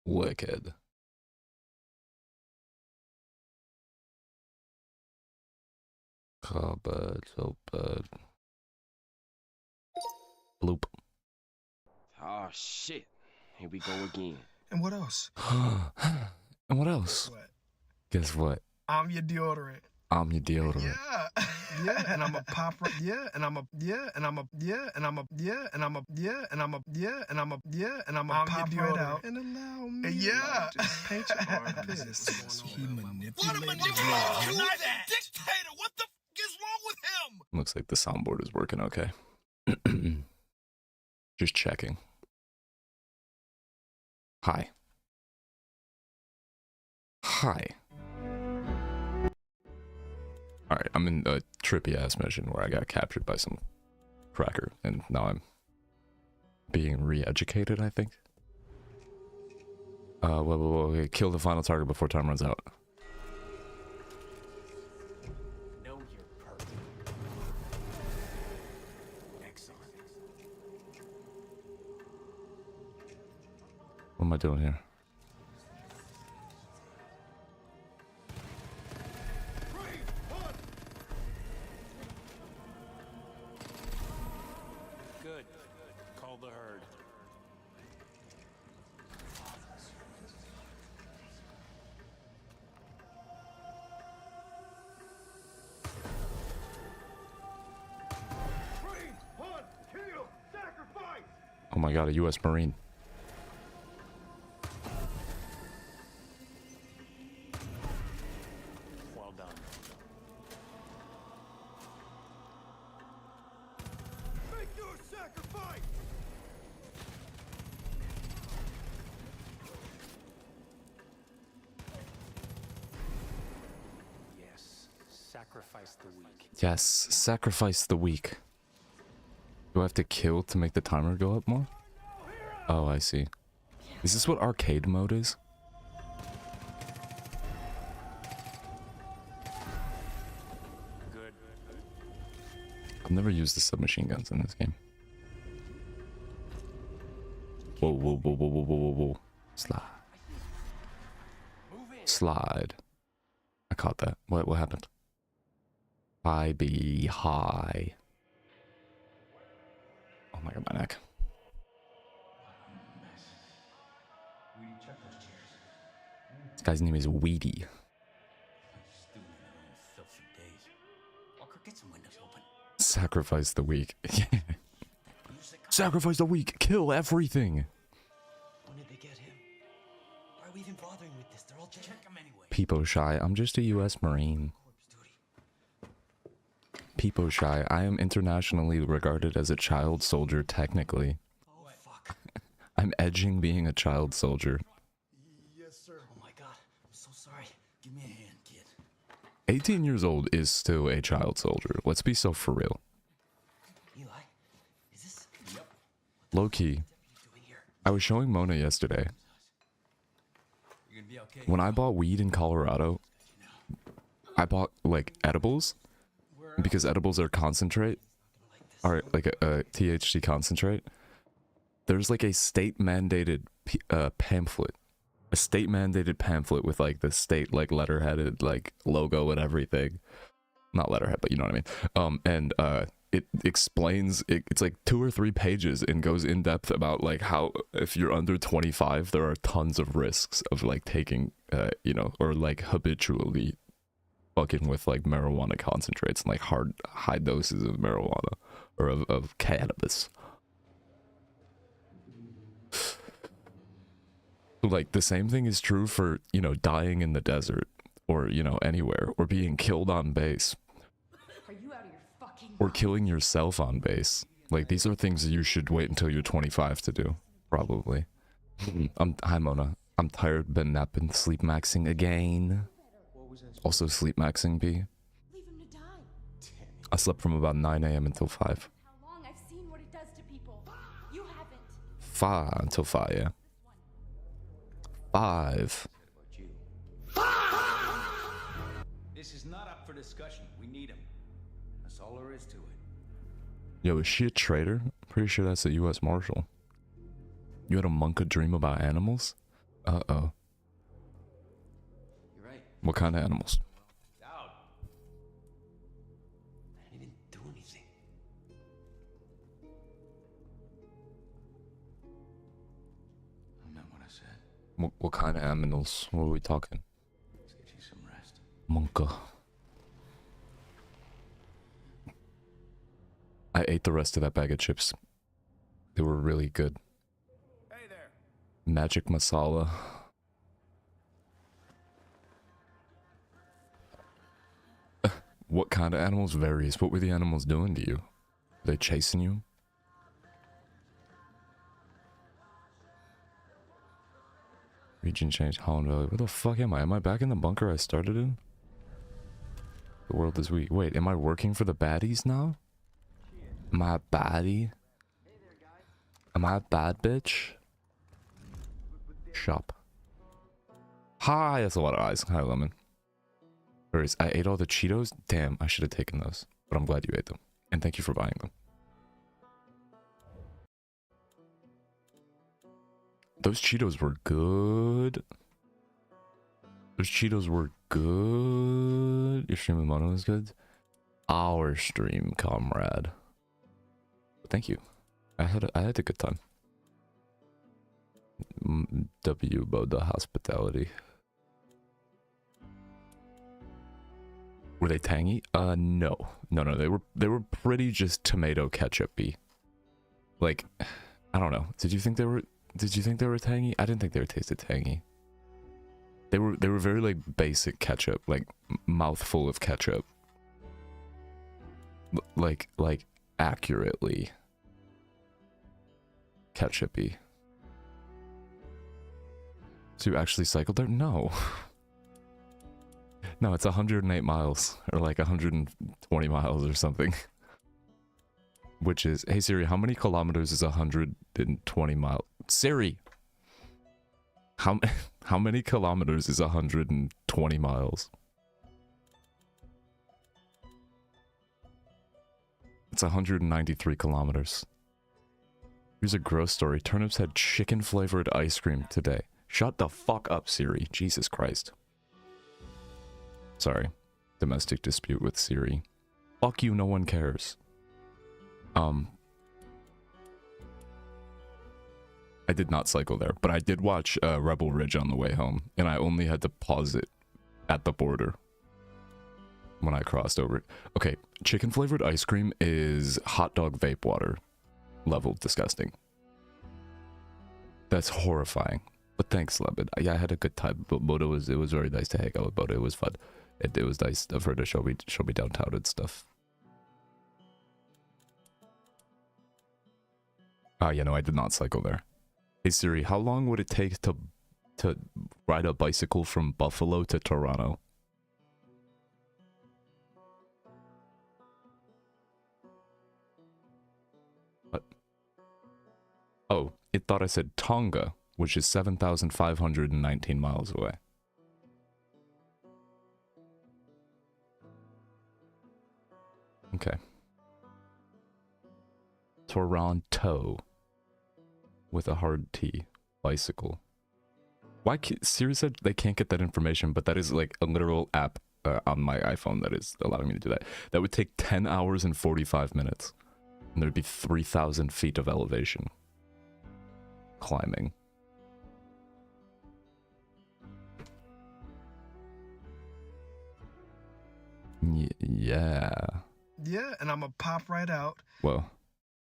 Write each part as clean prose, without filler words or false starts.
Wicked. Cupboard, so bad. Bloop. Oh shit. Here we go again. And what else? And what else? What? Guess what? I'm your deodorant. I'm your deodorant. Yeah. Yeah, and I'm a pop. Yeah, and I'm a yeah, and I'm a yeah, and I'm a yeah, and I'm a yeah, and I'm a yeah, and I'm a yeah, and I'm a pop right out and allow me. Yeah. To just paint your armpits. He manipulated. What a manipulator! Do that, dictator. What the f is wrong with him? Looks like the soundboard is working okay. Just checking. Hi. Hi. Alright, I'm in a trippy ass mission where I got captured by some cracker, and now being re-educated, I think. Whoa, kill the final target before time runs out. Know your purpose. Excellent. What am I doing here? Good. Call the herd. Oh my god, a US Marine. Well done. Make your sacrifice. Yes. Sacrifice the weak. Yes, sacrifice the weak. Do I have to kill to make the timer go up more? Oh, I see. Is this what arcade mode is? Good. I've never used the submachine guns in this game. Whoa, whoa, whoa, whoa, whoa, whoa, whoa, whoa. Slide. Slide. I caught that. What happened? I be high. Oh my god, my neck. This guy's name is Weedy. Sacrifice the weak. Sacrifice the weak. Kill everything. When did they get him? Why are we even bothering with this? They're all dead. Check him anyway. Peepo Shy. I'm just a US Marine. Peepo Shy. I am internationally regarded as a child soldier, technically. Oh, fuck. I'm edging being a child soldier. Yes, sir. Oh my god. I'm so sorry. Give me a hand, kid. 18 years old is still a child soldier. Let's be so for real. Eli, is this? Yep. Low key. What are you doing here? I was showing Mona yesterday. You're gonna be okay. When I bought weed in Colorado, I bought like edibles because edibles are concentrate, or like a THC concentrate. There's like a state mandated pamphlet, a state mandated pamphlet with like the state like letterheaded like logo and everything. Not letterhead, but you know what I mean. And it explains it's like 2 or 3 pages and goes in depth about like how if you're under 25 there are tons of risks of like taking you know, or like habitually fucking with like marijuana concentrates and like high doses of marijuana or of cannabis. Like the same thing is true for, you know, dying in the desert or, you know, anywhere, or being killed on base. Are you out of your fucking Or mind? killing yourself on base. Like, these are things that you should wait until you're 25 to do. Probably. Hi, Mona. I'm tired, been napping, sleep maxing again. Also sleep maxing, B. Leave him to die. I slept from about 9 a.m. until 5. How long I've seen what it does to people. You haven't. 5 until 5, yeah. 5. This is not up for discussion. We need him. That's all there is to it. Yo, is she a traitor? Pretty sure that's a U.S. Marshal. You had a monk dream about animals? Uh-oh. You're right. What kind of animals? Out. I didn't do anything. I meant what I said. What kind of animals? What are we talking? Let's get you some rest. Monka. I ate the rest of that bag of chips. They were really good. Hey there. Magic masala. What kind of animals varies? What were the animals doing to you? Were they chasing you? Region change, Holland Valley. Where the fuck am I? Am I back in the bunker I started in? The world is weak. Wait, am I working for the baddies now? Am I a baddie? Am I a bad bitch? Shop. Hi, that's a lot of eyes. Hi, Lemon. I ate all the Cheetos? Damn, I should have taken those. But I'm glad you ate them. And thank you for buying them. Those Cheetos were good. Those Cheetos were good. Your stream with Mono is good. Our stream, comrade. Thank you. I had a good time. W Boda Hospitality. Were they tangy? No. No, they were pretty just tomato ketchup-y. Like, I don't know. Did you think they were tangy? I didn't think they were tasted tangy. They were very like basic ketchup, like mouthful of ketchup. Like accurately ketchup-y. So you actually cycled there? No. No, it's 108 miles, or like 120 miles or something. Which is, hey Siri, how many kilometers is 120 miles? Siri! How many kilometers is 120 miles? It's 193 kilometers. Here's a gross story. Turnips had chicken-flavored ice cream today. Shut the fuck up, Siri. Jesus Christ. Sorry. Domestic dispute with Siri. Fuck you, no one cares. I did not cycle there, but I did watch Rebel Ridge on the way home, and I only had to pause it at the border when I crossed over it. Okay, chicken flavored ice cream is hot dog vape water level disgusting. That's horrifying. But thanks, Lebed. Yeah, I had a good time. But it was very nice to hang out with Boda. It was fun. It was nice of her to show me downtown and stuff. Yeah, no, I did not cycle there. Hey Siri, how long would it take to ride a bicycle from Buffalo to Toronto? What? Oh, it thought I said Tonga, which is 7,519 miles away. Okay. Toronto. With a hard T. Bicycle. Why Siri said they can't get that information, but that is like a literal app on my iPhone that is allowing me to do that. That would take 10 hours and 45 minutes. And there'd be 3,000 feet of elevation. Climbing. Yeah. Yeah, and I'm gonna pop right out. Whoa.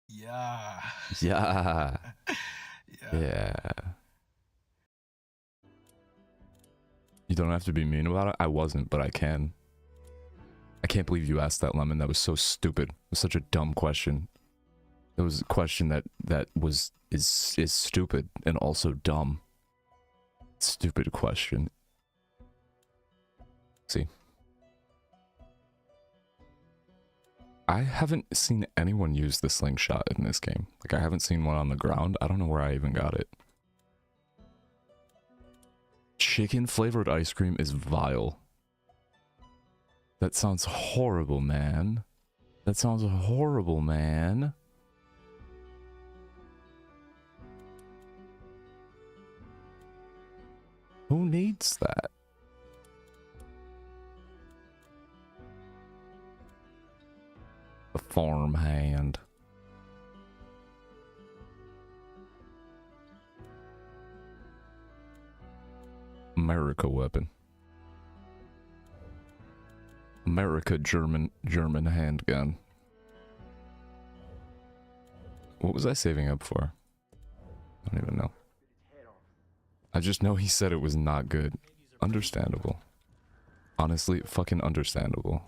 Yeah. Yeah. Yeah. Yeah. You don't have to be mean about it. I wasn't, but I can. I can't believe you asked that, Lemon. That was so stupid. It was such a dumb question. It was a question that is stupid and also dumb. Stupid question. See. I haven't seen anyone use the slingshot in this game. Like, I haven't seen one on the ground. I don't know where I even got it. Chicken flavored ice cream is vile. That sounds horrible, man. That sounds horrible, man. Who needs that? The farmhand. America weapon. America German handgun. What was I saving up for? I don't even know. I just know he said it was not good. Understandable. Honestly, fucking understandable.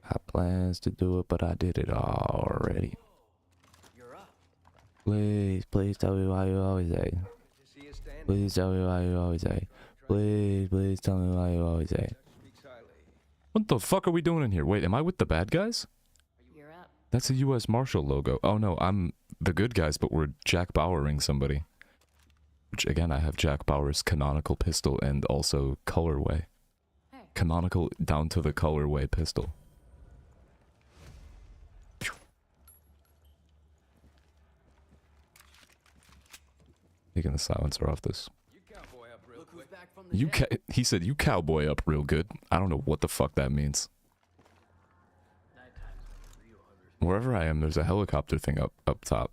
I plans to do it, but I did it already. Please, please tell me why you always say. Please tell me why you always say. Please, please tell me why you always say. What the fuck are we doing in here? Wait, am I with the bad guys? You're up. That's a U.S. Marshal logo. Oh no, I'm the good guys, but we're Jack Bauering somebody. Which again, I have Jack Bauer's canonical pistol and also colorway. Hey. Canonical down to the colorway pistol. Taking the silencer off this. He said you cowboy up real good. I don't know what the fuck that means. Wherever I am, there's a helicopter thing up top.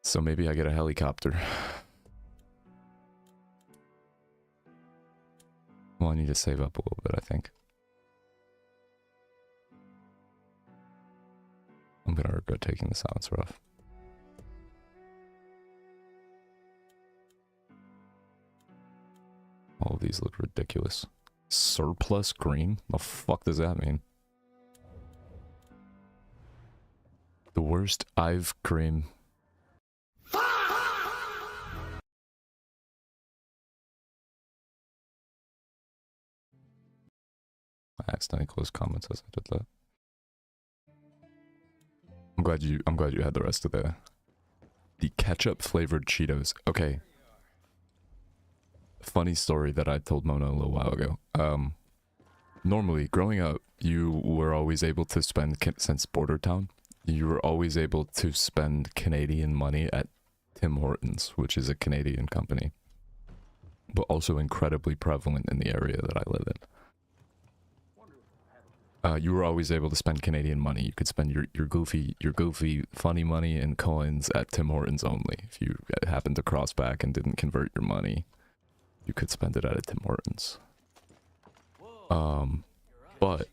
So maybe I get a helicopter. Well, I need to save up a little bit, I think. I'm gonna regret taking the silencer off. All of these look ridiculous. Surplus green? The fuck does that mean? The worst I've cream. I accidentally closed comments as I did that. I'm glad you had the rest of the ketchup flavored Cheetos. Okay. Funny story that I told Mona a little while ago. Normally, growing up, you were always able to spend, since Border Town, you were always able to spend Canadian money at Tim Hortons, which is a Canadian company, but also incredibly prevalent in the area that I live in. You were always able to spend Canadian money. You could spend your goofy funny money and coins at Tim Hortons only. If you happened to cross back and didn't convert your money, you could spend it at a Tim Hortons. But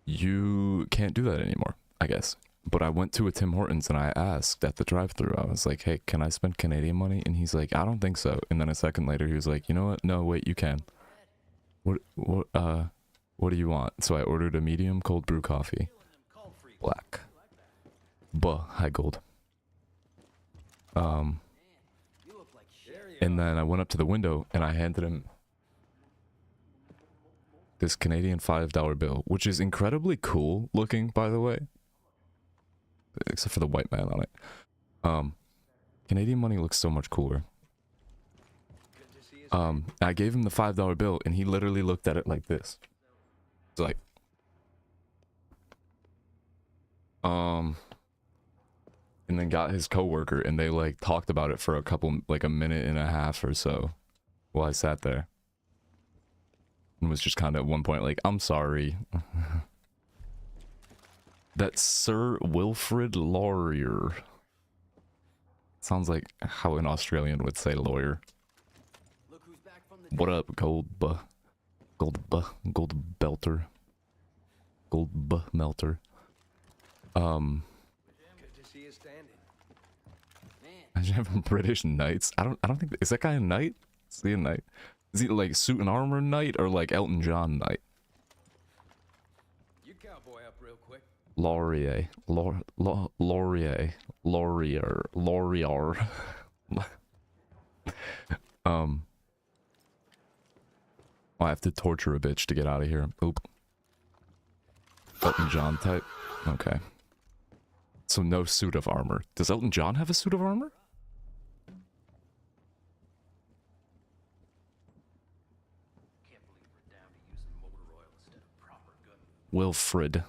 you can't do that anymore, I guess. But I went to a Tim Hortons and I asked at the drive-thru. I was like, "Hey, can I spend Canadian money?" And he's like, "I don't think so." And then a second later, he was like, "You know what? No, wait, you can." What do you want? So I ordered a medium cold brew coffee. Black. High gold. And then I went up to the window and I handed him this Canadian $5 bill, which is incredibly cool looking, by the way. Except for the white man on it. Canadian money looks so much cooler. I gave him the $5 bill and he literally looked at it like this. It's like, and then got his coworker and they like talked about it for a minute and a half or so while I sat there. And was just kind of at one point like, "I'm sorry." That's Sir Wilfrid Laurier. Sounds like how an Australian would say lawyer. What up, gold belter. Gold melter. Imagine having British knights. I don't think, is that guy a knight? Is he a knight? Is he like suit and armor knight or like Elton John knight? You cowboy up real quick. Laurier. Laurier. I have to torture a bitch to get out of here. Oop. Elton John type? Okay. So no suit of armor. Does Elton John have a suit of armor? Can't believe we're down to using motor oil instead of proper gun. Wilfrid.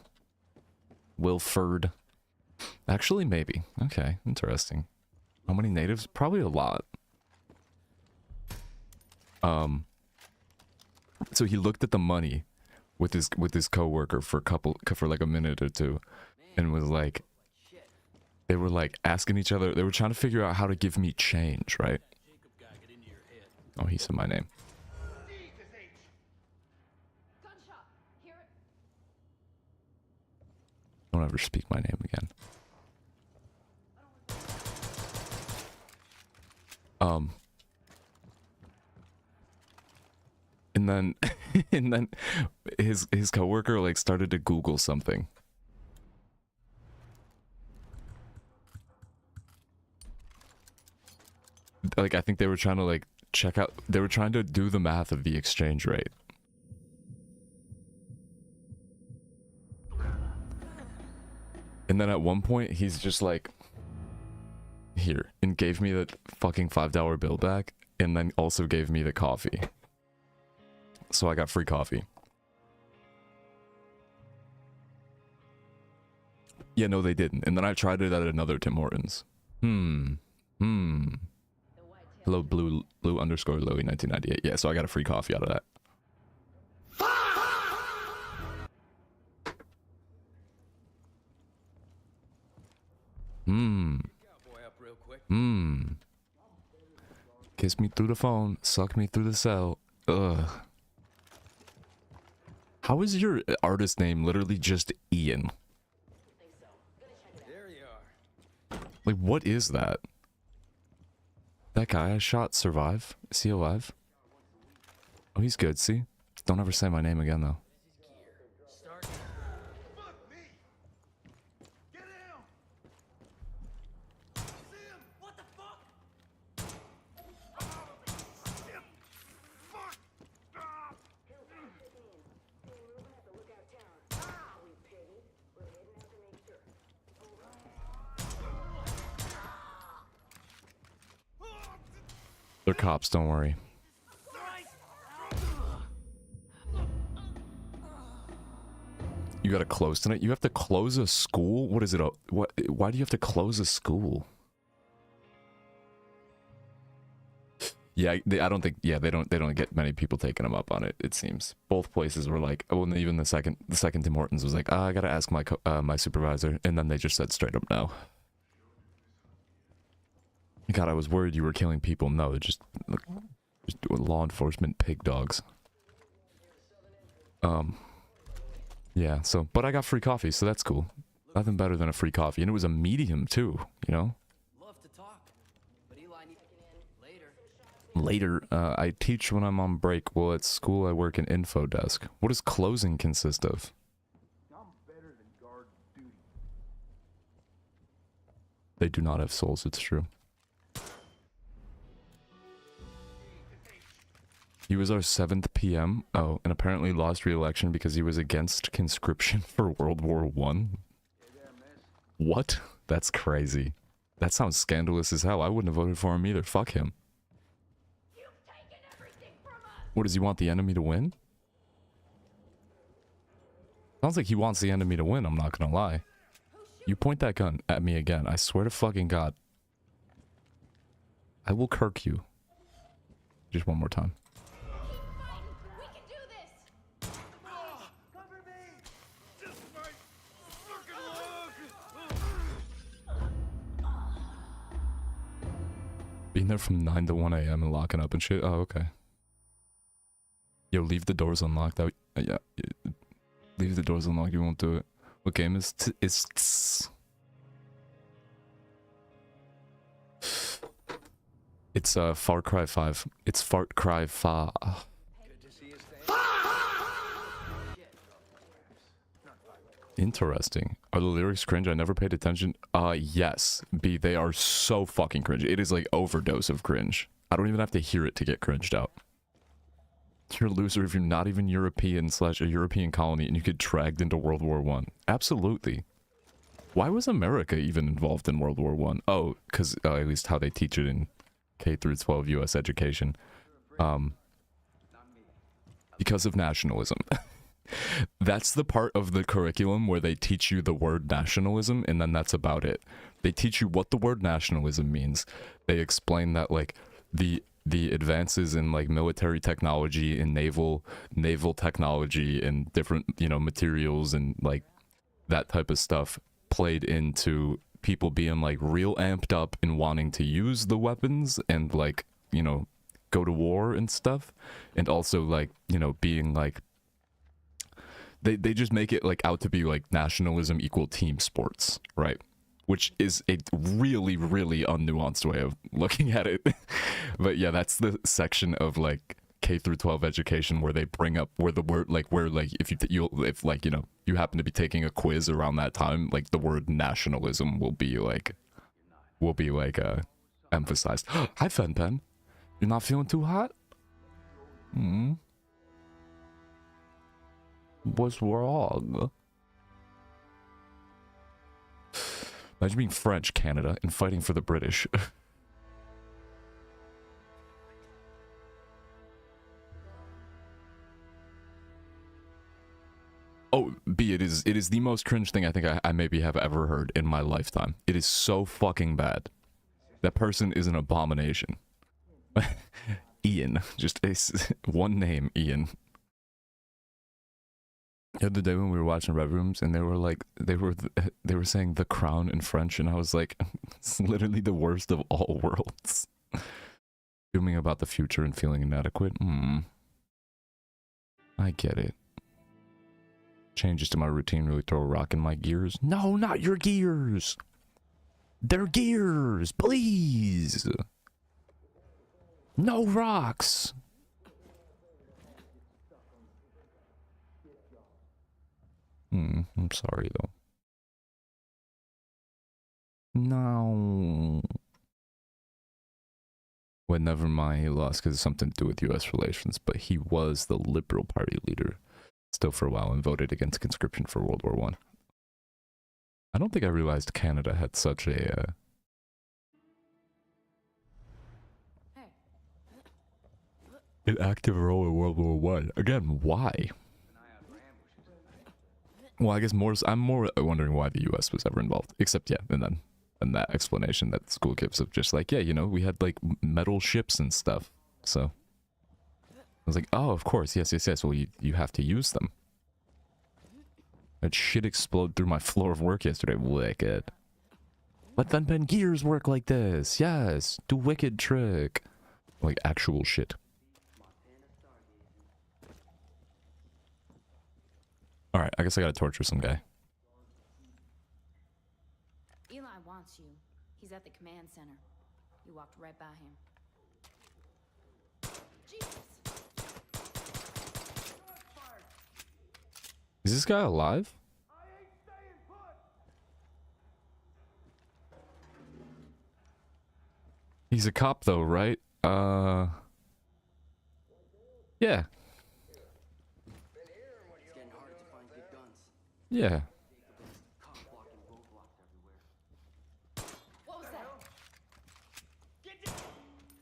Actually, maybe. Okay, interesting. How many natives? Probably a lot. So he looked at the money with his coworker for like a minute or two, and was like, they were like asking each other. They were trying to figure out how to give me change, right? Oh, he said my name. Gunshot. Hear it? Don't ever speak my name again. And then and then his coworker like started to Google something. Like I think they were trying to like check out, they were trying to do the math of the exchange rate. And then at one point he's just like, here, and gave me the fucking $5 bill back, and then also gave me the coffee. So I got free coffee. Yeah, no, they didn't. And then I tried it at another Tim Hortons. Hello, blue underscore Louie 1998. Yeah, so I got a free coffee out of that. Kiss me through the phone, suck me through the cell. Ugh. How is your artist name literally just Ian? Like, what is that? That guy I shot survive? Is he alive? Oh, he's good, see? Don't ever say my name again, though. They're cops, don't worry. You gotta close tonight? You have to close a school? What is it? What? Why do you have to close a school? Yeah, I don't think. Yeah, they don't get many people taking them up on it. It seems both places were like, oh, and even the second Tim Hortons was like, I gotta ask my my supervisor, and then they just said straight up no. God, I was worried you were killing people. No, just law enforcement pig dogs. Yeah, so, but I got free coffee, so that's cool. Nothing better than a free coffee. And it was a medium, too, you know? Love to talk, but Eli needs to Later, I teach when I'm on break. Well, at school, I work in info desk. What does closing consist of? They do not have souls, it's true. He was our 7th PM. Oh, and apparently lost re-election because he was against conscription for World War I. What? That's crazy. That sounds scandalous as hell. I wouldn't have voted for him either. Fuck him. What, does he want the enemy to win? Sounds like he wants the enemy to win, I'm not gonna lie. You point that gun at me again, I swear to fucking God. I will kirk you. Just one more time. Being there from 9 to 1 AM and locking up and shit. Oh, okay. Yo, leave the doors unlocked. Yeah. Leave the doors unlocked. You won't do it. What game is It's Far Cry 5. It's Fart Cry 5. Interesting. Are the lyrics cringe? I never paid attention. Yes. B, they are so fucking cringe. It is like overdose of cringe. I don't even have to hear it to get cringed out. You're a loser if you're not even European / a European colony and you get dragged into World War I. Absolutely. Why was America even involved in World War I? Oh, because at least how they teach it in K through 12 US education. Because of nationalism. That's the part of the curriculum where they teach you the word nationalism, and then that's about it. They teach you what the word nationalism means. They explain that like the advances in like military technology and naval technology and different, you know, materials and like that type of stuff played into people being like real amped up and wanting to use the weapons and like, you know, go to war and stuff, and also like, you know, being like they just make it like out to be like nationalism equal team sports, right? Which is a really, really unnuanced way of looking at it. But yeah, that's the section of like K through 12 education where they bring up where the word like where like if if like, you know, you happen to be taking a quiz around that time, like the word nationalism will be like emphasized. Hi Fenpen. You're not feeling too hot? Hmm. What's wrong? Imagine being French, Canada, and fighting for the British. Oh, B, it is the most cringe thing I think I maybe have ever heard in my lifetime. It is so fucking bad. That person is an abomination. Ian. Just one name, Ian. The other day when we were watching Red Rooms and they were like, they were saying The Crown in French, and I was like, it's literally the worst of all worlds. Fuming about the future and feeling inadequate. I get it. Changes to my routine really throw a rock in my gears. No, not your gears! They're gears! Please! No rocks! I'm sorry though. No. Well, never mind, he lost because it's something to do with US relations, but he was the Liberal Party leader still for a while and voted against conscription for World War I. I don't think I realized Canada had such a an active role in World War I. Again, why? Well, I guess I'm more wondering why the US was ever involved. Except, yeah, and that explanation that the school gives of just like, yeah, you know, we had like metal ships and stuff. So I was like, oh, of course, yes. Well, you have to use them. That shit exploded through my floor of work yesterday. Wicked. Let Fen gears work like this. Yes, do wicked trick. Like actual shit. Alright, I guess I gotta torture some guy. Eli wants you. He's at the command center. You walked right by him. Jesus! Is this guy alive? He's a cop though, right? Yeah. Yeah. What was that?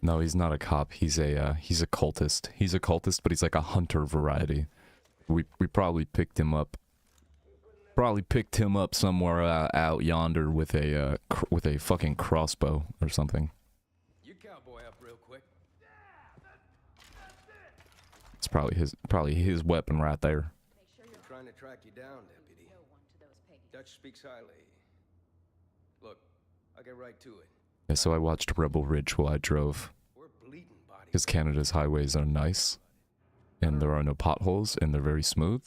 No, he's not a cop. He's a cultist. He's a cultist, but he's like a hunter variety. We probably picked him up. Probably picked him up somewhere out yonder with a fucking crossbow or something. You cowboy up real quick. It's probably his weapon right there. Trying to track you down, deputy. Dutch speaks highly. Look, I'll get right to it. Yeah, so I watched Rebel Ridge while I drove. We're bleeding bodies. Because Canada's highways are nice. And there are no potholes, and they're very smooth.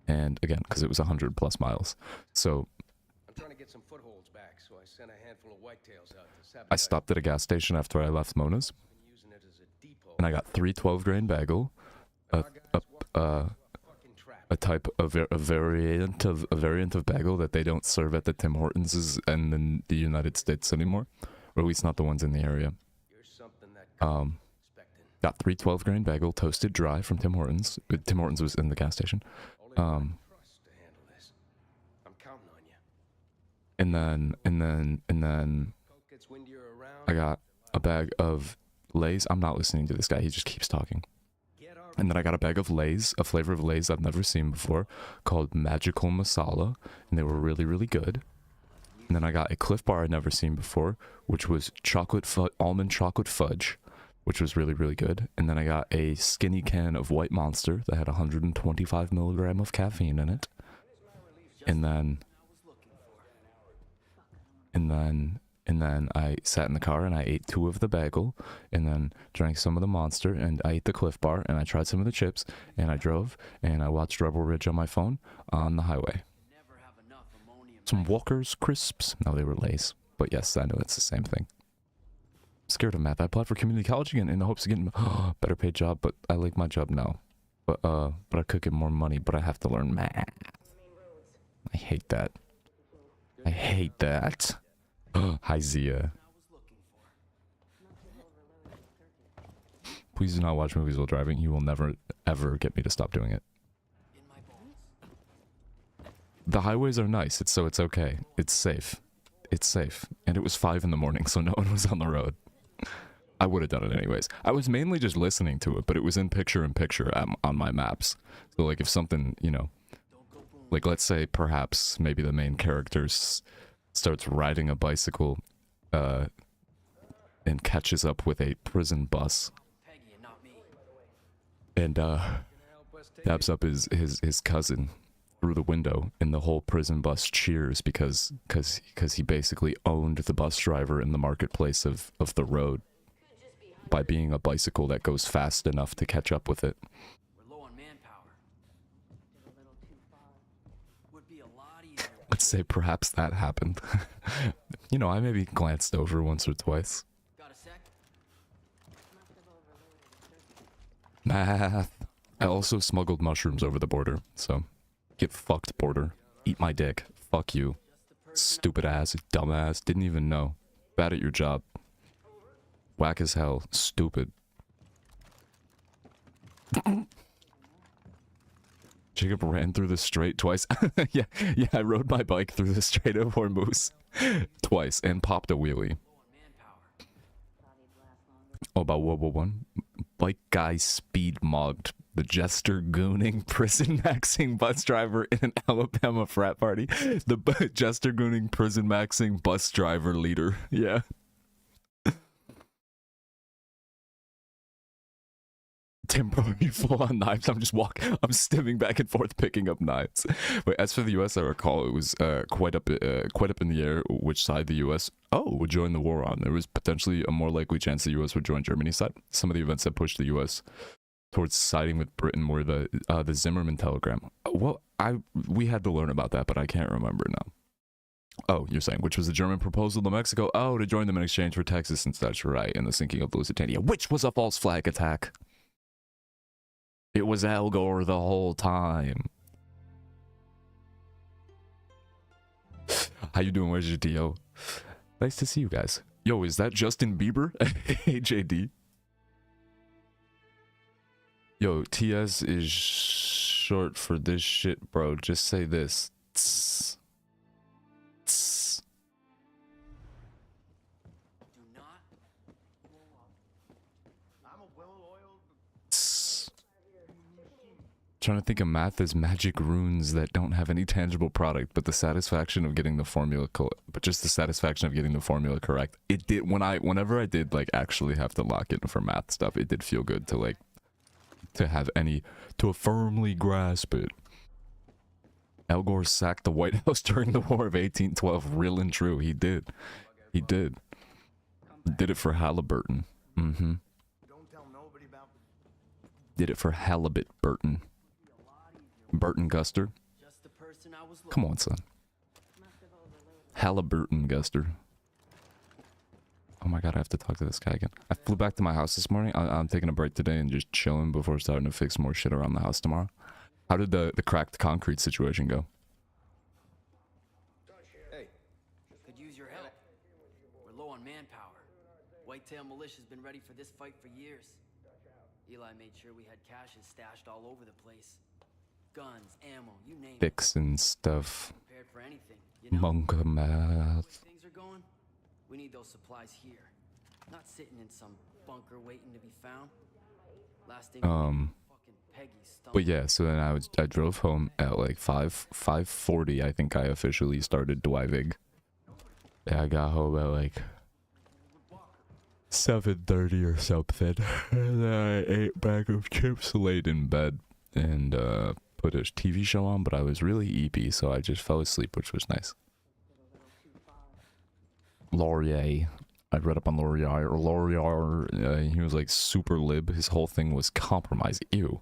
And again, because it was 100+ miles. So I'm trying to get some footholds back, so I sent a handful of whitetails out to sabotage. I stopped at a gas station after I left Mona's. And I got 3 12-grain bagel, a variant of bagel that they don't serve at the Tim Hortons and in the United States anymore, or at least not the ones in the area. Got 3 12-grain bagel toasted dry from Tim Hortons. Tim Hortons was in the gas station. And then I got a bag of Lay's. I'm not listening to this guy. He just keeps talking. And then I got a bag of Lay's, a flavor of Lay's I've never seen before, called Magical Masala, and they were really, really good. And then I got a Cliff Bar I'd never seen before, which was almond chocolate fudge, which was really, really good. And then I got a skinny can of White Monster that had 125 milligram of caffeine in it. And then I sat in the car and I ate 2 of the bagel, and then drank some of the Monster, and I ate the Cliff Bar, and I tried some of the chips, and I drove, and I watched Rebel Ridge on my phone on the highway. Some Walker's crisps. No, they were Lay's. But yes, I know it's the same thing. Scared of math. I applied for community college again in the hopes of getting a better paid job, but I like my job now. But I could get more money, but I have to learn math. I hate that. I hate that. Hi, Zia. Please do not watch movies while driving. You will never, ever get me to stop doing it. The highways are nice, so it's okay. It's safe. It's safe. And it was 5 in the morning, so no one was on the road. I would have done it anyways. I was mainly just listening to it, but it was in picture-in-picture on my maps. So, like, if something, you know, like, let's say, perhaps, maybe the main character starts riding a bicycle, and catches up with a prison bus. And, taps up his cousin through the window, and the whole prison bus cheers because he basically owned the bus driver in the marketplace of the road by being a bicycle that goes fast enough to catch up with it. We're low on manpower. Would be a lot easier. Let's say perhaps that happened. You know, I maybe glanced over once or twice. Got a sec? Math. I also smuggled mushrooms over the border, so get fucked, border. Eat my dick. Fuck you. Stupid ass, dumbass, didn't even know. Bad at your job. Whack as hell. Stupid. Jacob ran through the strait twice. yeah, I rode my bike through the Strait of Hormuz twice and popped a wheelie. Oh, about World War One? Bike guy speed mogged the jester gooning prison maxing bus driver in an Alabama frat party. The jester gooning prison maxing bus driver leader. Yeah. Temporary full on knives. I'm stimming back and forth picking up knives. But as for the US, I recall it was quite up in the air which side the US would join the war on. There was potentially a more likely chance the US would join Germany's side. Some of the events that pushed the US towards siding with Britain were the Zimmerman telegram. Well, we had to learn about that, but I can't remember now. Oh, you're saying which was the German proposal to Mexico? Oh, to join them in exchange for Texas and such, right? And the sinking of Lusitania, which was a false flag attack. It was Al Gore the whole time. How you doing? Where's your DO? Nice to see you guys. Yo, is that Justin Bieber? Hey, JD. Yo, TS is short for this shit, bro. Just say this. Tss. Tss. Do not. Tss. Trying to think of math as magic runes that don't have any tangible product, but the satisfaction of getting the formula correct. It did whenever I did like actually have to lock in for math stuff. It did feel good to like to firmly grasp it. Al Gore sacked the White House during the War of 1812. Real and true, he did. He did. He did it for Halliburton. Mm-hmm. Did it for Halibut Burton. Burton Guster. Come on, son. Halliburton Guster. Oh my god, I have to talk to this guy again. I flew back to my house this morning. I'm taking a break today and just chilling before starting to fix more shit around the house tomorrow. How did the cracked concrete situation go? Hey, could use your help. We're low on manpower. Whitetail Militia's been ready for this fight for years. Eli made sure we had caches stashed all over the place. Guns, ammo, you name it. Fixing stuff. Prepared for anything, you know? Monka math. Things are going. We need those supplies here, not sitting in some bunker waiting to be found. Last thing. Fucking Peggy's stomach. But yeah, so then I drove home at like 5:40. I think I officially started driving. Yeah, I got home at like 7:30 or something. And then I ate a bag of chips, laid in bed, and put a TV show on, but I was really eepy, so I just fell asleep, which was nice. Laurier. I read up on Laurier. He was like super lib. His whole thing was compromise. Ew.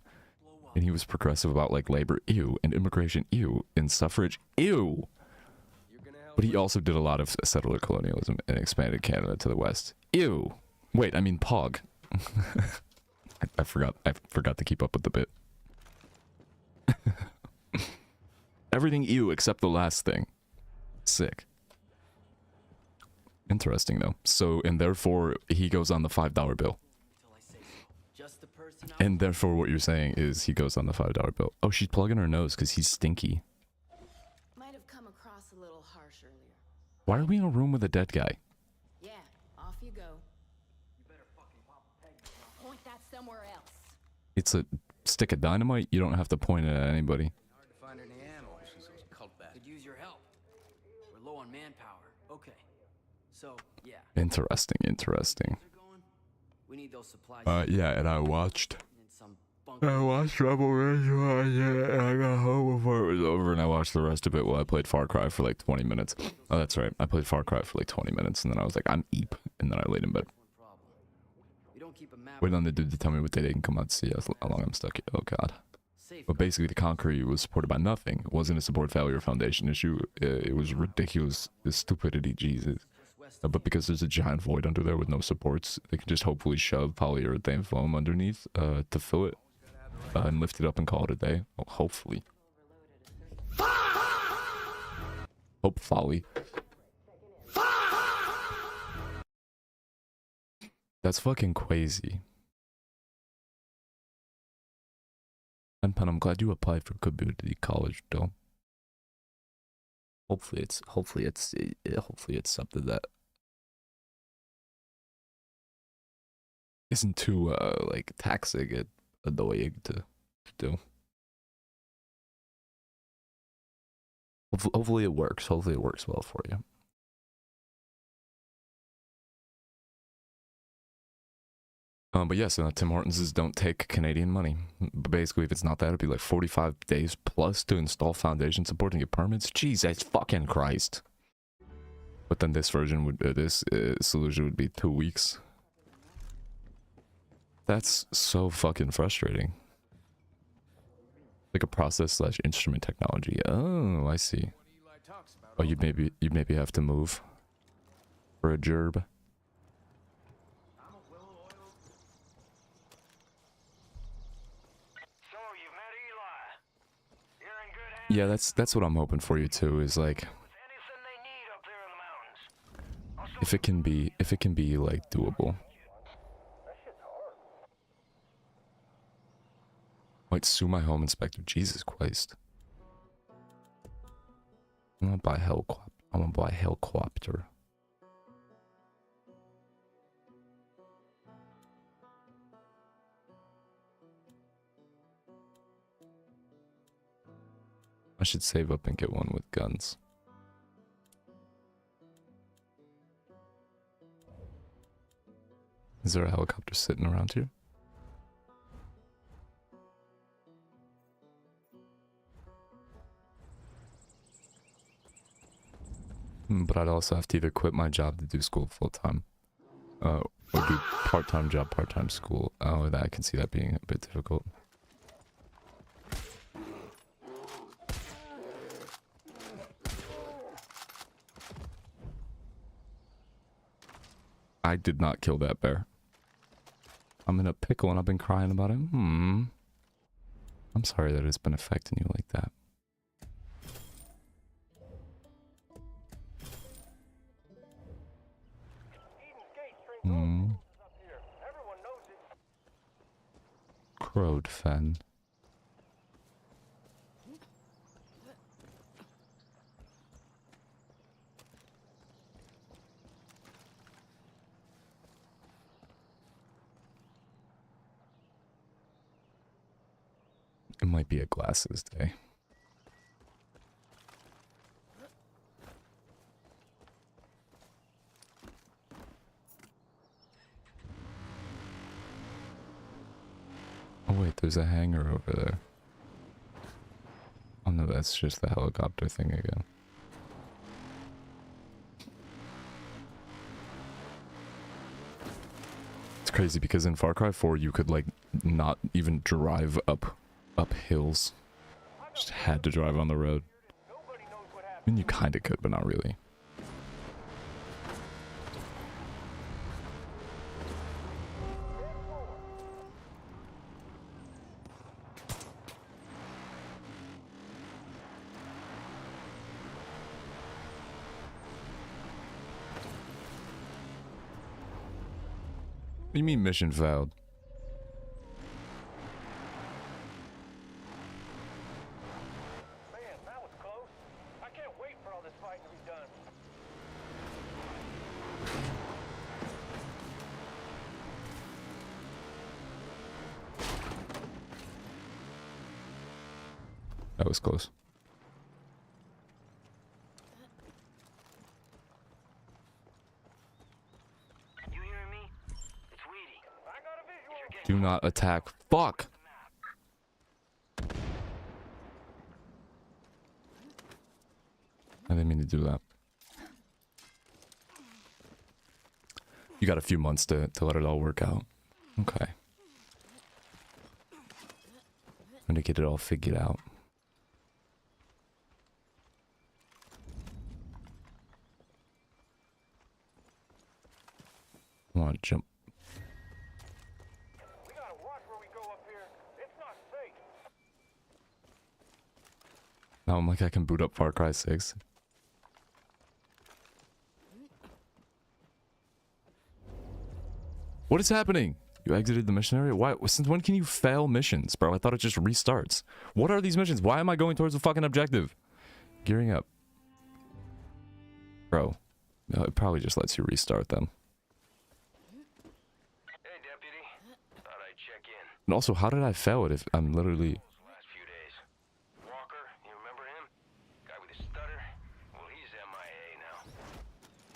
And he was progressive about like labor. Ew. And immigration. Ew. And suffrage. Ew. But he also did a lot of settler colonialism and expanded Canada to the west. Ew. Wait, I mean Pog. I forgot to keep up with the bit. Everything ew except the last thing. Sick. Interesting though. So, and therefore he goes on the $5 bill. And therefore what you're saying is he goes on the $5 bill. Oh, she's plugging her nose because he's stinky. Might have come across a little harsh earlier. Why are we in a room with a dead guy? Yeah, off you go. You better fucking pop a peg. Point that somewhere else. It's a stick of dynamite. You don't have to point it at anybody. Hard to find any ammo since those cutbacks. Could use your help. We're low on manpower. Okay. So, yeah. Interesting, interesting. We need those supplies. Yeah, and I watched And some bunker. Rebel Ridge, and I got home before it was over, and I watched the rest of it while I played Far Cry for like 20 minutes. Oh, that's right. I played Far Cry for like 20 minutes, and then I was like, I'm eep, and then I laid in bed. We don't keep a map. Waiting on the dude to tell me what day they can come out to see how long I'm stuck here. Oh, God. But basically, the concrete was supported by nothing. It wasn't a support failure foundation issue. It was ridiculous. The stupidity, Jesus. But because there's a giant void under there with no supports, they can just hopefully shove polyurethane foam underneath to fill it and lift it up and call it a day. Well, hopefully. Hopefully. That's fucking crazy. And Pen, I'm glad you applied for community college, though. Hopefully it's something that isn't too like taxing and annoying to do. Hopefully it works. Hopefully it works well for you. But yes, Tim Hortons is don't take Canadian money. But basically, if it's not that, it'd be like 45 days plus to install foundation support and get permits. Jesus fucking Christ. But then this version would, this solution would be 2 weeks. That's so fucking frustrating. Like a process / instrument technology. Oh, I see. Oh, you maybe have to move for a gerb. Yeah, that's what I'm hoping for you too. Is like, if it can be like doable. Might sue my home inspector. Jesus Christ. I'm gonna buy a helicopter. I'm gonna buy a helicopter. I should save up and get one with guns. Is there a helicopter sitting around here? But I'd also have to either quit my job to do school full time, or do part-time job, part-time school. Oh, that I can see that being a bit difficult. I did not kill that bear. I'm in a pickle and I've been crying about it. I'm sorry that it's been affecting you like that. Crowed Fen. might be a glasses day. Oh wait, there's a hangar over there. Oh no, that's just the helicopter thing again. It's crazy because in Far Cry 4 you could like not even drive up hills. Just had to drive on the road. I mean, you kind of could, but not really. What do you mean mission failed? Man, that was close. I can't wait for all this fighting to be done. That was close. You hearing me? It's Weedy. I got a visual. Do not attack. Fuck! I didn't mean to do that. You got a few months to let it all work out. Okay. I'm gonna get it all figured out. I want to jump. We gotta watch where we go up here. It's not safe. Now I'm like I can boot up Far Cry 6. What is happening? You exited the mission area? Why? Since when can you fail missions, bro? I thought it just restarts. What are these missions? Why am I going towards the fucking objective? Gearing up. Bro. No, it probably just lets you restart them. Hey, deputy. Thought I'd check in. And also, how did I fail it if I'm literally... Last few days. Walker, you remember him? Guy with the stutter? Well, he's MIA now.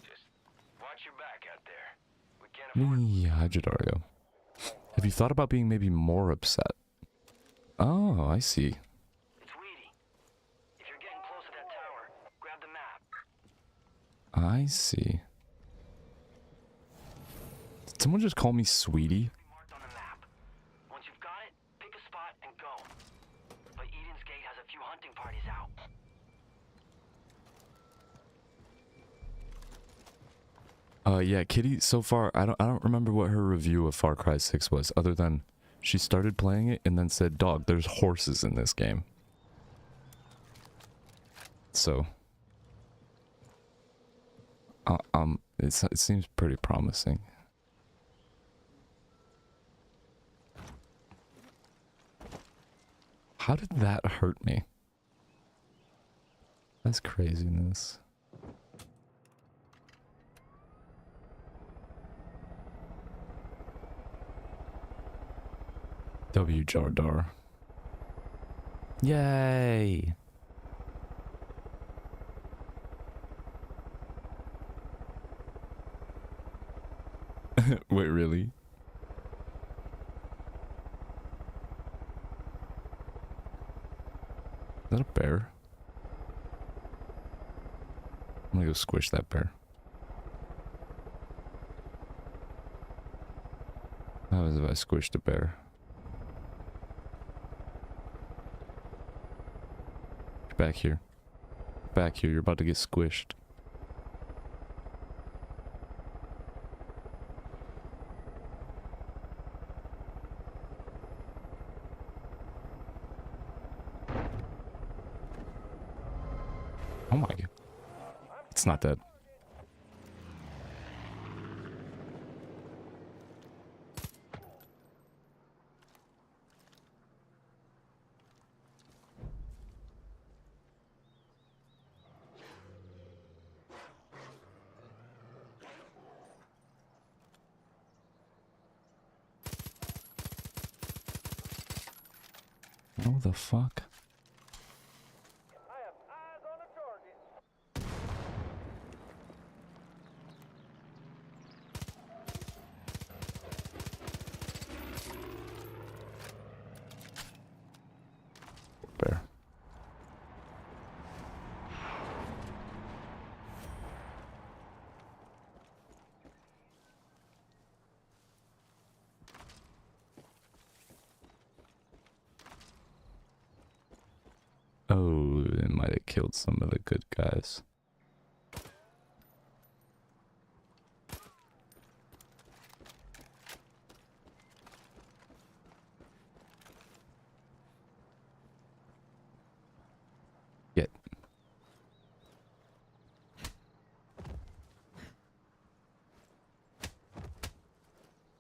Just watch your back out there. We can't afford... Hi, Jadario. Have you thought about being maybe more upset? Oh, I see. It's Weedy. If you're getting close to that tower, grab the map. I see. Did someone just call me sweetie? Be marked on the map. Once you've got it, pick a spot and go. But Eden's Gate has a few hunting parties out. Yeah, Kitty, so far, I don't remember what her review of Far Cry 6 was, other than she started playing it and then said, "Dog, there's horses in this game." So, it seems pretty promising. How did that hurt me? That's craziness. W. Jardar. Yay! Wait, really? Is that a bear? I'm gonna go squish that bear. How was if I squished a bear? Back here. Back here, you're about to get squished. Oh my god. It's not dead. Oh How the fuck? Bear. Oh, it might have killed some of the good guys. Get.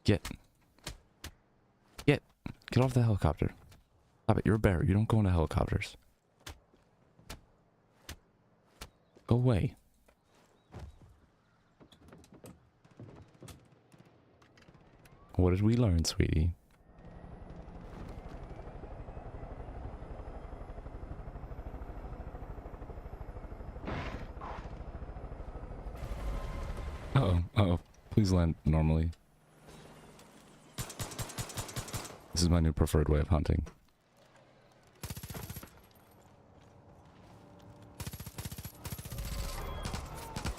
Get. Get. Get off the helicopter. Stop it, you're a bear. You don't go into helicopters. Go away. What did we learn, sweetie? Uh-oh, uh-oh. Please land normally. This is my new preferred way of hunting.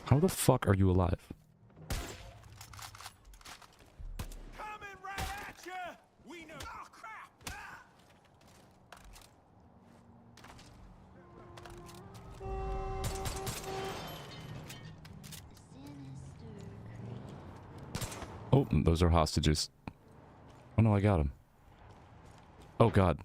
How the fuck are you alive? Coming right at you. We know. Oh crap! Oh, those are hostages. Oh no, I got him. Oh god.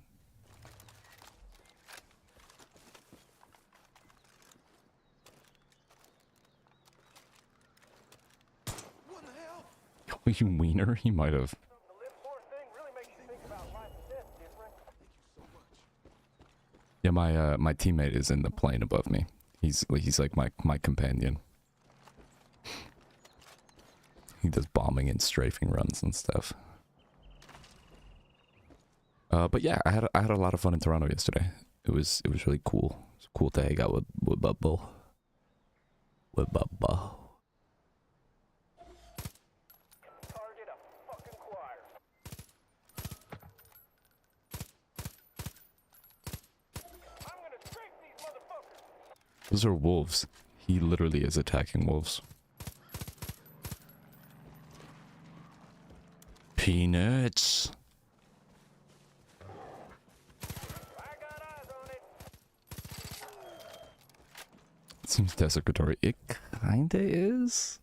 What the hell? Oh, you wiener? He might have. Yeah, my teammate is in the plane above me. He's like my companion. He does bombing and strafing runs and stuff. But yeah, I had a lot of fun in Toronto yesterday. It was really cool. It was cool to hang out with Bubble. With Bubble. Those are wolves. He literally is attacking wolves. Peanuts. It seems desecratory. It kinda is.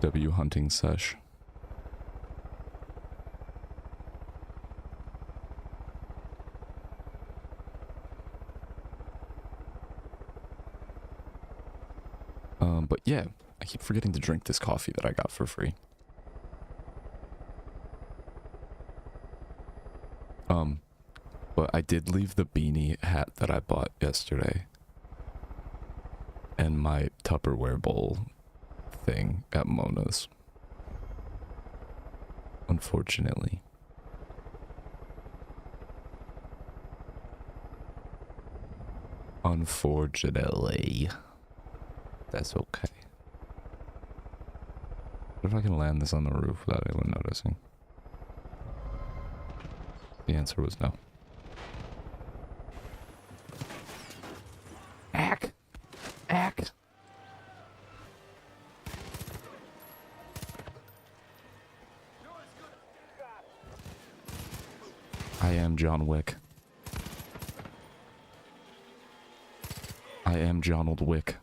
W hunting sesh. But yeah, I keep forgetting to drink this coffee that I got for free. But I did leave the beanie hat that I bought yesterday and my Tupperware bowl thing at Mona's. Unfortunately. Unfortunately. That's okay. What if I can land this on the roof without anyone noticing? The answer was no. Ack! Ack! I am John Wick. I am Jonald Wick.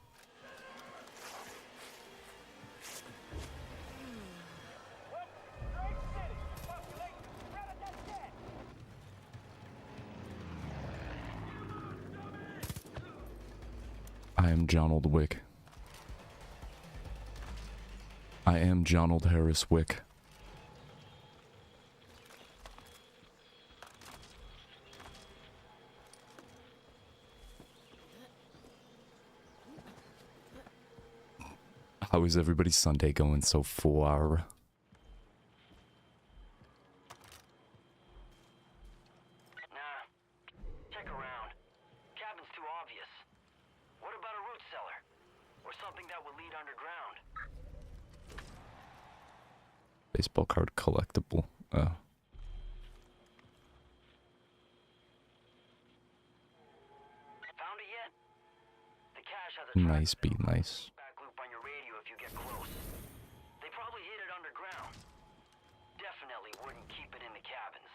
I am Jonald Wick. I am Jonald Harris Wick. How is everybody's Sunday going so far? Nah. Check around. Cabin's too obvious. What about a root cellar? Or something that will lead underground? Baseball card collectible. Found it yet? The cache has a Nice, be nice. back loop on your radio if you get close. They probably hid it underground. Definitely wouldn't keep it in the cabins.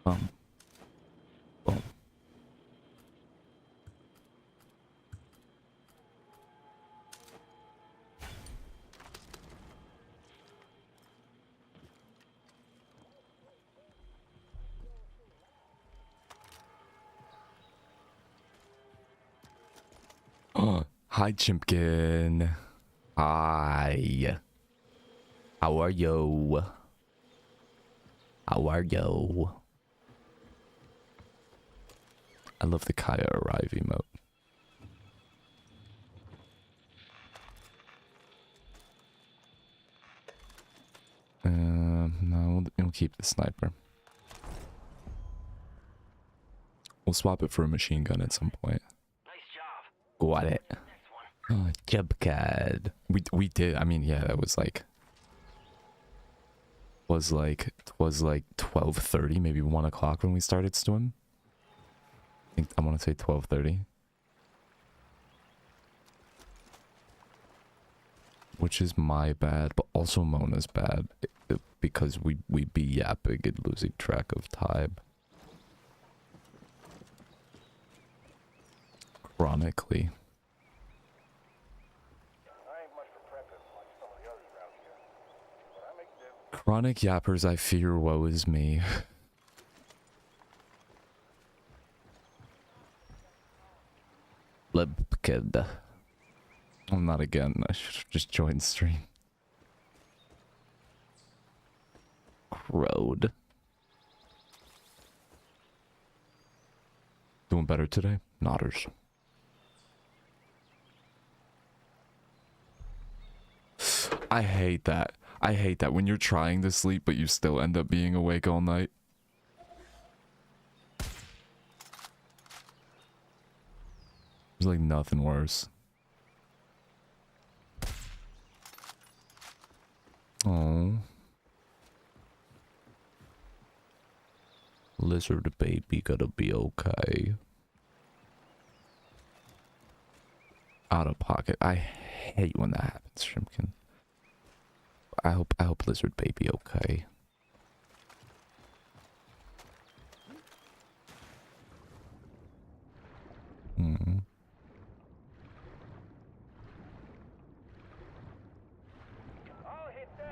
Boom. Oh, hi, Chimpkin. Hi. How are you? How are you? I love the Kaya Arrive emote. No, we'll keep the sniper. We'll swap it for a machine gun at some point. Nice job. Got it. Next one. Oh, Jubcad. We did. I mean, yeah, that was like 12:30, maybe 1 o'clock when we started swim. I want to say 12:30, which is my bad, but also Mona's bad because we be yapping and losing track of time chronically. Chronic yappers, I fear, woe is me. Libkid. I'm not again. I should have just joined stream. Crowed. Doing better today? Nodders. I hate that. I hate that when you're trying to sleep but you still end up being awake all night. There's like nothing worse. Oh. Lizard baby gotta be okay. Out of pocket. I hate when that happens, Shrimpkin. I hope Lizard baby okay.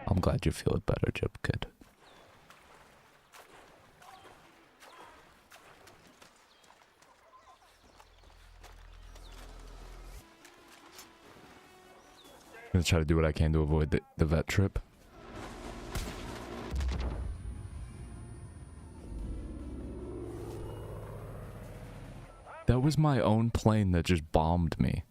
I'm glad you feel better, Jib Kid. I'm gonna try to do what I can to avoid the vet trip. That was my own plane that just bombed me.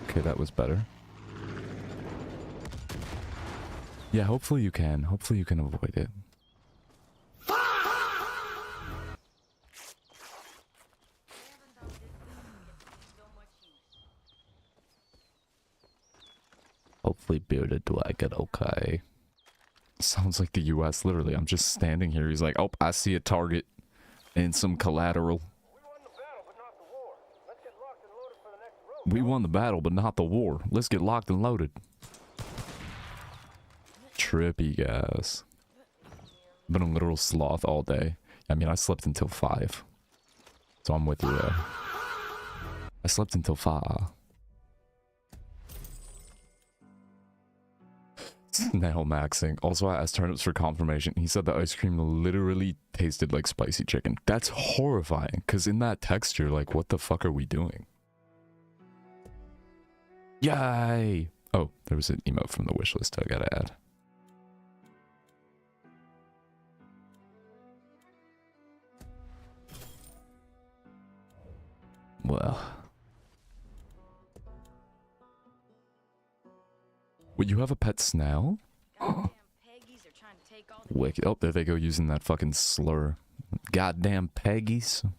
Okay, that was better. Yeah, hopefully you can. Hopefully you can avoid it. Hopefully Bearded Dragon okay. Sounds like the US, literally. I'm just standing here. He's like, oh, I see a target and some collateral. We won the battle, but not the war. Let's get locked and loaded. Trippy, guys. Been a literal sloth all day. I mean, I slept until 5. So I'm with you there. I slept until 5. Snail maxing. Also, I asked Turnips for confirmation. He said the ice cream literally tasted like spicy chicken. That's horrifying, because in that texture, like, what the fuck are we doing? Yay! Oh, there was an emote from the wishlist I gotta add. Well. Would you have a pet snail? Wicked. Oh, there they go using that fucking slur. Goddamn Peggies.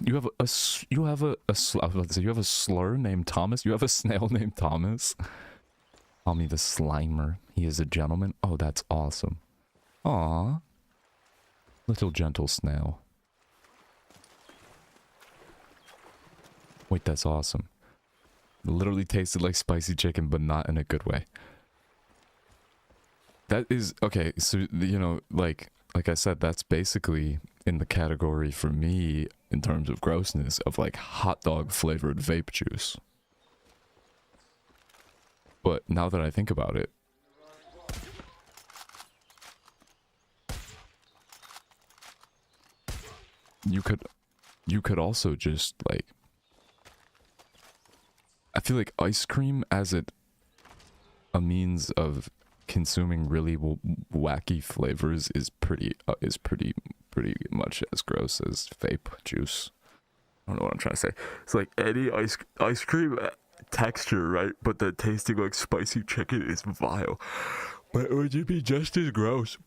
You have I was about to say, you have a slur named Thomas? You have a snail named Thomas? Call me the Slimer. He is a gentleman. Oh, that's awesome. Aw. Little gentle snail. Wait, that's awesome. It literally tasted like spicy chicken, but not in a good way. That is, okay, so, you know, like I said, that's basically in the category for me, in terms of grossness, of like hot dog flavored vape juice. But now that I think about it, you could also just like, I feel like ice cream as a means of consuming really wacky flavors is pretty much as gross as vape juice. I don't know what I'm trying to say. It's like any ice cream texture, right? But the tasting like spicy chicken is vile. But would it be just as gross?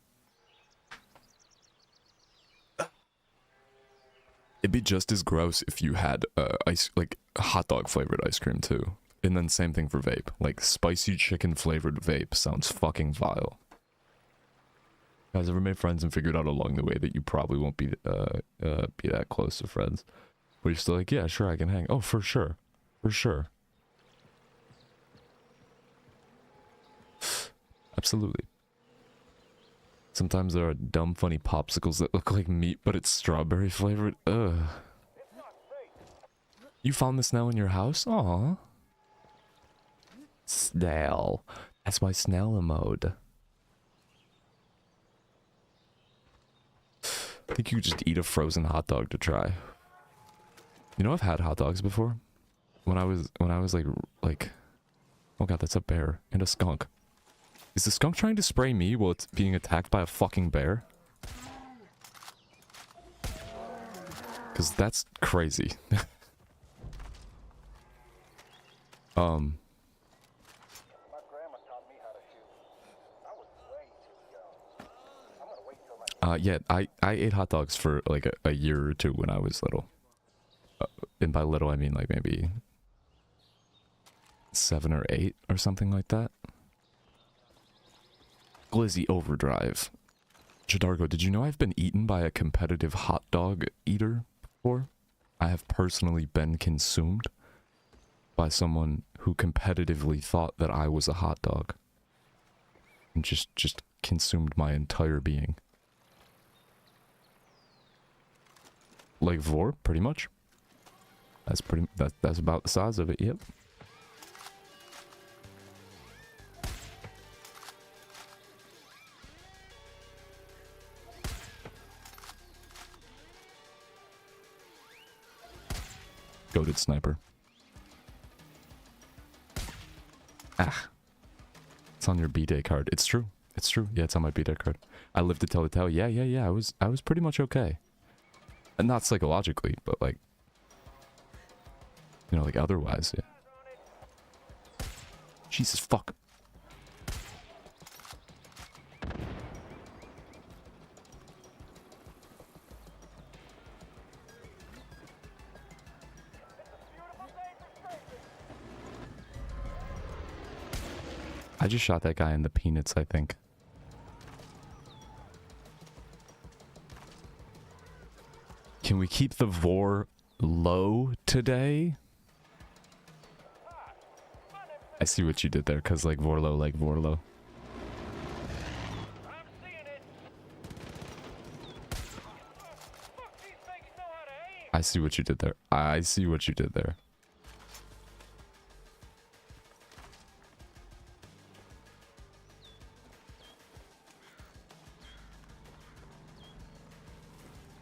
It'd be just as gross if you had like hot dog flavored ice cream too. And then same thing for vape. Like spicy chicken flavored vape sounds fucking vile. Guys, ever made friends and figured out along the way that you probably won't be that close to friends? But you're still like, yeah, sure, I can hang. Oh, for sure. For sure. Absolutely. Sometimes there are dumb, funny popsicles that look like meat, but it's strawberry flavored. Ugh. You found the snail in your house? Aw. Snail. That's my snail mode. I think you could just eat a frozen hot dog to try. You know, I've had hot dogs before. When I was like, oh god, that's a bear and a skunk. Is the skunk trying to spray me while it's being attacked by a fucking bear? Because that's crazy. Yeah, I ate hot dogs for like a year or two when I was little. And by little, I mean like maybe 7 or 8 or something like that. Glizzy Overdrive. Jadargo, did you know I've been eaten by a competitive hot dog eater before? I have personally been consumed by someone who competitively thought that I was a hot dog. And just consumed my entire being. Like Vor, pretty much. That's about the size of it, yep. Goated sniper. Ah. It's on your B-Day card. It's true. It's true. Yeah, it's on my B-Day card. I lived to tell the tale. Yeah. I was pretty much okay. And not psychologically, but like, you know, like otherwise, yeah. Jesus fuck. I just shot that guy in the peanuts, I think. Can we keep the Vor low today? I see what you did there, cause like Vorlo, like Vorlo. I see what you did there. I see what you did there.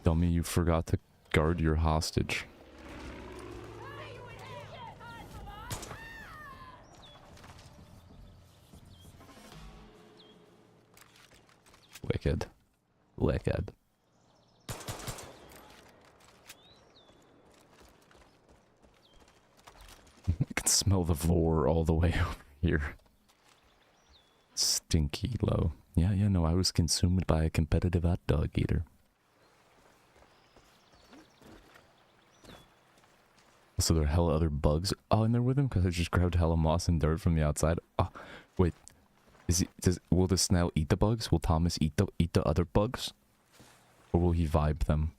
Dummy, you forgot to guard your hostage. Wicked. Wicked. I can smell the vor all the way over here. Stinky low. Yeah, no, I was consumed by a competitive hot dog eater. So there are hella other bugs. Oh, and they're with him because I just grabbed hella moss and dirt from the outside. Oh, wait. Will the snail eat the bugs? Will Thomas eat the other bugs? Or will he vibe them?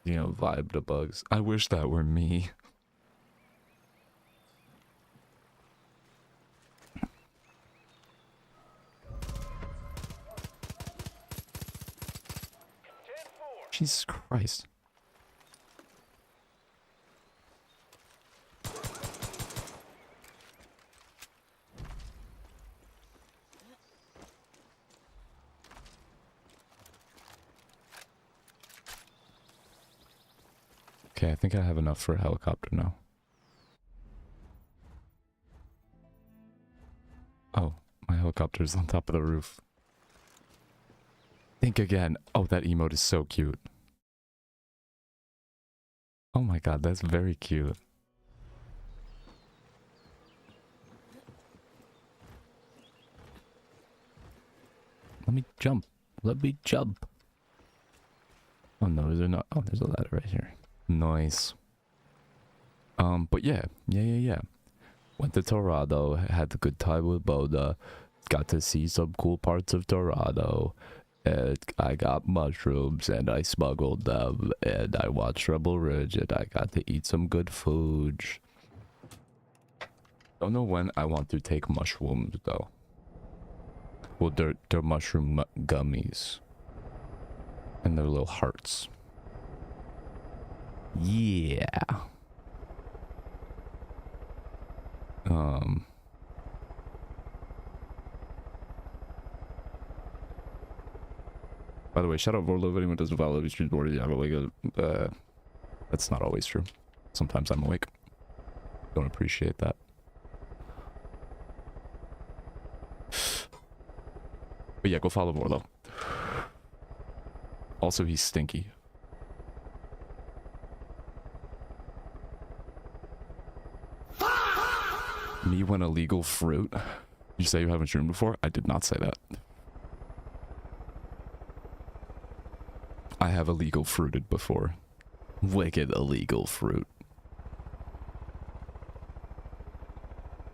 You know, vibe the bugs. I wish that were me. Jesus Christ. Okay, I think I have enough for a helicopter now. Oh, my helicopter's on top of the roof. Think again. Oh, that emote is so cute. Oh my god, that's very cute. Let me jump. Let me jump. Oh no, is there not? Oh, there's a ladder right here. Nice. But yeah. Went to Torado, had a good time with Boda. Got to see some cool parts of Torado. And I got mushrooms and I smuggled them, and I watched Rebel Ridge, and I got to eat some good food. Don't know when I want to take mushrooms though. Well, they're mushroom gummies. And they're little hearts. Yeah. By the way, shout out Vorlo if anyone doesn't follow the street board. Yeah, like that's not always true. Sometimes I'm awake. Don't appreciate that. But yeah, go follow Vorlo. Also, he's stinky. Me when illegal fruit. You say you haven't streamed before? I did not say that. I have illegal fruited before. Wicked illegal fruit.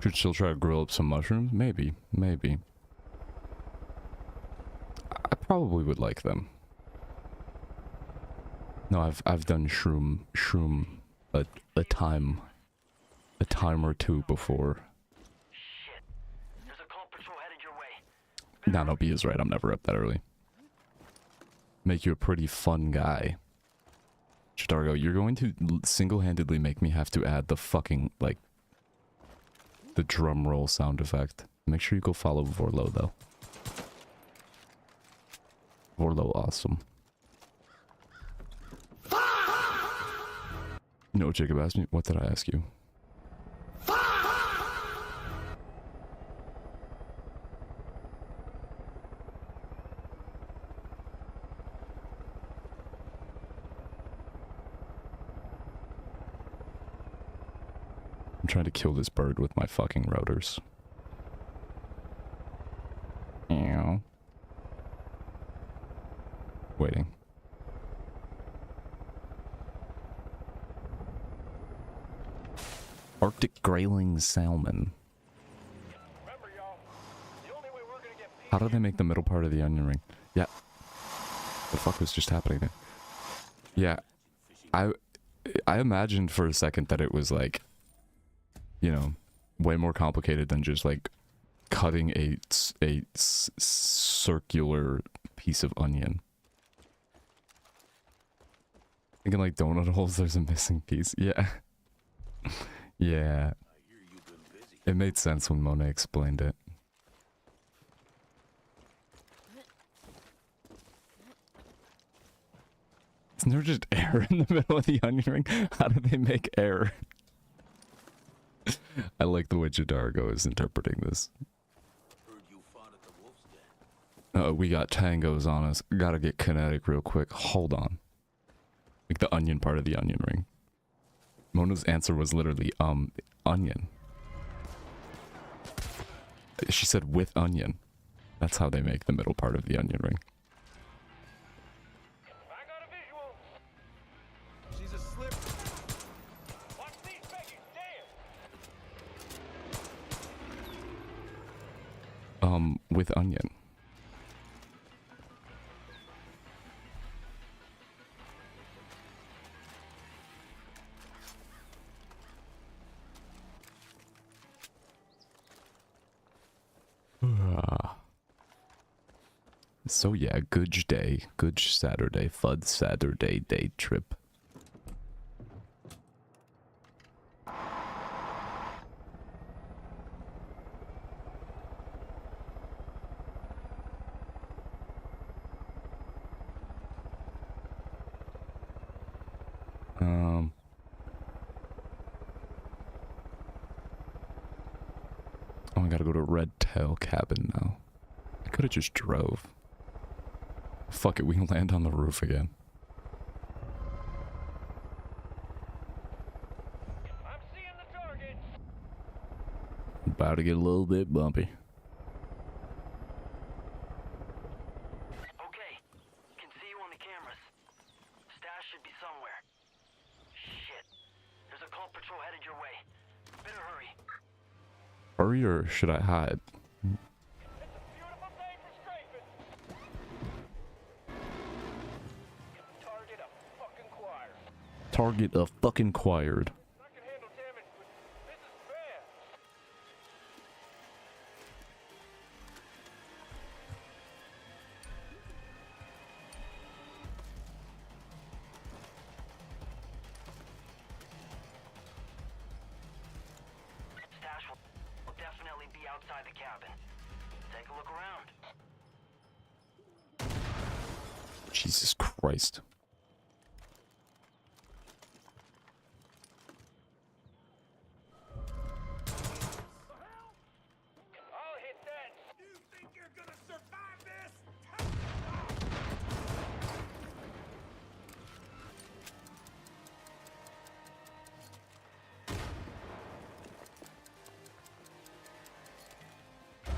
Should still try to grill up some mushrooms? Maybe. Maybe. I probably would like them. No, I've done shroom a time or two before. Shit. There's a call patrol headed your way. No, B is right. I'm never up that early. Make you a pretty fun guy. Chitargo, you're going to single-handedly make me have to add the fucking, like, the drum roll sound effect. Make sure you go follow Vorlo, though. Vorlo, awesome. You know what Jacob asked me? What did I ask you? I'm trying to kill this bird with my fucking rotors. Ew. Waiting. Arctic grayling salmon. How do they make the middle part of the onion ring? Yeah. The fuck was just happening there? Yeah. I imagined for a second that it was like you know, way more complicated than just like cutting a circular piece of onion. Thinking like donut holes, there's a missing piece. Yeah. Yeah. It made sense when Mona explained it. Isn't there just air in the middle of the onion ring? How do they make air? I like the way Jadargo is interpreting this. We got tangos on us. Gotta get kinetic real quick. Hold on. Like the onion part of the onion ring. Mona's answer was literally, onion. She said with onion. That's how they make the middle part of the onion ring. I got a visual. She's a slip. Watch these baggies dance. With onion. So yeah, good day, good Saturday, fud Saturday day trip. Oh, I gotta go to Red Tail Cabin now. I could've just drove. Fuck it, we can land on the roof again. I'm seeing the target. About to get a little bit bumpy. Okay, can see you on the cameras. Stash should be somewhere. Shit. There's a call patrol headed your way. Better hurry. Hurry or should I hide? It's a beautiful day for strafing. Target a fucking choir. Target a fucking quired. I can handle damage, but this is bad. Stash will definitely be outside the cabin. Take a look around. Jesus Christ. I'll hit that. You think you're gonna survive this?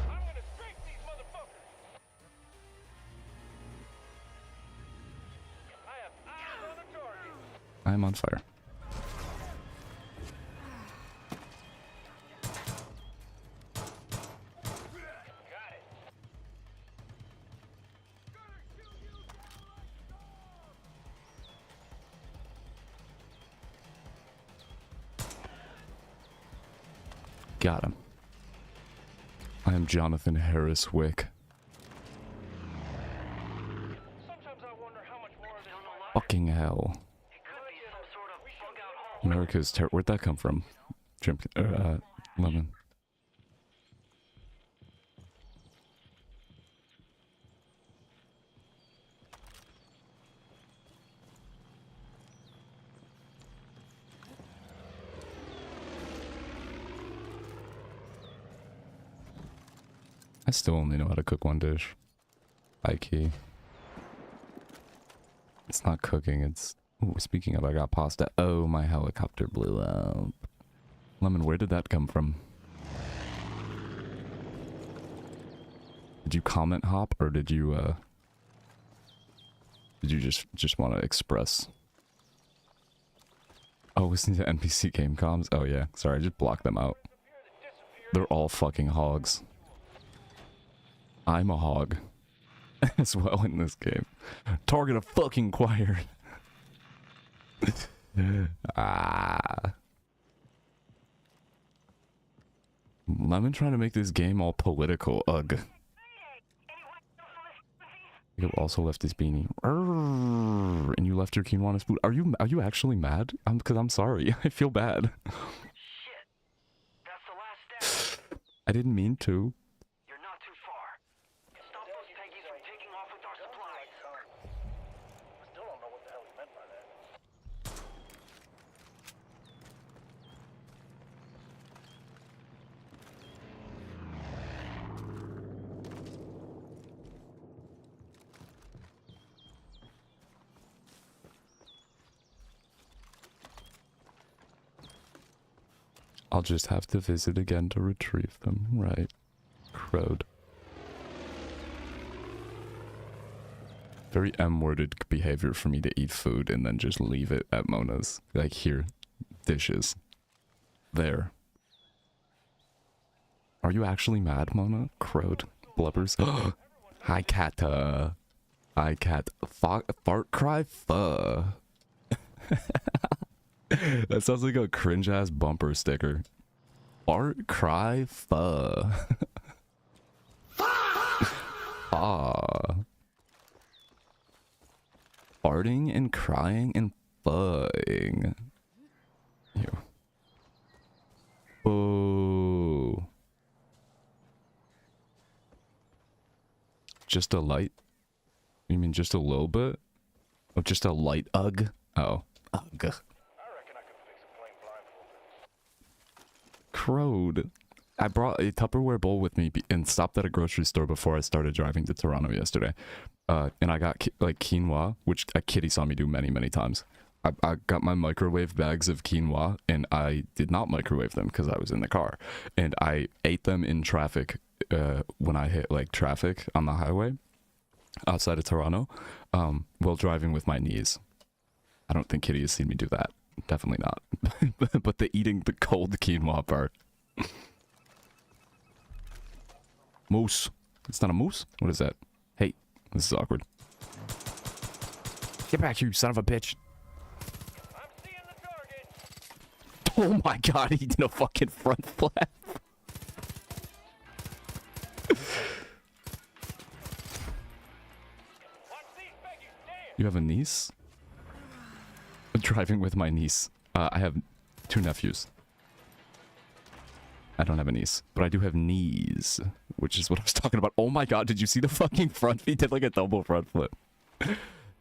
I'm gonna strafe these motherfuckers. I have eyes on the target. I'm on fire. Got it. Got him. I am Jonathan Harris Wick. Sometimes I wonder how much more of this might Fucking hell. It could be some sort of bug out hole. America's where'd that come from? Lemon. I still only know how to cook one dish. High key. It's not cooking, it's... Ooh, speaking of, I got pasta. Oh, my helicopter blew up. Lemon, where did that come from? Did you comment hop, or did you just want to express? Oh, isn't it NPC game comms? Oh yeah, sorry, I just blocked them out. They're all fucking hogs. I'm a hog as well in this game. Target a fucking choir. Ah. Lemon trying to make this game all political. Ugh. You also left this beanie. Arrgh, and you left your quinoa spoon. Are you actually mad? Because I'm sorry. I feel bad. Shit. That's the last step. I didn't mean to. You're not too far. Stop those Peggies from taking off with our supplies. Still don't know what the hell he meant by that. I'll just have to visit again to retrieve them, right? Crowed. Very M-worded behavior for me to eat food and then just leave it at Mona's. Like, here. Dishes. There. Are you actually mad, Mona? Crowed. Blubbers. Hi, cat. Hi, cat. Fart cry? Fuh. That sounds like a cringe-ass bumper sticker. Fart cry? Fuh. Ah. Farting and crying and fuhing. Ew. Boo. Just a light? You mean just a little bit? Oh, just a light ugh? Oh. Ugh. Crowed. I brought a Tupperware bowl with me and stopped at a grocery store before I started driving to Toronto yesterday. And I got like quinoa, which Kitty saw me do many, many times. I got my microwave bags of quinoa and I did not microwave them because I was in the car. And I ate them in traffic when I hit like traffic on the highway outside of Toronto while driving with my knees. I don't think Kitty has seen me do that. Definitely not. But the eating the cold quinoa part. Moose. It's not a moose? What is that? Hey, this is awkward. Get back here, you son of a bitch. I'm seeing the target. Oh my god, he did a fucking front flip. You have a niece? I'm driving with my niece. I have 2 nephews. I don't have a niece, but I do have knees, which is what I was talking about. Oh my god, did you see the fucking front? He did like a double front flip.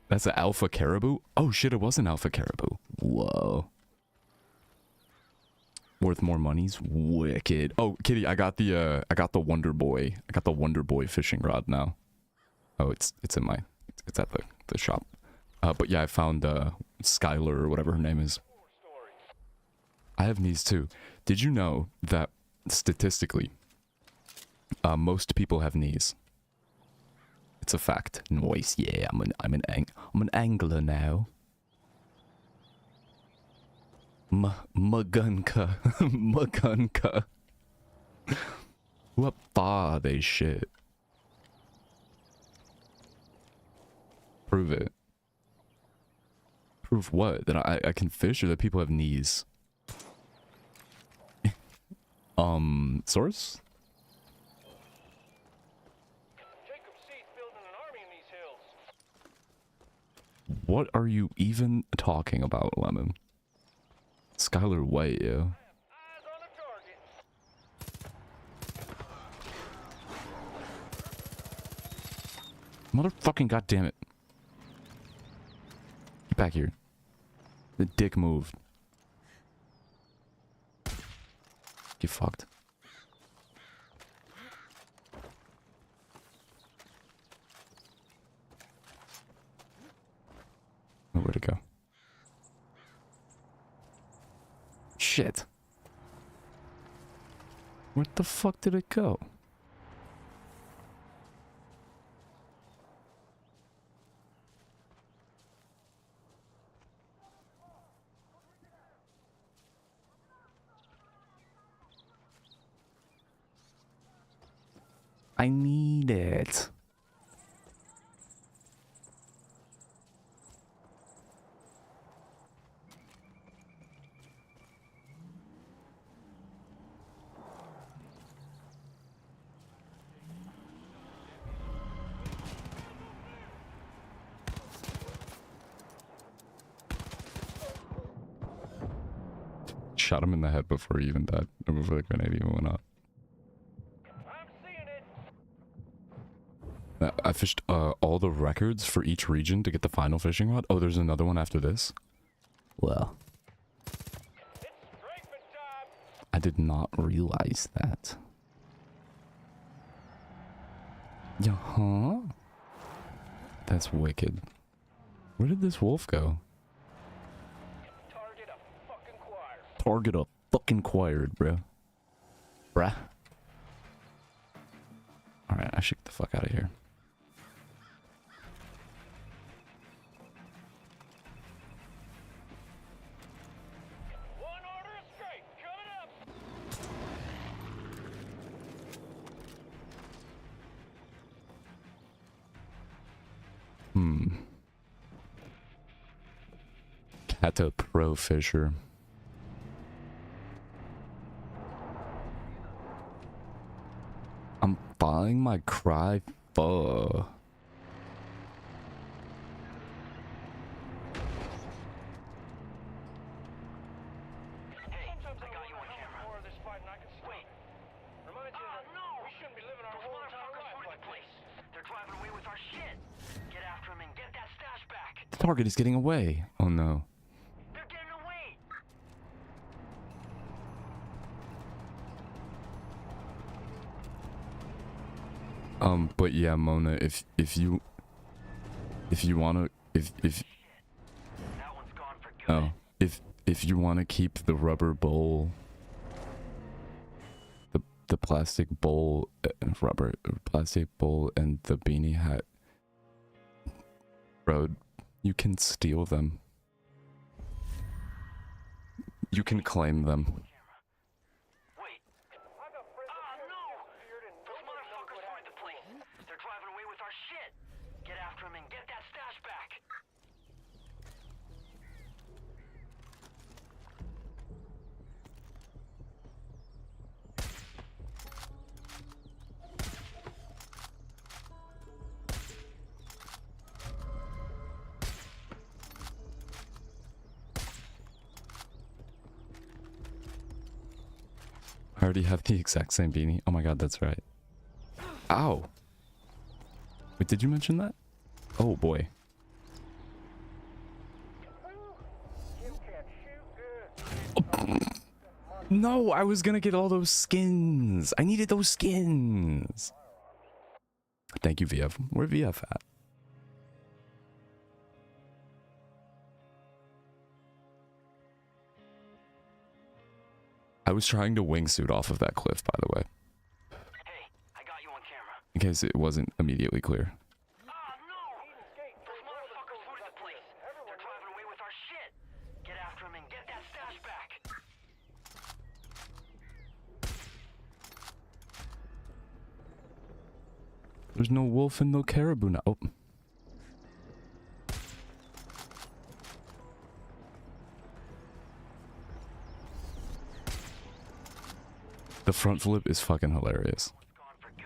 That's an alpha caribou? Oh shit, it was an alpha caribou. Whoa. Worth more monies? Wicked. Oh, Kitty, I got the Wonder Boy. I got the Wonder Boy fishing rod now. Oh, it's in my, it's at the shop. But yeah, I found Skylar or whatever her name is. I have knees too. Did you know that statistically, most people have knees? It's a fact. Noise. Yeah, I'm an angler now. Magunka. Magunka. What are they shit? Prove it. Prove what? That I can fish or that people have knees? Source? Jacob Seed's building an army in these hills. What are you even talking about, Lemon? Skylar White, yeah. Eyes on a target. Motherfucking goddammit. Get back here. The dick moved. Get fucked. Oh, where'd it go? Shit. Where the fuck did it go? I need it. shot him in the head before he even died, or before the grenade even went up. I'm seeing it. I fished all the records for each region to get the final fishing rod. Oh, there's another one after this? Well, It's strafing time. I did not realize that. Yeah, huh? That's wicked. Where did this wolf go? Target a fucking choir. Target a fucking quired, bro. Bruh. Alright, I should get the fuck out of here. One order is straight. Coming up. Kata Pro Fisher. I'm buying my cry pho. Hey, I got you on camera. More of this fight and I can wait. Remind you that we shouldn't be living our Those whole entire motherfuckers life looted like the place. They're driving away with our shit. Get after them and get that stash back. The target is getting away. Oh no. They're getting away. But yeah, Mona, if you wanna if That one's gone for good. oh if you wanna keep the rubber bowl, the plastic bowl, plastic bowl and the beanie hat, bro, you can steal them. You can claim them. Wait. No! Those motherfuckers looted the place. They're driving away with our shit. Get after them and get that stash back. I already have the exact same beanie. Oh my god, that's right. Ow! Wait, did you mention that? Oh boy. No, I was gonna get all those skins. I needed those skins. Thank you, VF. Where VF at? I was trying to wingsuit off of that cliff, by the way, Hey, I got you on camera. in case it wasn't immediately clear. No! Those motherfuckers looted the place. They're driving away with our shit. Get after them and get that stash back. There's no wolf and no caribou now. Oh. The front flip is fucking hilarious. Gone for good.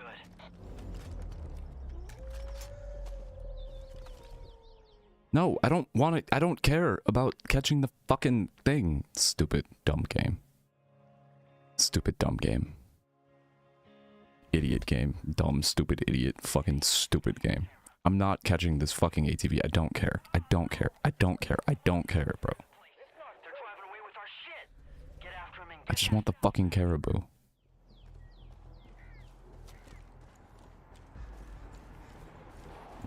No, I don't want it. I don't care about catching the fucking thing. Stupid, dumb game. Stupid, dumb game. Idiot game. Dumb, stupid, idiot, fucking stupid game. I'm not catching this fucking ATV. I don't care. I don't care. I don't care. I don't care, bro. They're driving away with our shit. Get after them and I get just that. want the fucking caribou.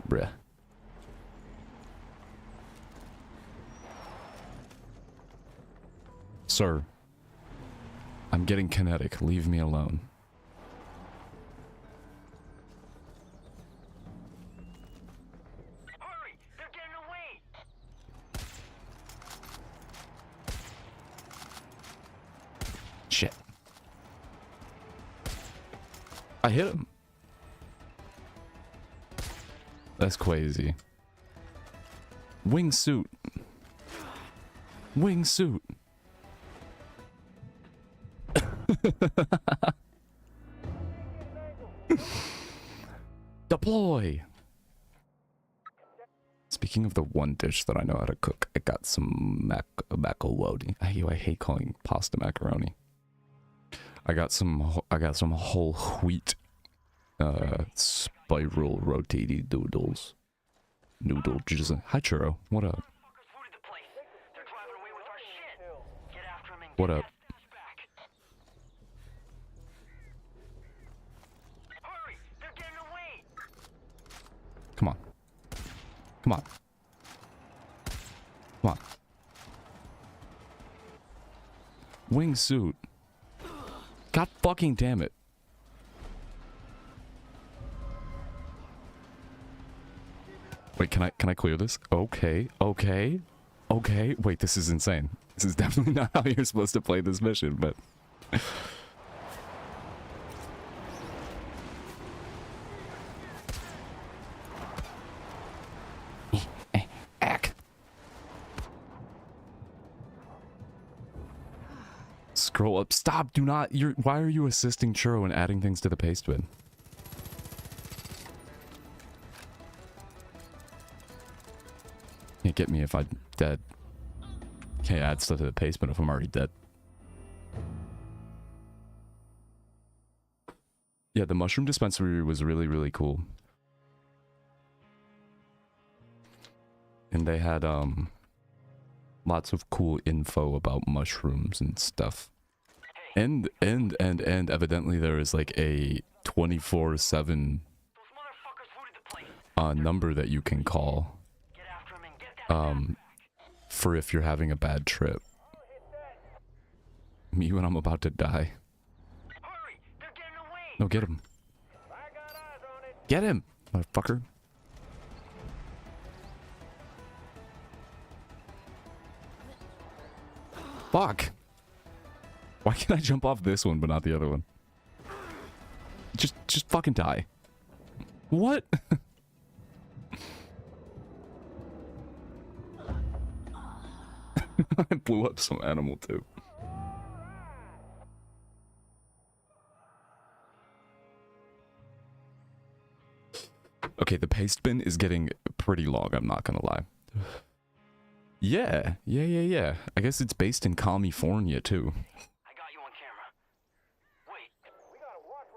Bruh. Sir, I'm getting kinetic. Leave me alone. Hurry! They're getting away! Shit. I hit him. That's crazy. Wingsuit. Wingsuit. Deploy. Speaking of the one dish that I know how to cook, I got some macaroni. I hate calling pasta macaroni. I got some whole wheat spiral rotated noodles. Noodle jizzle. Hi Churro, what up? Fuckers looted the place. They're driving away with our shit. Get after them and What get up? that stash back. Hurry! They're getting away! Come on. Come on. Come on. Wingsuit. God fucking damn it. Wait, can I clear this? Okay, okay, okay. Wait, this is insane. This is definitely not how you're supposed to play this mission, but... Ack. Scroll up. Stop, do not. Why are you assisting Churro and adding things to the paste bin? Can't get me if I'm dead. Can't add stuff to the paste bin if I'm already dead. Yeah, the mushroom dispensary was really, really cool. And they had lots of cool info about mushrooms and stuff. And evidently there is like a 24/7 Those motherfuckers looted the place. number that you can call Get after them and get that stash back. for if you're having a bad trip. Me when I'm about to die. Hurry! They're getting away! No, get him. Get him, motherfucker. Fuck. Why can't I jump off this one but not the other one? Just fucking die. What? I blew up some animal too. Okay, the paste bin is getting pretty long, I'm not gonna lie. Yeah. I guess it's based in California too. I got you on camera. Wait. We gotta watch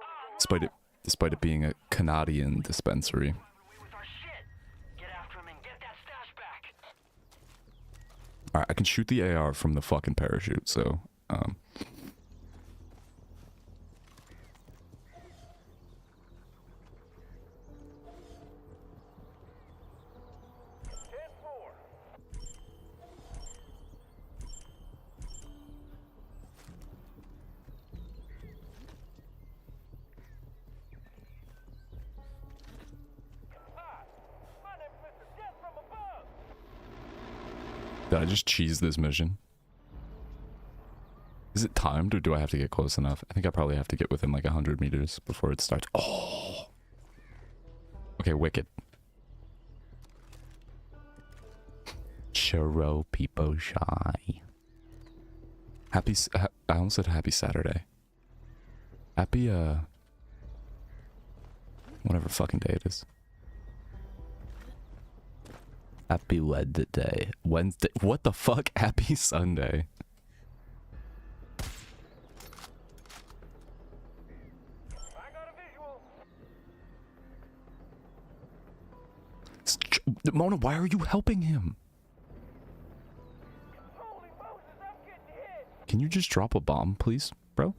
where Despite it being a Canadian dispensary. away with our shit. Get after them and get that stash back. Alright, I can shoot the AR from the fucking parachute, so did I just cheese this mission? Is it timed or do I have to get close enough? I think I probably have to get within like 100 meters before it starts. Oh! Okay, wicked. Churro people shy. Happy, I almost said happy Saturday. Happy, whatever fucking day it is. Happy Wednesday. Wednesday. What the fuck? Happy Sunday. Mona, why are you helping him? Can you just drop a bomb, please, bro?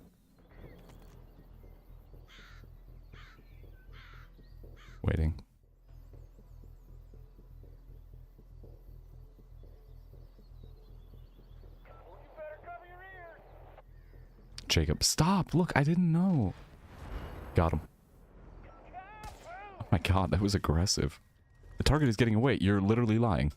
Waiting. Jacob, stop! Look, I didn't know. Got him. Oh my god, that was aggressive. The target is getting away. You're literally lying.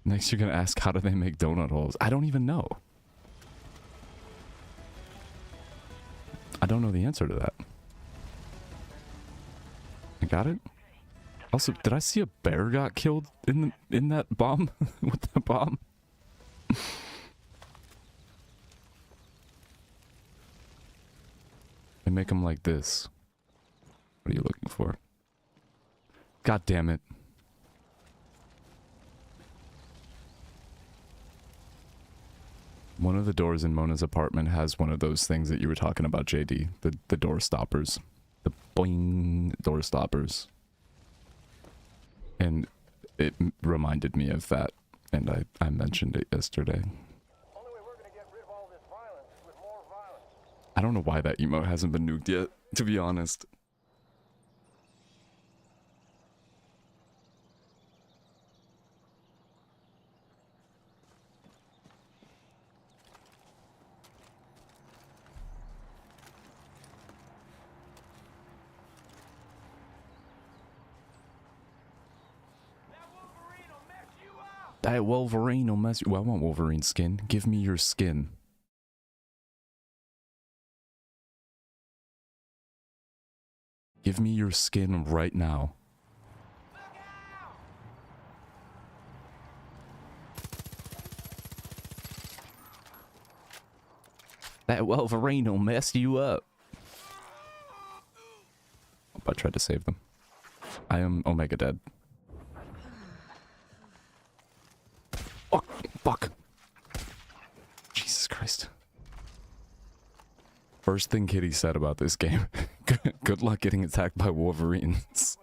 Next you're gonna ask how do they make donut holes. I don't even know. I don't know the answer to that. I got it? Also, did I see a bear got killed in that bomb? With the bomb? and make them like this. What are you looking for? God damn it. One of the doors in Mona's apartment has one of those things that you were talking about, JD. The door stoppers. The boing door stoppers. And it reminded me of that. And I mentioned it yesterday. I don't know why that emote hasn't been nuked yet, to be honest. That Wolverine will mess you. Well, I want Wolverine skin. Give me your skin. Give me your skin right now. That Wolverine will mess you up. Oh, I tried to save them. I am Omega dead. Oh, fuck. Jesus Christ. First thing Kitty said about this game. Good luck getting attacked by Wolverines.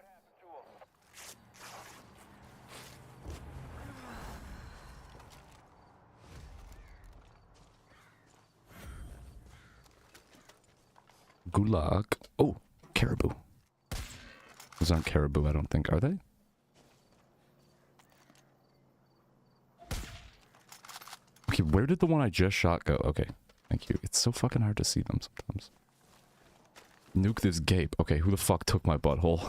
Good luck. Oh, caribou. Those aren't caribou, I don't think. Are they? Okay, where did the one I just shot go? Okay, thank you. It's so fucking hard to see them sometimes. Nuke this gape. Okay, who the fuck took my butthole?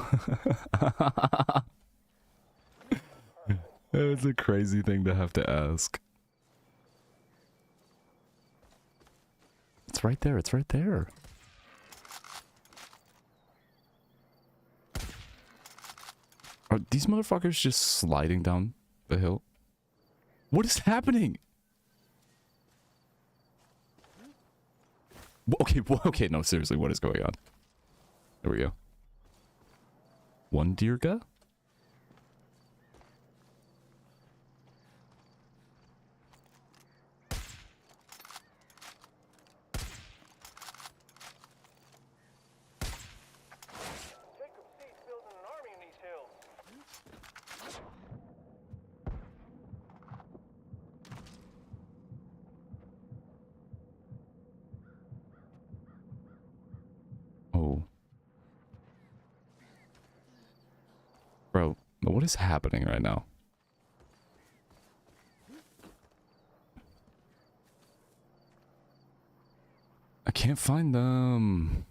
It's a crazy thing to have to ask. It's right there, it's right there. Are these motherfuckers just sliding down the hill? What is happening? Okay, okay, no, seriously, what is going on? There we go. One Dirga? Oh. Bro, what is happening right now? I can't find them.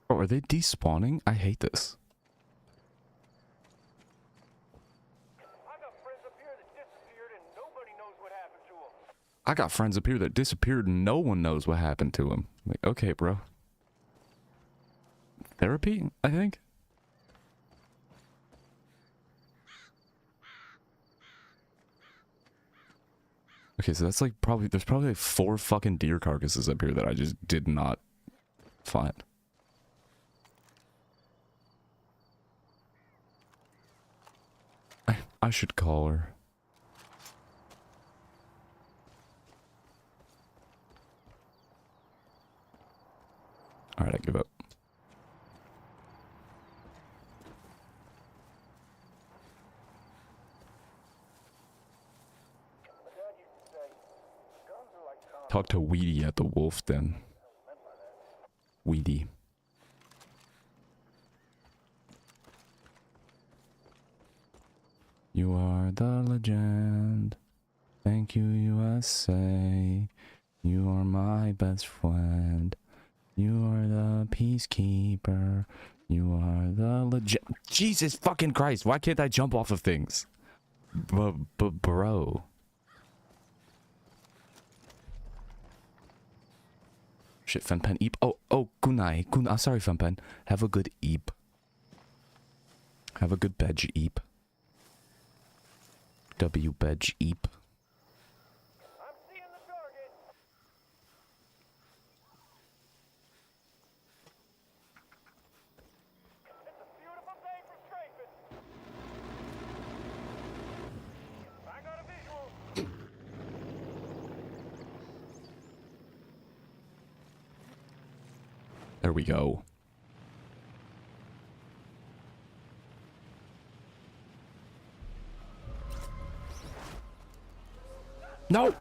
Oh, are they despawning? I hate this. I got friends up here that disappeared and no one knows what happened to them. Like, okay, bro. Therapy, I think? Okay, so that's like probably, there's probably like 4 fucking deer carcasses up here that I just did not find. I should call her. Alright, I give up. Talk to Weedy at the Wolf Den. Weedy. You are the legend. Thank you, USA. You are my best friend. You are the peacekeeper. You are the legend. Jesus fucking Christ, why can't I jump off of things? Bro. shit, Fenpen Eep. Oh, Gunai. I'm sorry, Fenpen. Have a good Eep. Have a good Bedge Eep. W Bedge Eep. I'm seeing the target. It's a beautiful day for strafing. I got a visual. There we go. No!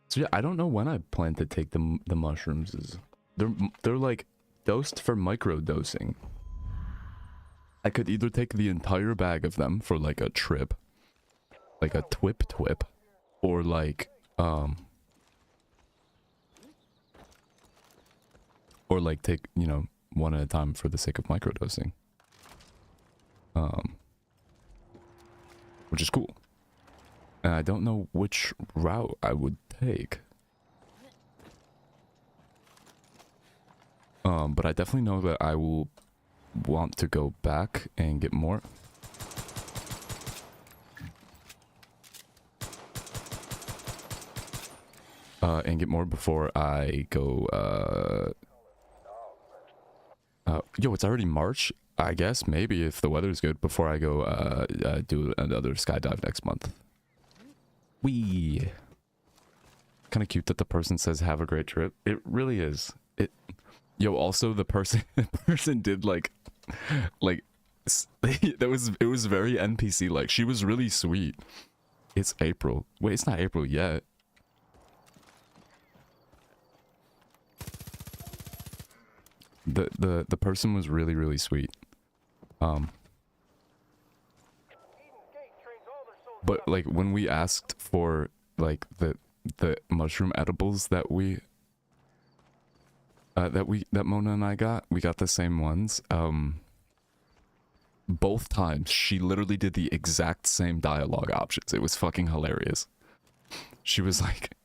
So yeah, I don't know when I plan to take the mushrooms. They're like dosed for micro dosing. I could either take the entire bag of them for like a trip, like a twip, or like take, you know, one at a time for the sake of microdosing. Which is cool. And I don't know which route I would take. But I definitely know that I will want to go back and get more. And get more before I go, yo, it's already March? I guess, maybe, if the weather's good, before I go, do another skydive next month. Wee! Kinda cute that the person says, have a great trip. It really is. Yo, also, the person did, it was very NPC-like. She was really sweet. It's April. Wait, it's not April yet. The person was really, really sweet. But like when we asked for like the mushroom edibles that Mona and I got, we got the same ones. Both times she literally did the exact same dialogue options. It was fucking hilarious. She was like,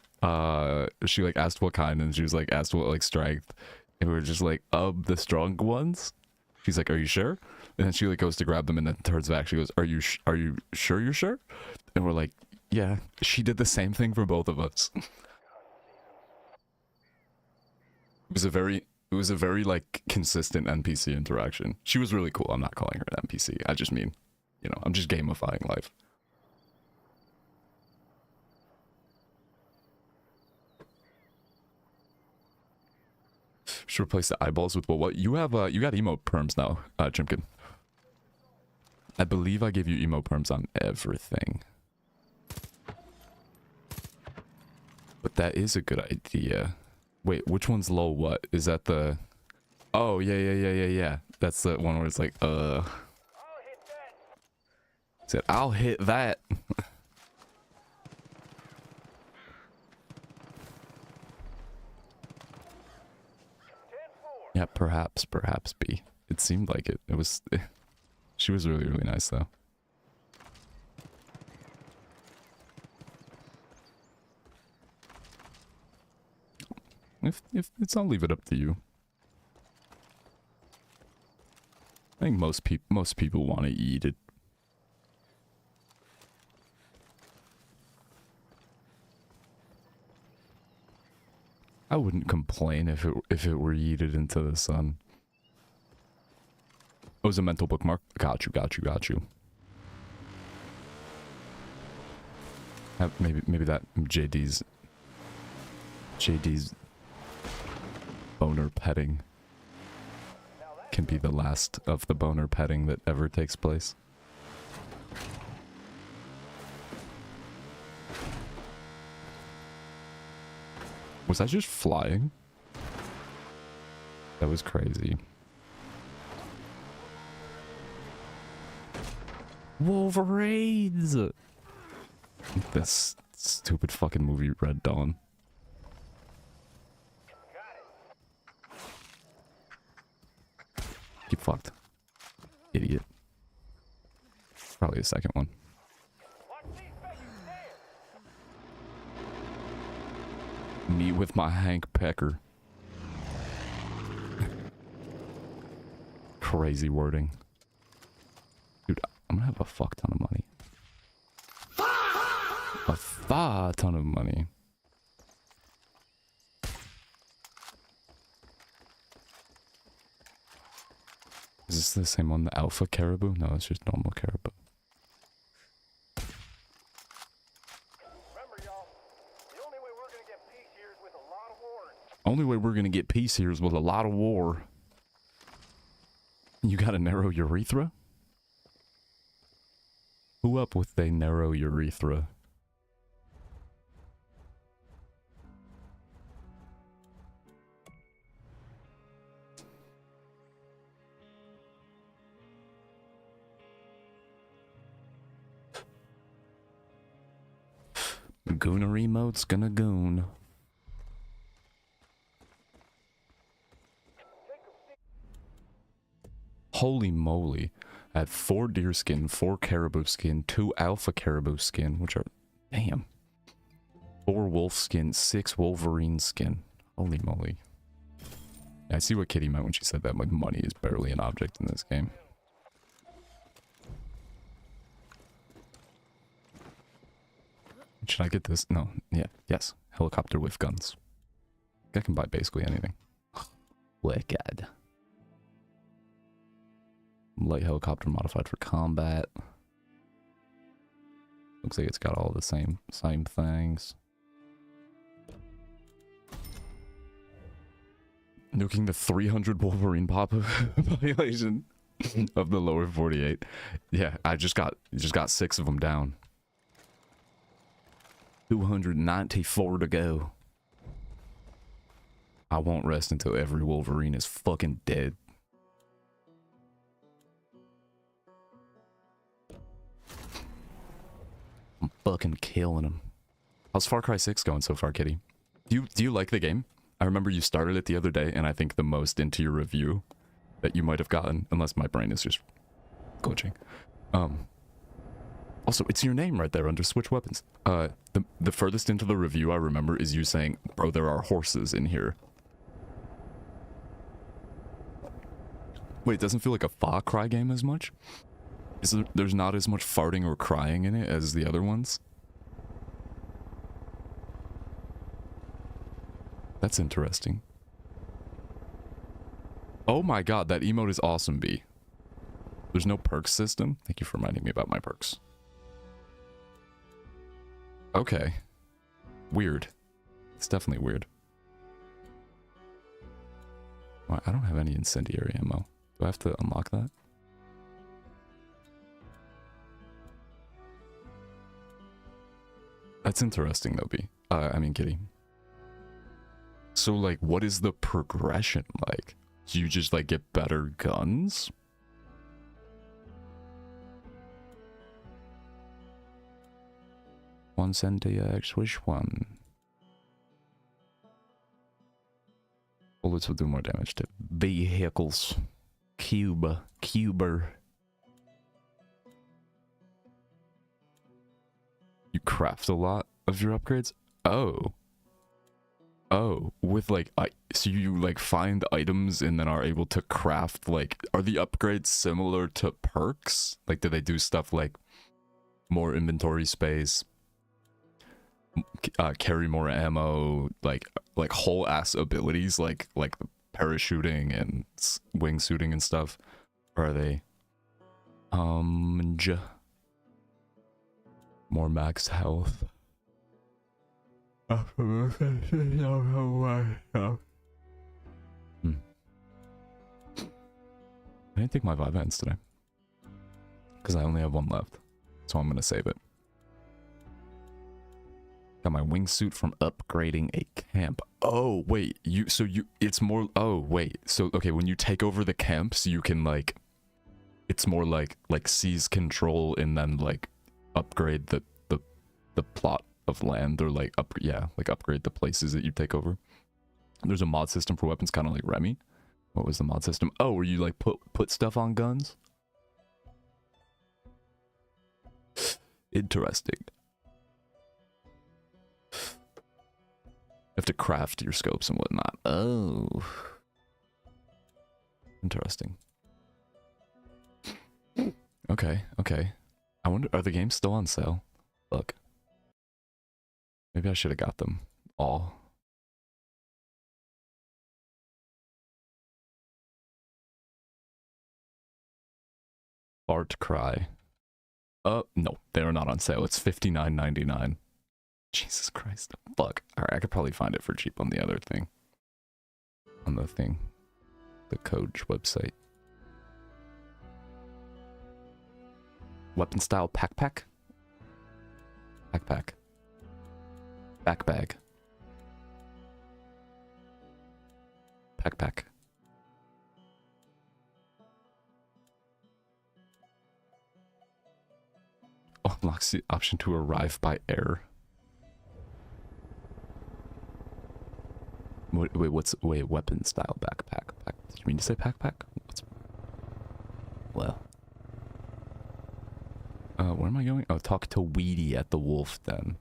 she like asked what kind, and she was like asked what like strength. And we were just like, the strong ones? She's like, are you sure? And then she like goes to grab them and then turns back. She goes, are you sure you're sure? And we're like, yeah. She did the same thing for both of us. It was a very like consistent NPC interaction. She was really cool. I'm not calling her an NPC. I just mean, you know, I'm just gamifying life. Should replace the eyeballs with what? You have you got emote perms now, Chimkin. I believe I gave you emote perms on everything. But that is a good idea. Wait, which one's low what? Is that the... Oh, yeah. That's the one where it's like, Said, I'll hit that. Yeah, perhaps B. It seemed like it. It was... She was really, really nice, though. If it's, I'll leave it up to you. I think most people want to eat it. I wouldn't complain if it were yeeted into the sun. It was a mental bookmark. Got you. Maybe that JD's boner petting can be the last of the boner petting that ever takes place. Was I just flying? That was crazy. Wolverines! This stupid fucking movie, Red Dawn. Get fucked. Idiot. Probably the second one. Me with my Hank Pecker. Crazy wording. Dude, I'm gonna have a fuck ton of money. A fuck ton of money. Is this the same one, the Alpha Caribou? No, it's just normal caribou. Remember, y'all, the only way we're gonna get peace here is with a lot of war. Only way we're gonna get peace here is with a lot of war. You got a narrow urethra? Who up with a narrow urethra? Goonery mode's gonna goon. Holy moly. I had 4 deer skin, 4 caribou skin, 2 alpha caribou skin, which are... Damn. 4 wolf skin, 6 wolverine skin. Holy moly. Yeah, I see what Kitty meant when she said that, like, money is barely an object in this game. Should I get this? No. Yeah. Yes. Helicopter with guns. I can buy basically anything. Wicked. Light helicopter modified for combat. Looks like it's got all the same things. Nuking the 300 Wolverine population of the lower 48. Yeah, I just got 6 of them down. 294 to go. I won't rest until every Wolverine is fucking dead. I'm fucking killing them. How's Far Cry 6 going so far, Kitty? Do you like the game? I remember you started it the other day, and I think the most into your review that you might have gotten, unless my brain is just glitching. Also, it's your name right there under Switch Weapons. The furthest into the review I remember is you saying, bro, there are horses in here. Wait, it doesn't feel like a Far Cry game as much? There's not as much farting or crying in it as the other ones? That's interesting. Oh my god, that emote is awesome, B. There's no perks system? Thank you for reminding me about my perks. Okay. Weird. It's definitely weird. Well, I don't have any incendiary ammo. Do I have to unlock that? That's interesting though, B. I mean, Kitty. So, like, what is the progression like? Do you just, like, get better guns? One CentiX, which one? Bullets will do more damage to vehicles. Cuber. You craft a lot of your upgrades? Oh, with like, so you like find items and then are able to craft, like, are the upgrades similar to perks? Like, do they do stuff like more inventory space, carry more ammo, like whole ass abilities, like parachuting and wingsuiting and stuff? Or are they, more max health? I didn't take my Vivans today because I only have 1 left, so I'm gonna save it. Got my wingsuit from upgrading a camp. Oh wait, it's more. Oh wait, so okay, when you take over the camps, you can like, it's more like seize control and then like upgrade the plot of land, or like upgrade the places that you take over. There's a mod system for weapons, kind of like Remy, What was the mod system? Oh, where you like put stuff on guns? Interesting. You have to craft your scopes and whatnot. Oh. Interesting. Okay, okay. I wonder, are the games still on sale? Look. Maybe I should have got them all. Fart cry. No, they are not on sale. It's $59.99. Jesus Christ. Fuck. Alright, I could probably find it for cheap on the other thing. On the thing. The Coach website. Weapon style backpack? Backpack. Backbag. Backpack. Oh, unlocks the option to arrive by air. Wait, weapon style backpack. Did you mean to say backpack? Well. Where am I going? Oh, talk to Weedy at the Wolf Den.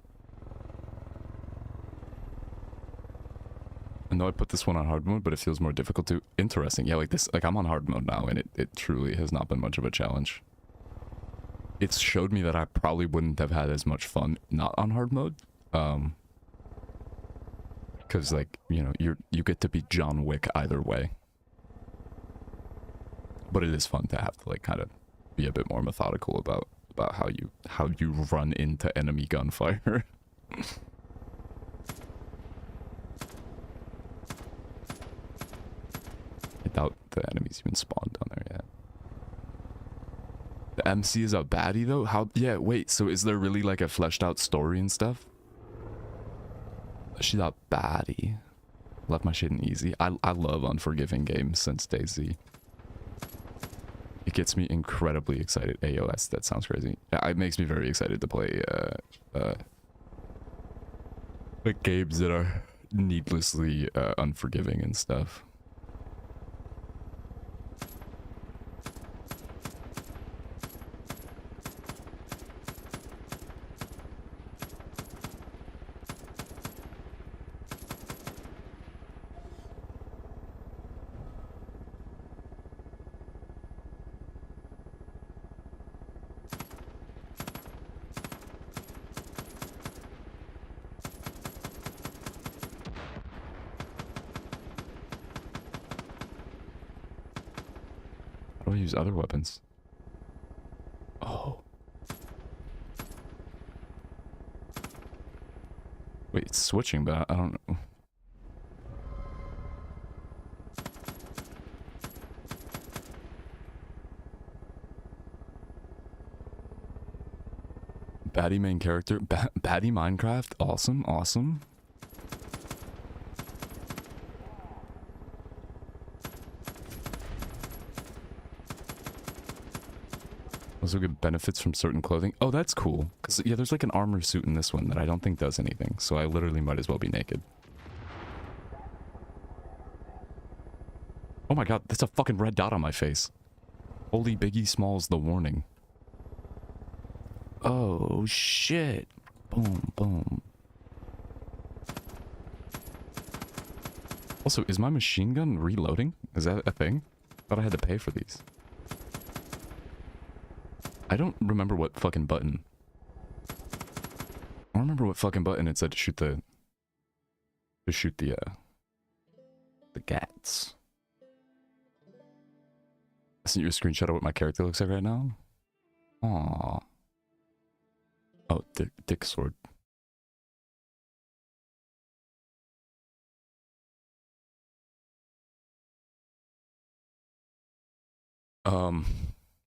I know I put this one on hard mode, but it feels more difficult to. Interesting. Yeah, like this, like I'm on hard mode now, and it truly has not been much of a challenge. It's showed me that I probably wouldn't have had as much fun not on hard mode. Because like, you know, you get to be John Wick either way. But it is fun to have to like kind of be a bit more methodical about how you run into enemy gunfire. I doubt the enemies even spawned down there yet. The MC is a baddie though? How? Yeah, wait, so is there really like a fleshed out story and stuff? She's a baddie. Left my shit in easy. I love unforgiving games since DayZ. It gets me incredibly excited. AOS, that sounds crazy. Yeah, it makes me very excited to play like games that are needlessly unforgiving and stuff. How do I use other weapons? Oh. Wait, it's switching, but I don't know. Baddie main character. Baddie Minecraft. Awesome, awesome. Also get benefits from certain clothing. Oh, that's cool. Because, yeah, there's like an armor suit in this one that I don't think does anything. So I literally might as well be naked. Oh my god, that's a fucking red dot on my face. Holy Biggie Smalls, the warning. Oh, shit. Boom, boom. Also, is my machine gun reloading? Is that a thing? I thought I had to pay for these. I don't remember what fucking button. I don't remember what fucking button it said to shoot the gats. I sent you a screenshot of what my character looks like right now. Aww. Oh, dick sword.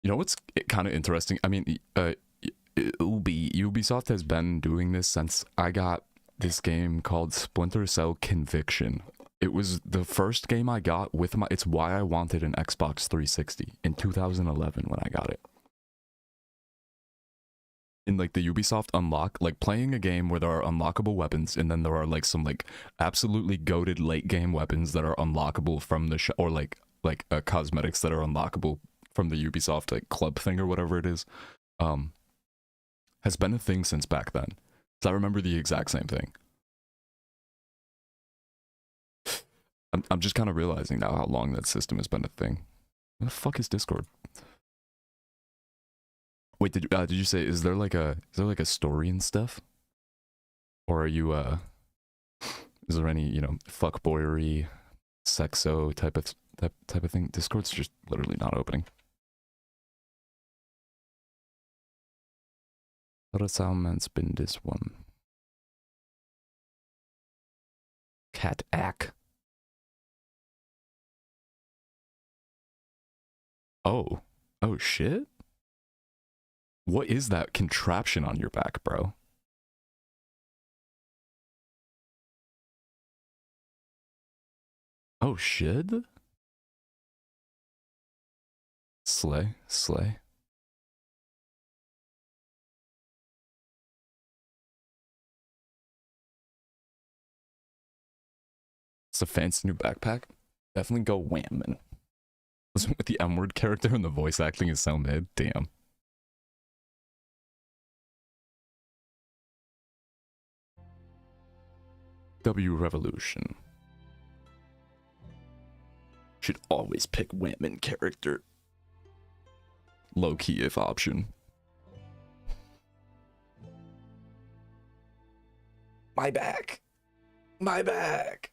You know what's kind of interesting? I mean, Ubisoft has been doing this since I got this game called Splinter Cell Conviction. It was the first game I got with my... It's why I wanted an Xbox 360 in 2011 when I got it. In like the Ubisoft unlock, like playing a game where there are unlockable weapons and then there are like some like absolutely goated late game weapons that are unlockable from the or like like cosmetics that are unlockable from the Ubisoft like club thing or whatever it is, has been a thing since back then. So I remember the exact same thing. I'm just kind of realizing now how long that system has been a thing. What the fuck is Discord? Wait, did you say is there like a story and stuff? Or are you is there any, you know, fuckboyery, sexo type of thing? Discord's just literally not opening. Harassment's been this one. Cat ack. Oh. Oh shit? What is that contraption on your back, bro? Oh shit? Slay, slay. It's a fancy new backpack. Definitely go whamming. With the M-word character and the voice acting is so mid. Damn. W Revolution. Should always pick women character. Low key if option. My back. My back.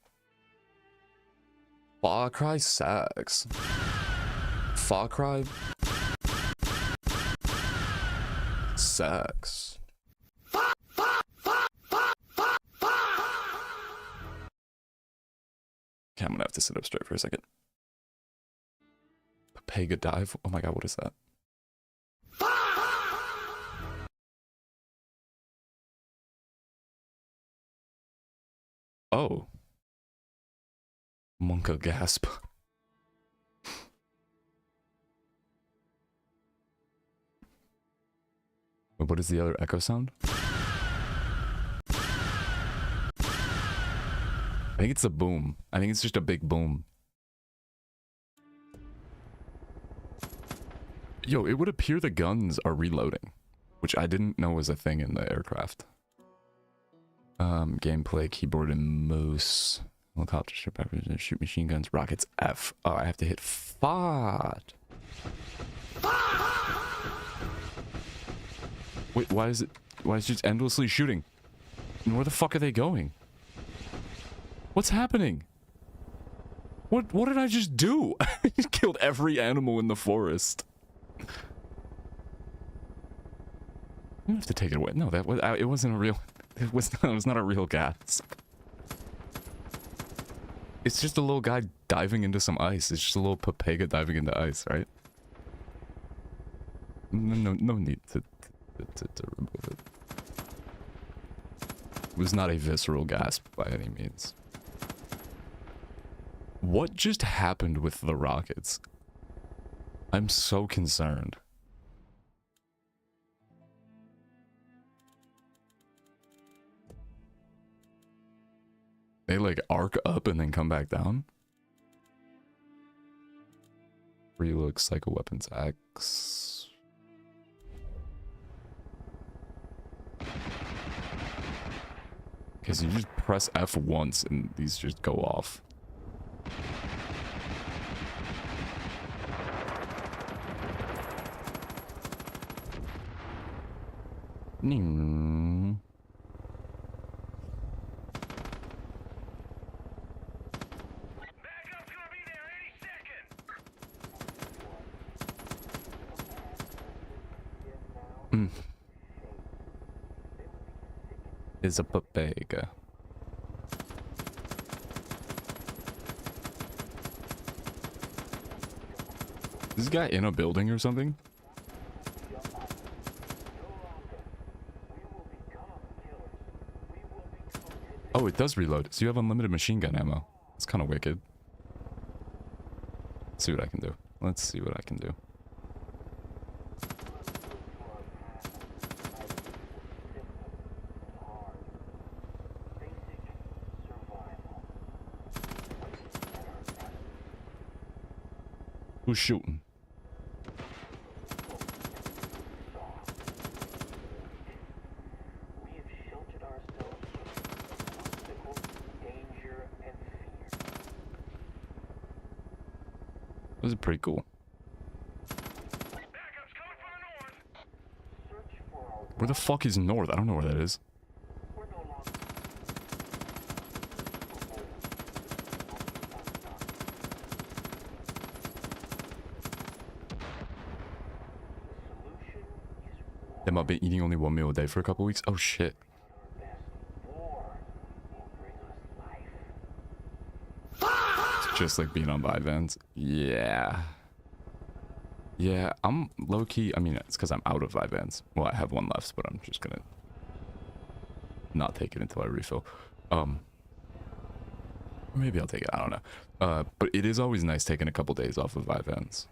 Far Cry sex. Far Cry sex. Okay, I'm gonna have to sit up straight for a second. Papega dive? Oh my god, what is that? Oh. Monka gasp. What is the other echo sound? I think it's a boom. I think it's just a big boom. Yo, it would appear the guns are reloading, which I didn't know was a thing in the aircraft. Gameplay, keyboard and mouse. Helicopter, ship, shoot machine guns, rockets, F. Oh, I have to hit FOD. Wait, why is it just endlessly shooting? And where the fuck are they going? What's happening? What did I just do? I just killed every animal in the forest. You have to take it away. No, that was it wasn't a real it was not a real gas. It's just a little guy diving into some ice. It's just a little papega diving into ice, right? No need to remove it. It was not a visceral gasp by any means. What just happened with the rockets? I'm so concerned. They like arc up and then come back down? Relook Psycho Weapons X. Okay, so you just press F once and these just go off. Backup's gonna be there any second. Is a papega. Is this guy in a building or something? Oh, it does reload. So you have unlimited machine gun ammo. It's kind of wicked. Let's see what I can do. Let's see what I can do. Who's shooting? We have sheltered ourselves from obstacle, danger, and fear. This is pretty cool. Backup's coming from the north. Search for our Where the fuck is North? I don't know where that is. we're no longer. Them I've been eating only one meal a day for a couple weeks. Oh shit. War will bring us life. It's just like being on Vyvanse. Yeah. Yeah, I'm low key. I mean, it's because I'm out of Vyvanse. Well, I have one left, but I'm just gonna not take it until I refill. Or maybe I'll take it. I don't know. But it is always nice taking a couple days off of Vyvanse.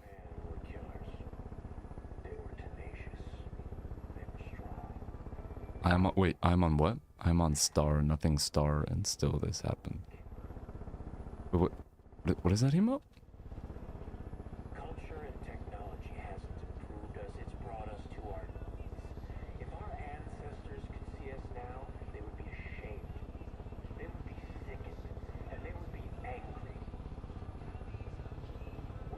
Were killers. They were tenacious. They were strong. I'm on, wait. I'm on what? I'm on Star. Nothing Star, and still this happened. But what is that emote? Culture and technology hasn't improved us, it's brought us to our knees. If our ancestors could see us now, they would be ashamed. They would be sickened, and they would be angry.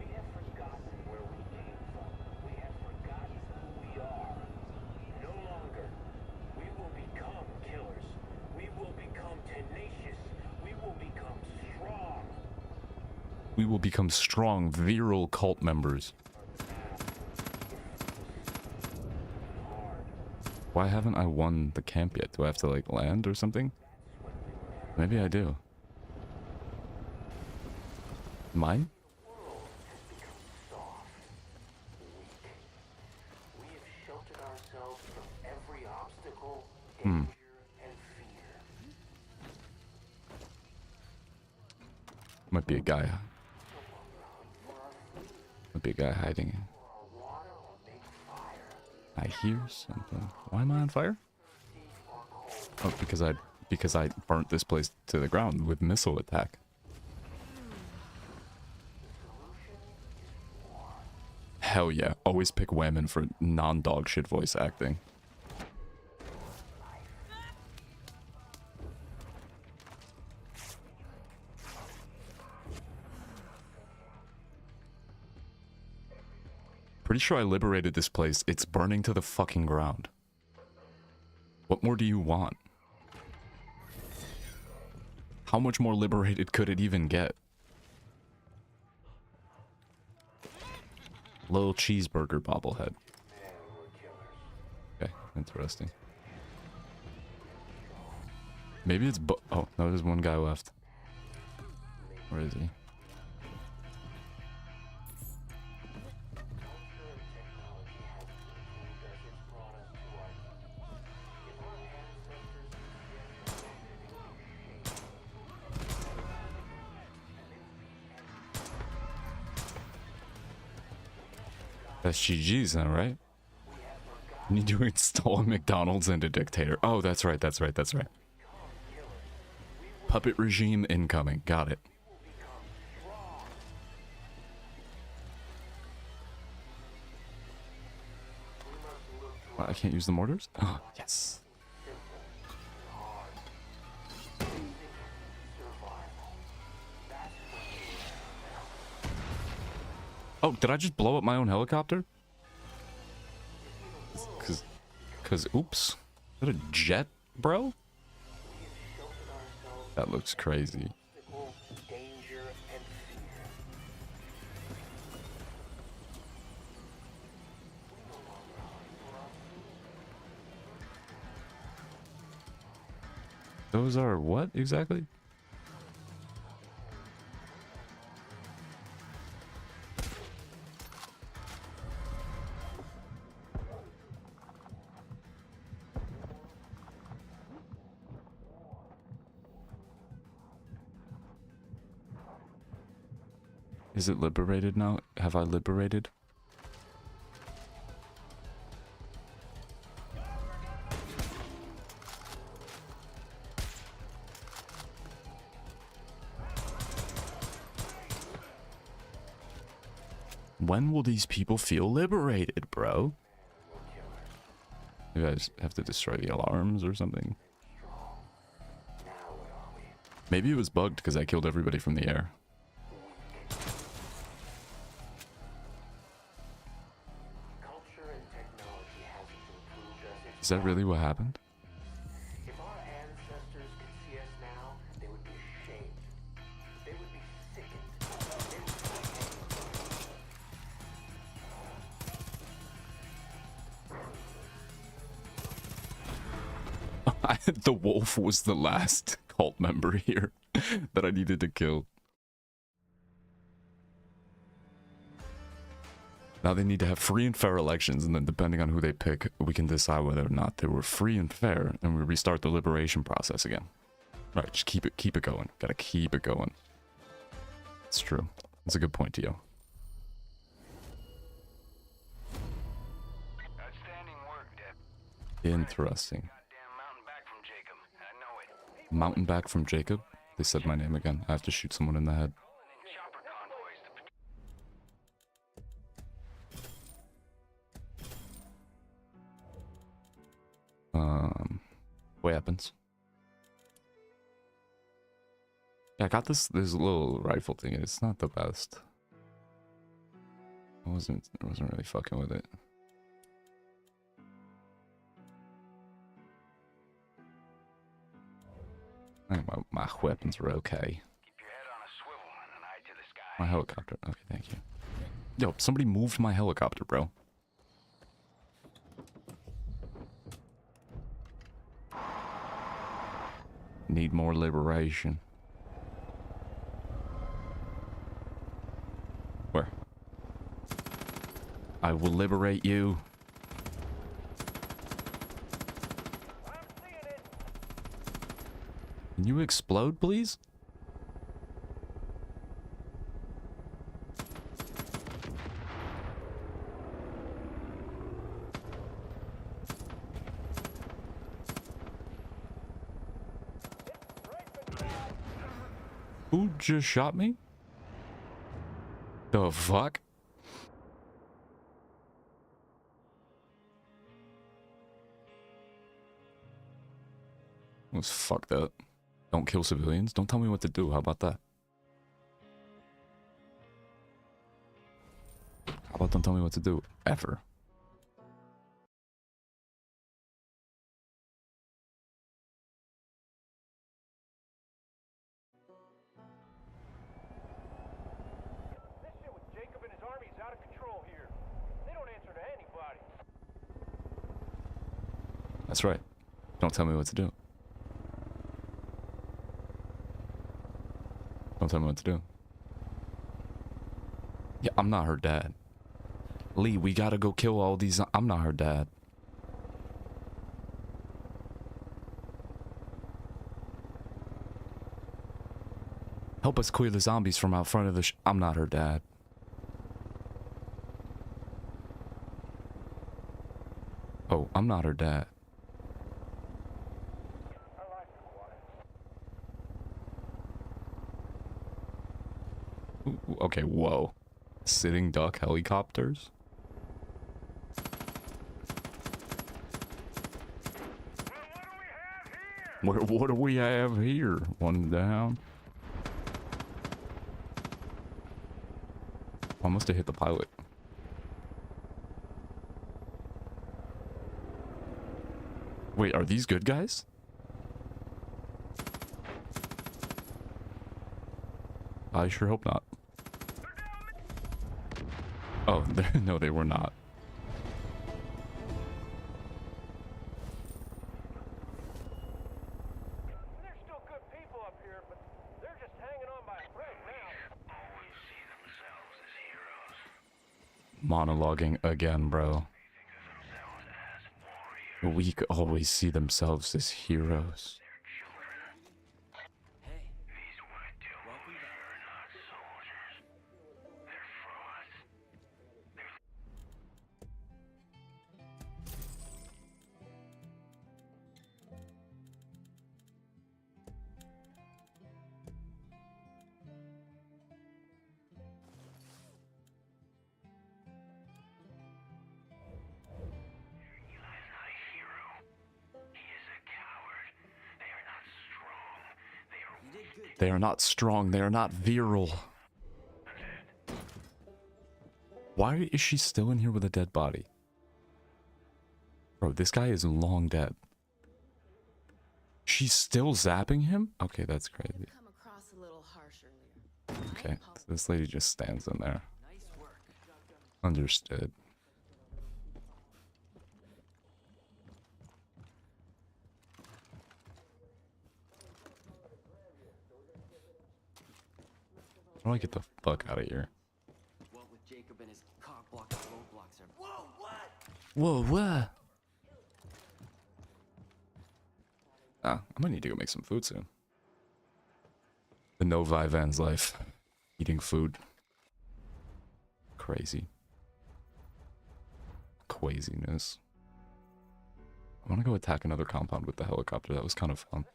We have forgotten where we came from. We have forgotten who we are. No longer. We will become killers. We will become tenacious. We will become strong. We will become strong, virile cult members. Why haven't I won the camp yet? Do I have to like land or something? Maybe I do. Mine? We have sheltered ourselves from every obstacle, danger, and fear. Might be a guy. Might be a guy hiding. I hear something. Why am I on fire? Oh, because I burnt this place to the ground with missile attack. Hell yeah. Always pick Whammon for non-dog shit voice acting. Pretty sure I liberated this place. It's burning to the fucking ground. What more do you want? How much more liberated could it even get? Little cheeseburger bobblehead. Okay, interesting. Maybe it's oh, no, there's one guy left. Where is he? That's GG's now, right? You need to install a McDonald's and a dictator. Oh, that's right, that's right, that's right. Puppet regime incoming. Got it. I can't use the mortars? Oh, yes. Oh, did I just blow up my own helicopter? Cause oops. Is that a jet, bro? That looks crazy. Those are what exactly? Is it liberated now? Have I liberated? When will these people feel liberated, bro? You guys have to destroy the alarms or something. Maybe it was bugged because I killed everybody from the air. Is that really what happened? If our ancestors could see us now, they would be ashamed. They would be sickened. The wolf was the last cult member here that I needed to kill. Now they need to have free and fair elections, and then depending on who they pick, we can decide whether or not they were free and fair, and we restart the liberation process again. Right, just keep it going. Gotta keep it going. It's true. That's a good point, Tio. Outstanding work, Deb. Interesting. Goddamn mountain back from Jacob. I know it. Mountain back from Jacob? They said my name again. I have to shoot someone in the head. And chopper convoys to Weapons. Yeah, I got this little rifle thing, and it's not the best. I wasn't really fucking with it. I think my weapons are okay. keep your head on a swivel and an eye to the sky. My helicopter. Okay, thank you. Yo, somebody moved my helicopter, bro. Need more liberation. Where? I will liberate you. Can you explode, please? Who just shot me? The fuck? Was fucked up. Don't kill civilians. Don't tell me what to do. How about that? How about don't tell me what to do? Ever. This shit with Jacob and his army is out of control here. They don't answer to anybody. That's right. Don't tell me what to do. Don't tell me what to do. Yeah, I'm not her dad. Lee, we gotta go kill all these. I'm not her dad. Help us clear the zombies from out front of the I'm not her dad. Oh, I'm not her dad. Ooh, okay, whoa. Sitting duck helicopters? What do we have here? One down. I must have hit the pilot. Wait, are these good guys? I sure hope not. Oh, no, they were not. There's still good people up here, but they're just hanging on by a thread now. Always see themselves as heroes. Monologuing again, bro. Themselves as warriors. We always see themselves as heroes. Their children. Hey, These white tail welcome boys back. are not soldiers. They're frauds. They are not strong. They are not virile. Why is she still in here with a dead body? Bro, this guy is long dead. She's still zapping him? Okay, that's crazy. Come across a little harsh earlier. Okay, so this lady just stands in there. Nice work. Understood. How do I get the fuck out of here? What with Jacob and his cock blocking roadblocks are. Whoa, what? Whoa, what? Ah, I might need to go make some food soon. The no Vivans life. Eating food. Crazy. Craziness. I want to go attack another compound with the helicopter. That was kind of fun.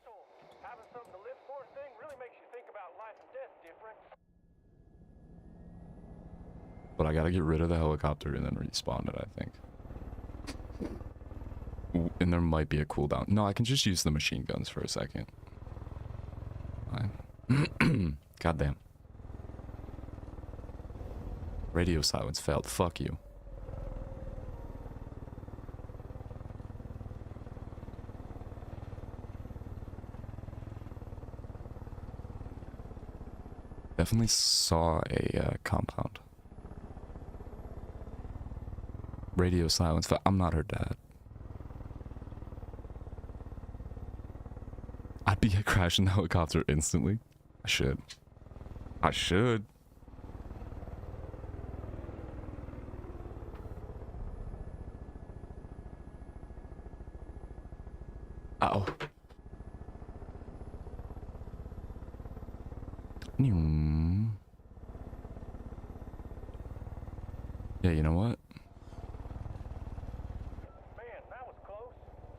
Having something to live for thing really makes you think about life and death different. But I gotta get rid of the helicopter and then respawn it, I think. And there might be a cooldown. No, I can just use the machine guns for a second. Fine. Goddamn. Radio silence failed. Fuck you. Definitely saw a compound. Radio silence. I'm not her dad. I'd be crashing the helicopter instantly. I should. I should. Ow. Yeah, you know what? Man, that was close.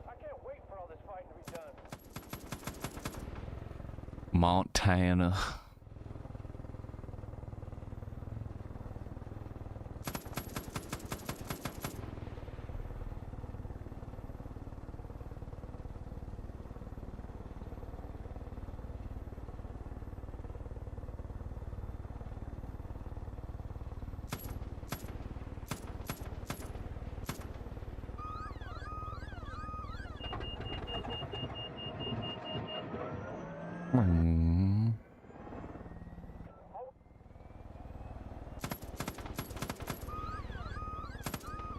I can't wait for all this fighting to be done. Montana.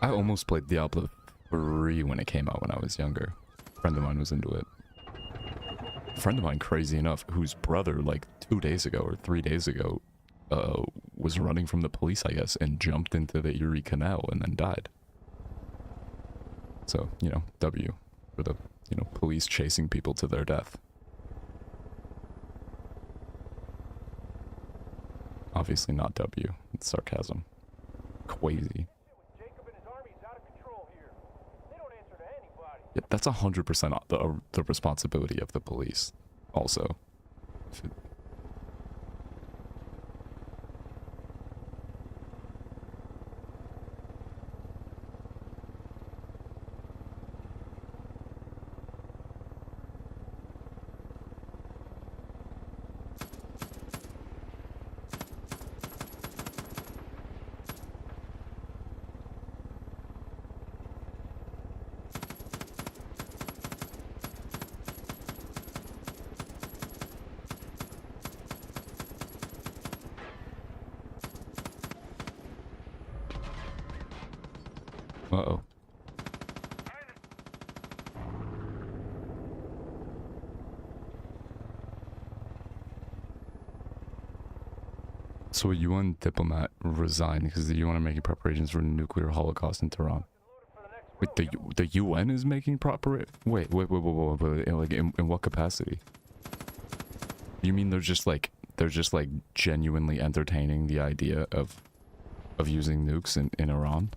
I almost played Diablo 3 when it came out when I was younger. A friend of mine was into it. A friend of mine, crazy enough, whose brother, like 2 days ago or 3 days ago, was running from the police, I guess, and jumped into the Erie Canal and then died. So, you know, W for the, you know, police chasing people to their death. Obviously not W. It's sarcasm. Crazy. Jacob and his army is out of control here. They don't answer to anybody. Yeah, that's 100% the responsibility of the police. Also. If it, uh-oh. So a UN diplomat resigned because the UN are making preparations for a nuclear holocaust in Tehran. Wait, the UN is making proper... Wait, like, in what capacity? You mean they're just like genuinely entertaining the idea of using nukes in Iran?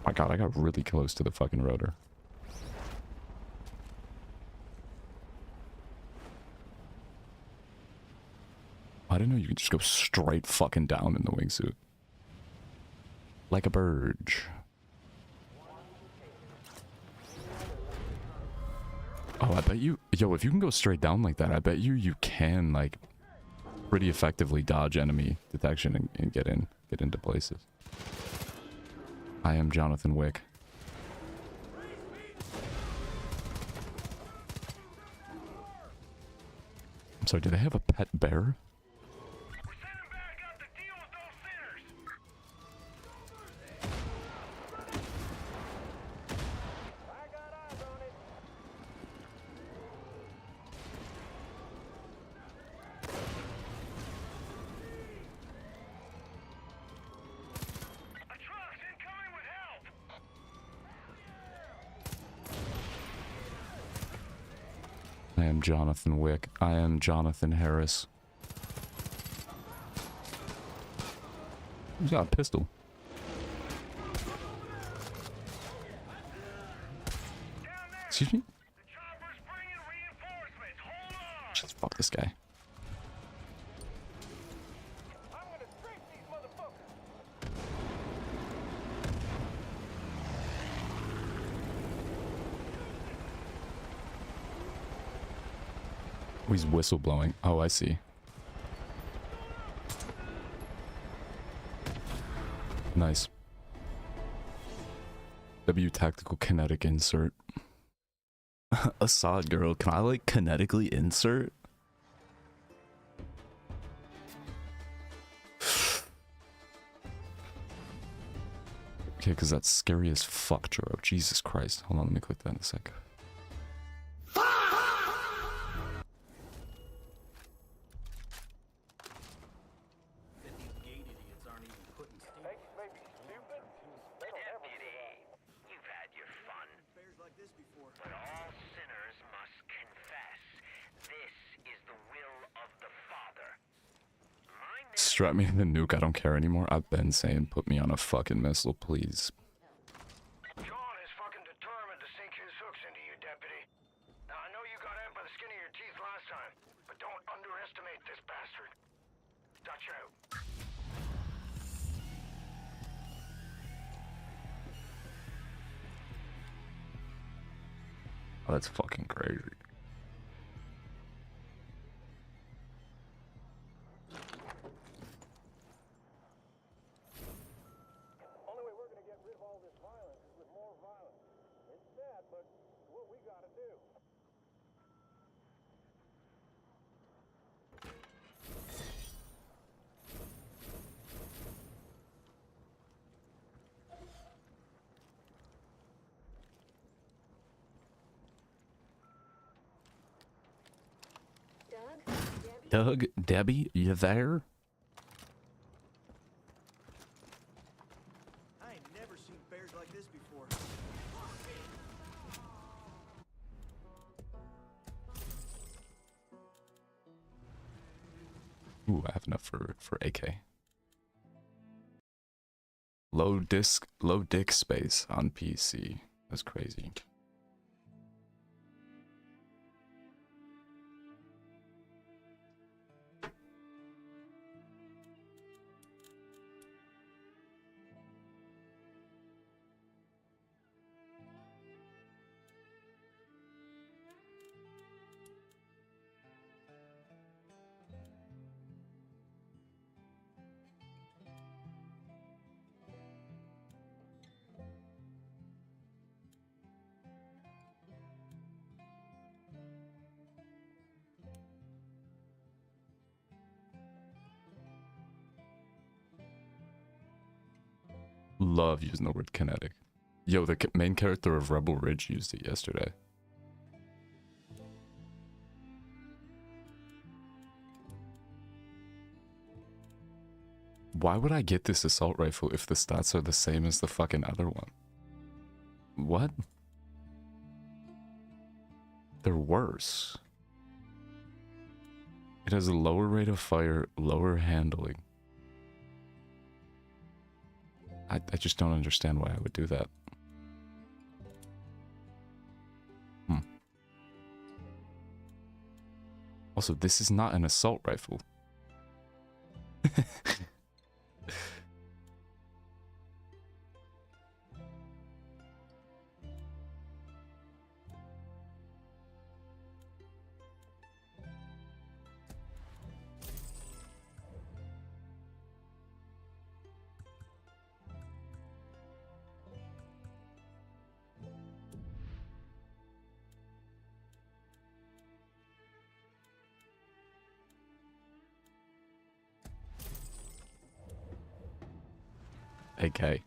My god, I got really close to the fucking rotor. I didn't know you could just go straight fucking down in the wingsuit. Like a bird. Oh, I bet you... Yo, if you can go straight down like that, I bet you can, like, pretty effectively dodge enemy detection and get into places. I am Jonathan Wick. I'm sorry, do they have a pet bear? We're sending back up to deal with those sinners. I got eyes on it. A truck's incoming with help. I am Jonathan Wick. I am Jonathan Harris. He's got a pistol. Excuse me? The chopper's bringing reinforcements. Hold on. Just fuck this guy. I'm gonna strafe these motherfuckers. Oh, he's whistleblowing. Oh, I see. Nice. W tactical kinetic insert. Assad girl, can I like kinetically insert? Okay, because that's scary as fuck, Juro. Jesus Christ. Hold on, let me click that in a sec. You've had your fun. But all sinners must confess. This is the will of the Father. Strap me in the nuke, I don't care anymore. I've been saying put me on a fucking missile, please. John is fucking determined to sink his hooks into you, Deputy. Now, I know you got out by the skin of your teeth last time, but don't underestimate this bastard. Dutch out. Oh, that's fucking crazy. Only way we're gonna get rid of all this violence is with more violence. It's sad, but it's what we gotta do. Doug, Debbie, you there? I ain't never seen bears like this before. Ooh, I have enough for AK. Low dick space on PC. That's crazy. Love using the word kinetic. Yo, the main character of Rebel Ridge used it yesterday. Why would I get this assault rifle if the stats are the same as the fucking other one? What? They're worse. It has a lower rate of fire, lower handling. I just don't understand why I would do that. Also, this is not an assault rifle. AK. I got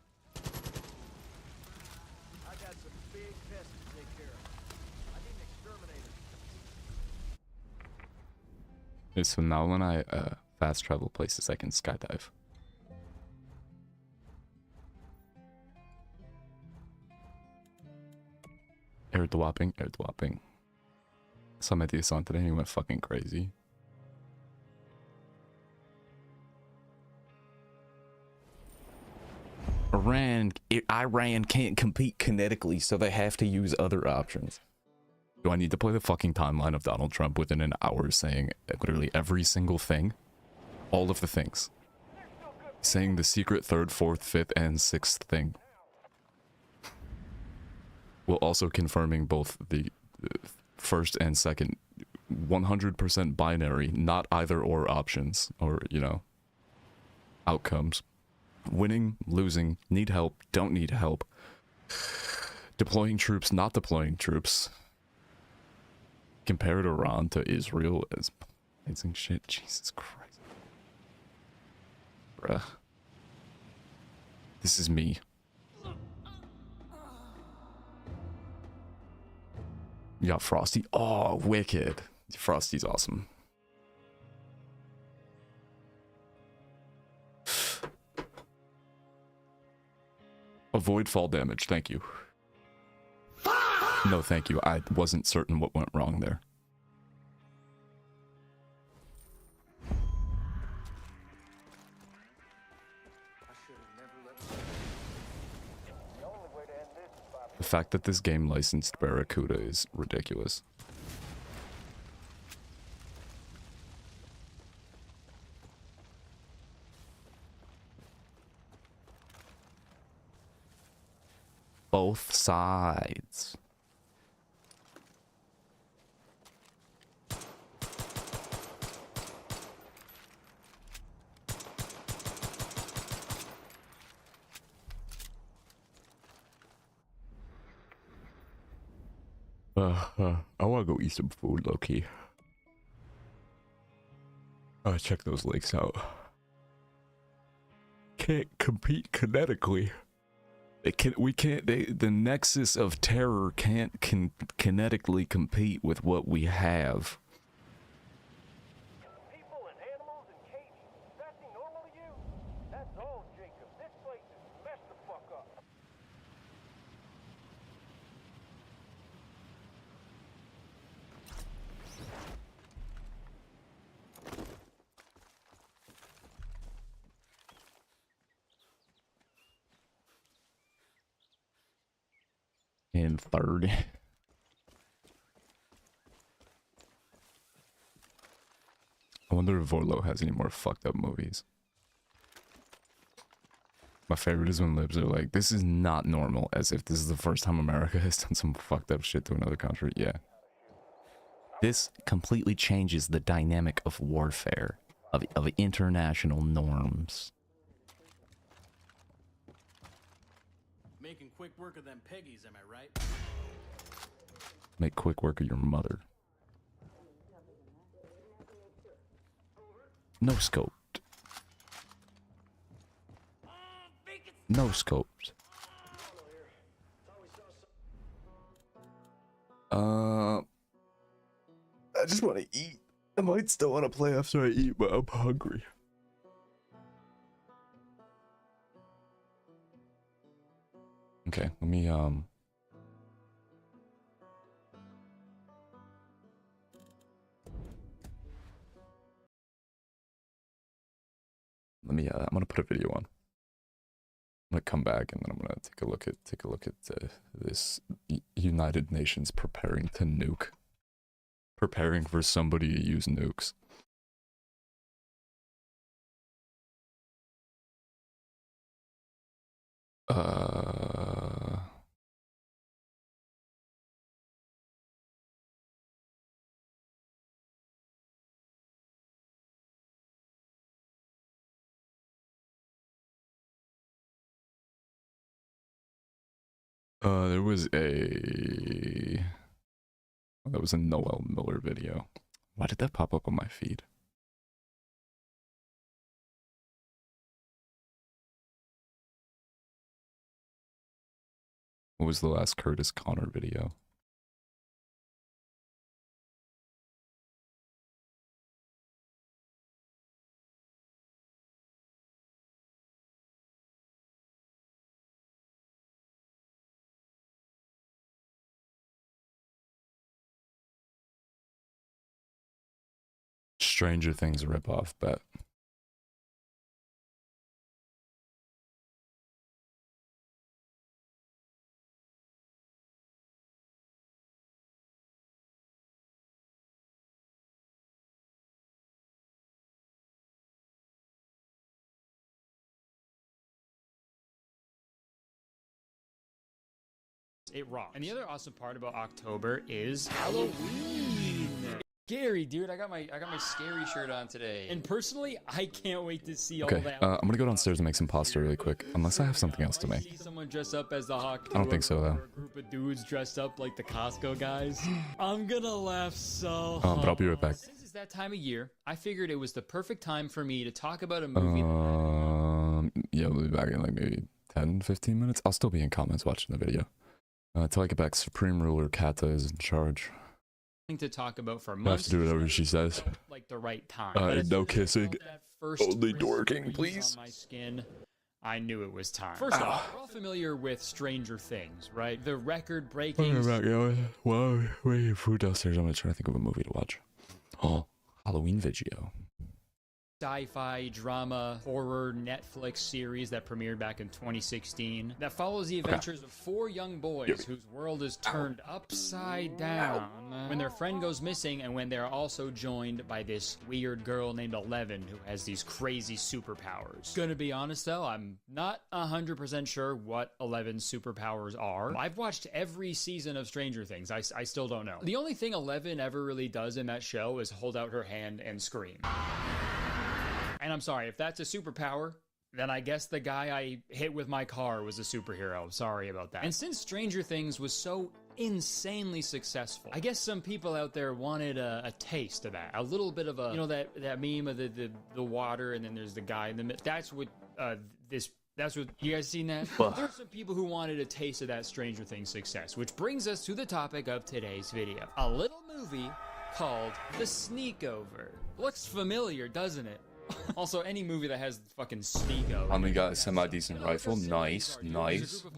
some big pests to take care of. I need an exterminator. Okay, so now when I fast travel places, I can skydive. Air dwapping, air dwapping. Saw my son today and he went fucking crazy. Iran can't compete kinetically, so they have to use other options. Do I need to play the fucking timeline of Donald Trump within an hour saying literally every single thing? All of the things. Saying the secret third, fourth, fifth, and sixth thing. While also confirming both the first and second 100% binary, not either or options, or, you know, outcomes. Winning, losing, need help, don't need help. Deploying troops, not deploying troops. Compared Iran to Israel as amazing shit. Jesus Christ. Bruh. This is me. You got Frosty. Oh, wicked. Frosty's awesome. Avoid fall damage, thank you. No, thank you. I wasn't certain what went wrong there. The fact that this game licensed Barracuda is ridiculous. Both sides. I want to go eat some food, low-key. Check those links out. Can't compete kinetically. The nexus of terror can't kinetically compete with what we have. People and animals and cages. That seem normal to you? That's all, Jacob. This place is messed the fuck up. And third. I wonder if Vorlo has any more fucked up movies. My favorite is when libs are like, this is not normal, as if this is the first time America has done some fucked up shit to another country. Yeah. This completely changes the dynamic of warfare, of international norms. Making quick work of them Peggies, am I right? Make quick work of your mother. No scoped. No scoped. I just want to eat. I might still want to play after I eat, but I'm hungry. Okay, let me I'm gonna put a video on. I'm gonna come back and then I'm gonna take a look at this United Nations preparing to nuke, preparing for somebody to use nukes. There was a... That was a Noel Miller video. Why did that pop up on my feed? What was the last Curtis Connor video? Stranger Things ripoff, bet. It rocks. And the other awesome part about October is Halloween. Scary, dude. I got my scary shirt on today. And personally, I can't wait to see all that. I'm gonna go downstairs and make some pasta really quick, unless I have something else to make. See someone dress up as the Hawk. I don't think so, though. Or a group of dudes dressed up like the Costco guys. I'm gonna laugh so hard. But I'll be right back. Since it's that time of year, I figured it was the perfect time for me to talk about a movie. Yeah, we'll be back in like maybe 10-15 minutes. I'll still be in comments watching the video. Till I get back, Supreme Ruler Kata is in charge. To talk about for I have months. to do whatever she says. Like the right time. But as No soon as I kissing. felt that first Only crisp dorking, breeze please. On my skin, I knew it was time. First off, we're all familiar with Stranger Things, right? The record-breaking. Well, wait, food downstairs. I'm gonna try to think of a movie to watch. Oh, Halloween video. Sci-fi drama horror Netflix series that premiered back in 2016 that follows the adventures of four young boys whose world is turned upside down when their friend goes missing and when they're also joined by this weird girl named Eleven who has these crazy superpowers. Gonna be honest though, I'm not 100% sure what Eleven's superpowers are. I've watched every season of Stranger Things. I still don't know. The only thing Eleven ever really does in that show is hold out her hand and scream. And I'm sorry, if that's a superpower, then I guess the guy I hit with my car was a superhero. Sorry about that. And since Stranger Things was so insanely successful, I guess some people out there wanted a taste of that. A little bit of a, you know, that meme of the water and then there's the guy in the middle. That's what that's what, you guys seen that? There's some people who wanted a taste of that Stranger Things success, which brings us to the topic of today's video. A little movie called The Sneakover. Looks familiar, doesn't it? Also, any movie that has fucking Sneako. I got a semi-decent rifle. Nice.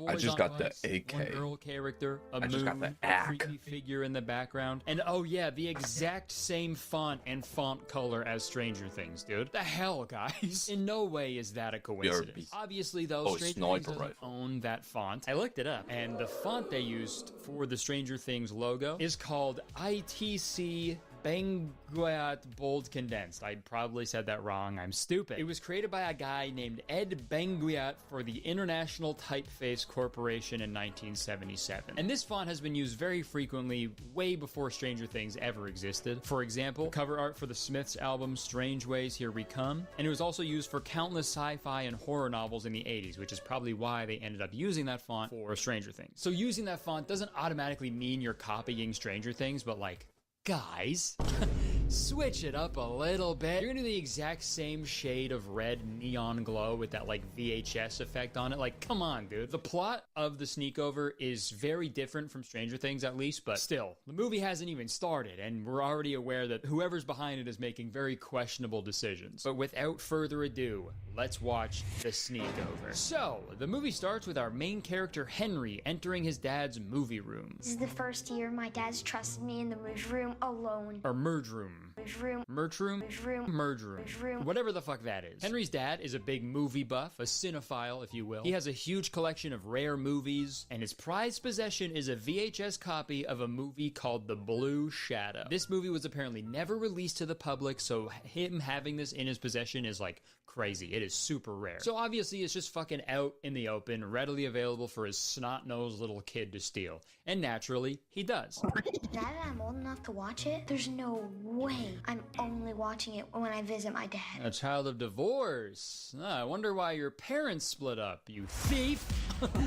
I just got the AK. One girl character, I just got the AK. creepy figure in the background, and oh yeah, the exact same font and font color as Stranger Things, dude. The hell, guys? In no way is that a coincidence. Obviously, though, Stranger Things doesn't own that font. I looked it up, and the font they used for the Stranger Things logo is called ITC Benguiat Bold Condensed. I probably said that wrong. I'm stupid. It was created by a guy named Ed Benguiat for the International Typeface Corporation in 1977. And this font has been used very frequently way before Stranger Things ever existed. For example, cover art for the Smiths album Strange Ways, Here We Come. And it was also used for countless sci-fi and horror novels in the 80s, which is probably why they ended up using that font for Stranger Things. So using that font doesn't automatically mean you're copying Stranger Things, but like, guys, switch it up a little bit. You're gonna do the exact same shade of red neon glow with that like VHS effect on it. Like, come on, dude. The plot of The Sneakover is very different from Stranger Things, at least, but still, the movie hasn't even started, and we're already aware that whoever's behind it is making very questionable decisions. But without further ado, let's watch The Sneakover. So, the movie starts with our main character, Henry, entering his dad's movie room. This is the first year my dad's trusted me in the movie room alone. Or merge room, Merch room, whatever the fuck that is. Henry's dad is a big movie buff, a cinephile, if you will. He has a huge collection of rare movies, and his prized possession is a VHS copy of a movie called The Blue Shadow. This movie was apparently never released to the public, so him having this in his possession is like crazy. It is super rare. So obviously it's just fucking out in the open, readily available for his snot-nosed little kid to steal. And naturally, he does. Now that I'm old enough to watch it, there's no way I'm only watching it when I visit my dad. A child of divorce. I wonder why your parents split up, you thief.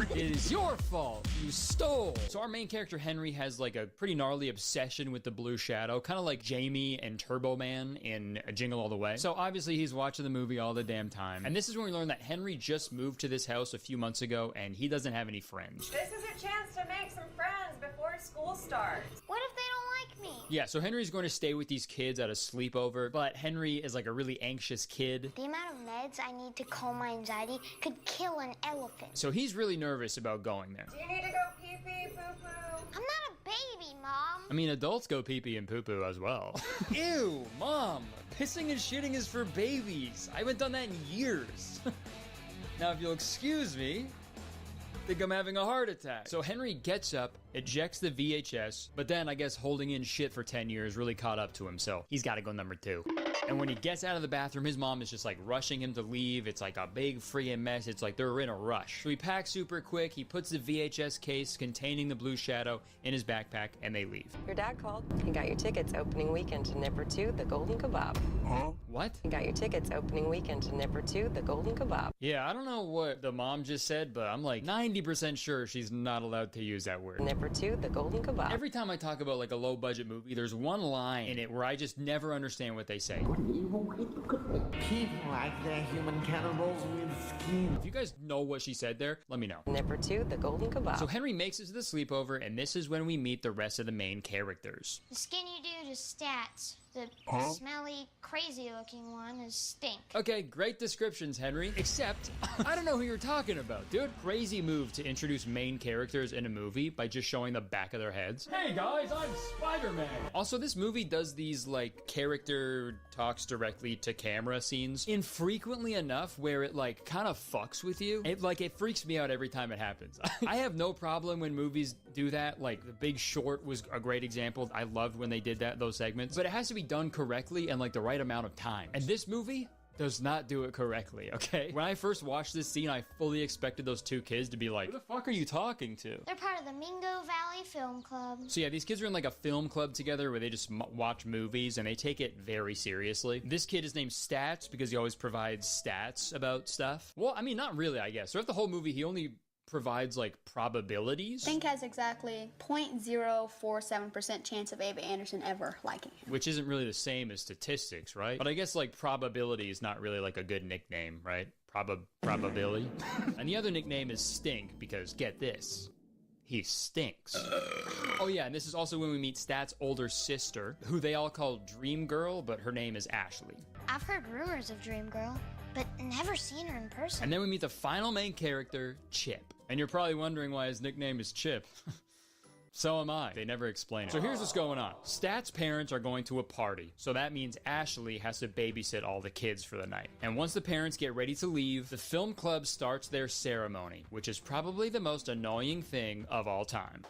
It is your fault. You stole. So our main character, Henry, has like a pretty gnarly obsession with the Blue Shadow, kind of like Jamie and Turbo Man in Jingle All the Way. So obviously he's watching the movie all the damn time. And this is when we learn that Henry just moved to this house a few months ago and he doesn't have any friends. This is a chance to make some friends before school starts. What if they don't like me? Yeah, so Henry's going to stay with these kids at a sleepover, but Henry is like a really anxious kid. The amount of meds I need to calm my anxiety could kill an elephant. So he's really nervous about going there. Do you need to go pee-pee, poo-poo? I'm not a baby, Mom. I mean, adults go pee-pee and poo-poo as well. Ew, Mom, pissing and shitting is for babies. I haven't done that in years. Now, if you'll excuse me, I think I'm having a heart attack. So Henry gets up, ejects the VHS, but then I guess holding in shit for 10 years really caught up to him, so he's gotta go number 2. And when he gets out of the bathroom, his mom is just like rushing him to leave. It's like a big freaking mess. It's like they're in a rush. So he packs super quick. He puts the VHS case containing the Blue Shadow in his backpack and they leave. Your dad called. He got your tickets opening weekend to Nipper 2, the Golden Kebab. Huh? What? He got your tickets opening weekend to Nipper 2, the Golden Kebab. Yeah, I don't know what the mom just said, but I'm like 90% sure she's not allowed to use that word. Nipper 2, the Golden Kebab. Every time I talk about like a low budget movie, there's one line in it where I just never understand what they say. People like their human cannibals with skin. If you guys know what she said there, let me know. Nipper 2, the Golden Kebab. So Henry makes it to the sleepover, and this is when we meet the rest of the main characters. The skinny dude is Stats. The smelly, crazy-looking one is Stink. Okay, great descriptions, Henry. Except, I don't know who you're talking about, dude. Crazy move to introduce main characters in a movie by just showing the back of their heads. Hey guys, I'm Spider-Man. Also, this movie does these, like, character talks directly to camera scenes infrequently enough where it, like, kind of fucks with you. It freaks me out every time it happens. I have no problem when movies do that. Like, The Big Short was a great example. I loved when they did those segments. But it has to be done correctly and like the right amount of time. And this movie does not do it correctly, okay? When I first watched this scene, I fully expected those two kids to be like, who the fuck are you talking to? They're part of the Mingo Valley Film Club. So yeah, these kids are in like a film club together where they just watch movies and they take it very seriously. This kid is named Stats because he always provides stats about stuff. Well, I mean, not really, I guess. Throughout the whole movie, he only provides like probabilities. Stink has exactly 0.047% chance of Abe Anderson ever liking him. Which isn't really the same as statistics, right? But I guess like probability is not really like a good nickname, right? Probability. And the other nickname is Stink because get this, he stinks. Oh yeah, and this is also when we meet Stat's older sister, who they all call Dream Girl, but her name is Ashley. I've heard rumors of Dream Girl, but never seen her in person. And then we meet the final main character, Chip. And you're probably wondering why his nickname is Chip. So am I. They never explain it. So here's what's going on. Stat's parents are going to a party, so that means Ashley has to babysit all the kids for the night. And once the parents get ready to leave, the film club starts their ceremony, which is probably the most annoying thing of all time.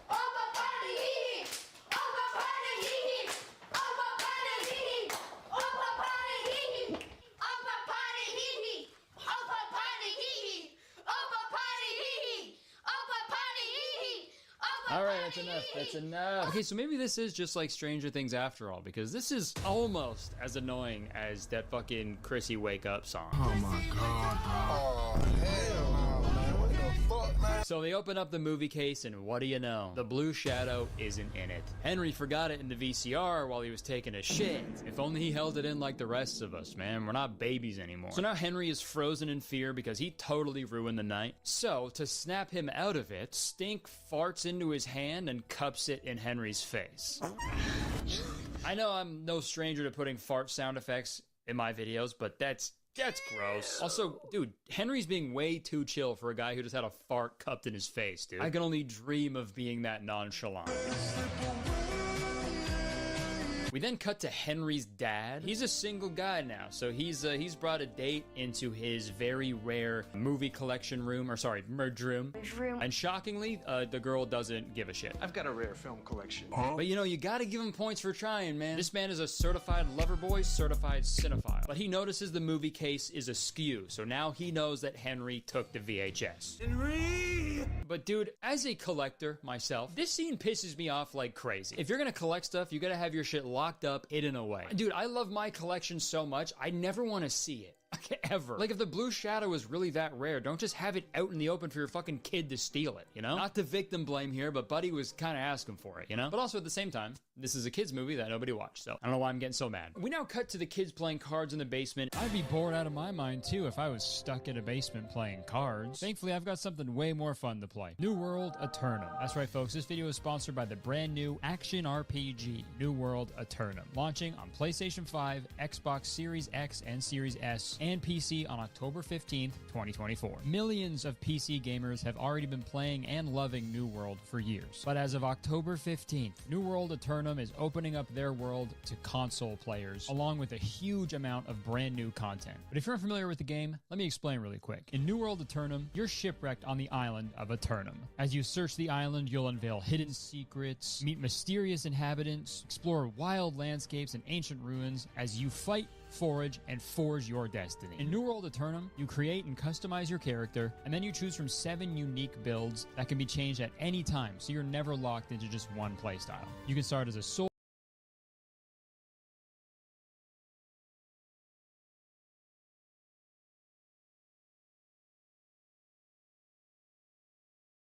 All right, that's enough. That's enough. Okay, so maybe this is just like Stranger Things after all, because this is almost as annoying as that fucking Chrissy Wake Up song. Oh my god, bro. Oh, hell no, man. What the fuck, man? So they open up the movie case, and what do you know? The Blue Shadow isn't in it. Henry forgot it in the VCR while he was taking a shit. If only he held it in like the rest of us, man. We're not babies anymore. So now Henry is frozen in fear because he totally ruined the night. So, to snap him out of it, Stink farts into his hand and cups it in Henry's face. I know I'm no stranger to putting fart sound effects in my videos, but that's gross. Also, dude, Henry's being way too chill for a guy who just had a fart cupped in his face, dude. I can only dream of being that nonchalant. We then cut to Henry's dad. He's a single guy now, so he's brought a date into his very rare movie collection room, or sorry, merge room. And shockingly, the girl doesn't give a shit. I've got a rare film collection. But you know, you gotta give him points for trying, man. This man is a certified lover boy, certified cinephile. But he notices the movie case is askew, so now he knows that Henry took the VHS. Henry! But dude, as a collector myself, this scene pisses me off like crazy. If you're gonna collect stuff, you gotta have your shit locked up, hidden away. Dude, I love my collection so much, I never want to see it. Ever. Like, if the Blue Shadow is really that rare, don't just have it out in the open for your fucking kid to steal it, you know? Not to victim blame here, but Buddy was kind of asking for it, you know? But also at the same time, this is a kid's movie that nobody watched, so I don't know why I'm getting so mad. We now cut to the kids playing cards in the basement. I'd be bored out of my mind too if I was stuck in a basement playing cards. Thankfully, I've got something way more fun to play. New World Eternum. That's right, folks. This video is sponsored by the brand new action RPG, New World Eternum, launching on PlayStation 5, Xbox Series X and Series S, and PC on October 15th, 2024. Millions of PC gamers have already been playing and loving New World for years. But as of October 15th, New World Eternum is opening up their world to console players, along with a huge amount of brand new content. But if you're unfamiliar with the game, let me explain really quick. In New World Eternum, you're shipwrecked on the island of Eternum. As you search the island, you'll unveil hidden secrets, meet mysterious inhabitants, explore wild landscapes and ancient ruins as you fight, forage, and forge your destiny. In New World Eternum, you create and customize your character, and then you choose from 7 unique builds that can be changed at any time, so you're never locked into just one playstyle. You can start as a soul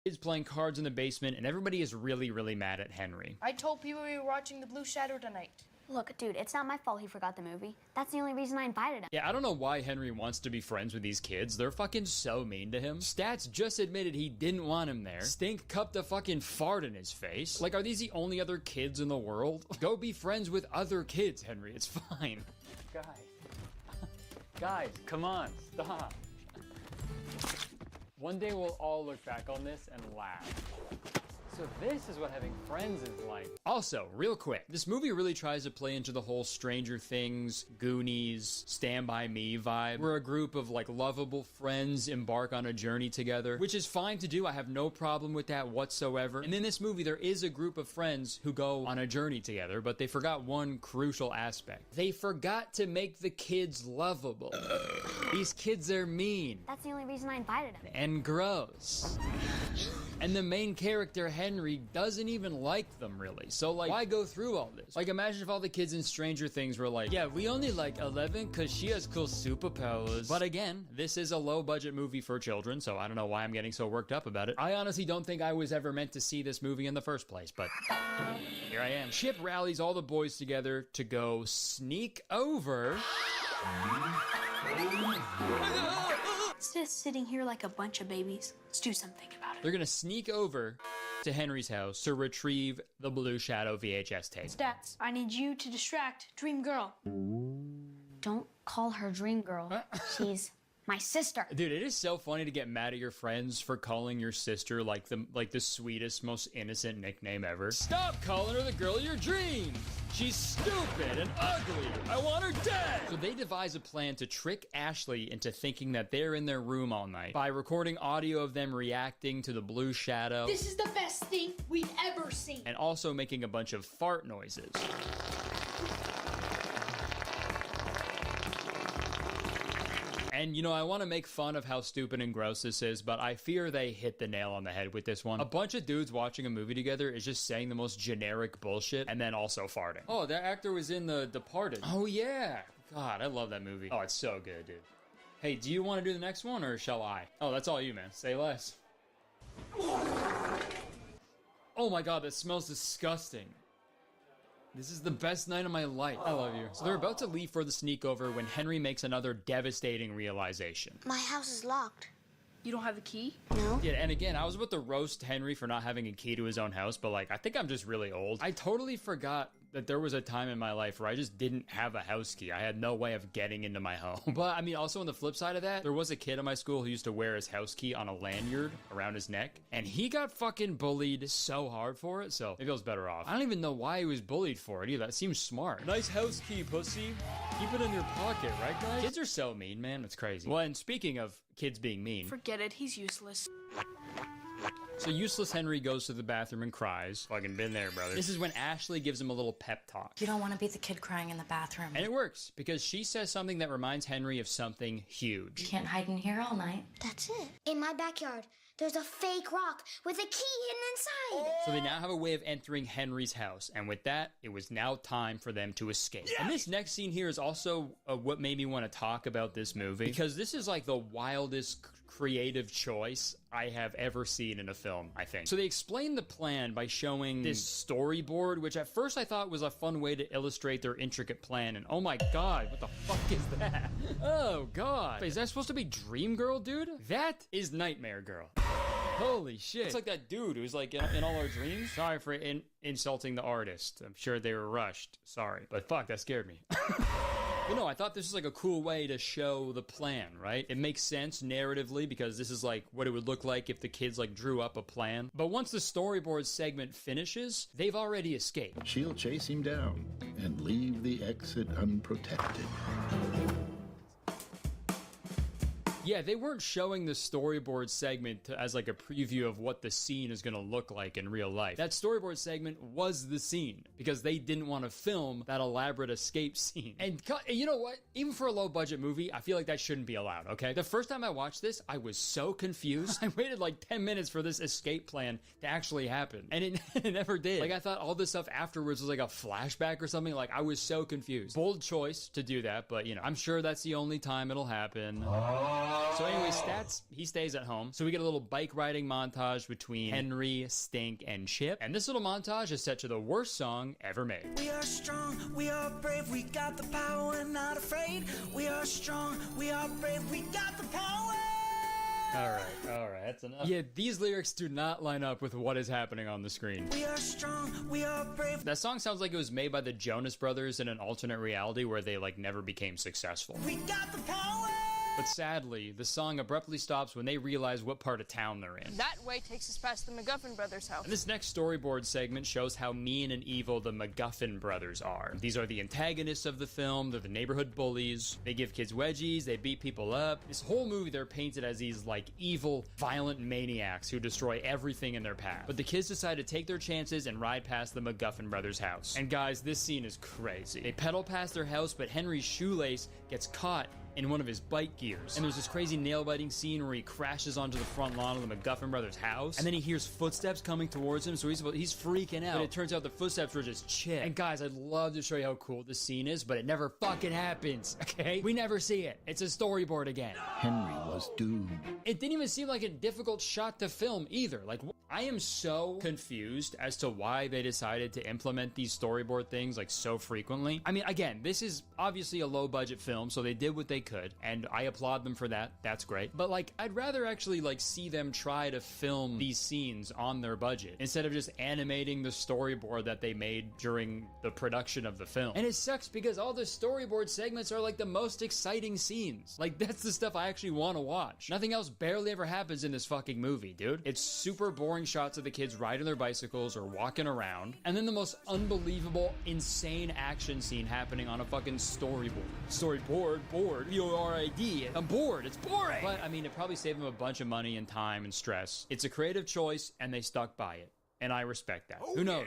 kids playing cards in the basement, and everybody is really mad at Henry. I told people we were watching The Blue Shadow tonight. Look, dude, it's not my fault he forgot the movie. That's the only reason I invited him. Yeah, I don't know why Henry wants to be friends with these kids. They're fucking so mean to him. Stats just admitted he didn't want him there. Stink cupped a fucking fart in his face. Like, are these the only other kids in the world? Go be friends with other kids, Henry. It's fine. Guys, come on, stop. One day we'll all look back on this and laugh. So this is what having friends is like. Also, real quick, this movie really tries to play into the whole Stranger Things, Goonies, Stand By Me vibe, where a group of like lovable friends embark on a journey together, which is fine to do. I have no problem with that whatsoever. And in this movie, there is a group of friends who go on a journey together, but they forgot one crucial aspect. They forgot to make the kids lovable. These kids are mean. That's the only reason I invited him. And gross. And the main character, Henry, doesn't even like them, really. So, like, why go through all this? Like, imagine if all the kids in Stranger Things were like, yeah, we only like 11 because she has cool superpowers. But again, this is a low-budget movie for children, so I don't know why I'm getting so worked up about it. I honestly don't think I was ever meant to see this movie in the first place, but here I am. Chip rallies all the boys together to go sneak over... Instead of sitting here like a bunch of babies, let's do something about it. They're gonna sneak over to Henry's house to retrieve the Blue Shadow VHS tape. Stats, I need you to distract Dream Girl. Don't call her Dream Girl. She's my sister. Dude, it is so funny to get mad at your friends for calling your sister like the sweetest, most innocent nickname ever. Stop calling her the girl of your dreams. She's stupid and ugly. I want her dead. So they devise a plan to trick Ashley into thinking that they're in their room all night by recording audio of them reacting to the Blue Shadow. This is the best thing we've ever seen. And also making a bunch of fart noises. And, you know, I want to make fun of how stupid and gross this is, but I fear they hit the nail on the head with this one. A bunch of dudes watching a movie together is just saying the most generic bullshit and then also farting. Oh, that actor was in The Departed. Oh, yeah. God, I love that movie. Oh, it's so good, dude. Hey, do you want to do the next one or shall I? Oh, that's all you, man. Say less. Oh my God, that smells disgusting. This is the best night of my life. I love you. So they're about to leave for the sneak over when Henry makes another devastating realization. My house is locked. You don't have a key? No. Yeah, and again, I was about to roast Henry for not having a key to his own house, but like, I think I'm just really old. I totally forgot that there was a time in my life where I just didn't have a house key. I had no way of getting into my home. But I mean, also on the flip side of that, there was a kid in my school who used to wear his house key on a lanyard around his neck, and he got fucking bullied so hard for it, so maybe I was better off. I don't even know why he was bullied for it either. That seems smart. Nice house key, pussy. Keep it in your pocket, right, guys? Kids are so mean, man. It's crazy. Well, and speaking of kids being mean. Forget it, he's useless. So useless Henry goes to the bathroom and cries. Fucking been there, brother. This is when Ashley gives him a little pep talk. You don't want to be the kid crying in the bathroom. And it works, because she says something that reminds Henry of something huge. You can't hide in here all night. That's it. In my backyard, there's a fake rock with a key hidden inside. So they now have a way of entering Henry's house, and with that, it was now time for them to escape. Yes! And this next scene here is also what made me want to talk about this movie, because this is like the wildest creative choice I have ever seen in a film, I think. So they explain the plan by showing this storyboard, which at first I thought was a fun way to illustrate their intricate plan, and oh my god, what the fuck is that? Oh god. Is that supposed to be Dream Girl, dude? That is Nightmare Girl. Holy shit. It's like that dude who's like in all our dreams. Sorry for insulting the artist. I'm sure they were rushed. Sorry. But fuck, that scared me. But no, I thought this was like a cool way to show the plan, right? It makes sense narratively because this is like what it would look like if the kids like drew up a plan. But once the storyboard segment finishes, they've already escaped. She'll chase him down and leave the exit unprotected. Yeah, they weren't showing the storyboard segment as like a preview of what the scene is going to look like in real life. That storyboard segment was the scene because they didn't want to film that elaborate escape scene. And you know what? Even for a low budget movie, I feel like that shouldn't be allowed, okay? The first time I watched this, I was so confused. I waited like 10 minutes for this escape plan to actually happen. And it never did. Like I thought all this stuff afterwards was like a flashback or something. Like I was so confused. Bold choice to do that, but you know, I'm sure that's the only time it'll happen. So anyway, he stays at home. So we get a little bike riding montage between Henry, Stink, and Chip. And this little montage is set to the worst song ever made. We are strong, we are brave, we got the power, we're not afraid. We are strong, we are brave, we got the power. All right, that's enough. Yeah, these lyrics do not line up with what is happening on the screen. We are strong, we are brave. That song sounds like it was made by the Jonas Brothers in an alternate reality where they like never became successful. We got the power. But sadly, the song abruptly stops when they realize what part of town they're in. That way takes us past the McGuffin brothers' house. And this next storyboard segment shows how mean and evil the McGuffin brothers are. These are the antagonists of the film. They're the neighborhood bullies. They give kids wedgies. They beat people up. This whole movie, they're painted as these like evil, violent maniacs who destroy everything in their path. But the kids decide to take their chances and ride past the McGuffin brothers' house. And guys, this scene is crazy. They pedal past their house, but Henry's shoelace gets caught in one of his bike gears. And there's this crazy nail-biting scene where he crashes onto the front lawn of the McGuffin brothers' house. And then he hears footsteps coming towards him, so he's freaking out. But it turns out the footsteps were just Chip. And guys, I'd love to show you how cool this scene is, but it never fucking happens, okay? We never see it. It's a storyboard again. Henry was doomed. It didn't even seem like a difficult shot to film either. Like, I am so confused as to why they decided to implement these storyboard things like so frequently. I mean, again, this is obviously a low-budget film, so they did what they could, and I applaud them for that. That's great. But like, I'd rather actually like see them try to film these scenes on their budget instead of just animating the storyboard that they made during the production of the film. And it sucks because all the storyboard segments are like the most exciting scenes. Like, that's the stuff I actually want to watch. Nothing else barely ever happens in this fucking movie, dude. It's super boring shots of the kids riding their bicycles or walking around, and then the most unbelievable, insane action scene happening on a fucking storyboard. B-O-R-I-D. I'm bored. It's boring. But I mean, it probably saved them a bunch of money and time and stress. It's a creative choice, and they stuck by it. And I respect that. Who knows?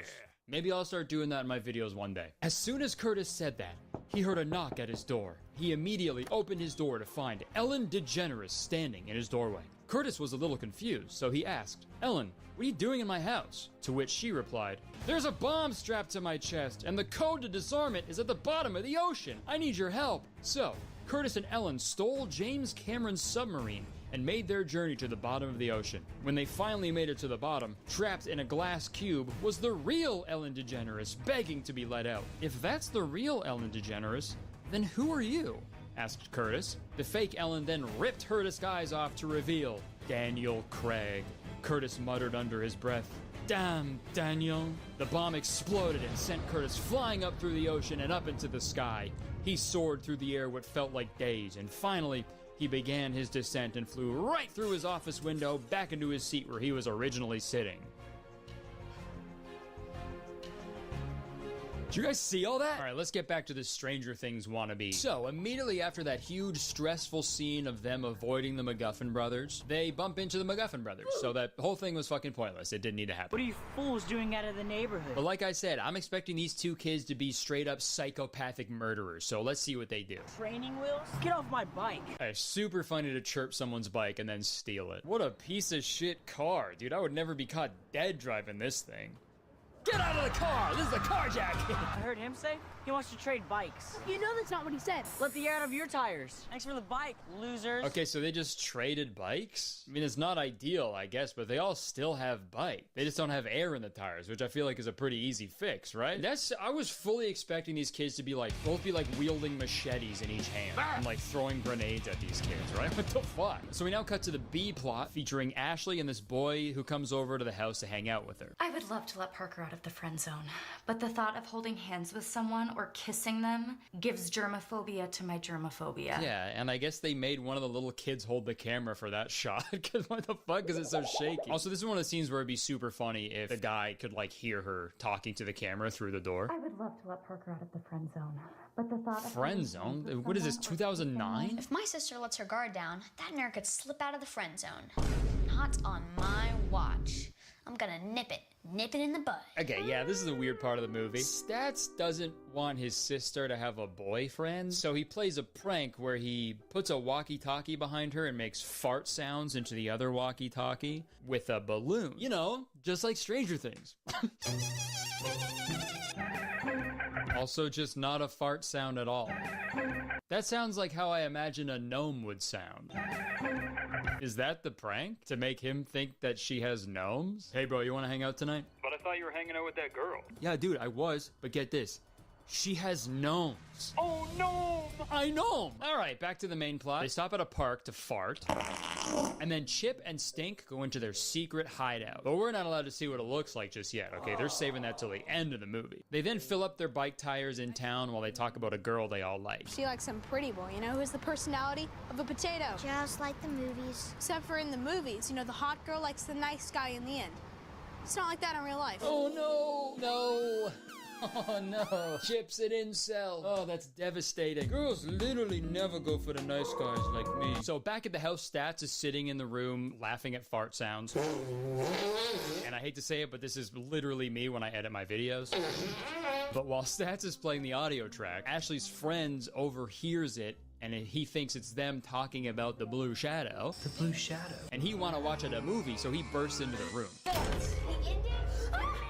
Maybe I'll start doing that in my videos one day. As soon as Curtis said that, he heard a knock at his door. He immediately opened his door to find Ellen DeGeneres standing in his doorway. Curtis was a little confused, so he asked, "Ellen, what are you doing in my house?" To which she replied, "There's a bomb strapped to my chest, and the code to disarm it is at the bottom of the ocean. I need your help." So, Curtis and Ellen stole James Cameron's submarine and made their journey to the bottom of the ocean. When they finally made it to the bottom, trapped in a glass cube was the real Ellen DeGeneres begging to be let out. If that's the real Ellen DeGeneres, then who are you? Asked Curtis. The fake Ellen then ripped her disguise off to reveal Daniel Craig. Curtis muttered under his breath, Damn, Daniel. The bomb exploded and sent Curtis flying up through the ocean and up into the sky. He soared through the air what felt like days, and finally, he began his descent and flew right through his office window back into his seat where he was originally sitting. Did you guys see all that? All right, let's get back to the Stranger Things wannabe. So, immediately after that huge, stressful scene of them avoiding the MacGuffin brothers, they bump into the MacGuffin brothers. So that whole thing was fucking pointless. It didn't need to happen. What are you fools doing out of the neighborhood? But like I said, I'm expecting these two kids to be straight up psychopathic murderers. So let's see what they do. Training wheels? Get off my bike. It's super funny to chirp someone's bike and then steal it. What a piece of shit car, dude. I would never be caught dead driving this thing. Get out of the car! This is a carjacking! I heard him say he wants to trade bikes. You know that's not what he said. Let the air out of your tires. Thanks for the bike, losers. Okay, so they just traded bikes? I mean, it's not ideal, I guess, but they all still have bike. They just don't have air in the tires, which I feel like is a pretty easy fix, right? I was fully expecting these kids to be like, both be like wielding machetes in each hand and like throwing grenades at these kids, right? What the fuck? So we now cut to the B plot featuring Ashley and this boy who comes over to the house to hang out with her. I would love to let Parker out of the friend zone, but the thought of holding hands with someone or kissing them gives germophobia to my germophobia. Yeah, and I guess they made one of the little kids hold the camera for that shot, because what the fuck is it so shaky? Also, this is one of the scenes where it'd be super funny if the guy could like hear her talking to the camera through the door. I would love to let Parker out of the friend zone, but the thought of Friend zone? What is this, 2009? If my sister lets her guard down, that nerd could slip out of the friend zone. Not on my watch. I'm gonna nip it in the bud. Okay, yeah, this is a weird part of the movie. Stats doesn't want his sister to have a boyfriend, so he plays a prank where he puts a walkie-talkie behind her and makes fart sounds into the other walkie-talkie with a balloon. You know, just like Stranger Things. Also, just not a fart sound at all. That sounds like how I imagine a gnome would sound. Is that the prank? To make him think that she has gnomes? Hey bro, you wanna hang out tonight? But I thought you were hanging out with that girl. Yeah, dude, I was, but get this. She has gnomes. Oh, gnome! I know! Alright, back to the main plot. They stop at a park to fart. And then Chip and Stink go into their secret hideout. But we're not allowed to see what it looks like just yet, okay? They're saving that till the end of the movie. They then fill up their bike tires in town while they talk about a girl they all like. She likes some pretty boy, you know, who's the personality of a potato. Just like the movies. Except for in the movies, you know, the hot girl likes the nice guy in the end. It's not like that in real life. Oh no! No! Oh no, Chip's an incel. Oh, that's devastating. Girls literally never go for the nice guys like me. So back at the house, Stats is sitting in the room laughing at fart sounds. And I hate to say it, but this is literally me when I edit my videos. But while Stats is playing the audio track, Ashley's friends overhears it and he thinks it's them talking about the Blue Shadow. The Blue Shadow. And he want to watch a movie, so he bursts into the room.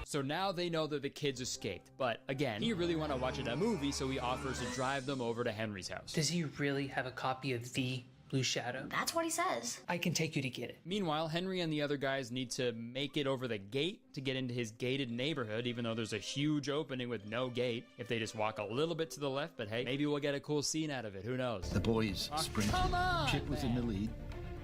So now they know that the kids escaped, but again, he really want to watch a movie, so he offers to drive them over to Henry's house. Does he really have a copy of The Blue Shadow? That's what he says. I can take you to get it. Meanwhile, Henry and the other guys need to make it over the gate to get into his gated neighborhood, even though there's a huge opening with no gate. If they just walk a little bit to the left, but hey, maybe we'll get a cool scene out of it, who knows? The boys sprinted. Come on, Chip was in the lead,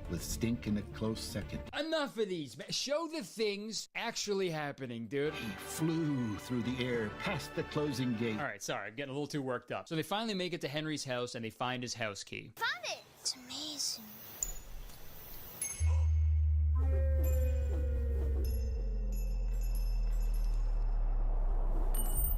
with Stink in a close second. Enough of these, man. Show the things actually happening, dude. He flew through the air past the closing gate. All right, sorry, I'm getting a little too worked up. So they finally make it to Henry's house and they find his house key. Found it! It's amazing.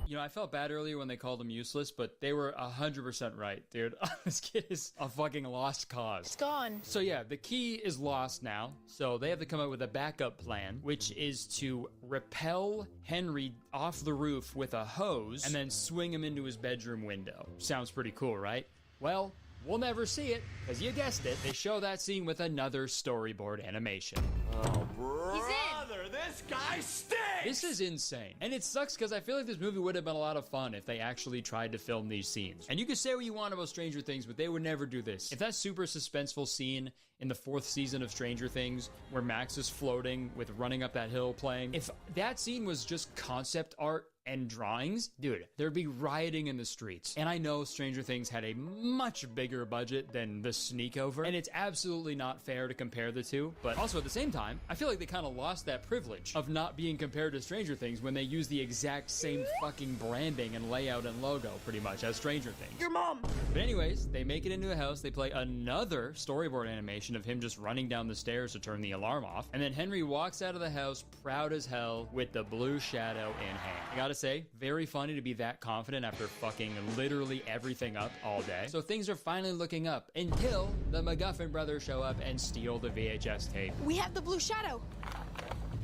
You know, I felt bad earlier when they called him useless, but they were 100% right, dude. This kid is a fucking lost cause. It's gone. So yeah, the key is lost now, so they have to come up with a backup plan, which is to repel Henry off the roof with a hose and then swing him into his bedroom window. Sounds pretty cool, right? Well, we'll never see it, because you guessed it, they show that scene with another storyboard animation. Oh, brother, this guy stinks! This is insane. And it sucks because I feel like this movie would have been a lot of fun if they actually tried to film these scenes. And you can say what you want about Stranger Things, but they would never do this. If that super suspenseful scene in the 4th season of Stranger Things, where Max is floating with Running Up That Hill playing, if that scene was just concept art and drawings, dude, there'd be rioting in the streets. And I know Stranger Things had a much bigger budget than the Sneakover, and it's absolutely not fair to compare the two, but also at the same time, I feel like they kind of lost that privilege of not being compared to Stranger Things when they use the exact same fucking branding and layout and logo pretty much as Stranger Things. Your mom! But anyways, they make it into a house, they play another storyboard animation of him just running down the stairs to turn the alarm off, and then Henry walks out of the house proud as hell with the blue shadow in hand. I gotta say, very funny to be that confident after fucking literally everything up all day. So things are finally looking up until the MacGuffin brothers show up and steal the VHS tape. We have the blue shadow.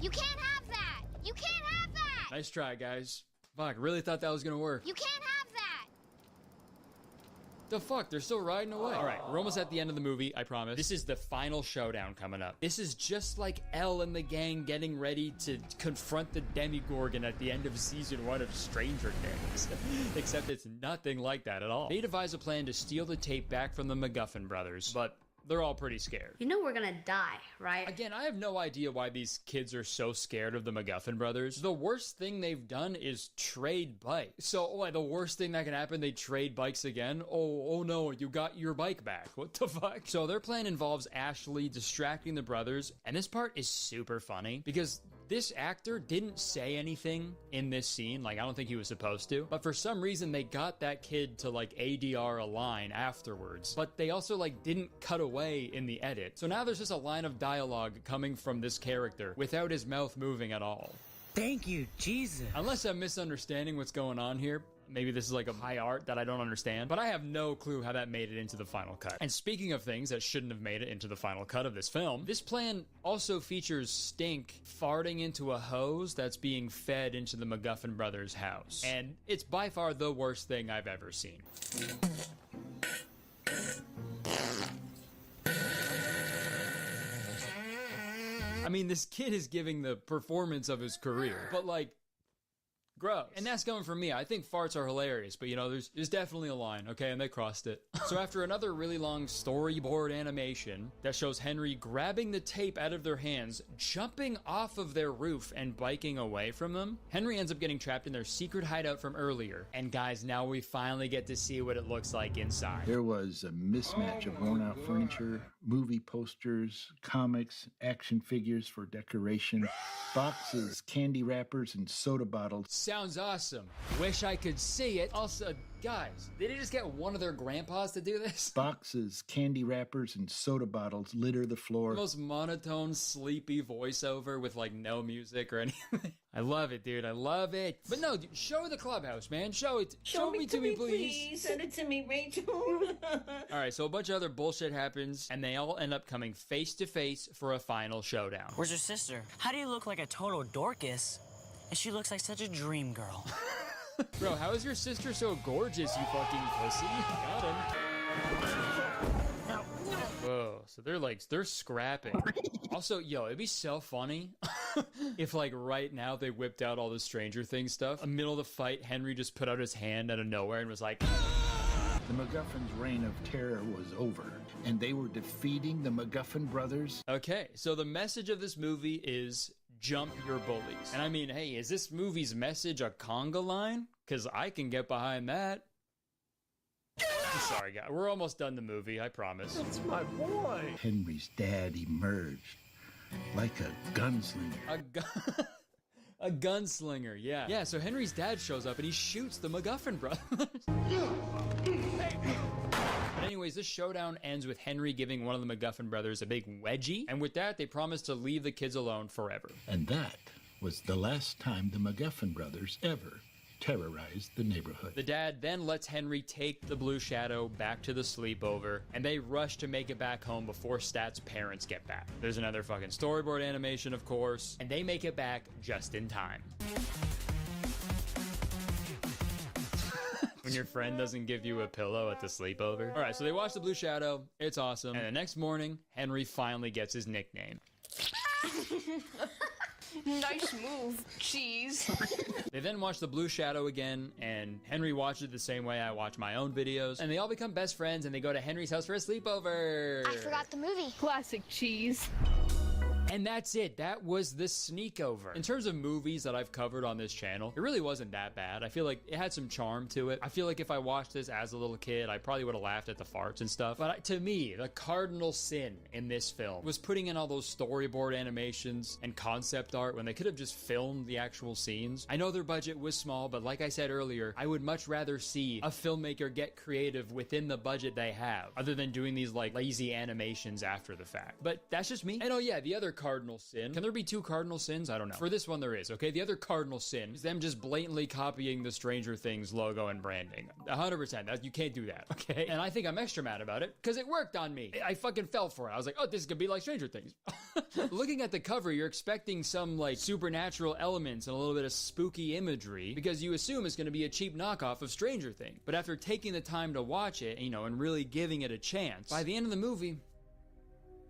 You can't have that! You can't have that! Nice try, guys. Fuck, really thought that was gonna work. You can't have that! The fuck, they're still riding away. All right, we're almost at the end of the movie, I promise. This is the final showdown coming up. This is just like Elle and the gang getting ready to confront the Demigorgon at the end of season 1 of Stranger Things. Except it's nothing like that at all. They devise a plan to steal the tape back from the MacGuffin brothers, but they're all pretty scared. You know we're gonna die, right? Again, I have no idea why these kids are so scared of the MacGuffin brothers. The worst thing they've done is trade bikes. So, the worst thing that can happen, they trade bikes again? Oh no, you got your bike back. What the fuck? So their plan involves Ashley distracting the brothers, and this part is super funny because this actor didn't say anything in this scene, like I don't think he was supposed to, but for some reason they got that kid to like ADR a line afterwards, but they also like didn't cut away in the edit. So now there's just a line of dialogue coming from this character without his mouth moving at all. Thank you, Jesus. Unless I'm misunderstanding what's going on here. Maybe this is like a high art that I don't understand, but I have no clue how that made it into the final cut. And speaking of things that shouldn't have made it into the final cut of this film, this plan also features Stink farting into a hose that's being fed into the MacGuffin brothers' house. And it's by far the worst thing I've ever seen. I mean, this kid is giving the performance of his career, but like, gross. And that's coming from me. I think farts are hilarious, but you know, there's definitely a line, okay? And they crossed it. So after another really long storyboard animation that shows Henry grabbing the tape out of their hands, jumping off of their roof and biking away from them, Henry ends up getting trapped in their secret hideout from earlier. And guys, now we finally get to see what it looks like inside. There was a mismatch of worn out furniture, movie posters, comics, action figures for decoration, boxes, candy wrappers, and soda bottles. Sounds awesome. Wish I could see it. Also, guys, did they just get one of their grandpas to do this? Boxes, candy wrappers, and soda bottles litter the floor. The most monotone, sleepy voiceover with like no music or anything. I love it, dude. I love it. But no, dude, show the clubhouse, man. Show it. Show me to me, please. Send it to me, Rachel. All right, so a bunch of other bullshit happens, and they all end up coming face to face for a final showdown. Where's your sister? How do you look like a total Dorcas? And she looks like such a dream girl. Bro, how is your sister so gorgeous, you fucking pussy? Got him. Whoa, so they're scrapping. Also, yo, it'd be so funny if like right now they whipped out all the Stranger Things stuff. In the middle of the fight, Henry just put out his hand out of nowhere and was like... The MacGuffin's reign of terror was over, and they were defeating the MacGuffin brothers. Okay, so the message of this movie is jump your bullies. And I mean, hey, is this movie's message a conga line? Because I can get behind that. I'm sorry, guys. We're almost done the movie, I promise. That's my boy. Henry's dad emerged like a gunslinger. A gunslinger, yeah. Yeah, so Henry's dad shows up and he shoots the MacGuffin brothers. But anyways, this showdown ends with Henry giving one of the MacGuffin brothers a big wedgie. And with that, they promise to leave the kids alone forever. And that was the last time the MacGuffin brothers ever terrorized the neighborhood. The dad then lets Henry take the blue shadow back to the sleepover, and they rush to make it back home before Stat's parents get back. There's another fucking storyboard animation, of course, and they make it back just in time. When your friend doesn't give you a pillow at the sleepover. All right, so they watch the blue shadow. It's awesome. And the next morning, Henry finally gets his nickname. Nice move, cheese. They then watch the blue shadow again, and Henry watched it the same way I watch my own videos, and they all become best friends, and they go to Henry's house for a sleepover. I forgot the movie. Classic cheese. And that's it. That was the sneak over. In terms of movies that I've covered on this channel, it really wasn't that bad. I feel like it had some charm to it. I feel like if I watched this as a little kid, I probably would have laughed at the farts and stuff. But to me, the cardinal sin in this film was putting in all those storyboard animations and concept art when they could have just filmed the actual scenes. I know their budget was small, but like I said earlier, I would much rather see a filmmaker get creative within the budget they have, other than doing these like lazy animations after the fact. But that's just me. And oh yeah, the other cardinal sin. Can there be two cardinal sins? I don't know. For this one there is, okay? The other cardinal sin is them just blatantly copying the Stranger Things logo and branding. 100%. You can't do that, okay? And I think I'm extra mad about it because it worked on me. I fucking fell for it. I was like, oh, this is gonna be like Stranger Things. Looking at the cover, you're expecting some like supernatural elements and a little bit of spooky imagery because you assume it's gonna be a cheap knockoff of Stranger Things. But after taking the time to watch it, you know, and really giving it a chance, by the end of the movie,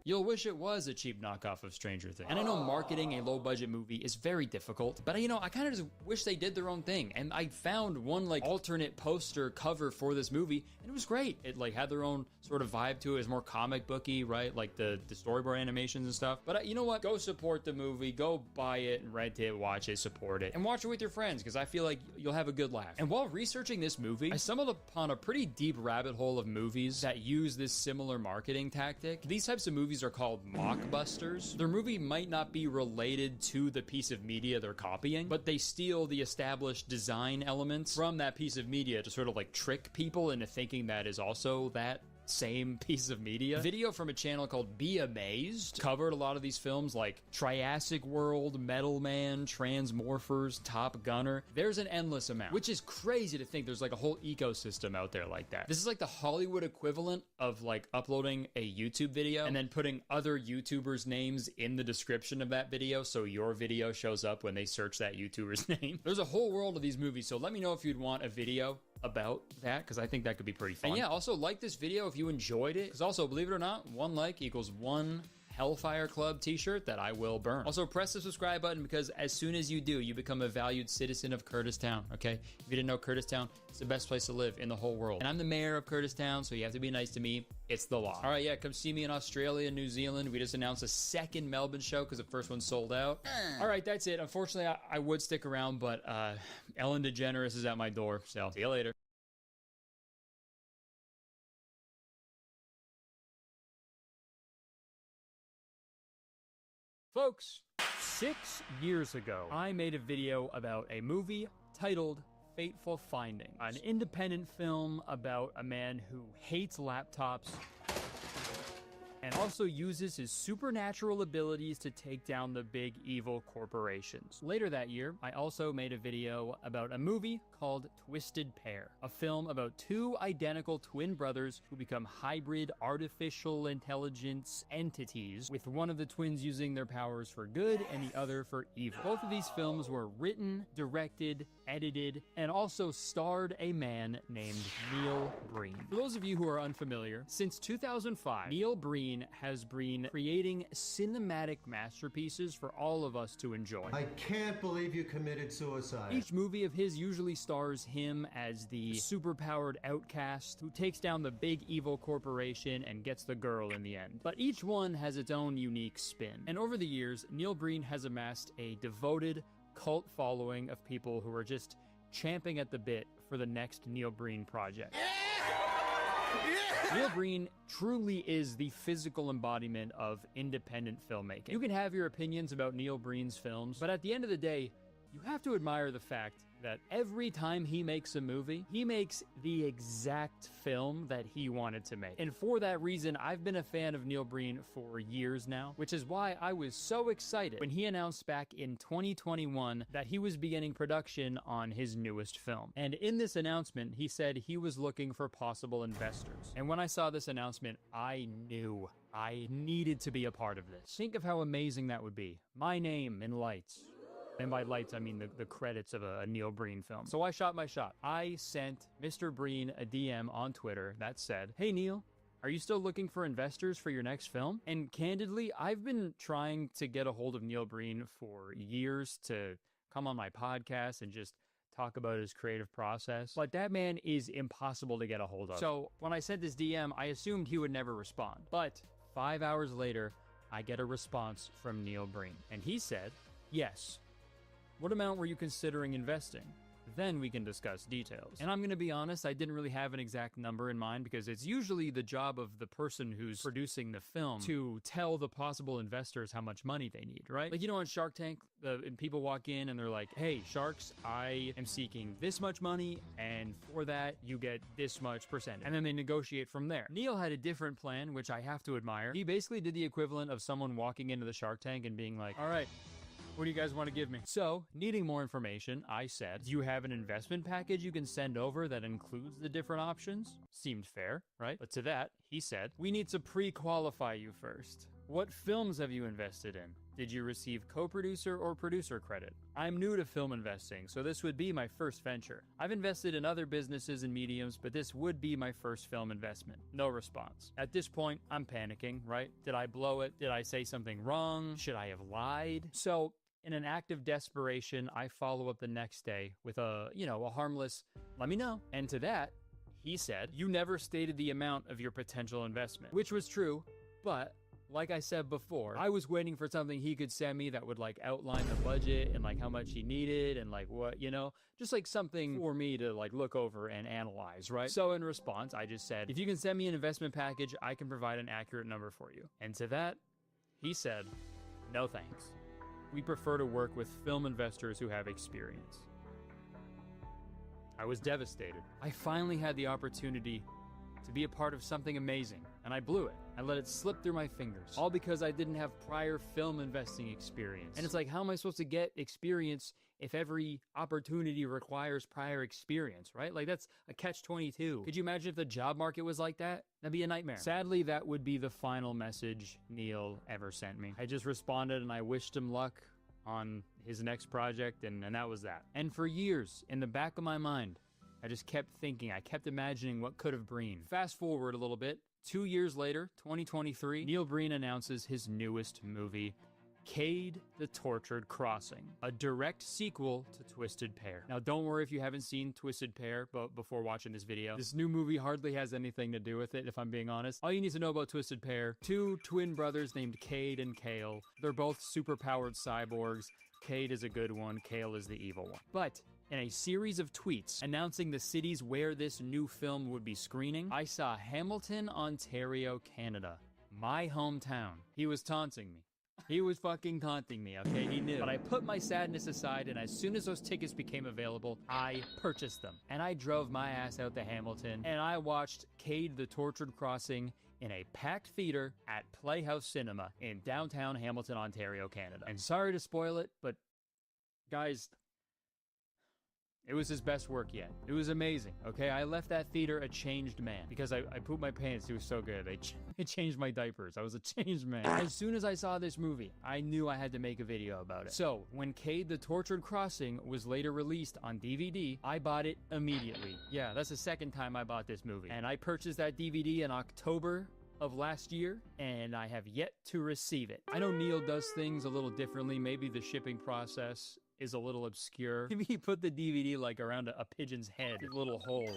you'll wish it was a cheap knockoff of Stranger Things. And I know marketing a low-budget movie is very difficult, but you know, I kind of just wish they did their own thing. And I found one like alternate poster cover for this movie, and it was great. It like had their own sort of vibe to it. It was more comic booky, right? Like the storyboard animations and stuff. But you know what? Go support the movie. Go buy it and rent it, watch it, support it, and watch it with your friends because I feel like you'll have a good laugh. And while researching this movie, I stumbled upon a pretty deep rabbit hole of movies that use this similar marketing tactic. These types of movies are called mockbusters. Their movie might not be related to the piece of media they're copying, but they steal the established design elements from that piece of media to sort of like trick people into thinking that is also that same piece of media. A video from a channel called Be Amazed covered a lot of these films like Triassic World, Metal Man, Transmorphers, Top Gunner. There's an endless amount, which is crazy to think there's like a whole ecosystem out there like that. This is like the Hollywood equivalent of like uploading a YouTube video and then putting other YouTubers' names in the description of that video so your video shows up when they search that YouTuber's name. There's a whole world of these movies, so let me know if you'd want a video about that because I think that could be pretty fun. And yeah, also like this video if you enjoyed it, because also, believe it or not, one like equals one Hellfire Club t-shirt that I will burn. Also, press the subscribe button because as soon as you do, you become a valued citizen of Curtistown, okay? If you didn't know, Curtistown is the best place to live in the whole world. And I'm the mayor of Curtistown, so you have to be nice to me. It's the law. All right, yeah, come see me in Australia, New Zealand. We just announced a second Melbourne show because the first one sold out. All right, that's it. Unfortunately, I would stick around, but Ellen DeGeneres is at my door, so see you later. Folks, 6 years ago, I made a video about a movie titled Fateful Findings, an independent film about a man who hates laptops and also uses his supernatural abilities to take down the big evil corporations. Later that year, I also made a video about a movie called Twisted Pair, a film about two identical twin brothers who become hybrid artificial intelligence entities, with one of the twins using their powers for good and the other for evil. Both of these films were written, directed, edited, and also starred a man named Neil Breen. For those of you who are unfamiliar, since 2005, Neil Breen has been creating cinematic masterpieces for all of us to enjoy. I can't believe you committed suicide. Each movie of his usually stars him as the superpowered outcast who takes down the big evil corporation and gets the girl in the end. But each one has its own unique spin. And over the years, Neil Breen has amassed a devoted cult following of people who are just champing at the bit for the next Neil Breen project. Neil Breen truly is the physical embodiment of independent filmmaking. You can have your opinions about Neil Breen's films, but at the end of the day, you have to admire the fact that every time he makes a movie, he makes the exact film that he wanted to make. And for that reason, I've been a fan of Neil Breen for years now, which is why I was so excited when he announced back in 2021 that he was beginning production on his newest film. And in this announcement, he said he was looking for possible investors. And when I saw this announcement, I knew I needed to be a part of this. Think of how amazing that would be. My name in lights. And by lights, I mean the credits of a Neil Breen film. So I shot my shot. I sent Mr. Breen a DM on Twitter that said, "Hey Neil, are you still looking for investors for your next film?" And candidly, I've been trying to get a hold of Neil Breen for years to come on my podcast and just talk about his creative process. But that man is impossible to get a hold of. So when I sent this DM, I assumed he would never respond. But 5 hours later, I get a response from Neil Breen. And he said, yes. What amount were you considering investing? Then we can discuss details. And I'm gonna be honest, I didn't really have an exact number in mind because it's usually the job of the person who's producing the film to tell the possible investors how much money they need, right? Like, you know, on Shark Tank, and people walk in and they're like, hey, sharks, I am seeking this much money, and for that, you get this much percentage. And then they negotiate from there. Neil had a different plan, which I have to admire. He basically did the equivalent of someone walking into the Shark Tank and being like, all right, what do you guys want to give me? So, needing more information, I said, do you have an investment package you can send over that includes the different options? Seemed fair, right? But to that, he said, we need to pre-qualify you first. What films have you invested in? Did you receive co-producer or producer credit? I'm new to film investing, so this would be my first venture. I've invested in other businesses and mediums, but this would be my first film investment. No response. At this point, I'm panicking, right? Did I blow it? Did I say something wrong? Should I have lied? So, in an act of desperation, I follow up the next day with a harmless, let me know. And to that, he said, you never stated the amount of your potential investment, which was true, but like I said before, I was waiting for something he could send me that would like outline the budget and like how much he needed and like what, just like something for me to like look over and analyze, right? So in response, I just said, if you can send me an investment package, I can provide an accurate number for you. And to that, he said, no thanks. We prefer to work with film investors who have experience. I was devastated. I finally had the opportunity to be a part of something amazing, and I blew it. I let it slip through my fingers, all because I didn't have prior film investing experience. And it's like, how am I supposed to get experience if every opportunity requires prior experience, right? Like, that's a catch-22. Could you imagine if the job market was like that? That'd be a nightmare. Sadly, that would be the final message Neil ever sent me. I just responded and I wished him luck on his next project, and that was that. And for years, in the back of my mind, I just kept thinking, I kept imagining what could have been. Fast forward a little bit, 2 years later, 2023, Neil Breen announces his newest movie, Cade the Tortured Crossing, a direct sequel to Twisted Pair. Now, don't worry if you haven't seen Twisted Pair before watching this video. This new movie hardly has anything to do with it, if I'm being honest. All you need to know about Twisted Pair, two twin brothers named Cade and Kale. They're both superpowered cyborgs. Cade is a good one, Kale is the evil one. But in a series of tweets announcing the cities where this new film would be screening, I saw Hamilton, Ontario, Canada, my hometown. He was taunting me. He was fucking taunting me, okay? He knew. But I put my sadness aside, and as soon as those tickets became available, I purchased them. And I drove my ass out to Hamilton, and I watched Cade the Tortured Crossing in a packed theater at Playhouse Cinema in downtown Hamilton, Ontario, Canada. And sorry to spoil it, but guys, it was his best work yet. It was amazing, okay? I left that theater a changed man because I pooped my pants. It was so good. They changed my diapers. I was a changed man. As soon as I saw this movie, I knew I had to make a video about it. So, when Cade the Tortured Crossing was later released on DVD, I bought it immediately. Yeah, that's the second time I bought this movie. And I purchased that DVD in October of last year, and I have yet to receive it. I know Neil does things a little differently. Maybe the shipping process is a little obscure. Maybe he put the DVD like around a pigeon's head, a little hole.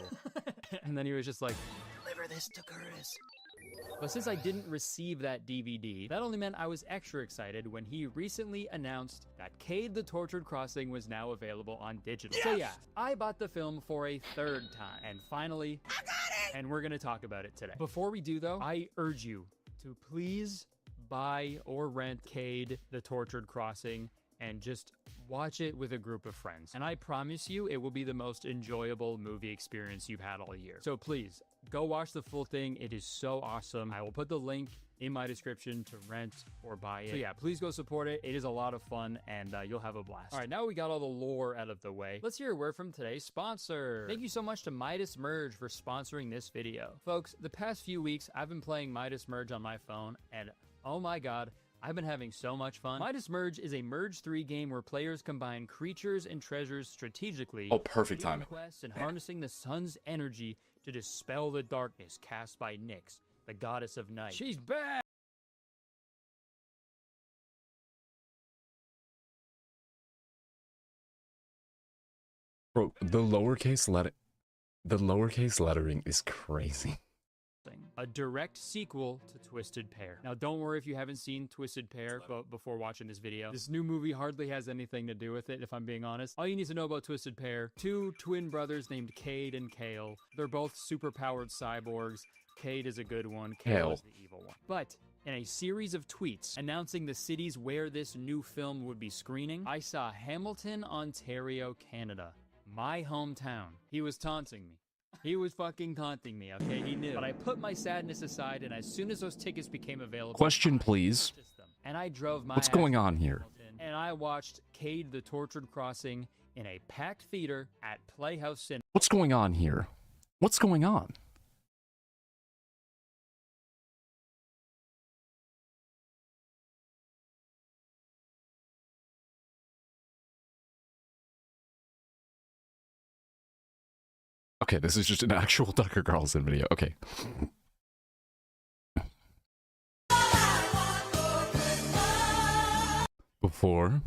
And then he was just like, deliver this to Curtis. But since I didn't receive that DVD, that only meant I was extra excited when he recently announced that Cade the Tortured Crossing was now available on digital. Yes! So yeah, I bought the film for a third time. And finally, I got it! And we're gonna talk about it today. Before we do though, I urge you to please buy or rent Cade the Tortured Crossing and just watch it with a group of friends. And I promise you, it will be the most enjoyable movie experience you've had all year. So please, go watch the full thing. It is so awesome. I will put the link in my description to rent or buy it. So yeah, please go support it. It is a lot of fun, and you'll have a blast. All right, now we got all the lore out of the way. Let's hear a word from today's sponsor. Thank you so much to Midas Merge for sponsoring this video. Folks, the past few weeks, I've been playing Midas Merge on my phone, and oh my god, I've been having so much fun. Midas Merge is a Merge 3 game where players combine creatures and treasures strategically. Oh, perfect timing. Quests and harnessing the sun's energy to dispel the darkness cast by Nyx, the goddess of night. She's back! Bro, the lowercase lettering is crazy. a direct sequel to Twisted Pair. Now, don't worry if you haven't seen Twisted Pair before watching this video. This new movie hardly has anything to do with it, if I'm being honest. All you need to know about Twisted Pair, two twin brothers named Cade and Kale. They're both super-powered cyborgs. Cade is a good one, Kale is the evil one. But in a series of tweets announcing the cities where this new film would be screening, I saw Hamilton, Ontario, Canada. My hometown. He was taunting me. He was fucking taunting me, okay? He knew. But I put my sadness aside, and as soon as those tickets became available... Question, please. And I drove my What's going on here? And I watched Cade the Tortured Crossing in a packed theater at Playhouse Cinema. What's going on here? What's going on? Okay, this is just an actual Tucker Carlson video. Okay. Before.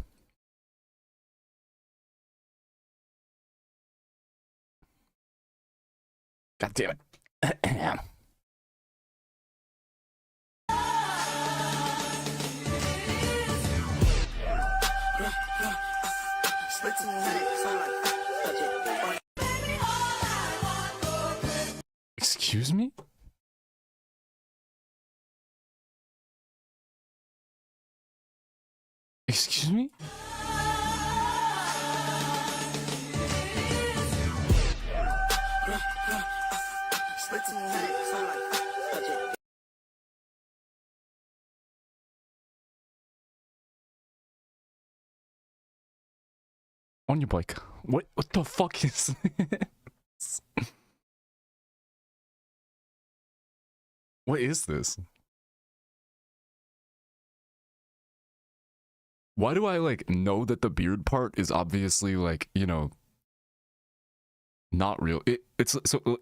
God damn it. Excuse me? Excuse me? On your bike. What the fuck is this? What is this? Why do I like know that the beard part is obviously like, you know, not real? It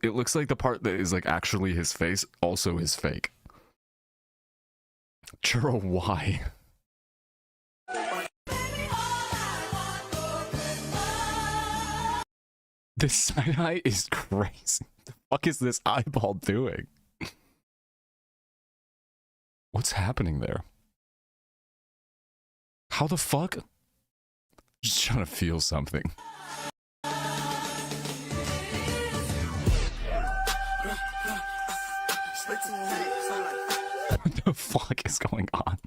looks like the part that is like actually his face also is fake. Churro, why? This side eye is crazy. What the fuck is this eyeball doing? What's happening there? How the fuck? Just trying to feel something. What the fuck is going on?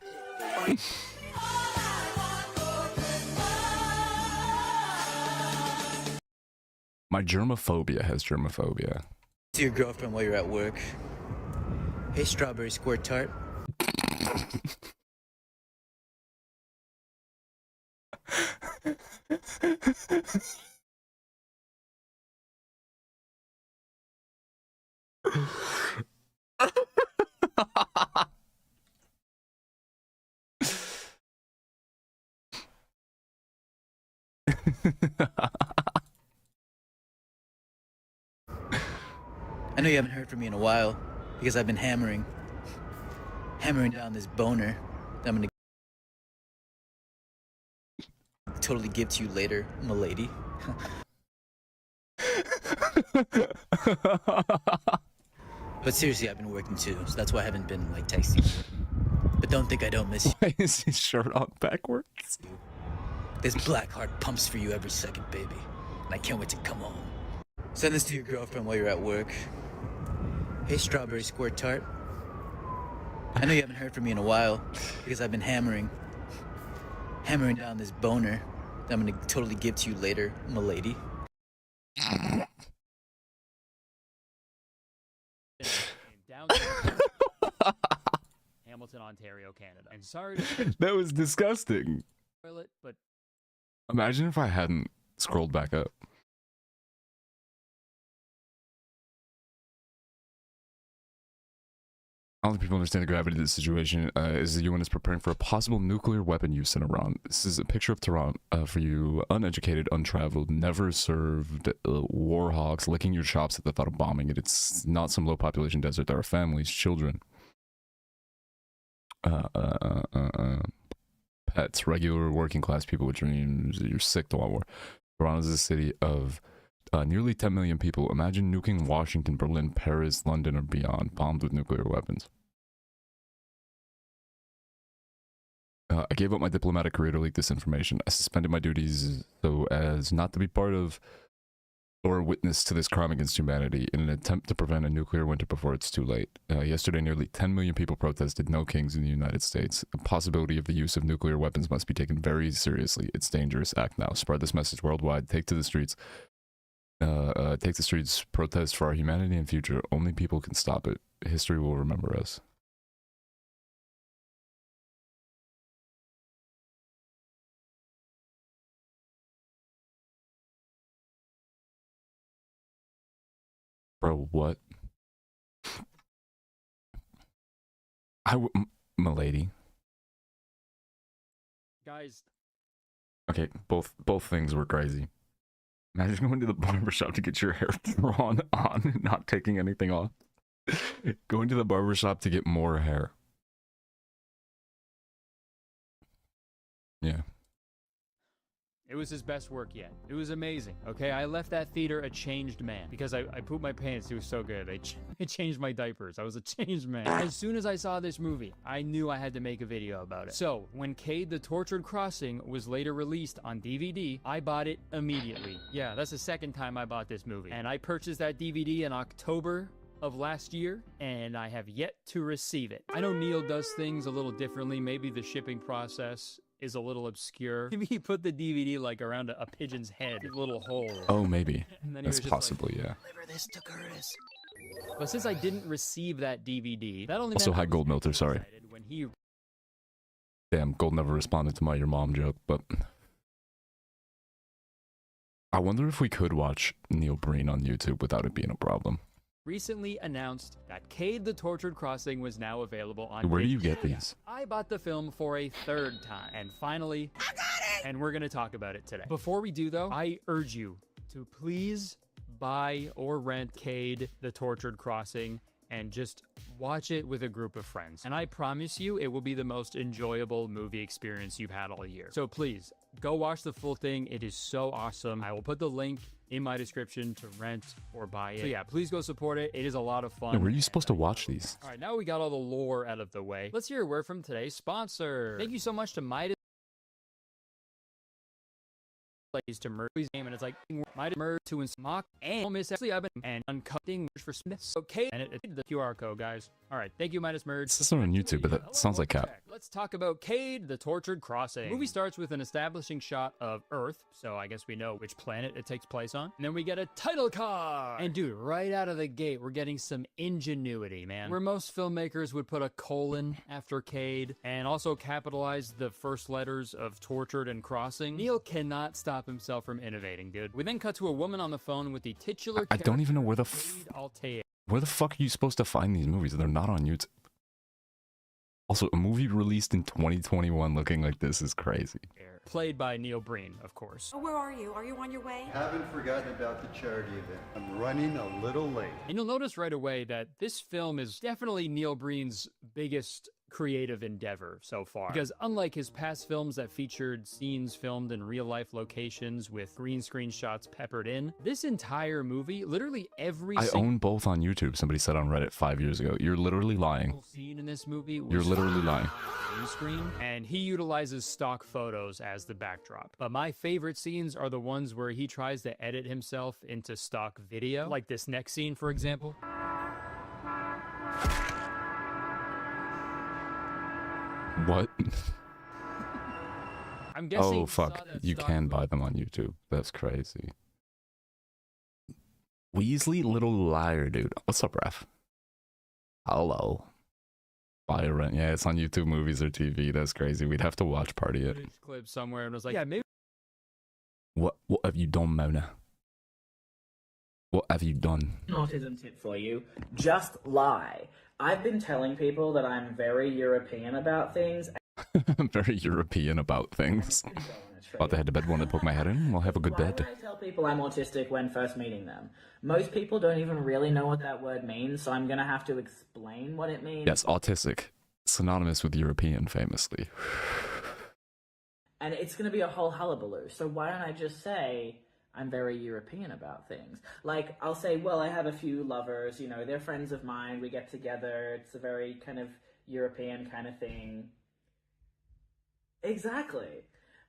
My germophobia has germophobia. To your girlfriend while you're at work. Hey, strawberry squirt tart. I know you haven't heard from me in a while because I've been hammering down this boner that I'm gonna totally give to you later, m'lady. But seriously, I've been working too, so that's why I haven't been like texting you. But don't think I don't miss you. Why is his shirt on backwards? This black heart pumps for you every second, baby. And I can't wait to come home. Send this to your girlfriend while you're at work. Hey, strawberry squirt tart. I know you haven't heard from me in a while because I've been hammering down this boner that I'm gonna totally give to you later, m'lady. Hamilton, Ontario, Canada. And sorry to That was disgusting. toilet, but Imagine if I hadn't scrolled back up. I don't think people understand the gravity of this situation. Is the UN is preparing for a possible nuclear weapon use in Iran. This is a picture of Tehran for you uneducated, untraveled, never served war hawks licking your chops at the thought of bombing it. It's not some low population desert. There are families, children, pets, regular working class people with dreams. You're sick to want war. Tehran is a city of nearly 10 million people. Imagine nuking Washington, Berlin, Paris, London, or beyond, bombed with nuclear weapons. I gave up my diplomatic career to leak this information. I suspended my duties so as not to be part of or witness to this crime against humanity in an attempt to prevent a nuclear winter before it's too late. Yesterday, nearly 10 million people protested no kings in the United States. The possibility of the use of nuclear weapons must be taken very seriously. It's dangerous. Act now. Spread this message worldwide. Take to the streets. Take the streets. Protest for our humanity and future. Only people can stop it. History will remember us. Bro, what? Milady. Guys. Okay, both things were crazy. Imagine going to the barbershop to get your hair drawn on and not taking anything off. Going to the barbershop to get more hair. Yeah. It was his best work yet. It was amazing. Okay, I left that theater a changed man because I pooped my pants. It was so good. It changed my diapers. I was a changed man. As soon as I saw this movie, I knew I had to make a video about it. So when Cade the Tortured Crossing was later released on DVD, I bought it immediately. Yeah, that's the second time I bought this movie. And I purchased that DVD in October of last year, and I have yet to receive it. I know Neil does things a little differently. Maybe the shipping process is a little obscure. Maybe he put the DVD like around a pigeon's head, a little hole. Oh, maybe. And then That's possibly, yeah. Deliver this to Curtis. But since I didn't receive that DVD, that only Also, meant hi, Gold Milter, sorry. when he... Damn, Gold never responded to my your mom joke, but... I wonder if we could watch Neil Breen on YouTube without it being a problem. recently announced that Cade the Tortured Crossing was now available on Where do you get these? I bought the film for a third time, and finally, I got it! And we're gonna talk about it today. Before we do though, I urge you to please buy or rent Cade the Tortured Crossing and just watch it with a group of friends. And I promise you, it will be the most enjoyable movie experience you've had all year. So please, go watch the full thing. It is so awesome. I will put the link in my description to rent or buy it. So yeah, please go support it. It is a lot of fun. Yeah, where are you supposed to watch these? All right, now we got all the lore out of the way. Let's hear a word from today's sponsor. Thank you so much to Midas to merge his name, and it's like Midas merge to mock and miss and uncutting for Smiths. Okay, and it the QR code, guys. All right, thank you, Midas merge. This is on YouTube, but that sounds like cap. Let's talk about Cade the Tortured Crossing. The movie starts with an establishing shot of Earth, so I guess we know which planet it takes place on. And then we get a title card. And dude, right out of the gate, we're getting some ingenuity, man. Where most filmmakers would put a colon after Cade and also capitalize the first letters of Tortured and Crossing. Neil cannot stop himself from innovating, dude. We then cut to a woman on the phone with the titular I don't even know where the fuck are you supposed to find these movies? They're not on YouTube. Also, a movie released in 2021 looking like this is crazy. Played by Neil Breen, of course. Oh, where are you? Are you on your way? Haven't forgotten about the charity event. I'm running a little late. And you'll notice right away that this film is definitely Neil Breen's biggest creative endeavor so far. Because unlike his past films that featured scenes filmed in real-life locations with green screen shots peppered in, this entire movie, literally every I own both on YouTube, somebody said on Reddit 5 years ago. You're literally lying. Scene in this movie was You're literally lying. Green screen, and he utilizes stock photos as the backdrop. But my favorite scenes are the ones where he tries to edit himself into stock video, like this next scene, for example. What? I'm guessing oh fuck, you can buy them on YouTube. That's crazy. Weasley Little Liar, dude. What's up, ref? Hello. Buy or rent. Yeah, it's on YouTube Movies or TV. That's crazy. We'd have to watch party it. Clip somewhere and was like, yeah, maybe. What have you done, Mona? What have you done? Autism tip for you. Just lie. I've been telling people that I'm very European about things. Very European about things. About to head to bed, want to poke my head in? Well, have a good Why bed. would I tell people I'm autistic when first meeting them? Most people don't even really know what that word means, so I'm going to have to explain what it means. Yes, autistic. Synonymous with European, famously. And it's going to be a whole hullabaloo, so why don't I just say I'm very European about things. Like, I'll say, well, I have a few lovers, you know, they're friends of mine, we get together, it's a very kind of European kind of thing. Exactly.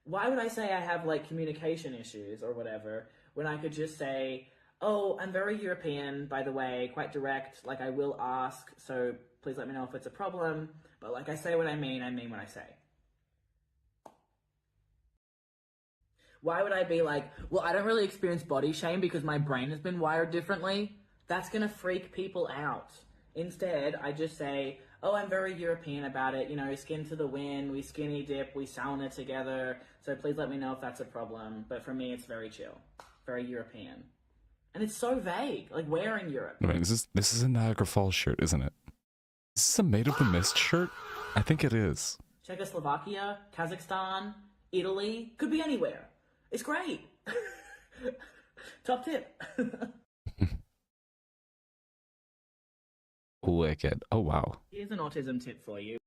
Why would I say I have, like, communication issues or whatever, when I could just say, oh, I'm very European, by the way, quite direct, like, I will ask, so please let me know if it's a problem, but, like, I say what I mean what I say. Why would I be like, well, I don't really experience body shame because my brain has been wired differently? That's gonna freak people out. Instead, I just say, oh, I'm very European about it, you know, skin to the wind, we skinny dip, we sauna together, so please let me know if that's a problem. But for me, it's very chill, very European. And it's so vague, like, where in Europe? Right, this is a Niagara Falls shirt, isn't it? Is this a Made of the Mist shirt? I think it is. Czechoslovakia, Kazakhstan, Italy, could be anywhere. It's great. Top tip. Wicked. Oh, wow. Here's an autism tip for you.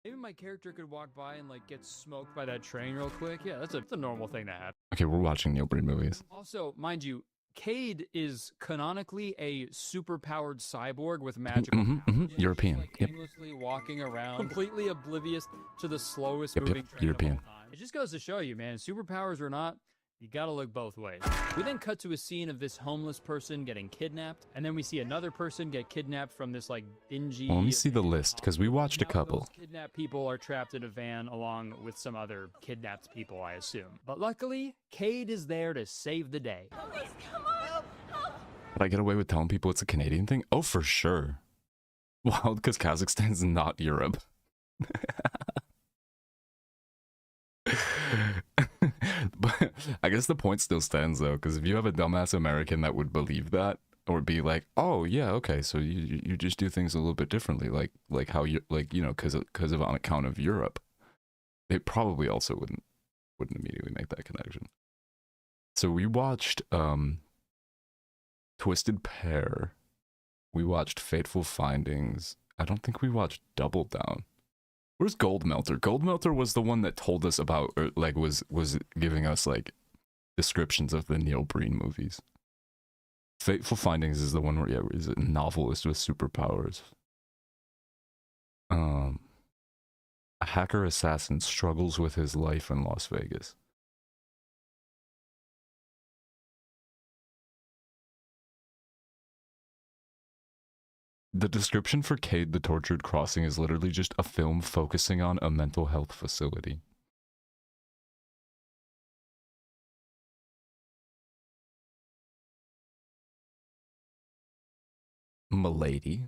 Maybe my character could walk by and like get smoked by that train real quick. Yeah, that's a normal thing to happen. Okay, we're watching Neil Breen movies. Also, mind you, Cade is canonically a super-powered cyborg with magical powers. European. Just, like, aimlessly walking around, completely oblivious to the slowest Yep, moving train European. of all time. It just goes to show you, man, superpowers or not, you gotta look both ways. We then cut to a scene of this homeless person getting kidnapped, and then we see another person get kidnapped from this, like, dingy... Well, let me see the list, because we watched a Now couple. those kidnapped people are trapped in a van along with some other kidnapped people, I assume. But luckily, Cade is there to save the day. Come on! Help! Did I get away with telling people it's a Canadian thing? Oh, for sure. Well, because Kazakhstan's not Europe. But I guess the point still stands, though, because if you have a dumbass American that would believe that, or be like, oh, yeah, okay, so you just do things a little bit differently, like how you, like, you know, because of on account of Europe, they probably also wouldn't immediately make that connection. So we watched Twisted Pair. We watched Fateful Findings. I don't think we watched Double Down. Where's Gold Melter? Gold Melter was the one that told us about, or like was giving us like descriptions of the Neil Breen movies. Fateful Findings is the one where, yeah, he's a novelist with superpowers. A hacker assassin struggles with his life in Las Vegas. The description for Cade the Tortured Crossing is literally just a film focusing on a mental health facility. Milady.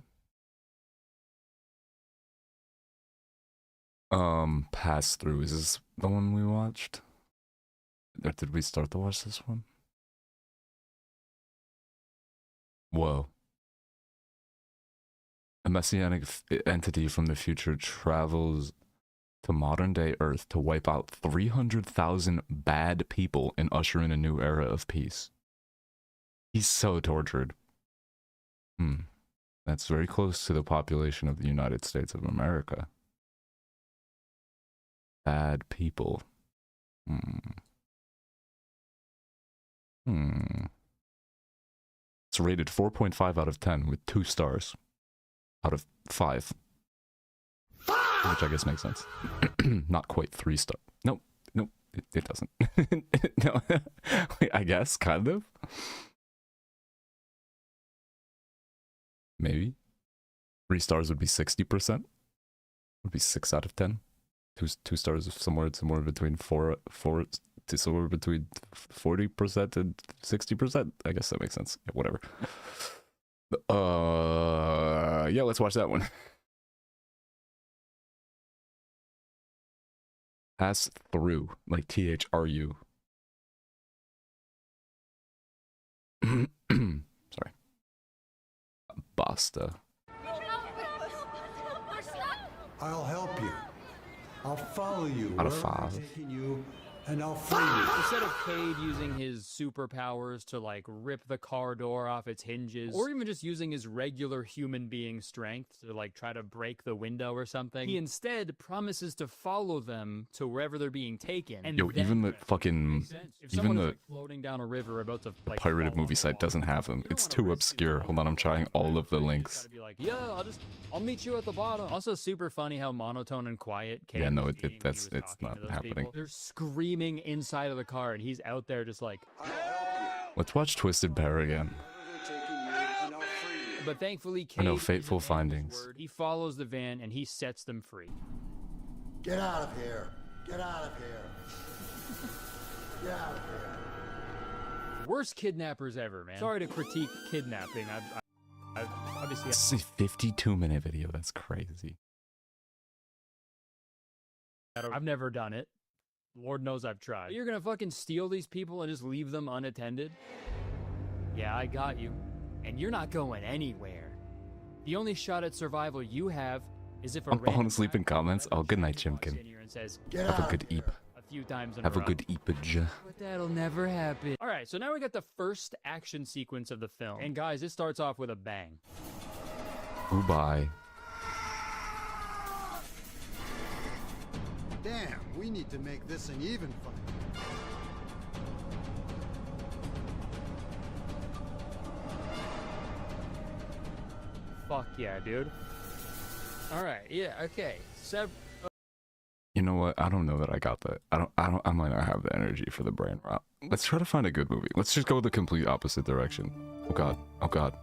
Pass Through. Is this the one we watched? Or did we start to watch this one? Whoa. A messianic entity from the future travels to modern-day Earth to wipe out 300,000 bad people and usher in a new era of peace. He's so tortured. That's very close to the population of the United States of America. Bad people. It's rated 4.5 out of 10 with 2 stars. Out of 5. Which I guess makes sense. Not quite 3 star. Nope, it doesn't. No, I guess, kind of. Maybe. 3 stars would be 60%. Would be 6 out of 10. 2 stars is somewhere between 4 to somewhere between 40% and 60%. I guess that makes sense. Yeah, whatever. Yeah, let's watch that one. Pass Through, like THRU. Sorry. Basta. I'll help you. I'll follow you. Out of wherever I'm 5. taking you, and I'll free you. Instead of Cade using his superpowers to like rip the car door off its hinges, or even just using his regular human being strength to like try to break the window or something, he instead promises to follow them to wherever they're being taken. And Yo, even the fucking, if even someone is the like floating down a river about to like pirated movie site doesn't have them. It's too obscure. Hold on, I'm trying all of the links. be like, yeah, I'll meet you at the bottom. Also, super funny how monotone and quiet. Yeah, no, it's not happening. They're screaming inside of the car, and he's out there just like. Let's watch Twisted Bear again. But thankfully, I know, Cade Fateful is a man of his Findings. word. He follows the van and he sets them free. Get out of here. Get out of here. Get out of here. Worst kidnappers ever, man. Sorry to critique kidnapping. I've obviously. This is a 52-minute video. That's crazy. I've never done it. Lord knows I've tried. But you're gonna fucking steal these people and just leave them unattended? Yeah, I got you. And you're not going anywhere. The only shot at survival you have is if a I'm falling asleep in comments. Oh, good night, Jimkin. and says, Have a good eep. a few times in Have a row. good eepage. But that'll never happen. All right, so now we got the first action sequence of the film. And guys, it starts off with a bang. Goodbye. Damn, we need to make this an even fight. Fuck yeah, dude. All right, yeah, okay. You know what? I don't know that I got that. I might not have the energy for the brain rot. Let's try to find a good movie. Let's just go the complete opposite direction. Oh god. Oh god.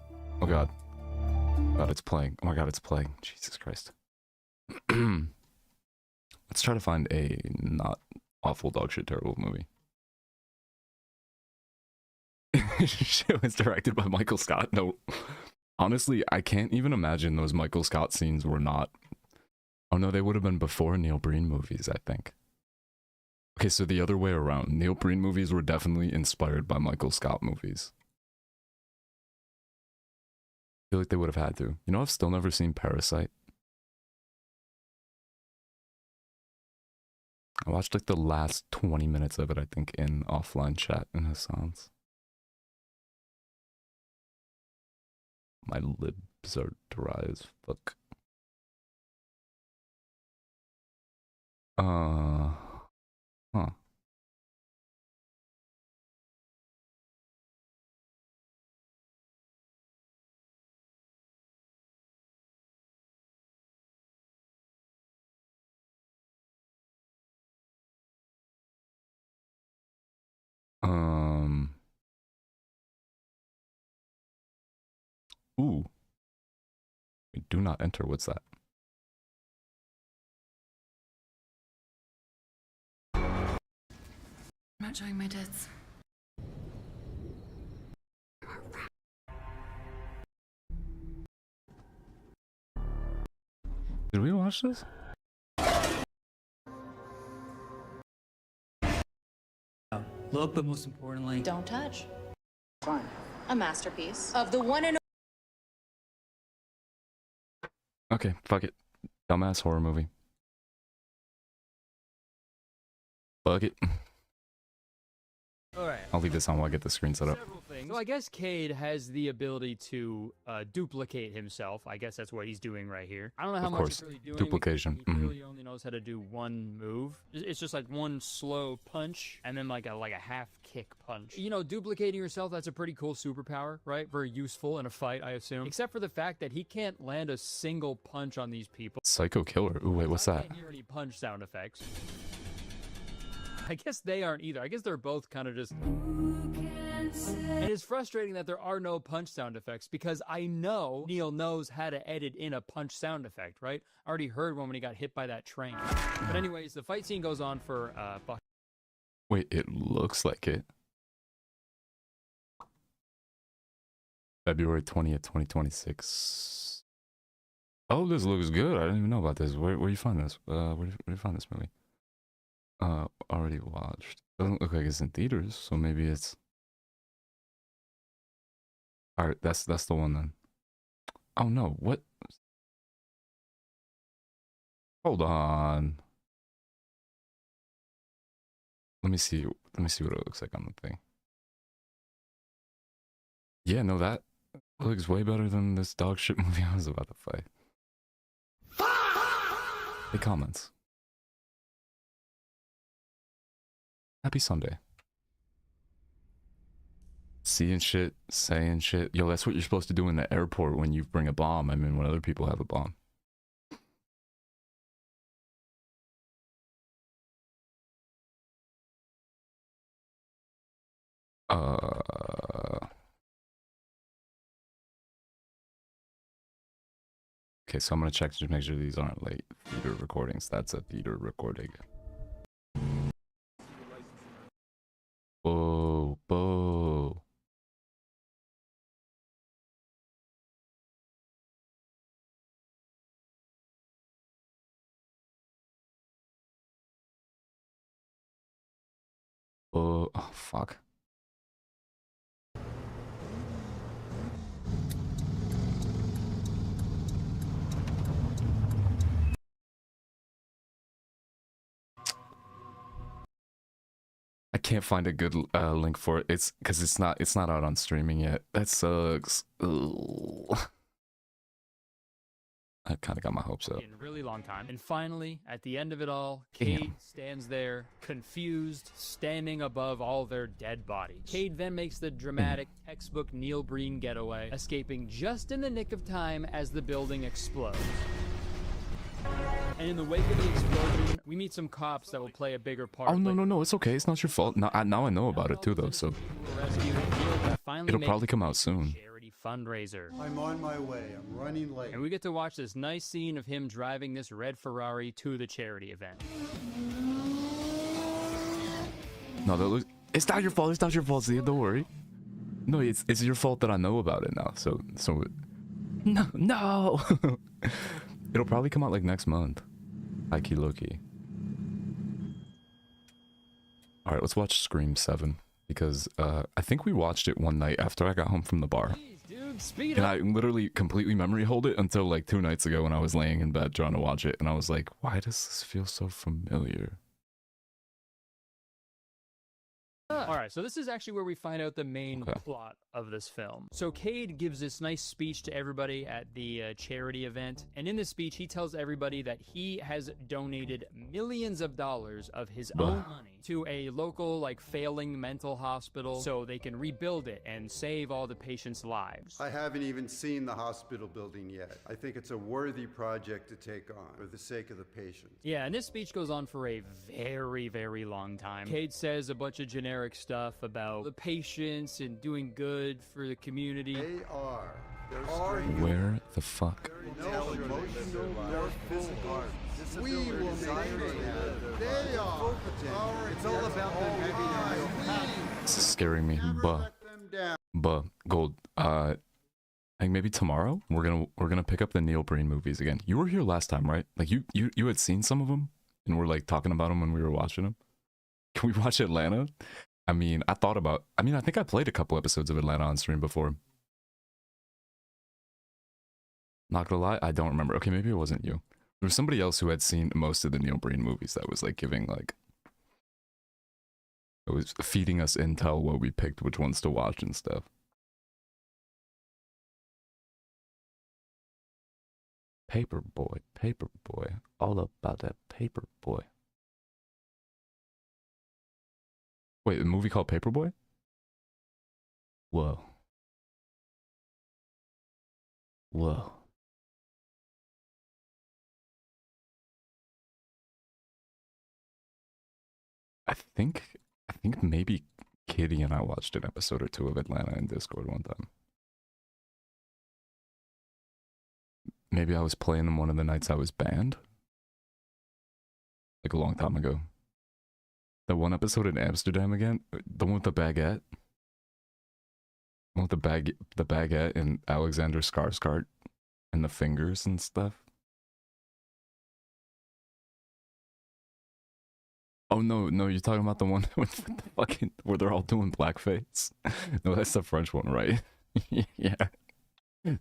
Oh god. God, it's playing. Oh my god, it's playing. Jesus Christ. Let's try to find a not awful dog shit terrible movie. Shit was directed by Michael Scott. No. Honestly, I can't even imagine those Michael Scott scenes were not. Oh no, they would have been before Neil Breen movies, I think. Okay, so the other way around. Neil Breen movies were definitely inspired by Michael Scott movies. I feel like they would have had to. You know, I've still never seen Parasite. I watched like the last 20 minutes of it, I think, in offline chat in Hassan's. My lips are dry as fuck. Huh. Ooh. We do not enter. What's that? I'm not showing my tits. Did we watch this? Look, but most importantly, Don't touch. fine. A masterpiece of the one and Okay, fuck it. Dumbass horror movie. Fuck it. All right. I'll leave this on while I get the screen set up. So I guess Cade has the ability to duplicate himself. I guess that's what he's doing right here. I don't know how Of much course. he's really doing. Duplication. He really only knows how to do one move. It's just like one slow punch and then like a half kick punch. You know, duplicating yourself, that's a pretty cool superpower, right? Very useful in a fight, I assume. Except for the fact that he can't land a single punch on these people. Psycho Killer. Ooh, wait, what's I that? can't hear any punch sound effects. I guess they aren't either. I guess they're both kind of just... And it's frustrating that there are no punch sound effects because I know Neil knows how to edit in a punch sound effect, right? I already heard one when he got hit by that train. But anyways, the fight scene goes on for Wait, it looks like it. February 20th, 2026. Oh, this looks good. I didn't even know about this. Where you find this? Where you find this movie? Already watched. Doesn't look like it's in theaters, so maybe it's... Alright, that's the one then. Oh no, what? Hold on. Let me see. Let me see what it looks like on the thing. Yeah, no, that looks way better than this dog shit movie I was about to fight. Hey, comments. Happy Sunday. Seeing shit, saying shit. Yo, that's what you're supposed to do in the airport when you bring a bomb. I mean, when other people have a bomb. Okay, so I'm gonna check to make sure these aren't like theater recordings. That's a theater recording. Whoa, whoa. Oh, fuck. I can't find a good link for it. It's because it's not out on streaming yet. That sucks. Ugh. I kind of got my hopes up. In a really long time. And finally, at the end of it all, Cade stands there, confused, standing above all their dead bodies. Cade then makes the dramatic textbook Neil Breen getaway, escaping just in the nick of time as the building explodes. And in the wake of the explosion, we meet some cops that will play a bigger part. Oh, no, it's okay. It's not your fault. Now I know about it too, though, so it'll probably come out soon. Fundraiser. I'm on my way. I'm running late. And we get to watch this nice scene of him driving this red Ferrari to the charity event. No, that looks. It's not your fault. It's not your fault, Zia. Don't worry. No, it's your fault that I know about it now. So no. It'll probably come out like next month. High key, low key. All right, let's watch Scream 7 because I think we watched it one night after I got home from the bar. Speed and I literally completely memory hold it until like 2 nights ago when I was laying in bed trying to watch it, and I was like, why does this feel so familiar? Alright, so this is actually where we find out the main plot of this film. So Cade gives this nice speech to everybody at the charity event, and in this speech he tells everybody that he has donated millions of dollars of his own money to a local, like, failing mental hospital so they can rebuild it and save all the patients' lives. I haven't even seen the hospital building yet. I think it's a worthy project to take on for the sake of the patients. Yeah, and this speech goes on for a very, very long time. Cade says a bunch of generic stuff about the patients and doing good for the community. They are. Where the fuck? We will make sure they are. It's all about them having a real path. This is scaring me. But Gold. I think maybe tomorrow we're gonna pick up the Neil Breen movies again. You were here last time, right? Like you had seen some of them, and we're like talking about them when we were watching them. Can we watch Atlanta? I mean, I think I played a couple episodes of Atlanta on stream before. Not gonna lie, I don't remember. Okay, maybe it wasn't you. There was somebody else who had seen most of the Neil Breen movies that was like giving like... It was feeding us intel what we picked, which ones to watch and stuff. Paperboy, all about that Paperboy. Wait, a movie called Paperboy? Whoa. I think maybe Kitty and I watched an episode or two of Atlanta in Discord one time. Maybe I was playing them one of the nights I was banned. Like a long time ago. That one episode in Amsterdam again? The one with the baguette? The one with the baguette and Alexander Skarsgård and the fingers and stuff? Oh no, you're talking about the one with the fucking where they're all doing blackface. No, that's the French one, right? Yeah.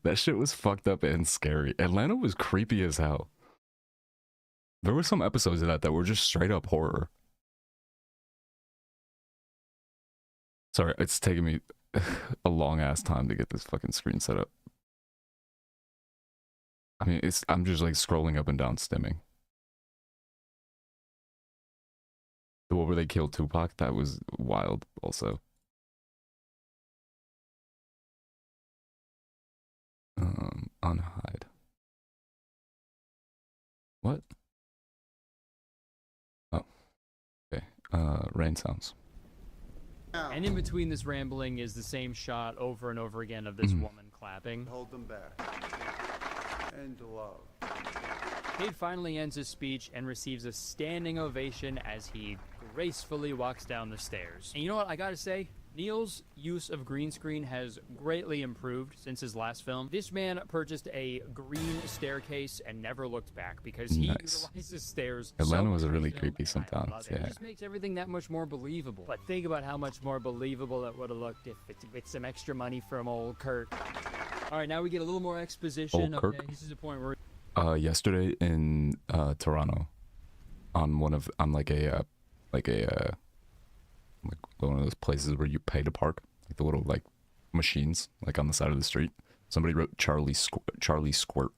That shit was fucked up and scary. Atlanta was creepy as hell. There were some episodes of that were just straight up horror. Sorry, it's taking me a long ass time to get this fucking screen set up. I mean, I'm just like scrolling up and down stimming. The one where they killed Tupac, that was wild also. Unhide. What? Oh. Okay. Rain sounds. And in between this rambling is the same shot over and over again of this woman clapping. Hold them back. And love. Cade finally ends his speech and receives a standing ovation as he gracefully walks down the stairs. And you know what I gotta say? Neil's use of green screen has greatly improved since his last film. This man purchased a green staircase and never looked back because he utilizes stairs. Atlanta was a really creepy sometimes. Yeah. It just makes everything that much more believable. But think about how much more believable it would have looked if it's with some extra money from old Kurt. All right, now we get a little more exposition. Old Kirk? Okay, this is the point where yesterday in Toronto, on one of one of those places where you pay to park, like the little like machines like on the side of the street. Somebody wrote Charlie Squirt.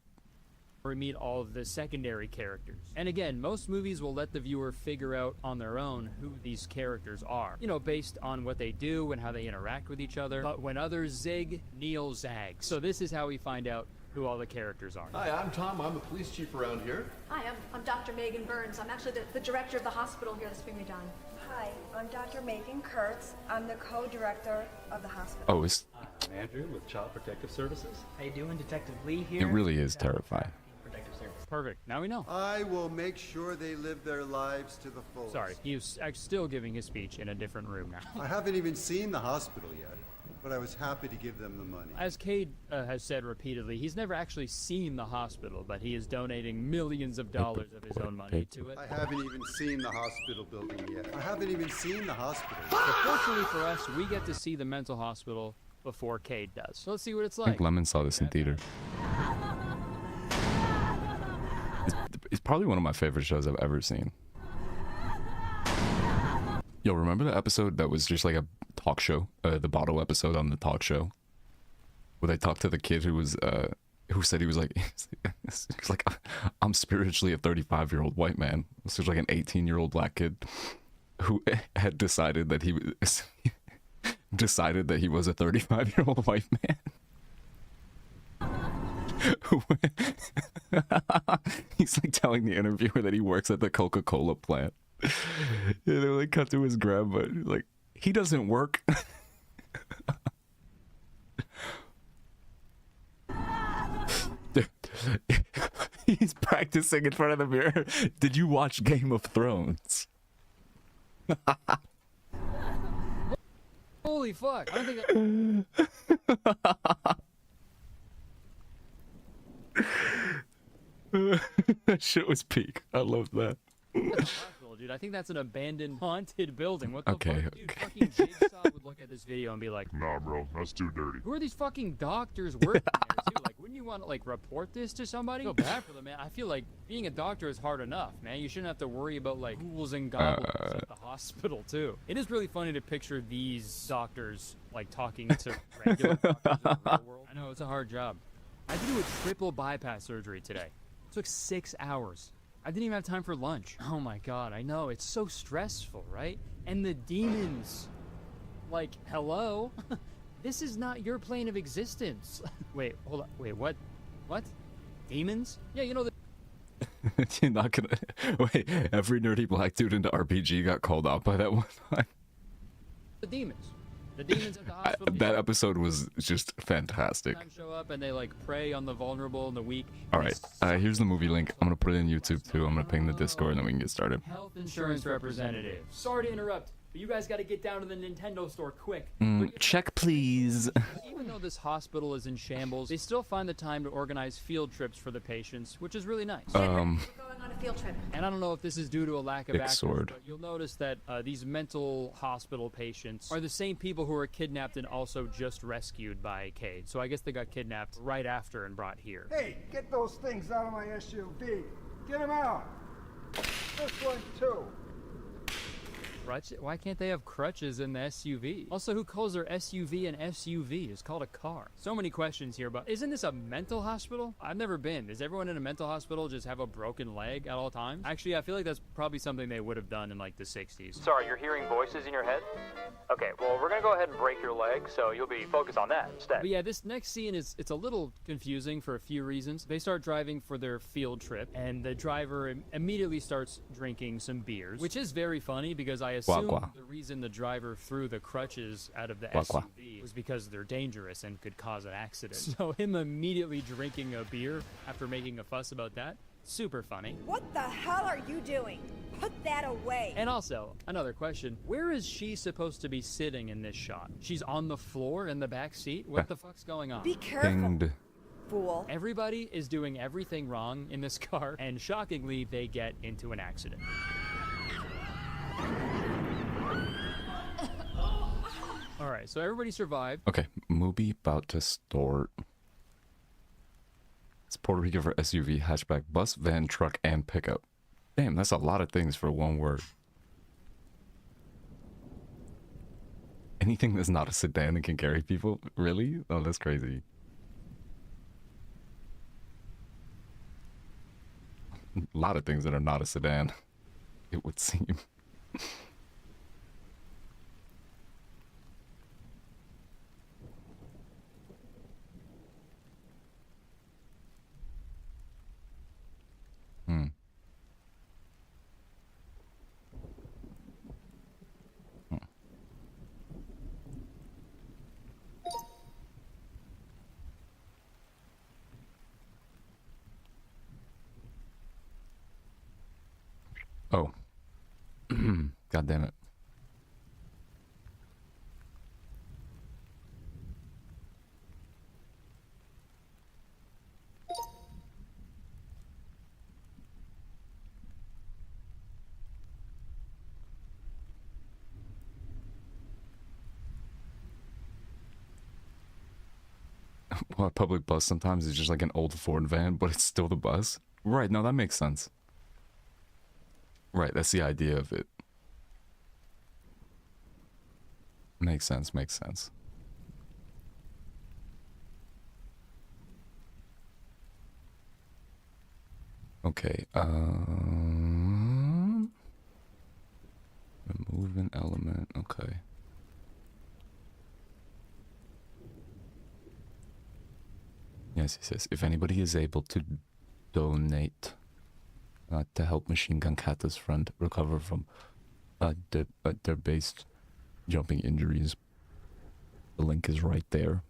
we meet all of the secondary characters. And again, most movies will let the viewer figure out on their own who these characters are, you know, based on what they do and how they interact with each other. But when others zig, Neil zags. So this is how we find out who all the characters are. Hi, I'm Tom. I'm the police chief around here. Hi, I'm Dr. Megan Burns. I'm actually the director of the hospital here that's bringing me down. Hi, I'm Dr. Megan Kurtz. I'm the co-director of the hospital. Oh, it's... I'm Andrew with Child Protective Services. How you doing, Detective Lee here? It really is terrifying. Protective Services. Perfect. Now we know. I will make sure they live their lives to the fullest. Sorry, he's still giving his speech in a different room now. I haven't even seen the hospital yet, but I was happy to give them the money. As Cade has said repeatedly, he's never actually seen the hospital, but he is donating millions of dollars of his own money to it. I haven't even seen the hospital building yet. I haven't even seen the hospital. So fortunately for us, we get to see the mental hospital before Cade does. So let's see what it's I like. think Lemon saw this in theater. It's probably one of my favorite shows I've ever seen. Yo, remember the episode that was just like a talk show? The bottle episode on the talk show? Where they talked to the kid who was, who said he was like, he's like, I'm spiritually a 35-year-old white man. This was like an 18-year-old black kid who had decided that he was, decided that he was a 35-year-old white man. He's like telling the interviewer that he works at the Coca-Cola plant. And they like cut to his grandma. He's like, he doesn't work. He's practicing in front of the mirror. Did you watch Game of Thrones? Holy fuck! I don't think that shit was peak. I love that. Dude, I think that's an abandoned, haunted building. What the Okay, fuck? Dude, fucking Jigsaw would look at this video and be like, Nah, bro, that's too dirty. who are these fucking doctors working there, too? Like, wouldn't you want to, like, report this to somebody? I feel bad for them, man. I feel like being a doctor is hard enough, man. You shouldn't have to worry about, like, ghouls and goblins at the hospital, too. It is really funny to picture these doctors, like, talking to regular doctors in the real world. I know, it's a hard job. I had to do a triple bypass surgery today. It took 6 hours. I didn't even have time for lunch. Oh my god, I know, it's so stressful, right? And the demons, like, hello? This is not your plane of existence. Wait, hold on, wait, what? What? Demons? Yeah, you know the... You're not gonna... Wait, every nerdy black dude into RPG got called out by that one time. The demons. The demons at the hospital. That episode was just fantastic. Sometimes show up and they like prey on the vulnerable and the weak. Alright, here's the movie link. I'm gonna put it in YouTube too. I'm gonna ping the Discord and then we can get started. Health insurance representative. Sorry to interrupt, but you guys gotta get down to the Nintendo store quick. Check please. Even though this hospital is in shambles, they still find the time to organize field trips for the patients, which is really nice. We're going on a field trip. And I don't know if this is due to a lack of Big actors, sword. but you'll notice that these mental hospital patients are the same people who were kidnapped and also just rescued by Cade. So I guess they got kidnapped right after and brought here. Hey, get those things out of my SUV. Get them out. This one, too. Why can't they have crutches in the SUV? Also, who calls their SUV an SUV? It's called a car. So many questions here, but isn't this a mental hospital? I've never been. Does everyone in a mental hospital just have a broken leg at all times? Actually, I feel like that's probably something they would have done in like the 60s. Sorry, you're hearing voices in your head? Okay, well, we're gonna go ahead and break your leg, so you'll be focused on that instead. But yeah, this next scene it's a little confusing for a few reasons. They start driving for their field trip, and the driver immediately starts drinking some beers, which is very funny because I assume the reason the driver threw the crutches out of the SUV was because they're dangerous and could cause an accident. So him immediately drinking a beer after making a fuss about that, super funny. What the hell are you doing? Put that away. And also, another question, where is she supposed to be sitting in this shot? She's on the floor in the back seat? What the fuck's going on? Be careful, fool. Everybody is doing everything wrong in this car, and shockingly, they get into an accident. Alright, so everybody survived. Okay, movie about to start. It's Puerto Rico for SUV, hatchback, bus, van, truck, and pickup. Damn, that's a lot of things for one word. Anything that's not a sedan that can carry people? Really? Oh, that's crazy. A lot of things that are not a sedan, it would seem. Oh. God damn it. Well, a public bus sometimes is just like an old Ford van, but it's still the bus. Right, no, that makes sense. Right, that's the idea of it. Makes sense, makes sense. Okay, remove an element, okay. Yes, he says, if anybody is able to donate to help Machine Gun Kata's friend recover from their base jumping injuries, the link is right there.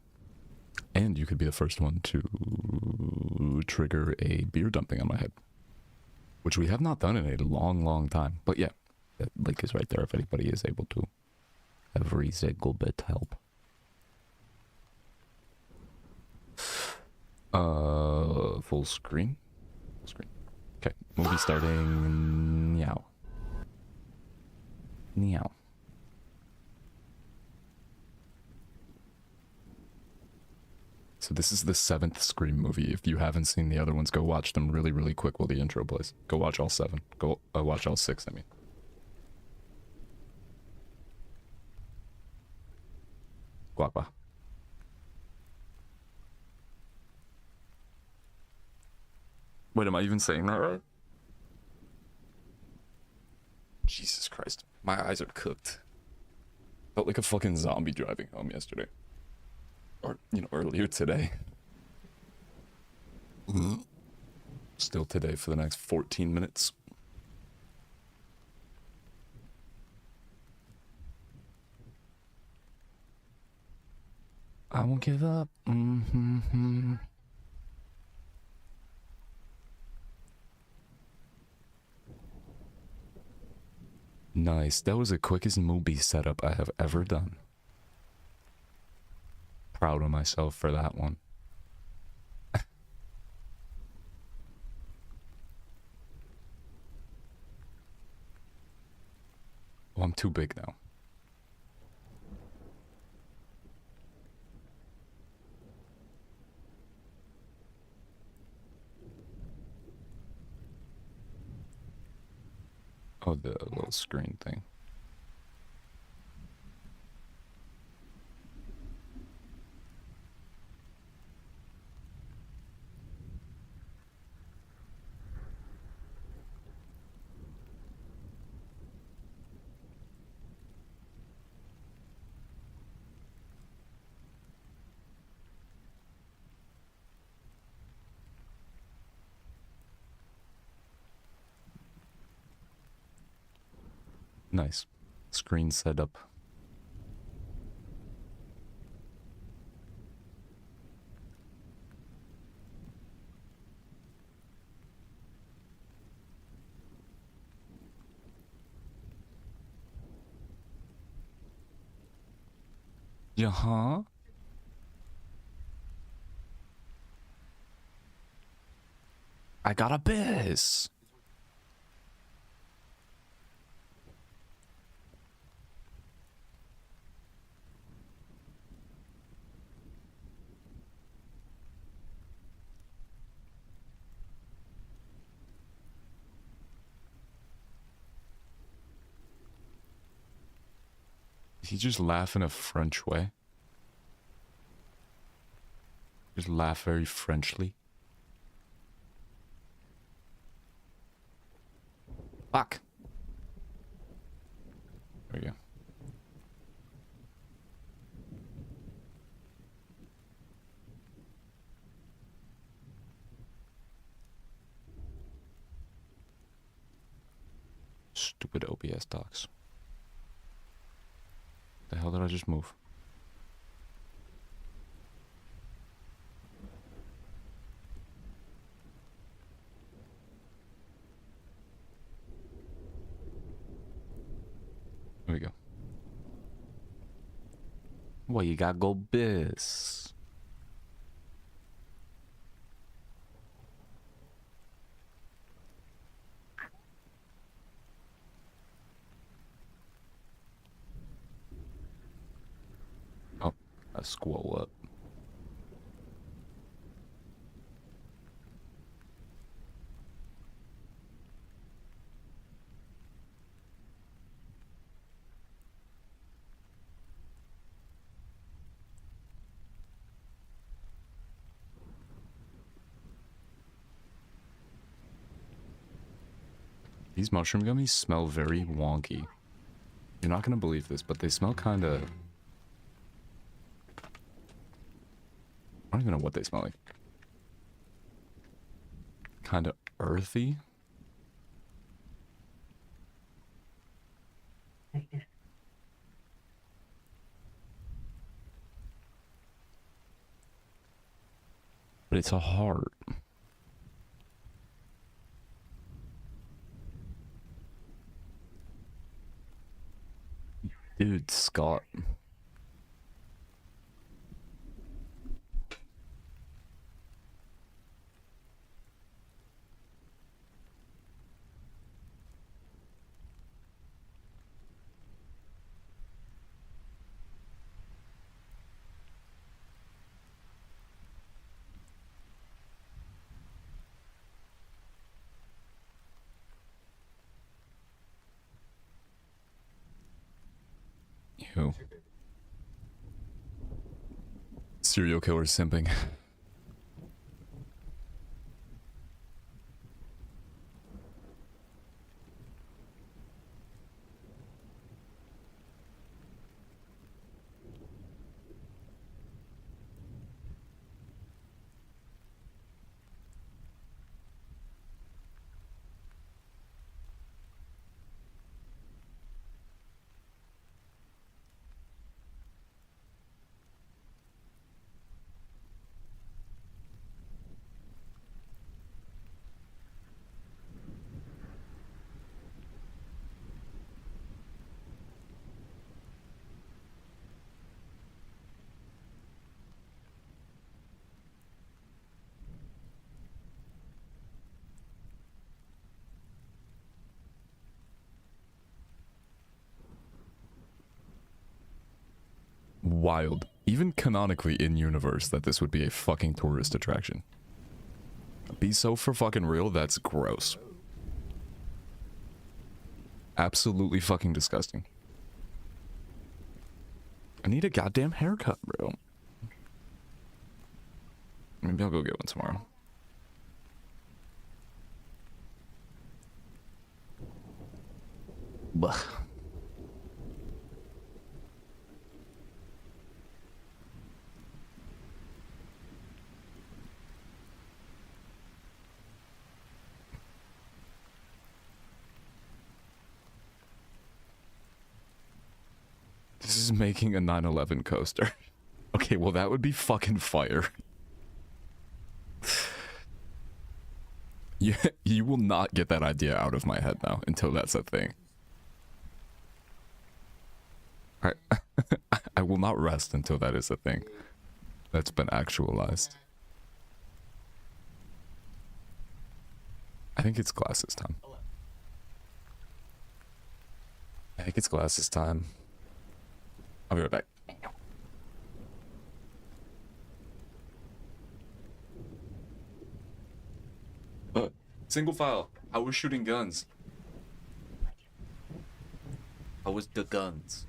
And you could be the first one to trigger a beer dumping on my head, which we have not done in a long, long time. But yeah, that link is right there if anybody is able to. Every single bit help. Full screen. Full screen. Okay, movie starting now. Meow. So this is the 7th Scream movie. If you haven't seen the other ones, go watch them really, really quick while the intro plays. Go watch all 7. Go watch all 6, I mean. Guapa. Wait, am I even saying that right? Jesus Christ. My eyes are cooked. Felt like a fucking zombie driving home yesterday. Or, you know, earlier today. Still today for the next 14 minutes. I won't give up. Nice. That was the quickest movie setup I have ever done. Proud of myself for that one. Oh, I'm too big now. Oh, the little screen thing. Nice. Screen setup. Yeah. I got a biz. Did he just laugh in a French way? Just laugh very Frenchly. Fuck. There we go. Stupid OBS docs. The hell did I just move? There we go. Well, you gotta go biz. Oh, I squall up. These mushroom gummies smell very wonky. You're not gonna believe this, but they smell kinda... I don't even know what they smell like. Kinda earthy? But it's a heart. Dude, Scott. Ew. Serial killer simping. Wild. Even canonically in universe that this would be a fucking tourist attraction. Be so for fucking real, that's gross. Absolutely fucking disgusting. I need a goddamn haircut, bro. Maybe I'll go get one tomorrow. Bah. This is making a 9/11 coaster. Okay, well that would be fucking fire. You will not get that idea out of my head now until that's a thing. I will not rest until that is a thing that's been actualized. I think it's glasses time. I think it's glasses time. I'll be right back. Single file. How was shooting guns? How was the guns?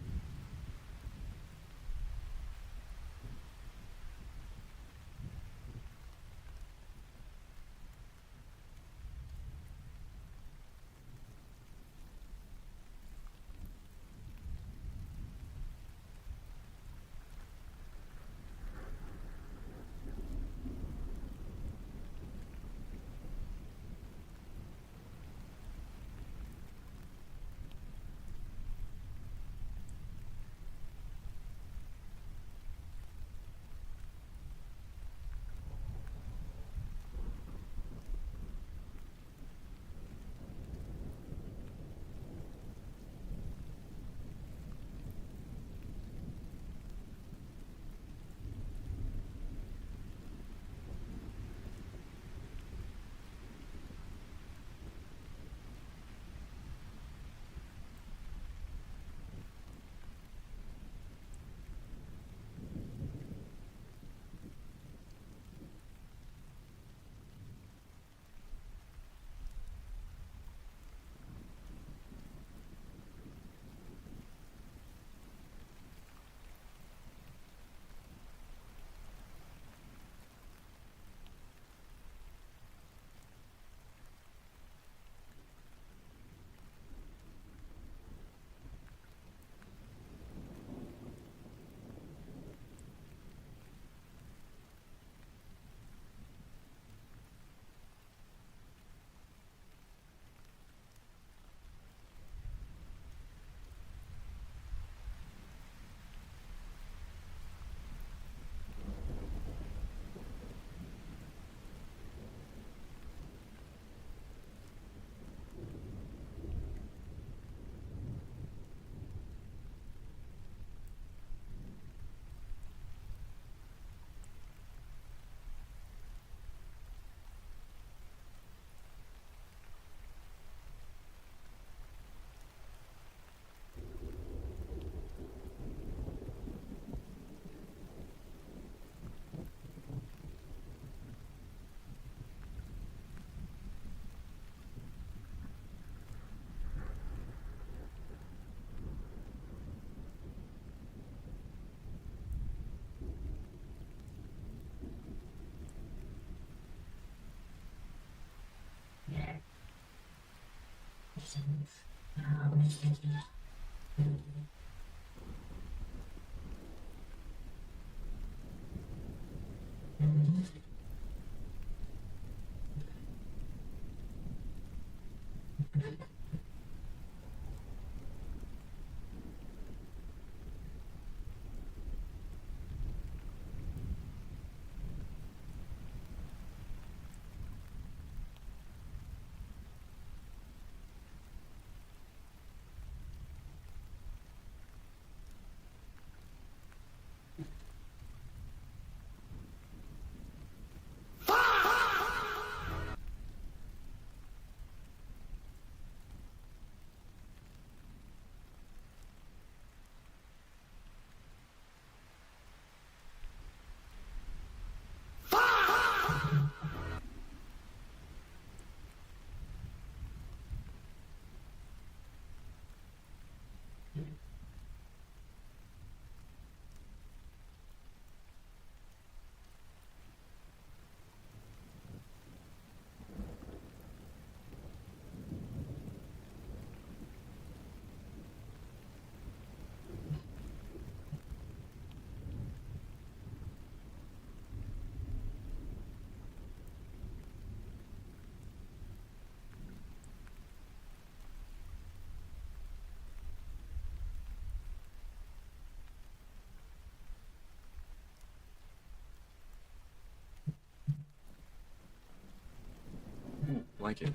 like it.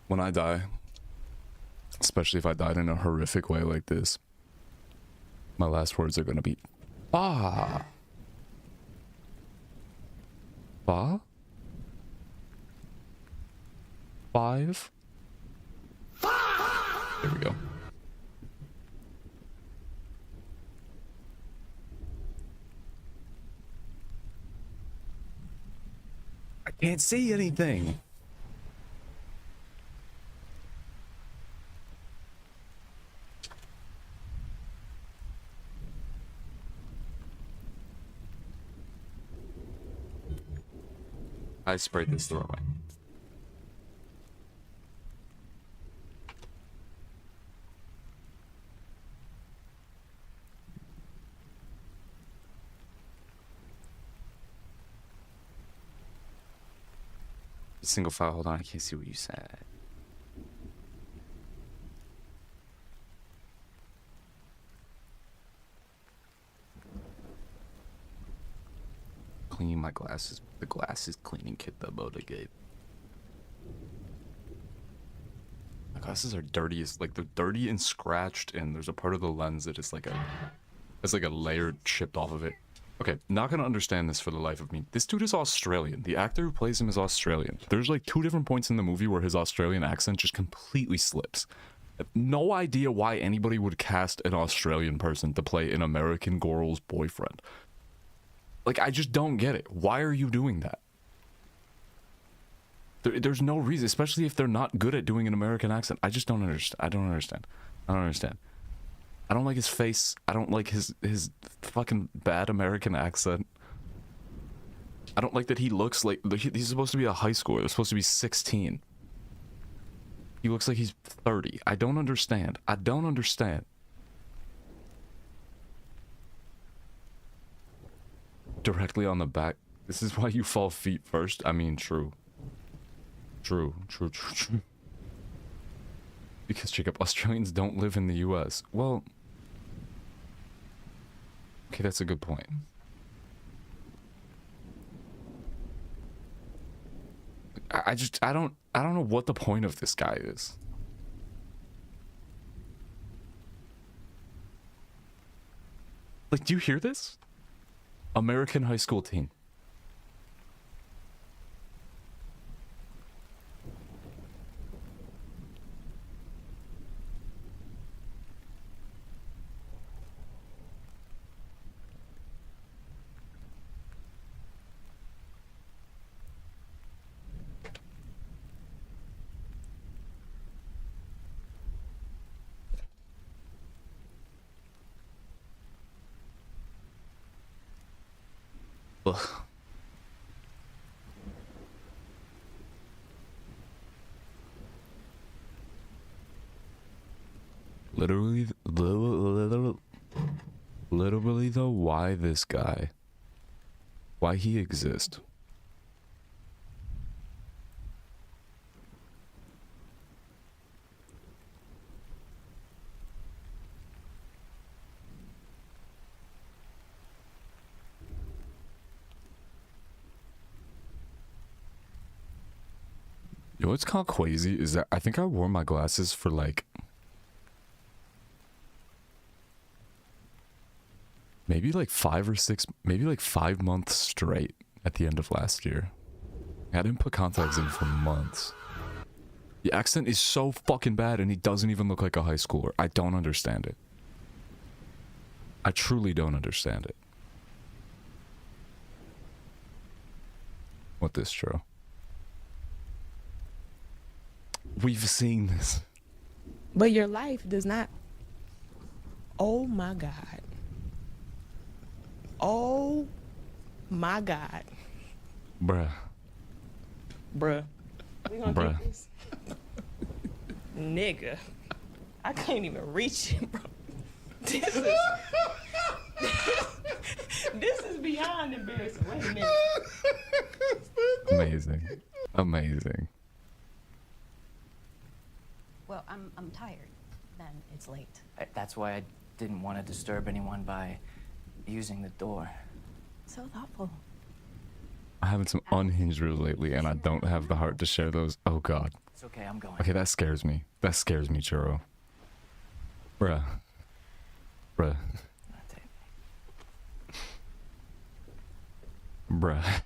When I die, especially if I died in a horrific way like this, my last words are gonna be, "Bah." Bah? 5? There we go. I can't see anything. I sprayed this the wrong way. Single file, hold on, I can't see what you said. Cleaning my glasses, the glasses cleaning kit that Moda gave. My glasses are dirty as, like, they're dirty and scratched, and there's a part of the lens that is like it's like a layer chipped off of it. Okay, not gonna understand this for the life of me. This dude is Australian. The actor who plays him is Australian. There's like 2 different points in the movie where his Australian accent just completely slips. I have no idea why anybody would cast an Australian person to play an American girl's boyfriend. Like, I just don't get it. Why are you doing that? There's no reason, especially if they're not good at doing an American accent. I just don't understand. I don't understand. I don't like his face. I don't like his fucking bad American accent. I don't like that he looks like he's supposed to be a high schooler. They're supposed to be 16. He looks like he's 30. I don't understand. I don't understand. Directly on the back. This is why you fall feet first. I mean, true. True. Because, Jacob, Australians don't live in the US. Well, okay, that's a good point. I don't know what the point of this guy is. Like, do you hear this? American high school teen. Ugh. Literally though, why this guy? Why he exists? You know what's kind of crazy is that I think I wore my glasses for like maybe like 5 or 6, maybe like 5 months straight at the end of last year. I didn't put contacts in for months. The accent is so fucking bad and he doesn't even look like a high schooler. I don't understand it. I truly don't understand it. What this, Tro? We've seen this. But your life does not. Oh my God. Oh my God. Bruh. We gonna keep this? Nigga. I can't even reach it, bro. This is this is beyond embarrassing. Wait a minute. Amazing. Amazing. Well, I'm tired. Then it's late. That's why I didn't want to disturb anyone by using the door. So thoughtful. I'm having some unhinged reels lately, and I don't have the heart to share those. Oh god. It's okay, I'm going. Okay, that scares me. That scares me, Churro. Bruh. Bruh. Bruh.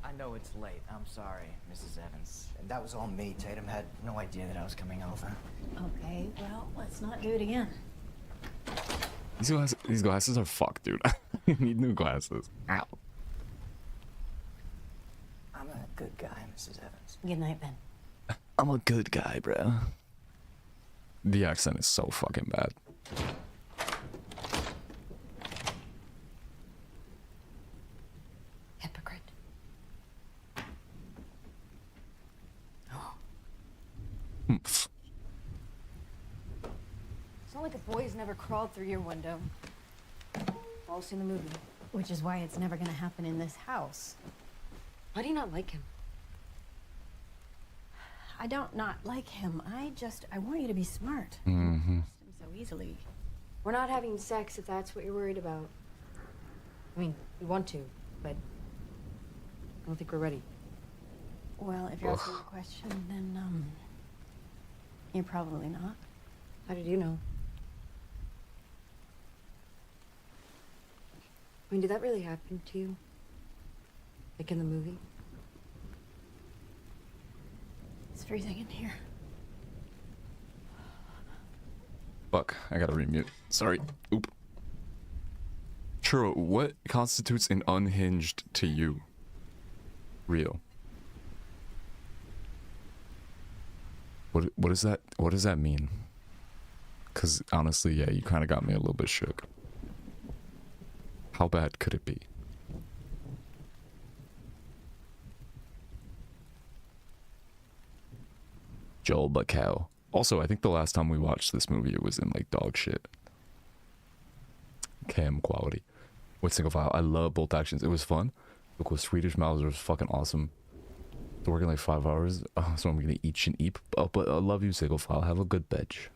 I know it's late. I'm sorry, Mrs. Evans. And that was all me. Tatum had no idea that I was coming over. Okay, well, let's not do it again. These glasses are fucked, dude. I need new glasses. Ow. I'm a good guy, Mrs. Evans. Good night, Ben. I'm a good guy, bro. The accent is so fucking bad. Hypocrite. Humph. It's not like a boy's never crawled through your window. All seen the movie. Which is why it's never gonna happen in this house. Why do you not like him? I don't not like him. I want you to be smart. Mm-hmm. So easily. We're not having sex if that's what you're worried about. I mean, we want to, but I don't think we're ready. Well, if you're asking the question, then, you're probably not. How did you know? I mean, did that really happen to you? Like in the movie? It's freezing in here. Fuck, I gotta remute. Sorry. Oop. Churro, what constitutes an unhinged to you? Real. What does that mean? Cause honestly, yeah, you kinda got me a little bit shook. How bad could it be? Joel Bacow. Also, I think the last time we watched this movie, it was in like dog shit. Cam quality. With single file. I love both actions. It was fun. Look, with Swedish Mauser was fucking awesome. Working like 5 hours, so I'm gonna eat and eat. Oh, but I love you, single file. Have a good bitch.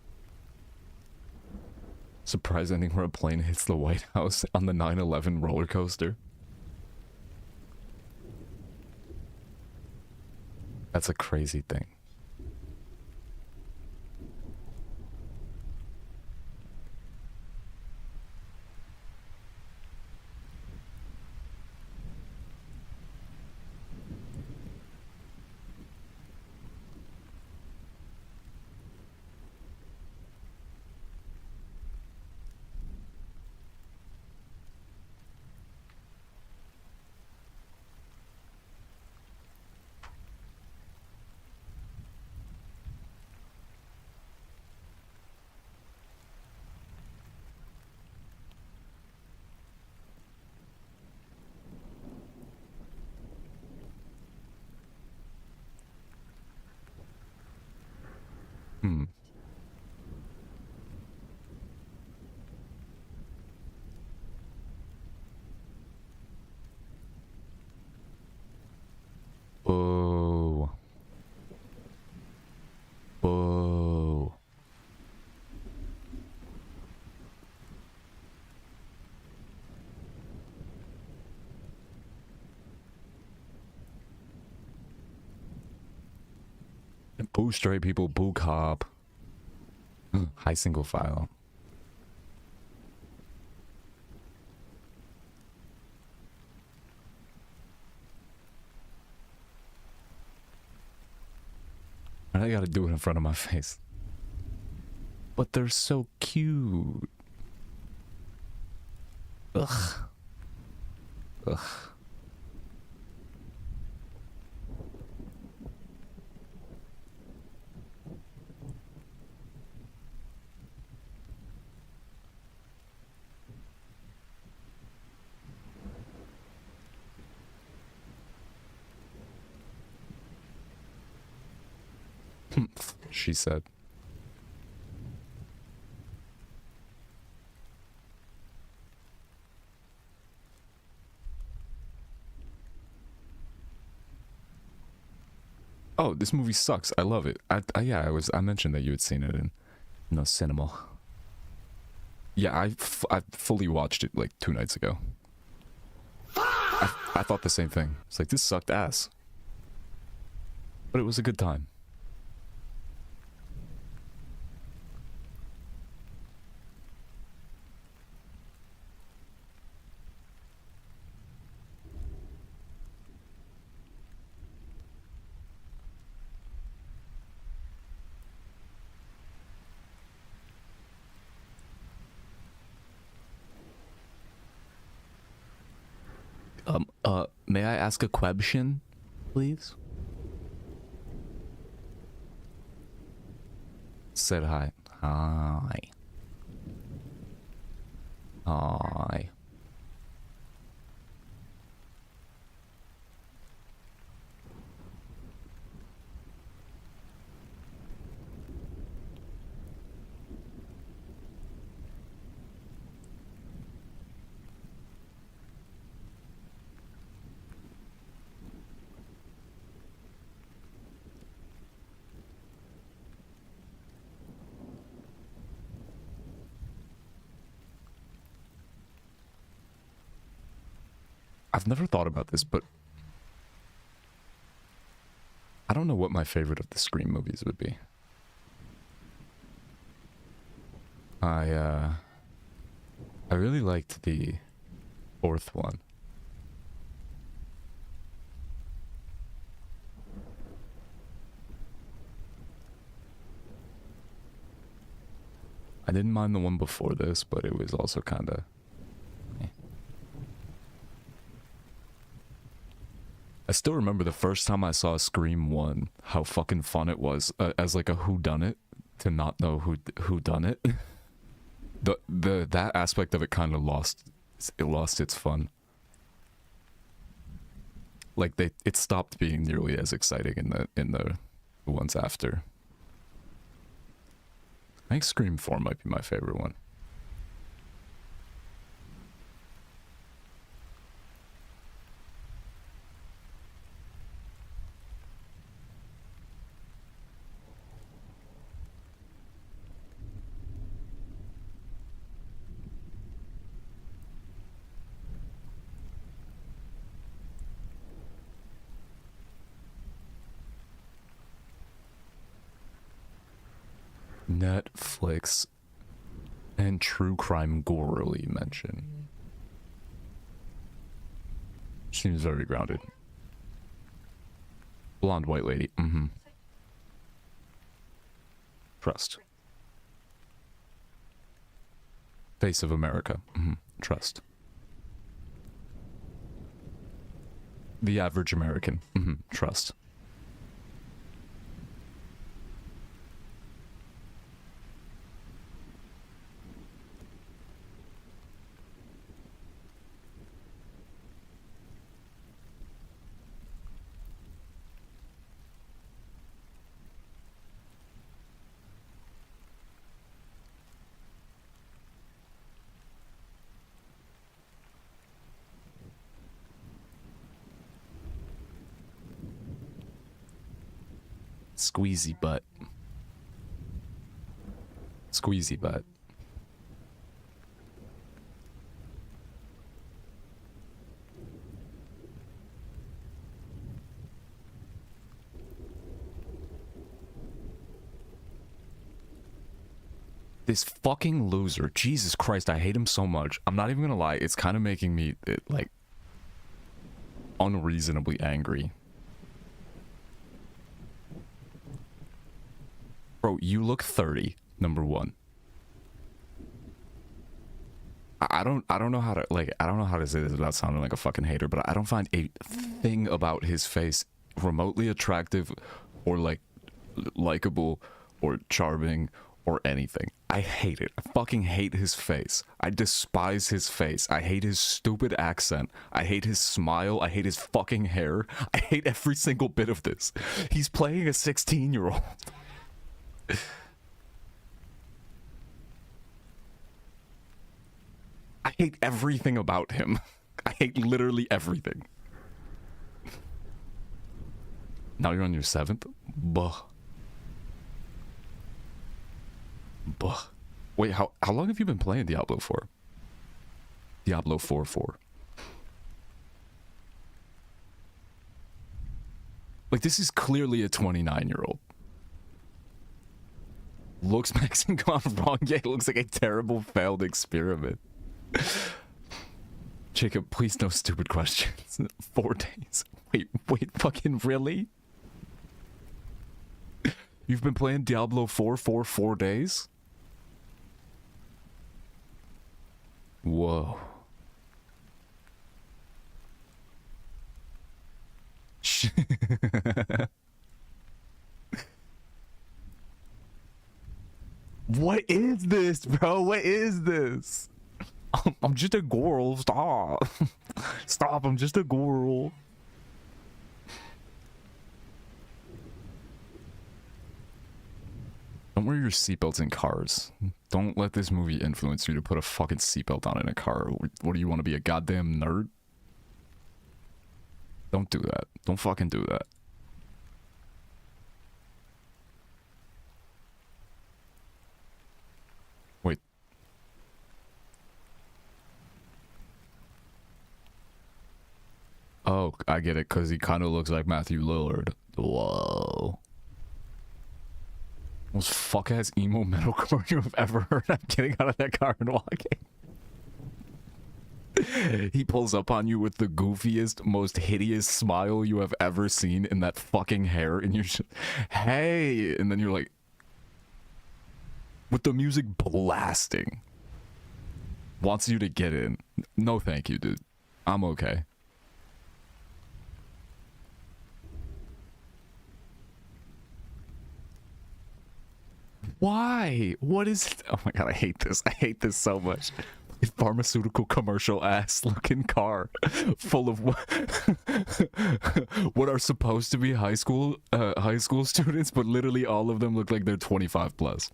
Surprise ending where a plane hits the White House on the 9/11 roller coaster. That's a crazy thing. Hmm. Oh. Oh. Boo straight people, boo cop. High single file. I gotta do it in front of my face. But they're so cute. Ugh. Ugh. She said. oh, this movie sucks. I love it. Yeah, I mentioned that you had seen it in the cinema. Yeah, I fully watched it like 2 nights ago. I thought the same thing. It's like, this sucked ass. But it was a good time. May I ask a question, please? Said hi. Hi. Hi. I've never thought about this, but I don't know what my favorite of the Scream movies would be. I really liked the 4th one. I didn't mind the one before this, but it was also kind of... I still remember the first time I saw Scream 1, how fucking fun it was as like a whodunit to not know who done it. That aspect of it kind of lost its fun. Like it stopped being nearly as exciting in the ones after. I think Scream 4 might be my favorite one. Netflix and true crime gorily mention. Seems very grounded. Blonde white lady. Mm-hmm. Trust. Face of America. Mm-hmm. Trust. The average American. Mm-hmm. Trust. Squeezy butt. Squeezy butt. This fucking loser. Jesus Christ, I hate him so much. I'm not even gonna lie, it's kind of making me, like, unreasonably angry. Bro, you look 30, number one. I don't know how to, like, I don't know how to say this without sounding like a fucking hater, but I don't find a thing about his face remotely attractive or, like, likable or charming or anything. I hate it. I fucking hate his face. I despise his face. I hate his stupid accent. I hate his smile. I hate his fucking hair. I hate every single bit of this. He's playing a 16-year-old. I hate everything about him. I hate literally everything. Now you're on your 7th? Buh. Buh. Wait, how long have you been playing Diablo for? Diablo 4. Like, this is clearly a 29-year-old. Looks maxing gone wrong. Yeah, it looks like a terrible failed experiment. Jacob, please no stupid questions. 4 days. Wait, fucking really? You've been playing Diablo 4 for 4 days? Whoa. What is this, bro? What is this? I'm just a girl. Stop. Stop. I'm just a girl. Don't wear your seatbelts in cars. Don't let this movie influence you to put a fucking seatbelt on in a car. What do you want to be, a goddamn nerd? Don't do that. Don't fucking do that. Wait. Oh, I get it, because he kind of looks like Matthew Lillard. Whoa. Most fuck-ass emo metalcore you have ever heard. I'm getting out of that car and walking. He pulls up on you with the goofiest, most hideous smile you have ever seen in that fucking hair, and you're just, hey! And then you're like, with the music blasting. Wants you to get in. No thank you, dude. I'm okay. Why? What is it? Oh my god, I hate this. I hate this so much. A pharmaceutical commercial ass looking car full of what are supposed to be high school students, but literally all of them look like they're 25 plus.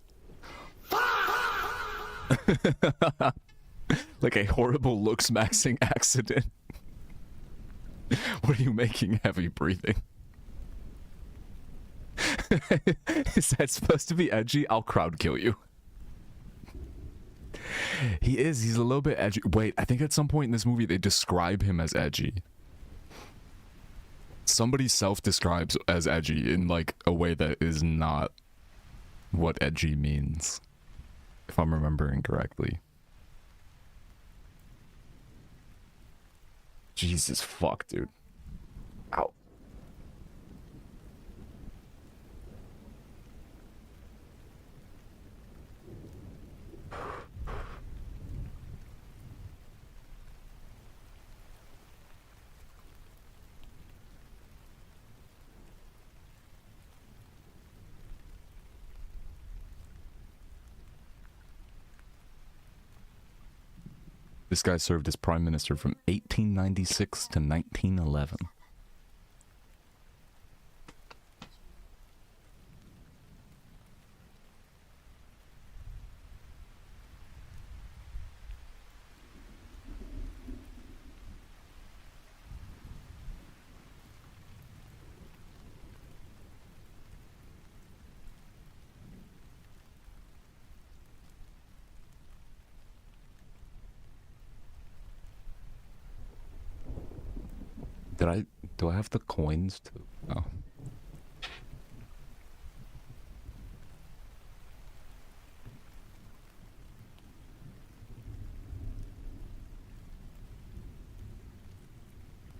Like a horrible looks maxing accident. What are you making? Heavy breathing. Is that supposed to be edgy? I'll crowd kill you. He is. He's a little bit edgy. Wait, I think at some point in this movie they describe him as edgy. Somebody self-describes as edgy in like a way that is not what edgy means, if I'm remembering correctly. Jesus fuck, dude. Ow. This guy served as prime minister from 1896 to 1911. Do I have the coins to? Oh.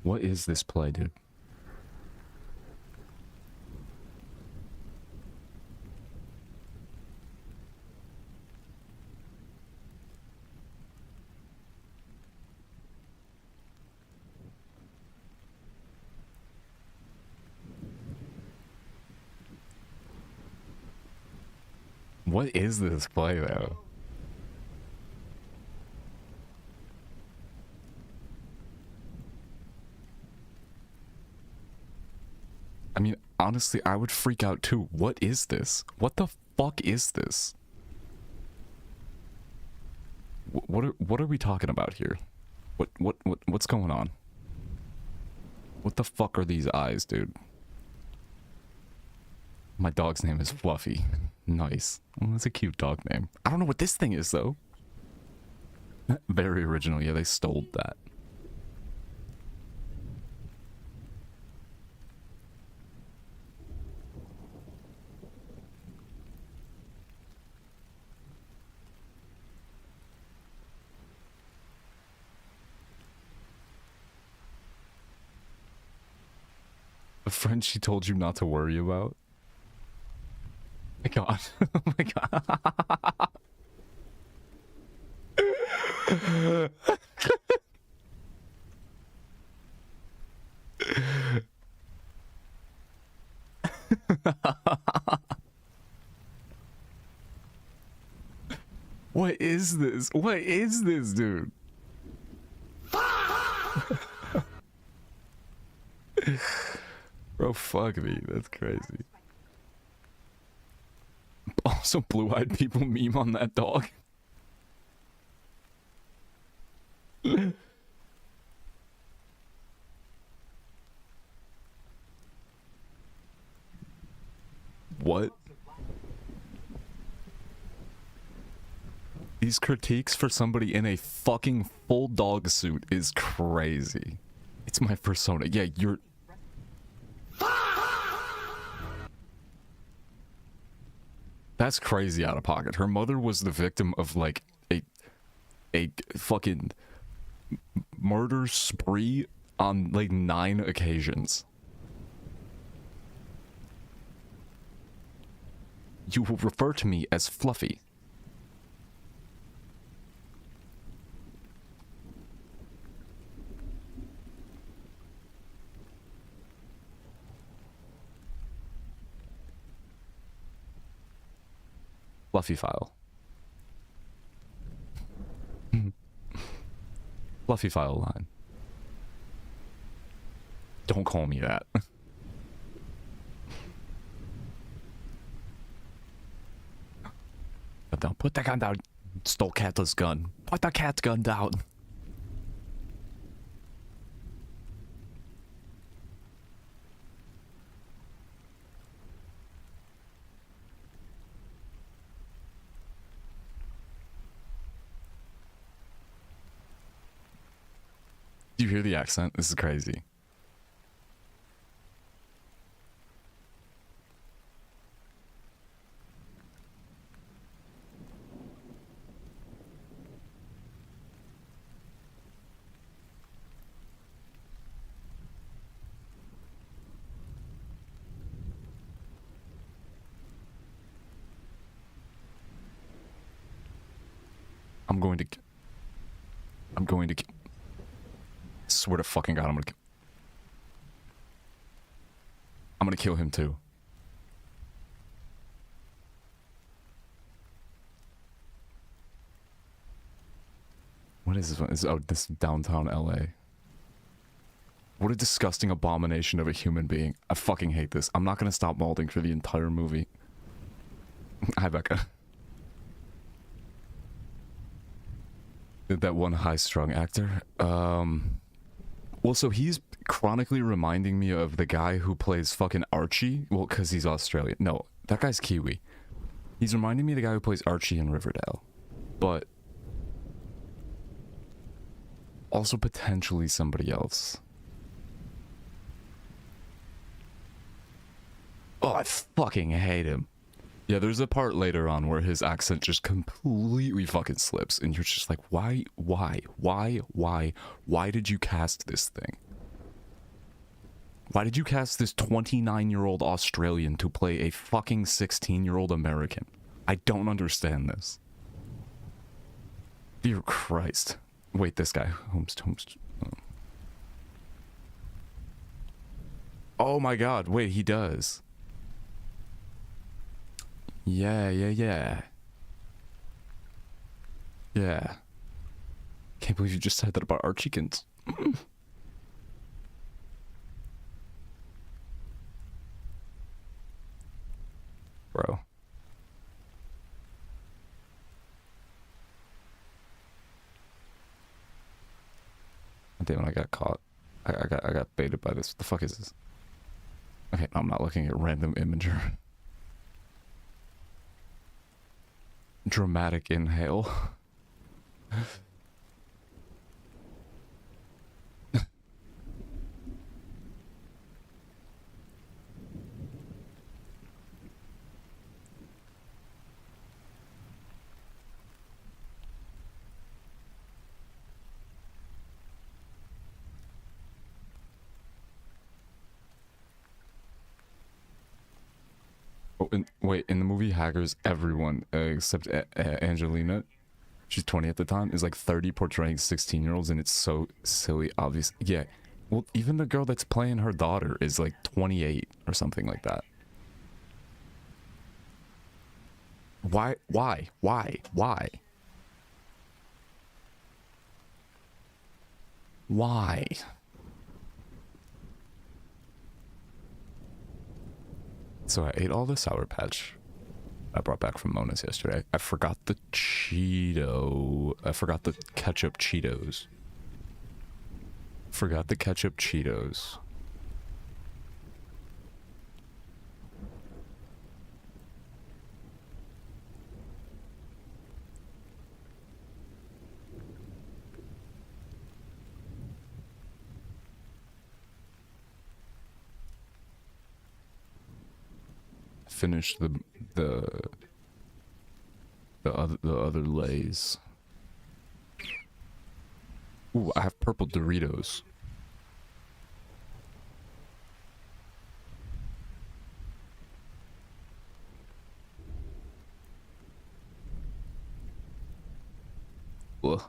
What is this play, dude? What is this play, though? I mean, honestly, I would freak out too. What is this? What the fuck is this? What are we talking about here? What's going on? What the fuck are these eyes, dude? My dog's name is Fluffy. Nice. Well, that's a cute dog name. I don't know what this thing is, though. Very original. Yeah, they stole that. A friend she told you not to worry about? My god. Oh my god. What is this? What is this, dude? Bro, fuck me. That's crazy. Also, blue-eyed people meme on that dog. What? These critiques for somebody in a fucking full dog suit is crazy. It's my persona. Yeah, you're... That's crazy out of pocket. Her mother was the victim of, like, a fucking murder spree on, like, 9 occasions. You will refer to me as Fluffy. Fluffy file. Fluffy file line. Don't call me that. Down. Put that gun down. Stole Catless gun. Put the cat's gun down. Do you hear the accent? This is crazy. I'm going to swear to fucking God, I'm gonna kill him too. What is this one? Oh, this is downtown LA. What a disgusting abomination of a human being. I fucking hate this. I'm not gonna stop molding for the entire movie. Hi, Becca. That one high-strung actor. Well, so he's chronically reminding me of the guy who plays fucking Archie. Well, because he's Australian. No, that guy's Kiwi. He's reminding me of the guy who plays Archie in Riverdale. But also potentially somebody else. Oh, I fucking hate him. Yeah, there's a part later on where his accent just completely fucking slips, and you're just like, why did you cast this thing? Why did you cast this 29-year-old Australian to play a fucking 16-year-old American? I don't understand this. Dear Christ. Wait, this guy. Holmes. Oh my god, wait, he does. Yeah. Yeah. Can't believe you just said that about our chickens. Bro. Damn it, I got caught. I got baited by this. What the fuck is this? Okay, I'm not looking at random imager. Dramatic inhale. Oh, wait, in the movie Hackers, everyone except Angelina, she's 20 at the time, is like 30 portraying 16-year-olds, and it's so silly, obvious. Yeah, well, even the girl that's playing her daughter is like 28 or something like that. Why? So I ate all the Sour Patch I brought back from Mona's yesterday. I forgot the ketchup Cheetos. Forgot the ketchup Cheetos. Finish the other Lays. Ooh, I have purple Doritos. Ugh.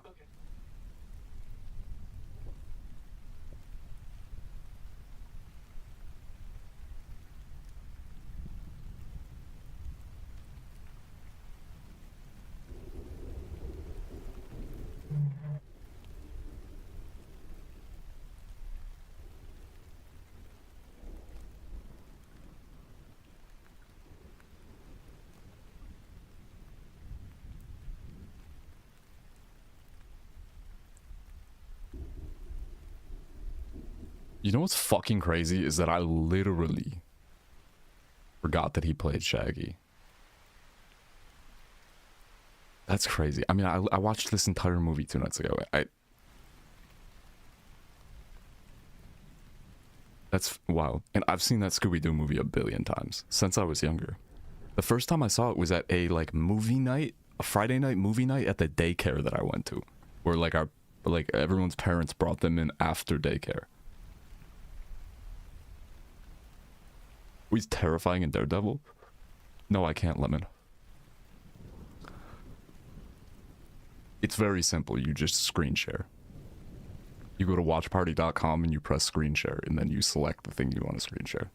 You know what's fucking crazy is that I literally forgot that he played Shaggy. That's crazy. I mean, I watched this entire movie 2 nights ago. That's wild. And I've seen that Scooby-Doo movie a billion times since I was younger. The first time I saw it was at a movie night, a Friday night movie night at the daycare that I went to, where everyone's parents brought them in after daycare. He's terrifying in Daredevil. No, I can't, Lemon. It's very simple. You just screen share. You go to watchparty.com and you press screen share, and then you select the thing you want to screen share.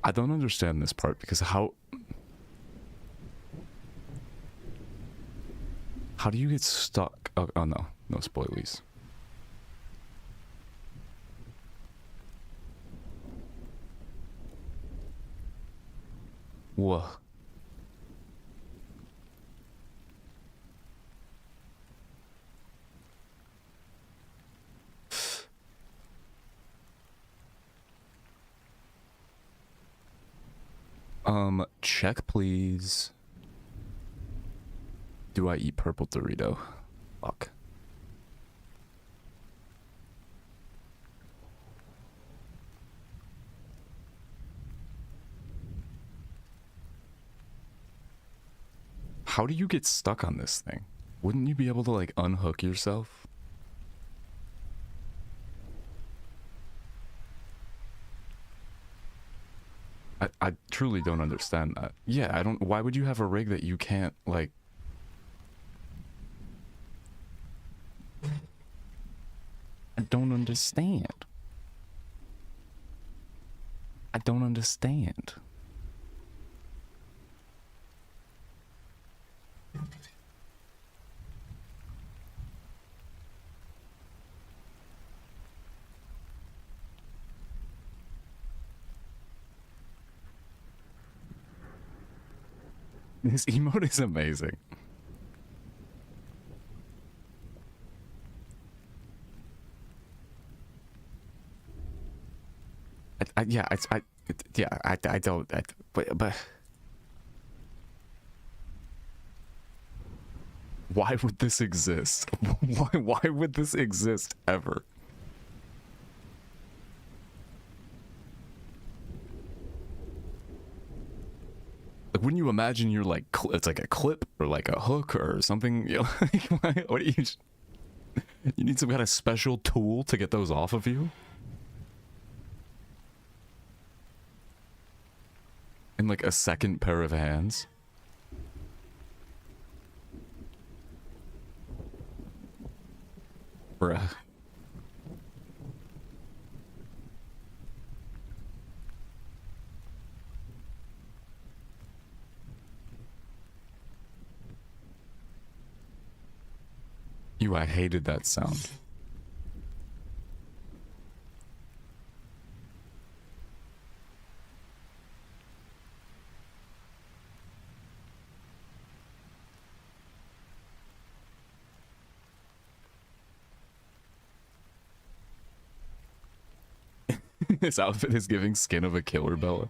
I don't understand this part because how do you get stuck? Oh no, no spoilies. Whoa. Check please. Do I eat purple Dorito? Fuck. How do you get stuck on this thing? Wouldn't you be able to unhook yourself? I truly don't understand that. Yeah, I don't. Why would you have a rig that you can't I don't understand. I don't understand. This emote is amazing. I don't. But why would this exist? Why would this exist ever? Like, wouldn't you imagine you're like, it's like a clip or like a hook or something? You know, like, what do you? You need some kind of special tool to get those off of you? And like a second pair of hands? Bruh. I hated that sound. His outfit is giving skin of a killer Bella.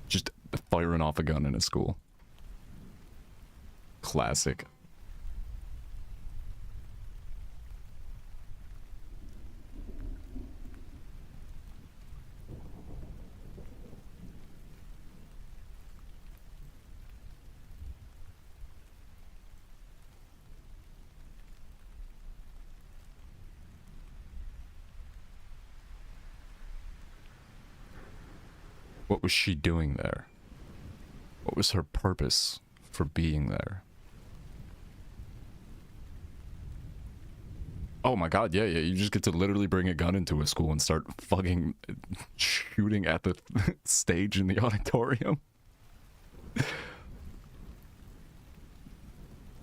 Just firing off a gun in a school. Classic. What was she doing there? What was her purpose for being there? Oh my god, yeah, you just get to literally bring a gun into a school and start fucking shooting at the stage in the auditorium.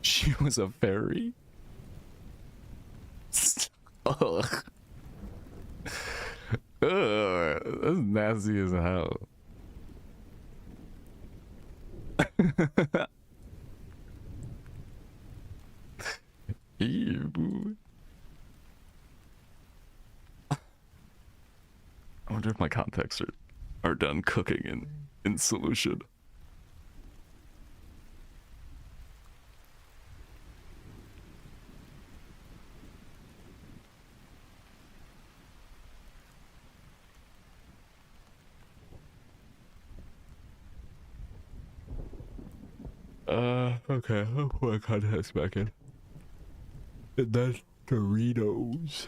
She was a fairy? Ugh. Ugh, that's nasty as hell. Ew. I wonder if my contacts are done cooking in solution. Okay, I'll put my contacts back in. And that's Doritos.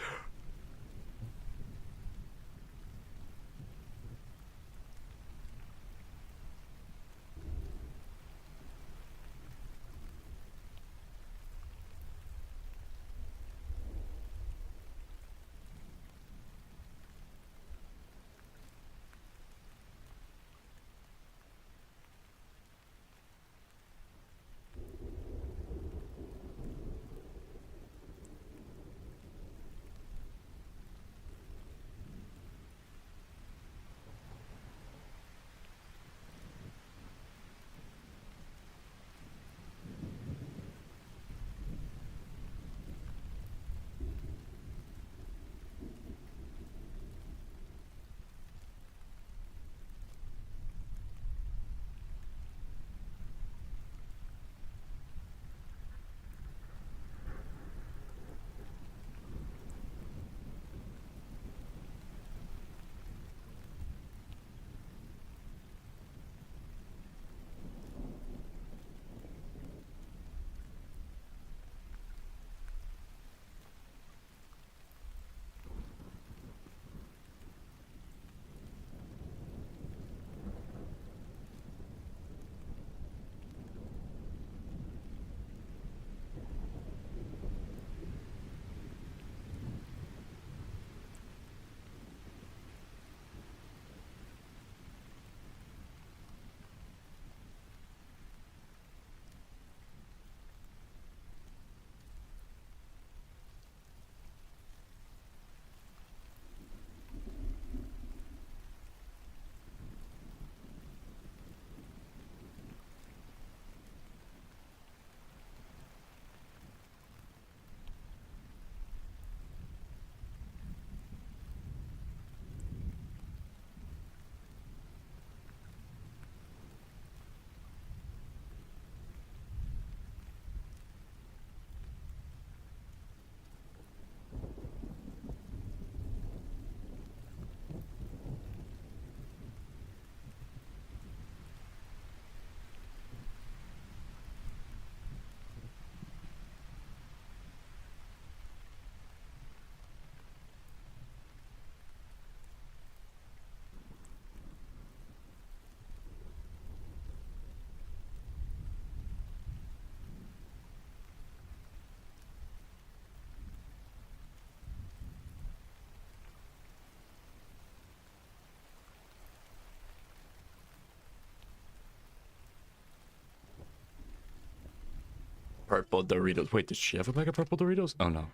Purple Doritos. Wait, did she have a bag of purple Doritos? Oh no.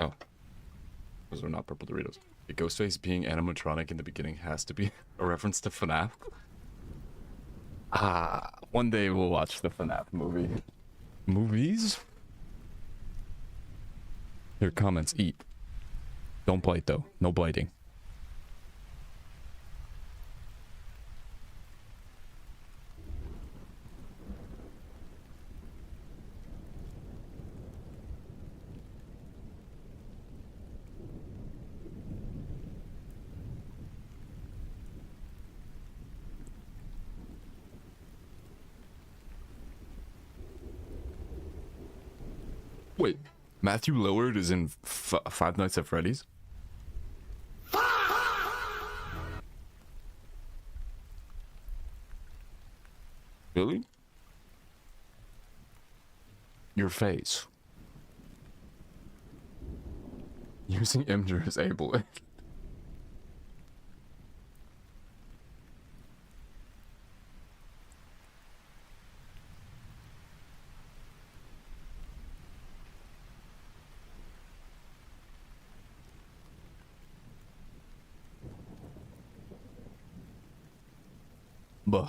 Oh. Those are not purple Doritos. The Ghostface being animatronic in the beginning has to be a reference to FNAF. Ah, one day we'll watch the FNAF movie. Movies? Here, comments, eat. Don't bite though. No biting. Wait, Matthew Lillard is in Five Nights at Freddy's? Really? Your face. Using Imgur is ableist. Buh.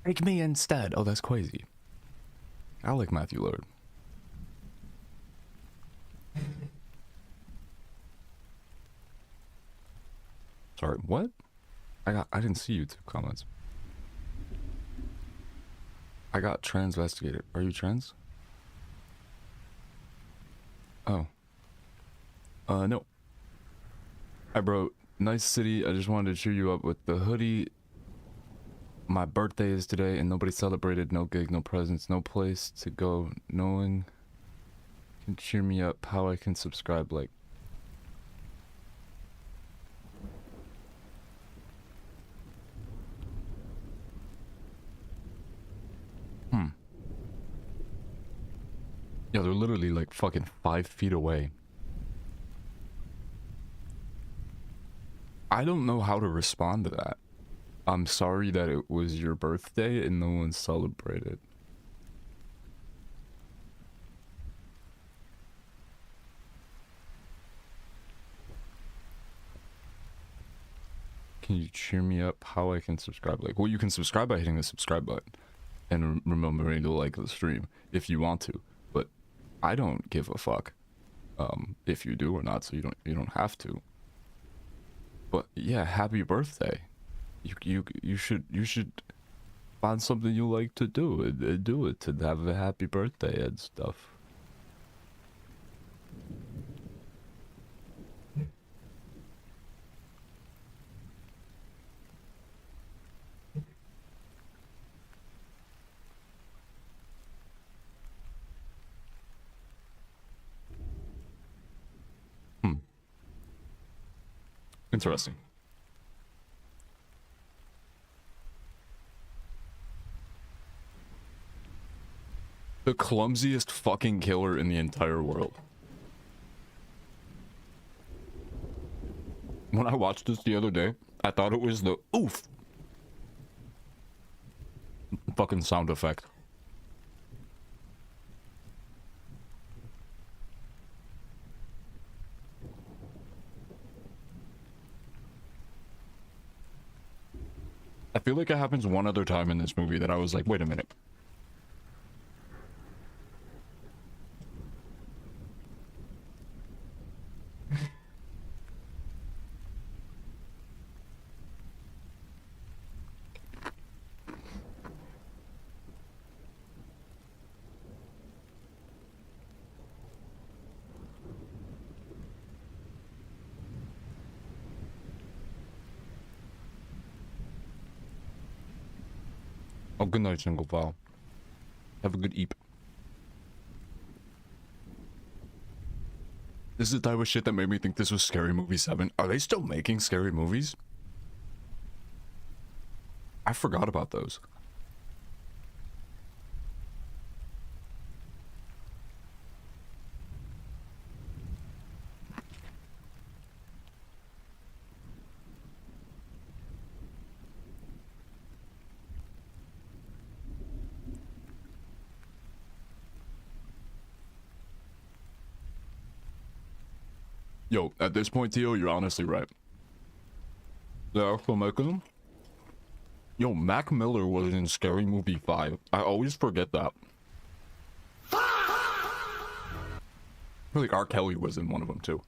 Take me instead. Oh, that's crazy. I like Matthew Lillard. Sorry, what? I didn't see YouTube comments. I got transvestigated. Are you trans? Oh. No. Hi, bro. Nice city. I just wanted to cheer you up with the hoodie. My birthday is today and nobody celebrated. No gig, no presents, no place to go. Knowing can cheer me up. How I can subscribe, like. Yeah, they're literally like fucking 5 feet away. I don't know how to respond to that. I'm sorry that it was your birthday and no one celebrated. Can you cheer me up? How I can subscribe? Like, well, you can subscribe by hitting the subscribe button and remembering to like the stream if you want to. But I don't give a fuck if you do or not, so you don't have to. But yeah, happy birthday. You should find something you like to do and do it to have a happy birthday and stuff. Interesting. The clumsiest fucking killer in the entire world. When I watched this the other day, I thought it was the oof fucking sound effect. I feel like it happens one other time in this movie that I was like, wait a minute. Oh, good night, single file. Have a good eep. This is the type of shit that made me think this was Scary Movie 7. Are they still making scary movies? I forgot about those. Yo, at this point, Tio, you're honestly right. They're still making them? Yo, Mac Miller was in Scary Movie 5. I always forget that. I feel like R. Kelly was in one of them, too.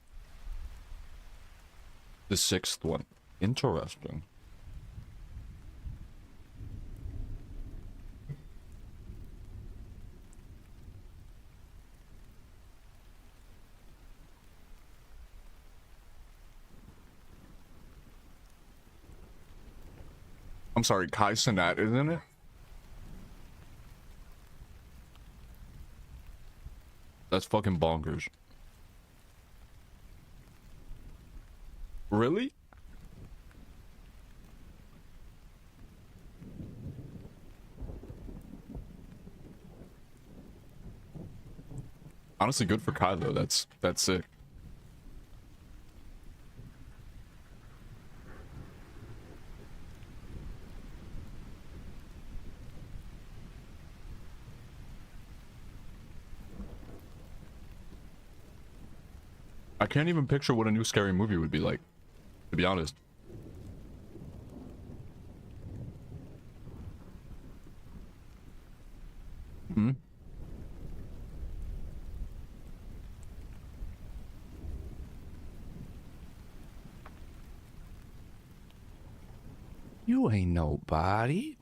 The 6th one. Interesting. I'm sorry, Kai Cenat is in it? That's fucking bonkers. Really? Honestly, good for Kai though. That's sick. I can't even picture what a new Scary Movie would be like, to be honest. Hmm? You ain't nobody.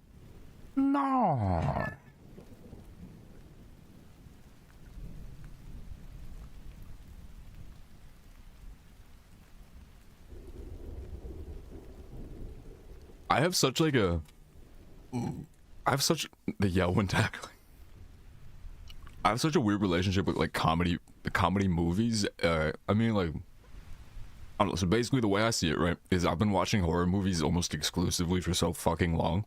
No. I have such like a... I have such... The yell when tackling. I have such a weird relationship with like comedy movies. I mean like... I don't know, so basically the way I see it, right, is I've been watching horror movies almost exclusively for so fucking long.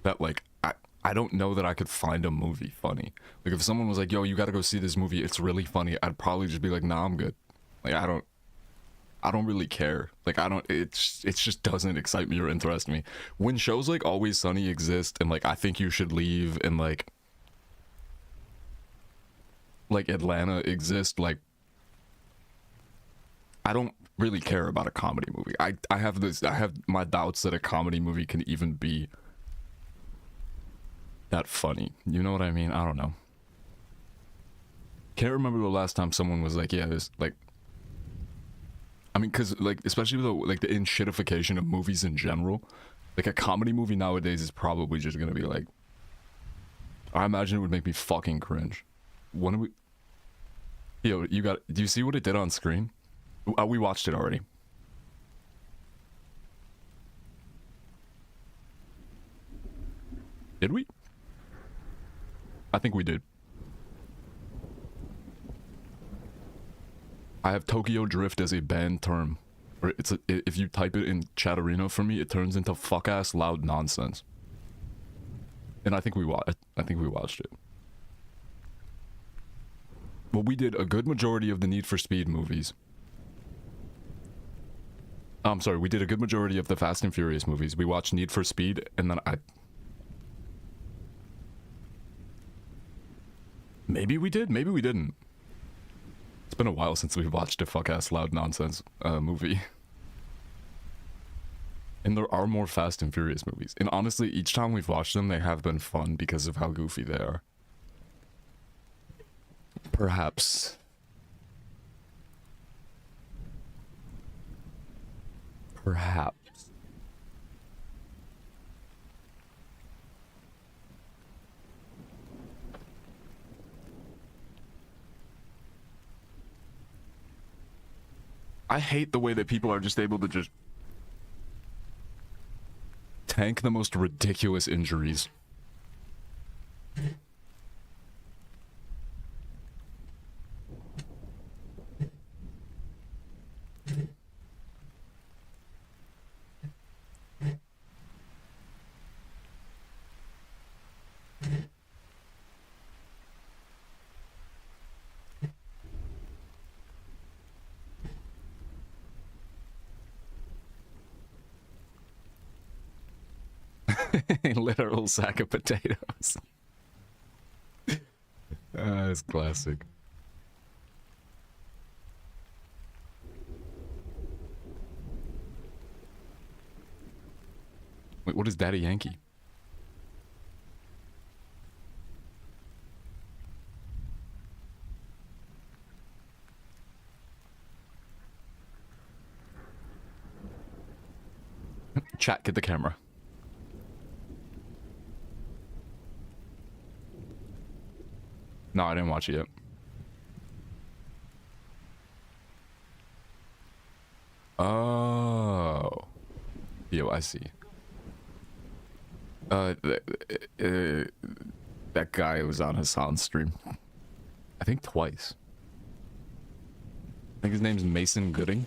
That like, I don't know that I could find a movie funny. Like if someone was like, yo, you gotta go see this movie, it's really funny, I'd probably just be like, nah, I'm good. Like I don't really care. Like it just doesn't excite me or interest me. When shows like Always Sunny exist and like I Think You Should Leave and like Atlanta exist, like I don't really care about a comedy movie. I have my doubts that a comedy movie can even be that funny. You know what I mean? I don't know. Can't remember the last time someone was like, yeah, this like I mean, cause like especially with like the in-shitification of movies in general, like a comedy movie nowadays is probably just gonna be like, I imagine it would make me fucking cringe. When do we... Yo, do you see what it did on screen? We watched it already. Did we? I think we did. I have Tokyo Drift as a banned term. Or if you type it in Chatterino for me, it turns into fuck-ass loud nonsense. And I think we watched it. Well, we did a good majority of the Need for Speed movies. I'm sorry, we did a good majority of the Fast and Furious movies. We watched Need for Speed, and then maybe we did, maybe we didn't. It's been a while since we've watched a fuck-ass loud nonsense movie. And there are more Fast and Furious movies. And honestly, each time we've watched them, they have been fun because of how goofy they are. Perhaps. Perhaps. I hate the way that people are just able to just tank the most ridiculous injuries. A literal sack of potatoes. It's classic. Wait, what is Daddy Yankee? Chat, get the camera. No, I didn't watch it yet. Oh. Yo, I see. That guy was on Hassan's stream. I think twice. I think his name's Mason Gooding.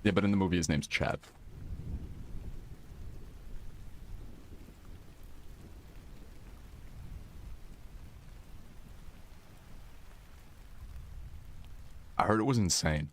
Yeah, but in the movie his name's Chad. I heard it was insane.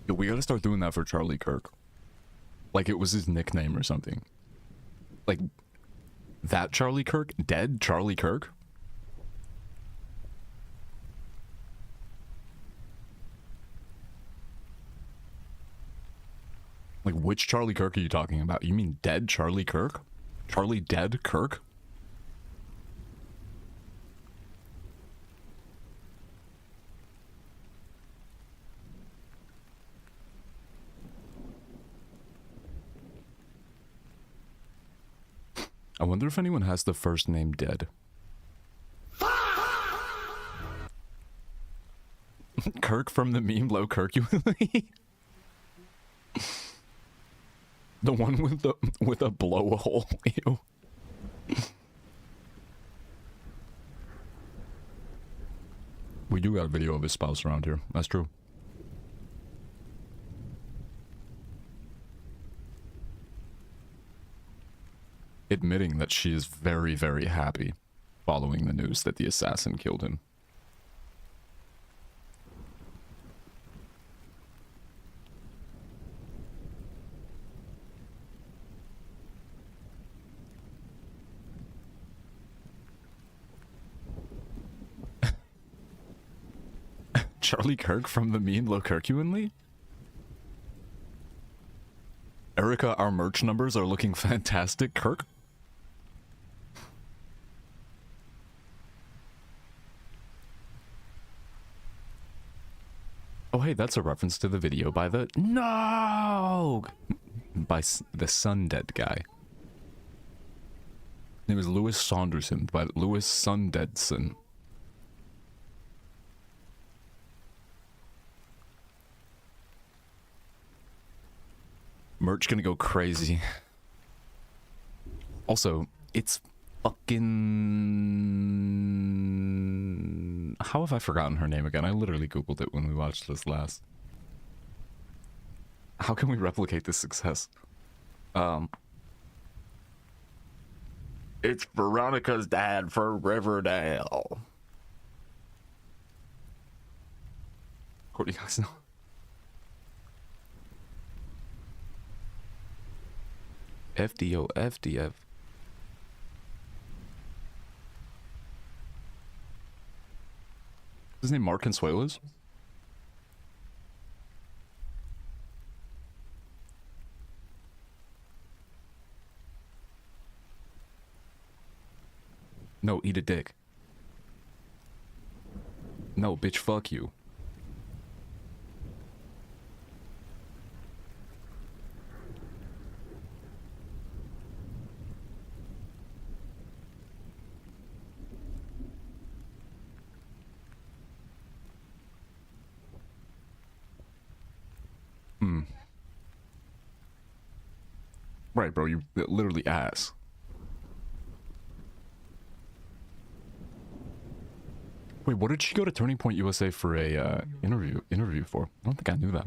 Yo, we gotta start doing that for Charlie Kirk. Like it was his nickname or something. Like, that Charlie Kirk? Dead Charlie Kirk? Like, which Charlie Kirk are you talking about? You mean dead Charlie Kirk? Charlie dead Kirk? I wonder if anyone has the first name Dead. Kirk from the meme Low Kirkuley? The one with a blowhole. Ew. We do got a video of his spouse around here. That's true. Admitting that she is very, very happy following the news that the assassin killed him. Charlie Kirk from the meme Low Kirkuley? Erica, our merch numbers are looking fantastic. Kirk? Oh, hey, that's a reference to the video by the... No! By the Sundead guy. It was Louis Saunderson, by Louis Sundeadson. Merch gonna go crazy. Also, it's fucking... How have I forgotten her name again? I literally googled it when we watched this last. How can we replicate this success? It's Veronica's dad for Riverdale. What do you guys know? FDO, FDF. His name Mark Consuelos? No, eat a dick. No, bitch, fuck you. Right, bro, you literally ass. Wait, what did she go to Turning Point USA for a interview for? I don't think I knew that.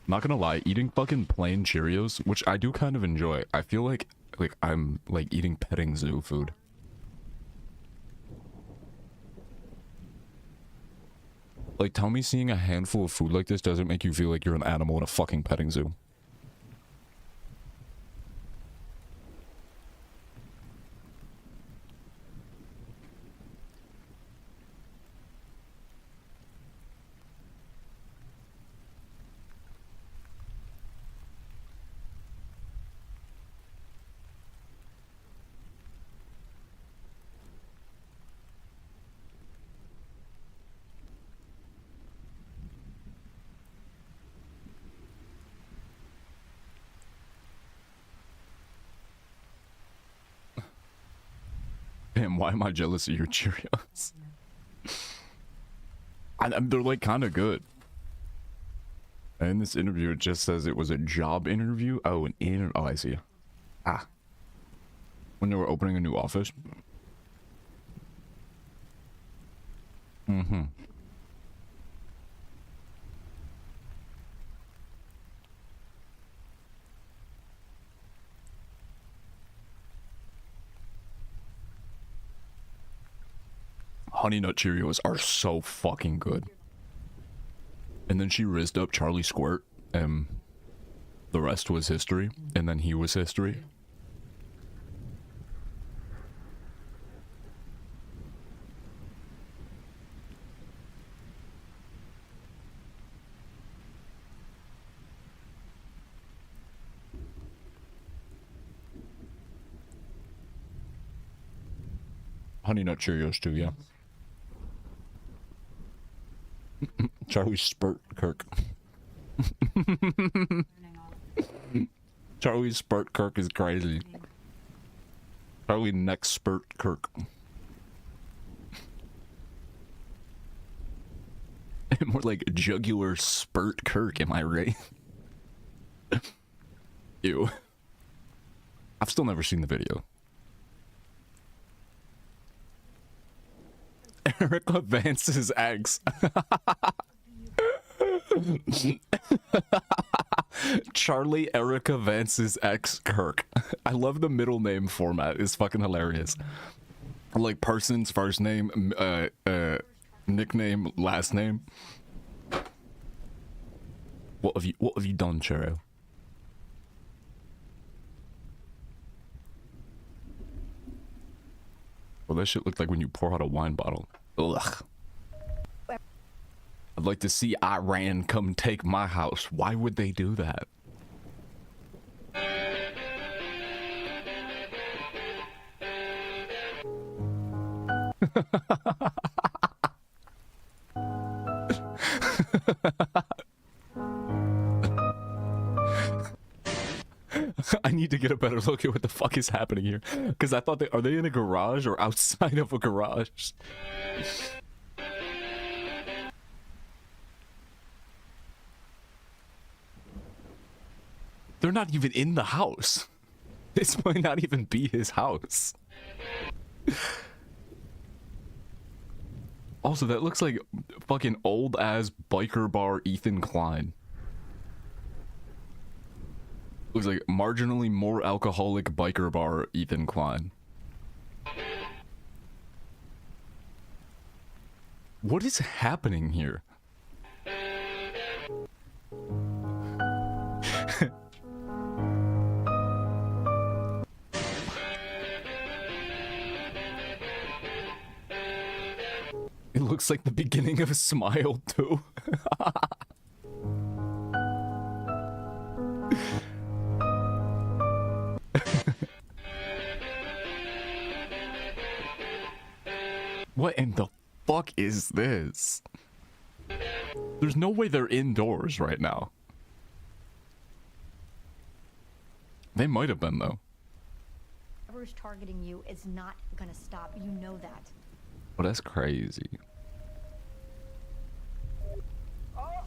Not gonna lie, eating fucking plain Cheerios, which I do kind of enjoy. I feel like I'm like eating petting zoo food. Like, tell me seeing a handful of food like this doesn't make you feel like you're an animal in a fucking petting zoo. Damn, why am I jealous of your Cheerios? They're like kind of good. And in this interview, it just says it was a job interview. Oh, oh, I see. Ah. When they were opening a new office. Mm-hmm. Honey Nut Cheerios are so fucking good. And then she rizzed up Charlie Squirt, and the rest was history, and then he was history. Honey Nut Cheerios too, yeah. Charlie Spurt Kirk. Charlie Spurt Kirk is crazy. Charlie Next Spurt Kirk. More like Jugular Spurt Kirk, am I right? Ew. I've still never seen the video. Erica Vance's ex. Charlie Erica Vance's ex Kirk. I love the middle name format. It's fucking hilarious. Like person's first name, nickname, last name. What have you done, Chero? Well, that shit looked like when you pour out a wine bottle. Ugh. I'd like to see Iran come take my house. Why would they do that? I need to get a better look at what the fuck is happening here. Because I thought are they in a garage or outside of a garage? They're not even in the house. This might not even be his house. Also, that looks like fucking old ass biker bar Ethan Klein. Looks like marginally more alcoholic biker bar Ethan Klein. What is happening here? It looks like the beginning of a Smile too. What in the fuck is this? There's no way they're indoors right now. They might have been though. Whoever's targeting you is not gonna stop. You know that. Well, that's crazy. Oh,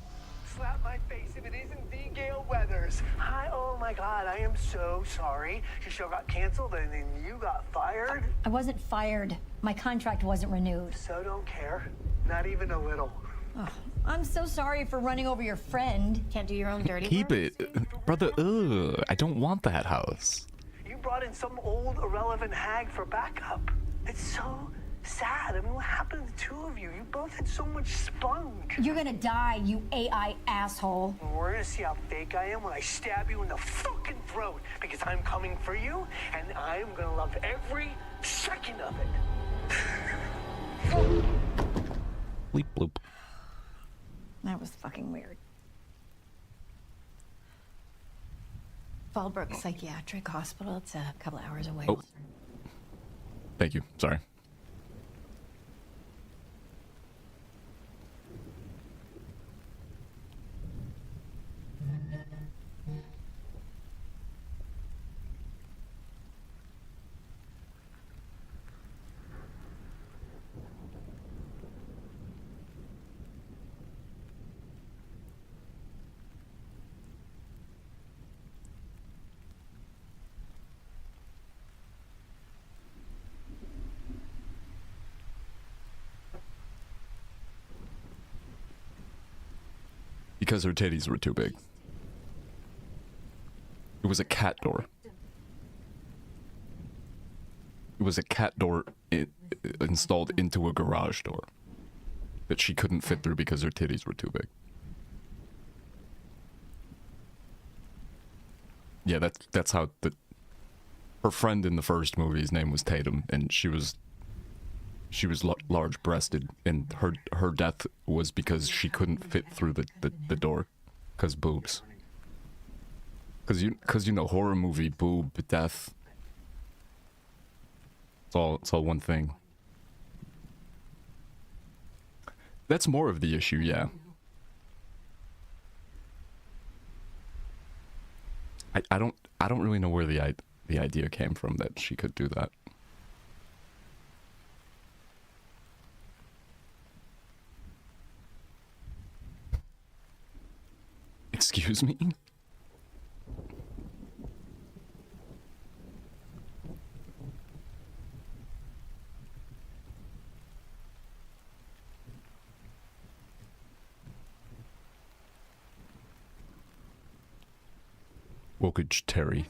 slap my face if it isn't the Gail Weathers. Hi, oh my God, I am so sorry. Your show got canceled and then you got fired. I wasn't fired. My contract wasn't renewed. So don't care, not even a little. Oh, I'm so sorry for running over your friend. Can't do your own dirty Keep work. it. Brother, ugh. I don't want that house. You brought in some old irrelevant hag for backup. It's so sad. I mean, what happened to the two of you? You both had so much spunk. You're gonna die, you AI asshole. We're gonna see how fake I am when I stab you in the fucking throat because I'm coming for you and I'm gonna love every second of it. Bleep bloop. That was fucking weird. Fallbrook Psychiatric Hospital. It's a couple hours away. Oh. Thank you. Sorry. Because her titties were too big. It was a cat door. It was a cat door installed into a garage door that she couldn't fit through because her titties were too big. Yeah, that's how her friend in the first movie's name was Tatum, and she was large-breasted, and her death was because she couldn't fit through the door, cause boobs. Cause you know, horror movie, boob, death. It's all one thing. That's more of the issue, yeah. I don't really know where the idea came from that she could do that. Excuse me? Wokage Terry.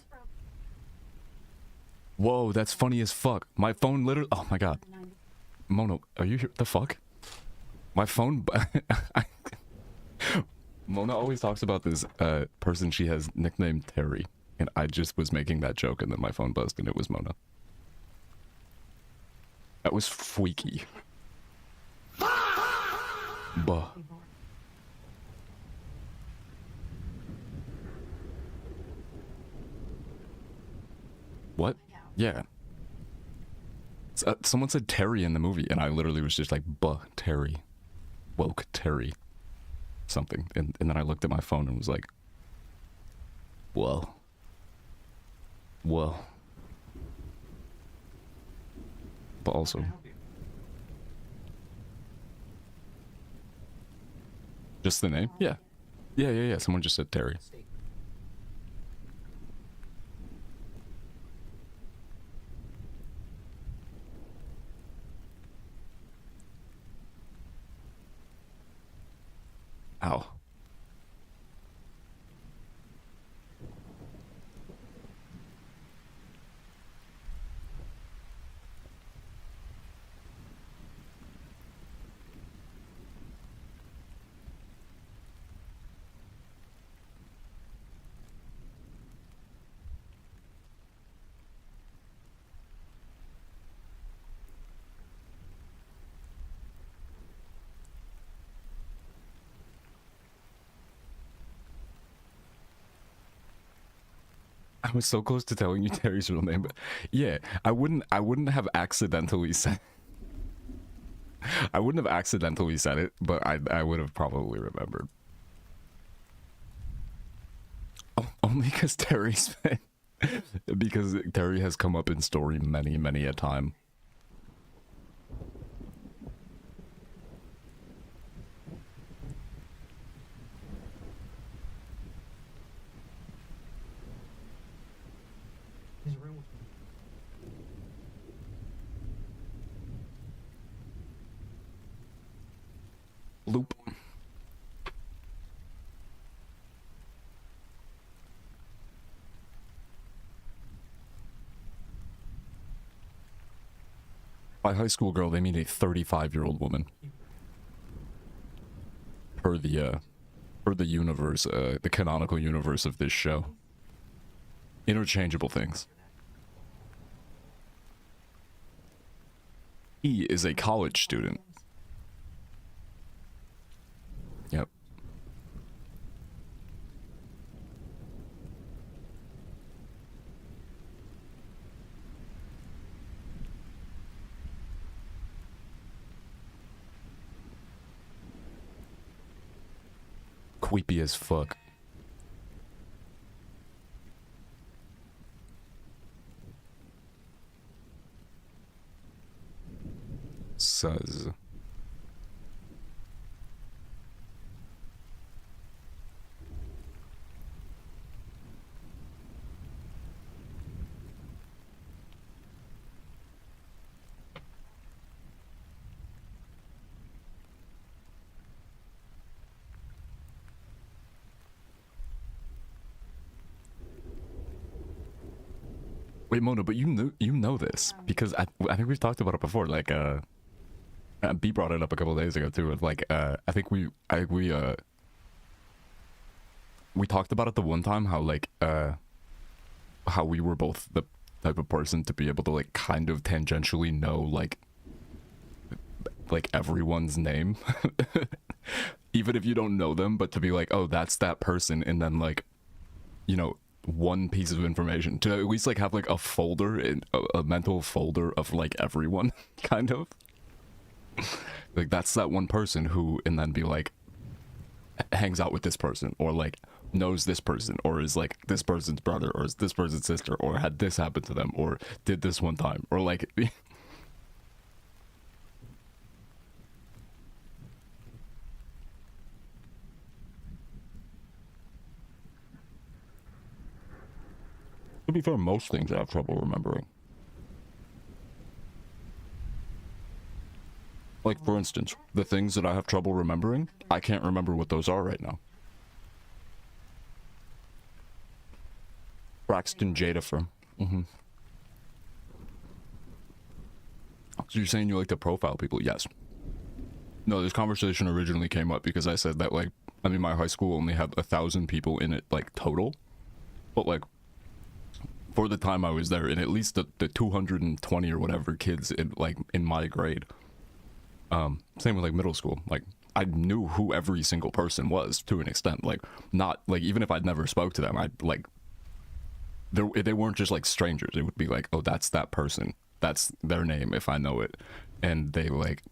Whoa, that's funny as fuck. My phone literally. Oh my god. Mono, are you here? The fuck? My phone. Mona always talks about this person she has nicknamed Terry, and I just was making that joke, and then my phone buzzed, and it was Mona. That was freaky. Buh. What? Yeah. Someone said Terry in the movie, and I literally was just like, buh, Terry. Woke Terry. Something. And then I looked at my phone and was like, whoa. Whoa. But also... Just the name? Yeah. Yeah. Someone just said Terry. Ow. I was so close to telling you Terry's real name, but yeah, I wouldn't have accidentally said I wouldn't have accidentally said it, but I would have probably remembered. Oh, only because Terry's because Terry has come up in story many a time. By high school girl, they mean a 35-year-old woman. Per the universe, the canonical universe of this show. Interchangeable things. He is a college student. Yep. Creepy as fuck. Says. Wait, Mona, but you know this because I think we've talked about it before. Like, B brought it up a couple of days ago too. Like, I think we talked about it the one time how like how we were both the type of person to be able to like kind of tangentially know like everyone's name, even if you don't know them, but to be like, oh, that's that person, and then like, you know, one piece of information to at least like have like a folder in a mental folder of like everyone kind of like that's that one person who, and then be like hangs out with this person or like knows this person or is like this person's brother or is this person's sister or had this happen to them or did this one time or like to be fair, most things I have trouble remembering. Like, for instance, the things that I have trouble remembering, I can't remember what those are right now. Braxton Jadafer. So you're saying you like to profile people? Yes. No, this conversation originally came up because I said that, like, I mean, my high school only had 1,000 people in it, like, total. But, like, for the time I was there, and at least the 220 or whatever kids in like in my grade, same with like middle school, like I knew who every single person was to an extent, like not like even if I'd never spoke to them, I'd like they weren't just like strangers. It would be like, oh, that's that person, that's their name if I know it, and they like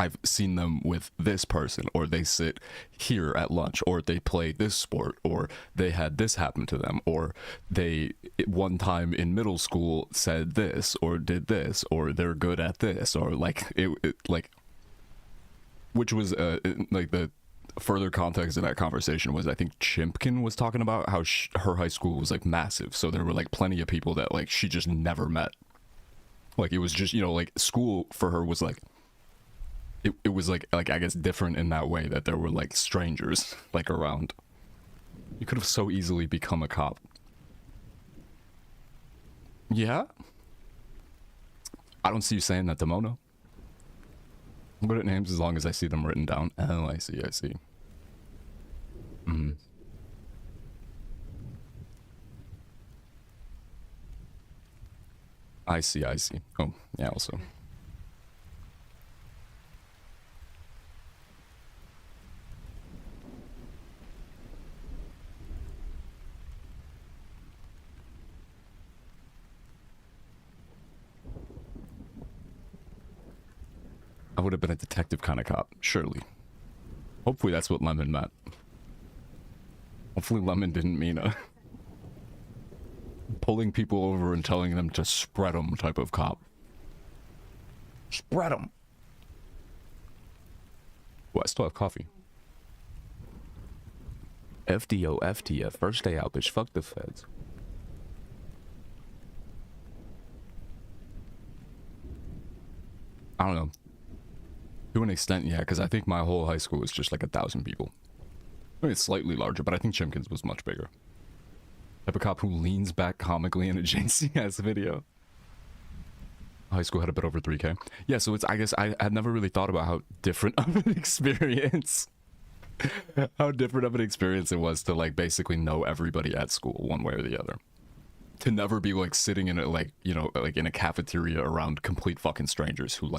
I've seen them with this person, or they sit here at lunch, or they play this sport, or they had this happen to them, or they one time in middle school said this, or did this, or they're good at this, or like it like, which was like the further context of that conversation was I think Chimpkin was talking about how her high school was like massive, so there were like plenty of people that like she just never met. Like it was just, you know, like school for her was like. It was like I guess different in that way that there were like strangers like around. You could have so easily become a cop. Yeah? I don't see you saying that to Mona. I'm good at names as long as I see them written down. Oh, I see. I see. Oh, yeah, also. I would have been a detective kind of cop, surely. Hopefully that's what Lemon meant. Hopefully Lemon didn't mean a pulling people over and telling them to spread them type of cop. Spread them. Well, I still have coffee. FDO, FTF, first day out, bitch, fuck the feds. I don't know. To an extent, yeah, because I think my whole high school was just like 1,000 people. I mean, it's slightly larger, but I think Chimkins was much bigger. Type of cop who leans back comically in a JCS video. High school had a bit over 3K. Yeah, so it's, I guess I had never really thought about how different of an experience, how different of an experience it was to like basically know everybody at school one way or the other. To never be like sitting in a like, you know, like in a cafeteria around complete fucking strangers who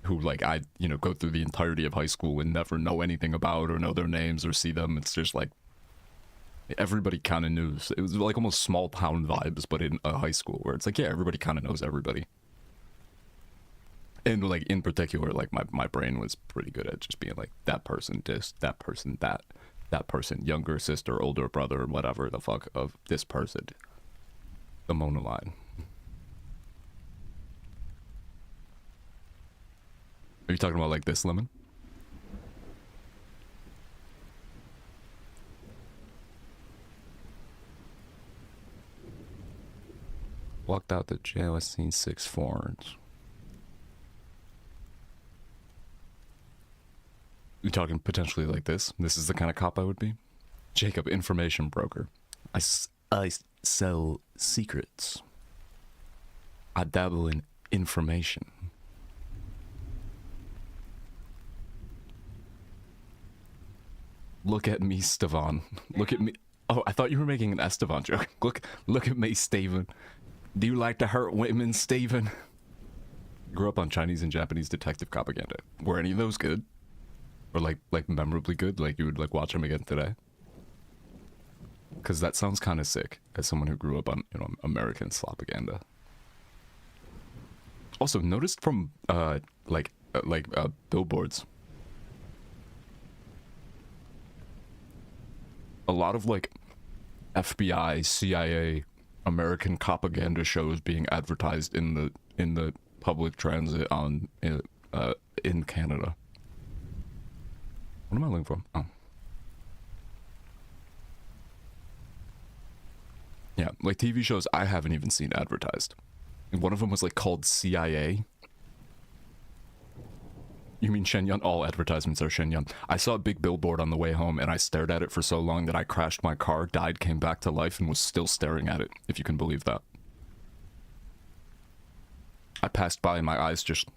I, you know, go through the entirety of high school and never know anything about or know their names or see them. It's just like everybody kind of knew. It was like almost small town vibes, but in a high school where it's like, yeah, everybody kind of knows everybody. And like in particular, like my brain was pretty good at just being like that person this, that person that person, younger sister, older brother, whatever the fuck of this person. The Mona line. Are you talking about like this, Lemon? Walked out the jail, I seen 6 foreigns. You talking potentially like this? This is the kind of cop I would be? Jacob, information broker. I sell secrets. I dabble in information. Look at me, Stevan. Look at me. Oh, I thought you were making an Esteban joke. Look at me, Steven. Do you like to hurt women, Steven? Grew up on Chinese and Japanese detective propaganda. Were any of those good? Or like memorably good? Like you would like watch them again today? Because that sounds kind of sick as someone who grew up on, you know, American slopaganda. Also, noticed from billboards, a lot of like FBI, CIA, American propaganda shows being advertised in the public transit on in Canada. What am I looking for? Oh. Yeah, like TV shows I haven't even seen advertised. And one of them was like called CIA. You mean Shenyang? All advertisements are Shenyang. I saw a big billboard on the way home and I stared at it for so long that I crashed my car, died, came back to life, and was still staring at it, if you can believe that. I passed by and my eyes just...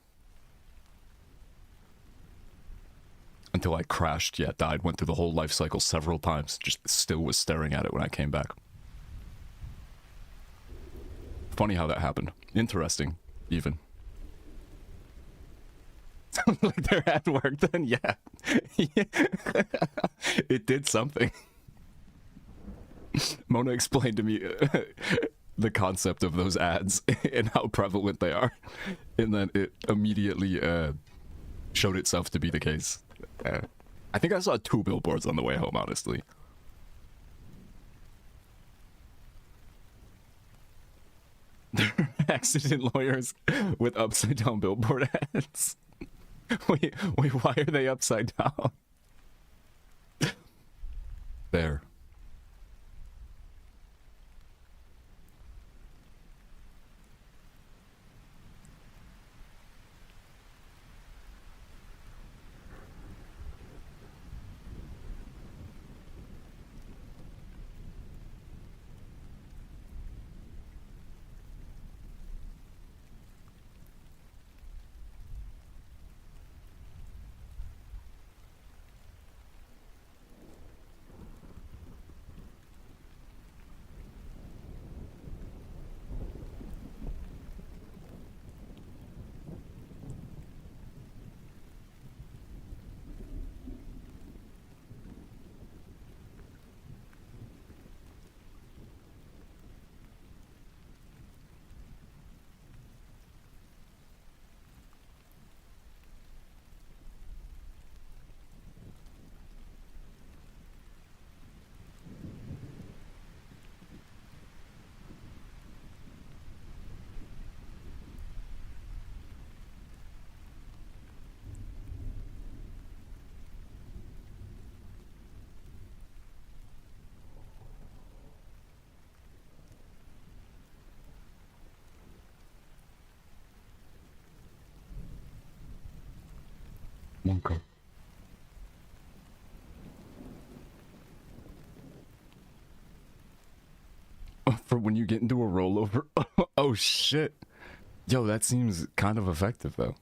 until I crashed, yeah, died, went through the whole life cycle several times, just still was staring at it when I came back. Funny how that happened. Interesting, even. Like their ad worked then, yeah. It did something. Mona explained to me the concept of those ads and how prevalent they are, and then it immediately showed itself to be the case. I think I saw 2 billboards on the way home, honestly. Accident lawyers with upside down billboard ads. Wait, why are they upside down? There. Monka. For when you get into a rollover. Oh shit. Yo, that seems kind of effective though.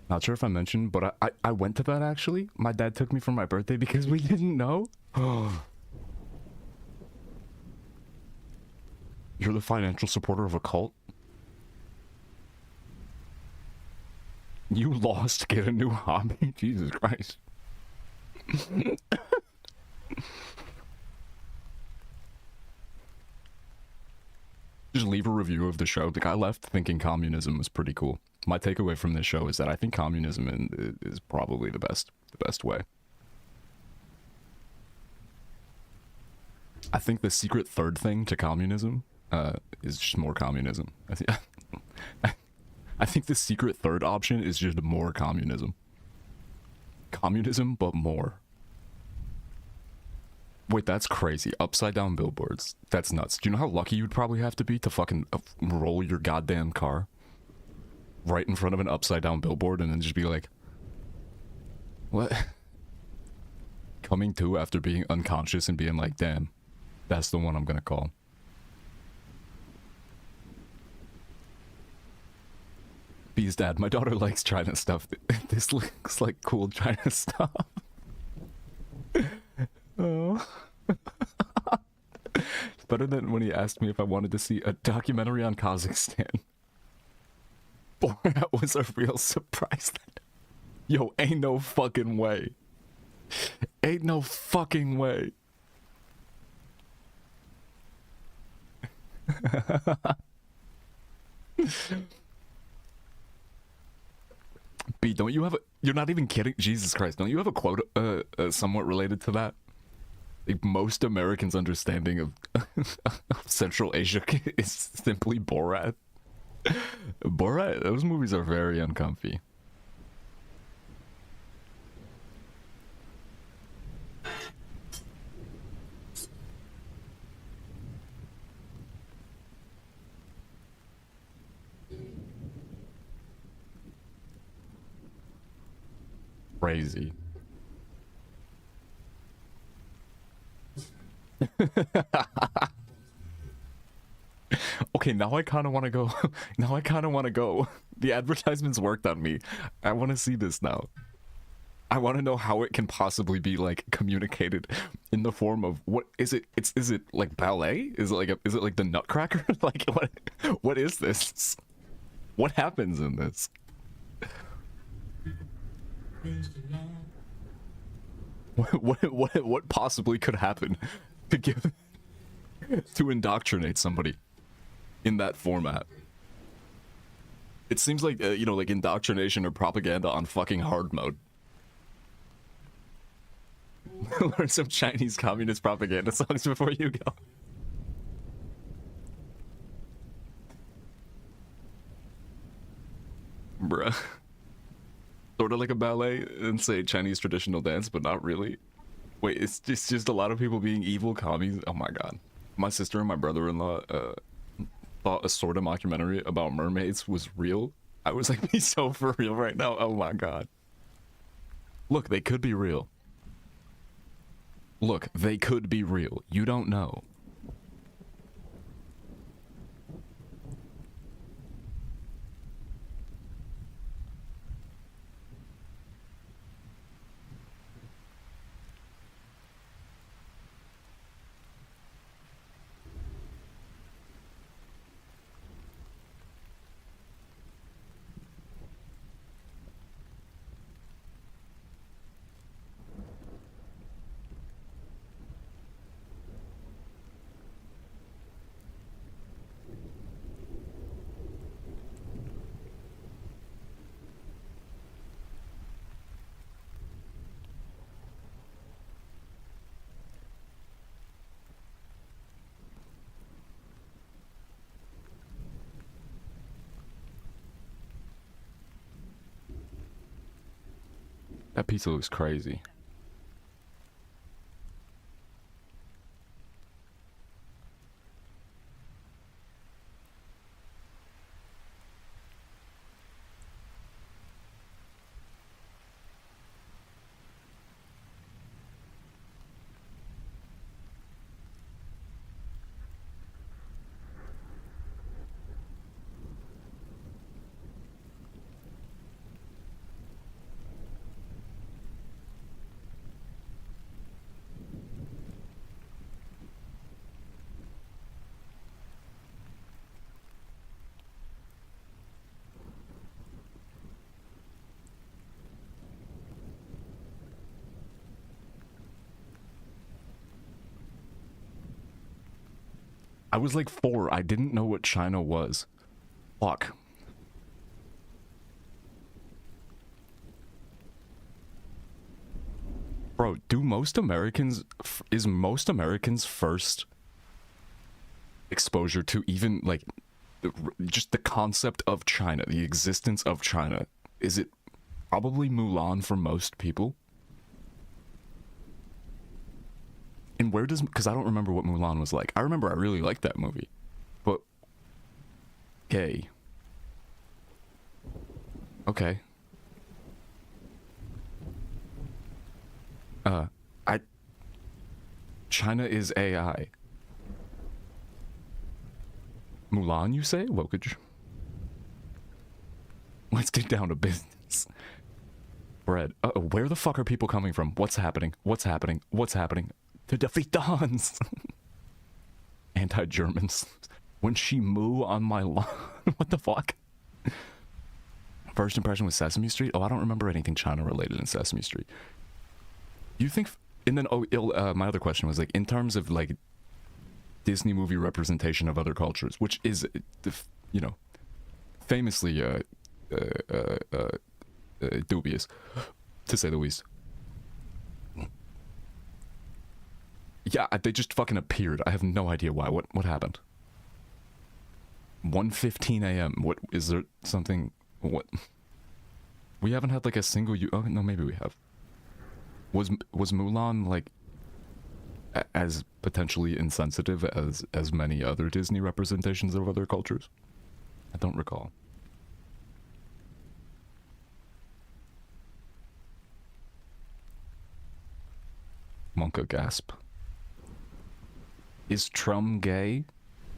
Not sure if I mentioned, but I went to that actually. My dad took me for my birthday because we didn't know. You're the financial supporter of a cult? You lost, get a new hobby? Jesus Christ. Just leave a review of the show. The guy left thinking communism was pretty cool. My takeaway from this show is that I think communism is probably the best way. I think the secret third thing to communism is just more communism. I think the secret third option is just more communism. Communism, but more. Wait, that's crazy. Upside down billboards. That's nuts. Do you know how lucky you'd probably have to be to fucking roll your goddamn car right in front of an upside down billboard and then just be like, what? Coming to after being unconscious and being like, damn, that's the one I'm gonna call. B's dad, my daughter likes China stuff. This looks like cool China stuff. Oh. It's better than when he asked me if I wanted to see a documentary on Kazakhstan. Boy, that was a real surprise. Yo, ain't no fucking way. Ain't no fucking way. B, don't you have a... You're not even kidding. Jesus Christ. Don't you have a quote somewhat related to that? Like, most Americans' understanding of Central Asia is simply Borat. Borat, those movies are very uncomfy. Crazy. Okay, now I kind of want to go. Now I kind of want to go. The advertisements worked on me. I want to see this now. I want to know how it can possibly be like communicated in the form of what is it? Is it like ballet? Is it like the Nutcracker? Like what is this? What happens in this? What possibly could happen to indoctrinate somebody in that format? It seems like you know, like indoctrination or propaganda on fucking hard mode. Learn some Chinese communist propaganda songs before you go. Bruh. Sort of like a ballet and say Chinese traditional dance, but not really. Wait, it's just a lot of people being evil commies. Oh my god. My sister and my brother-in-law thought a sort of mockumentary about mermaids was real. I was like, be so for real right now. Oh my god. Look, they could be real. Look, they could be real. You don't know. That pizza looks crazy. I was like 4. I didn't know what China was. Fuck. Bro, do most Americans... Is most Americans' first exposure to even, like, just the concept of China, the existence of China, is it probably Mulan for most people? And where does... Because I don't remember what Mulan was like. I remember I really liked that movie. But... Okay. Okay. China is AI. Mulan, you say? Lokage. Let's get down to business. Bread. Where the fuck are people coming from? What's happening? What's happening? What's happening? To defeat the Huns! Anti-Germans. When she moo on my lawn. What the fuck? First impression was Sesame Street? Oh, I don't remember anything China related in Sesame Street. You think... And then, my other question was, like, in terms of, like, Disney movie representation of other cultures, which is, you know, famously, dubious, to say the least. Yeah, they just fucking appeared. I have no idea why. What happened? 1:15 a.m. What, is there something, what? We haven't had, like, a single, oh, no, maybe we have. Was Mulan, like, as potentially insensitive as many other Disney representations of other cultures? I don't recall. Monka gasp. Is Trum gay?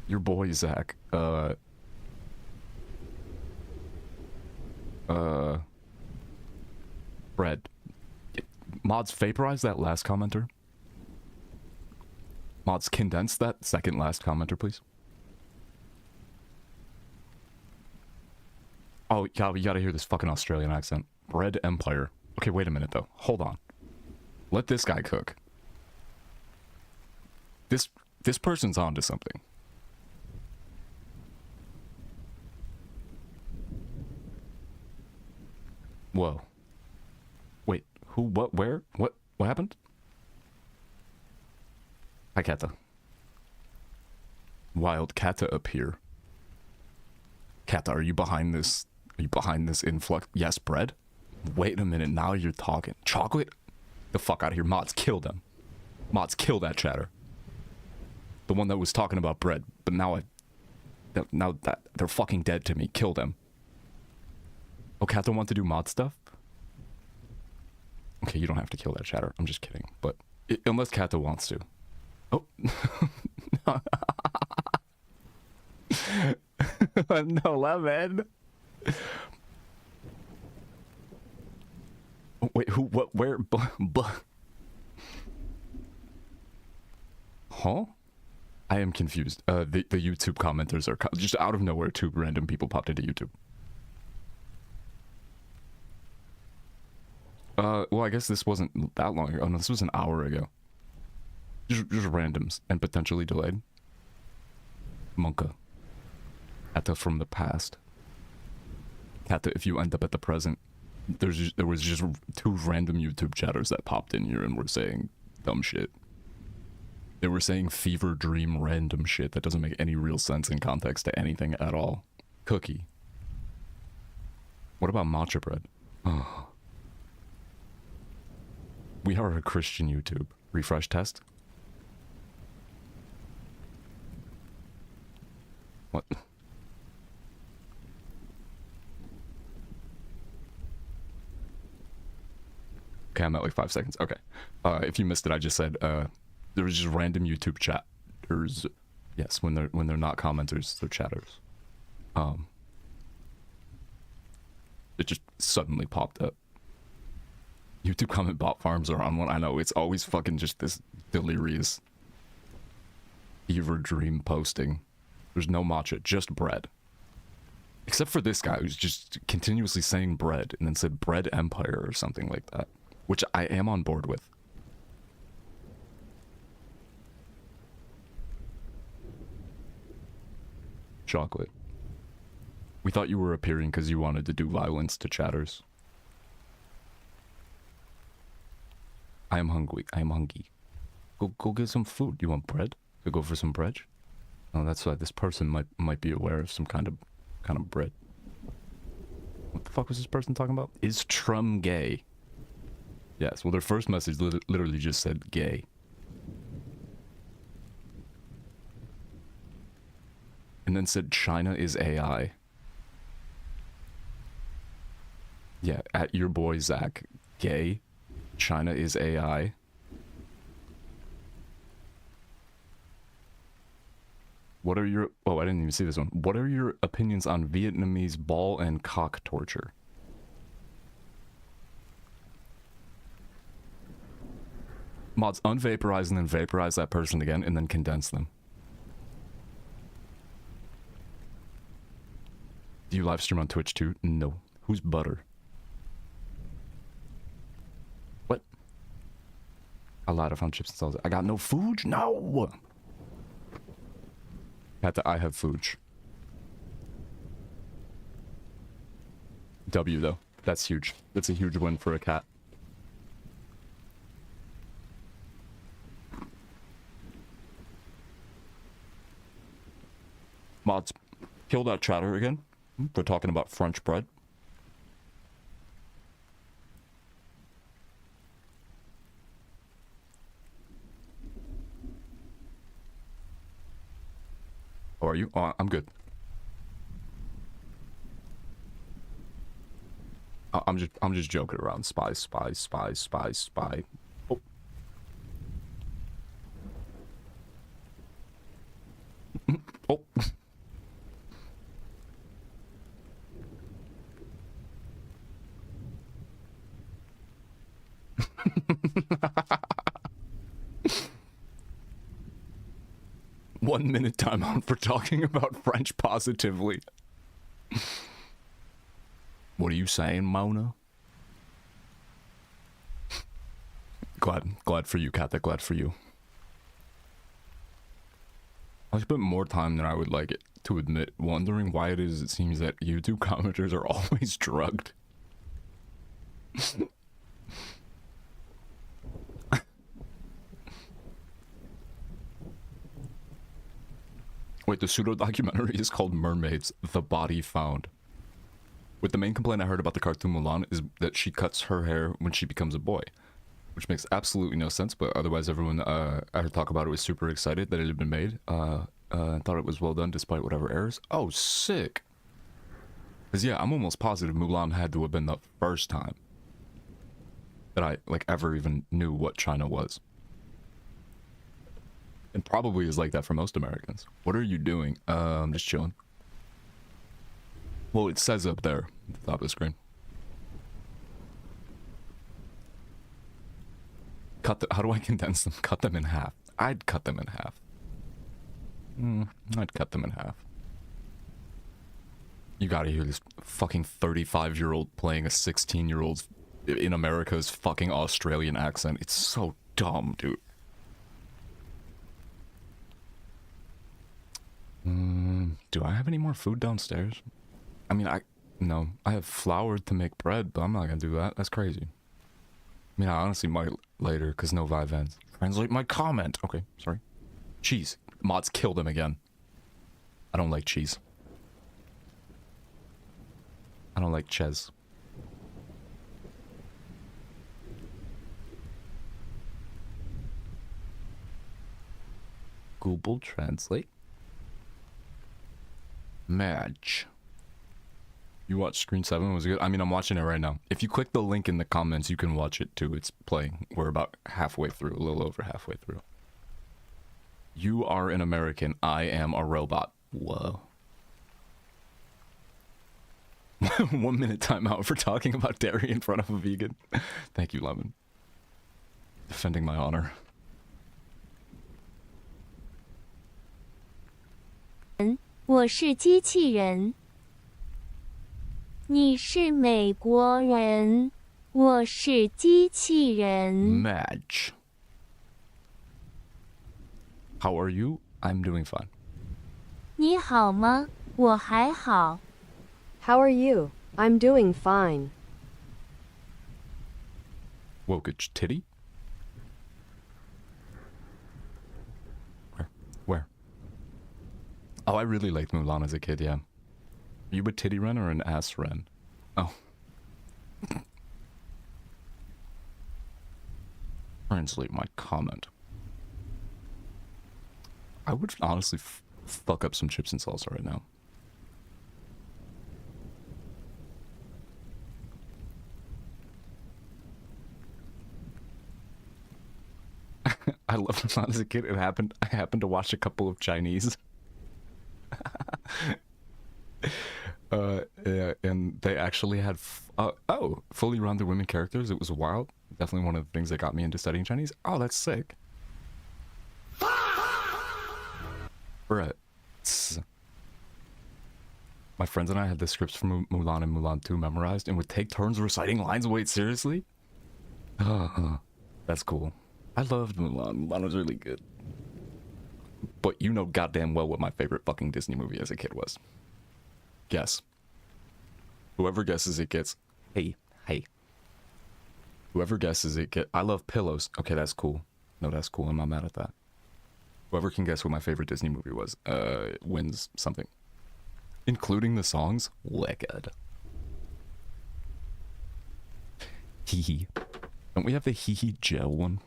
Your boy Zach. Bread. Mods, vaporize that last commenter. Mods, condense that second last commenter, please. Oh, yeah, you gotta hear this fucking Australian accent. Bread Empire. Okay, wait a minute, though. Hold on. Let this guy cook. This person's onto something. Whoa. Wait, who, what, where? What happened? Hi, Kata. Wild Kata appear. Kata, are you behind this? Are you behind this influx? Yes, bread? Wait a minute, now you're talking. Chocolate? The fuck out of here. Mods, kill them. Mods, kill that chatter. The one that was talking about bread, but now that they're fucking dead to me. Kill them. Oh, Kata want to do mod stuff? Okay, you don't have to kill that chatter. I'm just kidding. But unless Kata wants to. Oh. No, lemon. Wait, who, what, where? Huh? I am confused. The YouTube commenters are just out of nowhere. 2 random people popped into YouTube. Well, I guess this wasn't that long ago. Oh, no, this was an hour ago. Just randoms and potentially delayed. Monka. Kata from the past. Kata, if you end up at the present, there was just 2 random YouTube chatters that popped in here and were saying dumb shit. They were saying fever dream random shit that doesn't make any real sense in context to anything at all. Cookie. What about matcha bread? Oh. We are a Christian YouTube. Refresh test. What? Okay, I'm at like 5 seconds. Okay. If you missed it, I just said there was just random YouTube chatters. Yes, when they're not commenters, they're chatters. It just suddenly popped up. YouTube comment bot farms are on one. I know, it's always fucking just this delirious fever dream posting. There's no matcha, just bread. Except for this guy who's just continuously saying bread and then said bread empire or something like that. Which I am on board with. Chocolate. We thought you were appearing because you wanted to do violence to chatters. I am hungry. I am hungry. Go get some food. You want bread? To go for some bread? Oh, that's why this person might be aware of some kind of bread. What the fuck was this person talking about? Is Trum gay? Yes. Well, their first message literally just said gay. And then said China is AI. Yeah, at your boy Zach. Gay. China is AI. What are your... Oh, I didn't even see this one. What are your opinions on Vietnamese ball and cock torture? Mods, unvaporize and then vaporize that person again and then condense them. Do you live stream on Twitch too? No. Who's Butter? What? A lot of found chips and salsa. I got no food? No! I have food. W though. That's huge. That's a huge win for a cat. Mods, kill that chatter again. We're talking about French bread. How are you? Oh, I'm good. I'm just joking around. Spy. Oh. Oh. One minute timeout for talking about French positively. What are you saying, Mona? Glad for you, Katha. Glad for you. I spent more time than I would like it to admit wondering why it is it seems that YouTube commenters are always drugged. Wait, the pseudo-documentary is called Mermaids, The Body Found. With the main complaint I heard about the cartoon Mulan is that she cuts her hair when she becomes a boy. Which makes absolutely no sense, but otherwise everyone I heard talk about it was super excited that it had been made. Thought it was well done despite whatever errors. Oh, sick! Because yeah, I'm almost positive Mulan had to have been the first time that I, like, ever even knew what China was. And probably is like that for most Americans. What are you doing? I'm just chilling. Well, it says up there at the top of the screen. How do I condense them? Cut them in half. I'd cut them in half. I'd cut them in half. You gotta hear this fucking 35-year-old playing a 16-year-old in America's fucking Australian accent. It's so dumb, dude. Do I have any more food downstairs? I mean, no. I have flour to make bread, but I'm not gonna do that. That's crazy. I mean, I honestly might later, because no vibe ends. Translate my comment. Okay, sorry. Cheese. Mods kill them again. I don't like cheese. I don't like ches. Google Translate. Match. You watched Screen 7? Was it good? I mean, I'm watching it right now. If you click the link in the comments, you can watch it too. It's playing. We're about halfway through, a little over halfway through. You are an American. I am a robot. Whoa. 1 minute timeout for talking about dairy in front of a vegan. Thank you, Lemon. Defending my honor. 我是机器人。你是美国人，我是机器人。Match. How are you? I'm doing fine. 你好吗？我还好。 How are you? I'm doing fine. Whoa, good titty? Where? Oh, I really liked Mulan as a kid, yeah. Are you a titty wren or an ass wren? Oh. Translate my comment. I would honestly fuck up some chips and salsa right now. I loved Mulan as a kid. I happened to watch a couple of Chinese. Yeah, and they actually had fully rounded women characters. It was wild. Definitely one of the things that got me into studying Chinese. Oh, that's sick. Right. My friends and I had the scripts from Mulan and Mulan 2 memorized and would take turns reciting lines. Wait, seriously? That's cool. I loved Mulan. Mulan was really good. But you know goddamn well what my favorite fucking Disney movie as a kid was. Guess. Whoever guesses it gets... Hey. Whoever guesses it get... I love pillows. Okay, that's cool. No, that's cool. I'm not mad at that. Whoever can guess what my favorite Disney movie was, wins something. Including the songs? Wicked. Hee hee. Don't we have the hee hee gel one?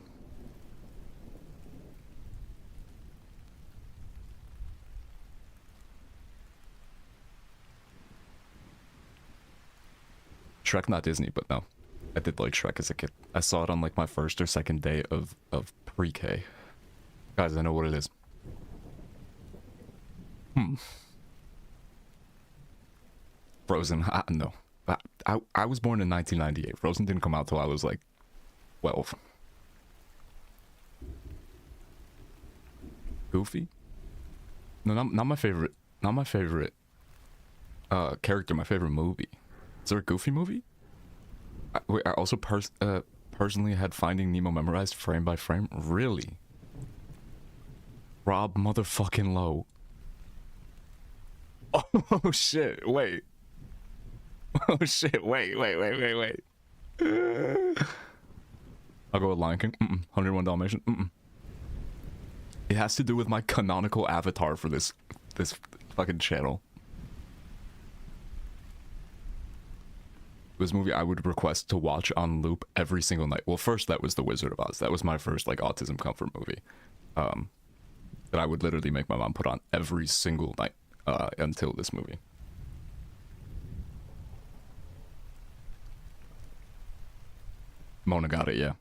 Shrek, not Disney, but no. I did like Shrek as a kid. I saw it on like my first or second day of pre-K. Guys, I know what it is. Frozen, no. I was born in 1998. Frozen didn't come out till I was like 12. Goofy? No, not my favorite. Not my favorite character. My favorite movie. Is there a Goofy movie? I also personally had Finding Nemo memorized frame by frame. Really? Rob motherfucking Lowe. Oh shit! Wait. Oh shit! Wait. I'll go with Lion King. 101 Dalmatian. It has to do with my canonical avatar for this fucking channel. This movie I would request to watch on loop every single night. Well, first that was The Wizard of Oz. That was my first like autism comfort movie. That I would literally make my mom put on every single night until this movie. Mona got it, yeah.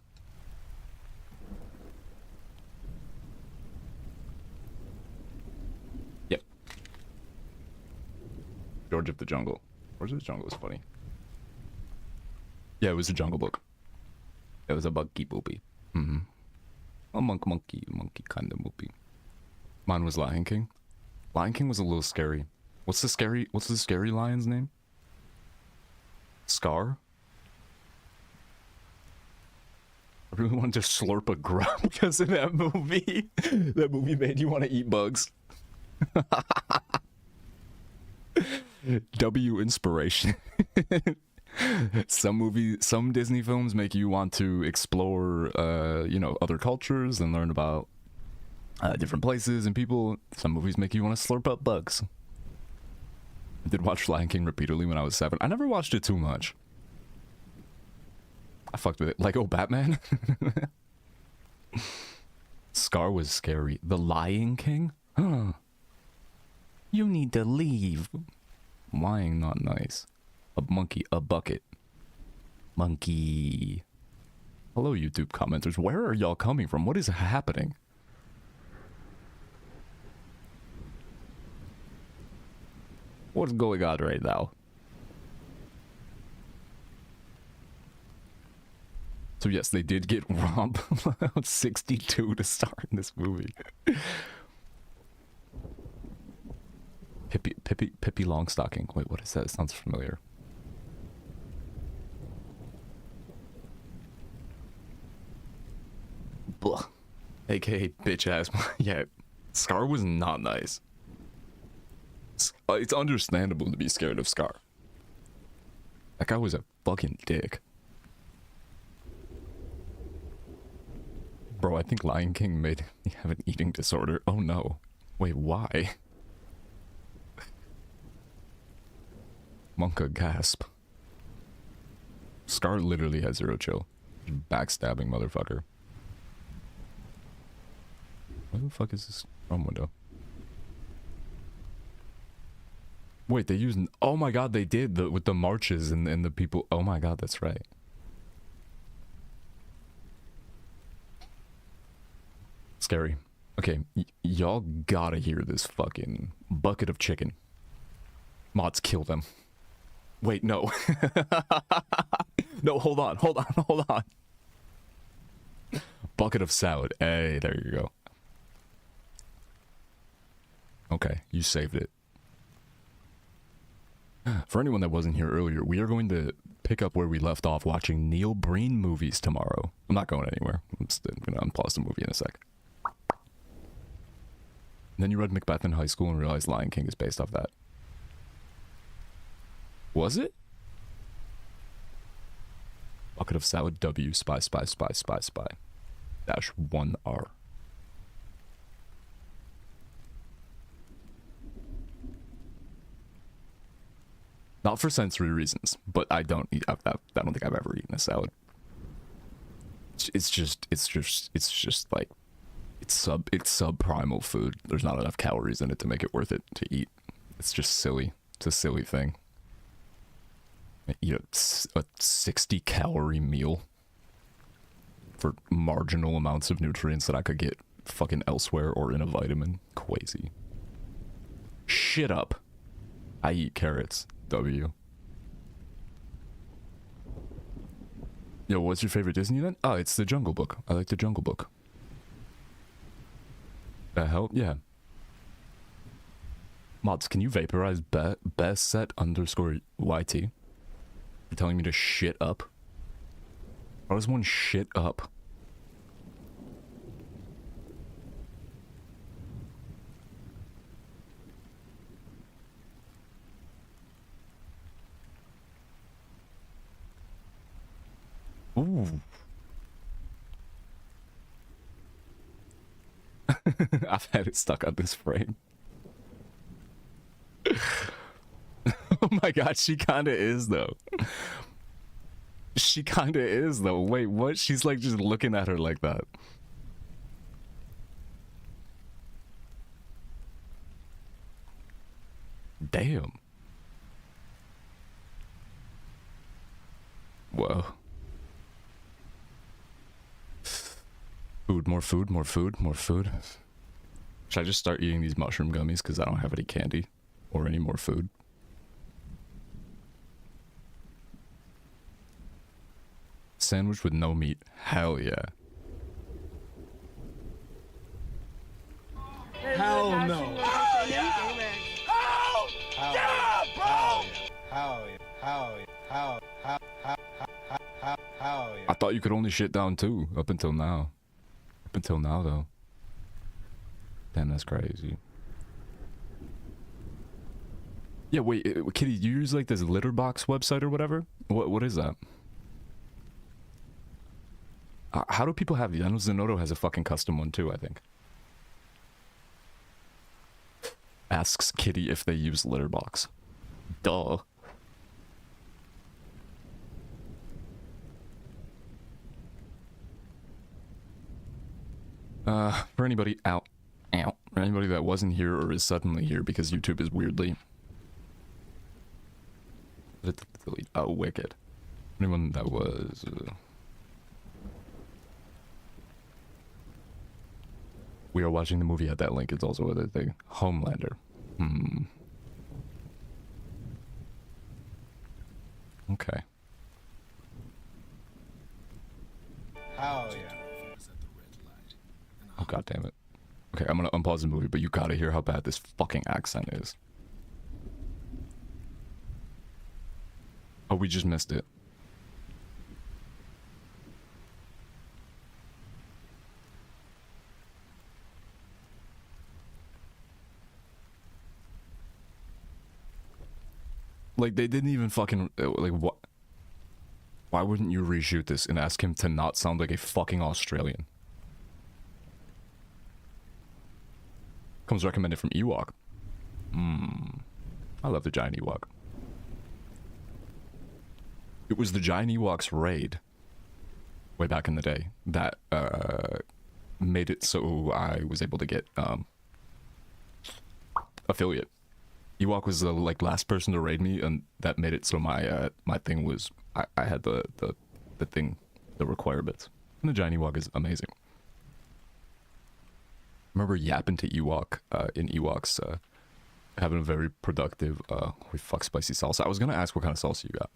Yep. George of the Jungle. George of the Jungle was funny. Yeah, it was a Jungle Book. It was a monkey movie. A monkey kind of movie. Mine was Lion King. Lion King was a little scary. What's the scary lion's name? Scar? I really wanted to slurp a grub because of that movie. That movie made you want to eat bugs. W inspiration. Some Disney films make you want to explore, other cultures and learn about different places and people. Some movies make you want to slurp up bugs. I did watch Lion King repeatedly when I was 7. I never watched it too much. I fucked with it. Like, oh, Batman? Scar was scary. The Lion King? Huh. You need to leave. Lying not nice. A monkey, a bucket. Monkey. Hello, YouTube commenters. Where are y'all coming from? What is happening? What's going on right now? So yes, they did get robbed 62 to star in this movie. Pippi Longstocking. Wait, what is that? It sounds familiar. Blah. AKA bitch ass. Yeah, Scar was not nice. It's understandable to be scared of Scar. That guy was a fucking dick. Bro, I think Lion King made me have an eating disorder. Oh no. Wait, why? Monka gasp. Scar literally has zero chill. Backstabbing motherfucker. Where the fuck is this from window? Wait, they used... Oh my god, they did with the marches and the people... Oh my god, that's right. Scary. Okay, y'all gotta hear this fucking bucket of chicken. Mods, kill them. Wait, no. No, hold on. Bucket of salad. Hey, there you go. Okay, you saved it. For anyone that wasn't here earlier, we are going to pick up where we left off watching Neil Breen movies tomorrow. I'm not going anywhere. I'm just going to unpause the movie in a sec. Then you read Macbeth in high school and realized Lion King is based off that. Was it? Bucket of salad W spy. Dash 1R. Not for sensory reasons, but I don't think I've ever eaten a salad. It's just like it's subprimal food. There's not enough calories in it to make it worth it to eat. It's just silly. It's a silly thing. I eat a 60-calorie meal for marginal amounts of nutrients that I could get fucking elsewhere or in a vitamin. Crazy. Shit up. I eat carrots. W. Yo, what's your favorite Disney then? Oh, it's The Jungle Book. I like The Jungle Book. That help? Yeah. Mods, can you vaporize bestset_YT? You're telling me to shit up? How does one shit up? Ooh. I've had it stuck on this frame. Oh my god, she kinda is though. She kinda is though. Wait, what? She's like just looking at her like that. Damn. Whoa. Food, more food, more food, more food. Should I just start eating these mushroom gummies because I don't have any candy or any more food? Sandwich with no meat. Hell yeah. Hell no. I thought you could only shit down two up until now. Up until now, though. Damn, that's crazy. Yeah, wait, Kitty, you use like this litter box website or whatever? What is that? How do people have these? I know Zenodo has a fucking custom one too, I think. Asks Kitty if they use Litterbox. Duh. For anybody for anybody that wasn't here or is suddenly here because YouTube is weirdly... delete. Oh, wicked. Anyone that was... We are watching the movie at that link. It's also a thing. Homelander. Okay. Hell yeah. Oh, god damn it. Okay, I'm gonna unpause the movie, but you gotta hear how bad this fucking accent is. Oh, we just missed it. Like, they didn't even fucking, like, what? Why wouldn't you reshoot this and ask him to not sound like a fucking Australian? Comes recommended from Ewok. I love the giant Ewok. It was the giant Ewok's raid, way back in the day, that made it so I was able to get affiliate. Ewok was the like last person to raid me, and that made it so my my thing was I had the thing, the requirements. And the giant Ewok is amazing. I remember yapping to Ewok in Ewoks, having a very productive holy fuck spicy salsa. I was gonna ask what kind of salsa you got.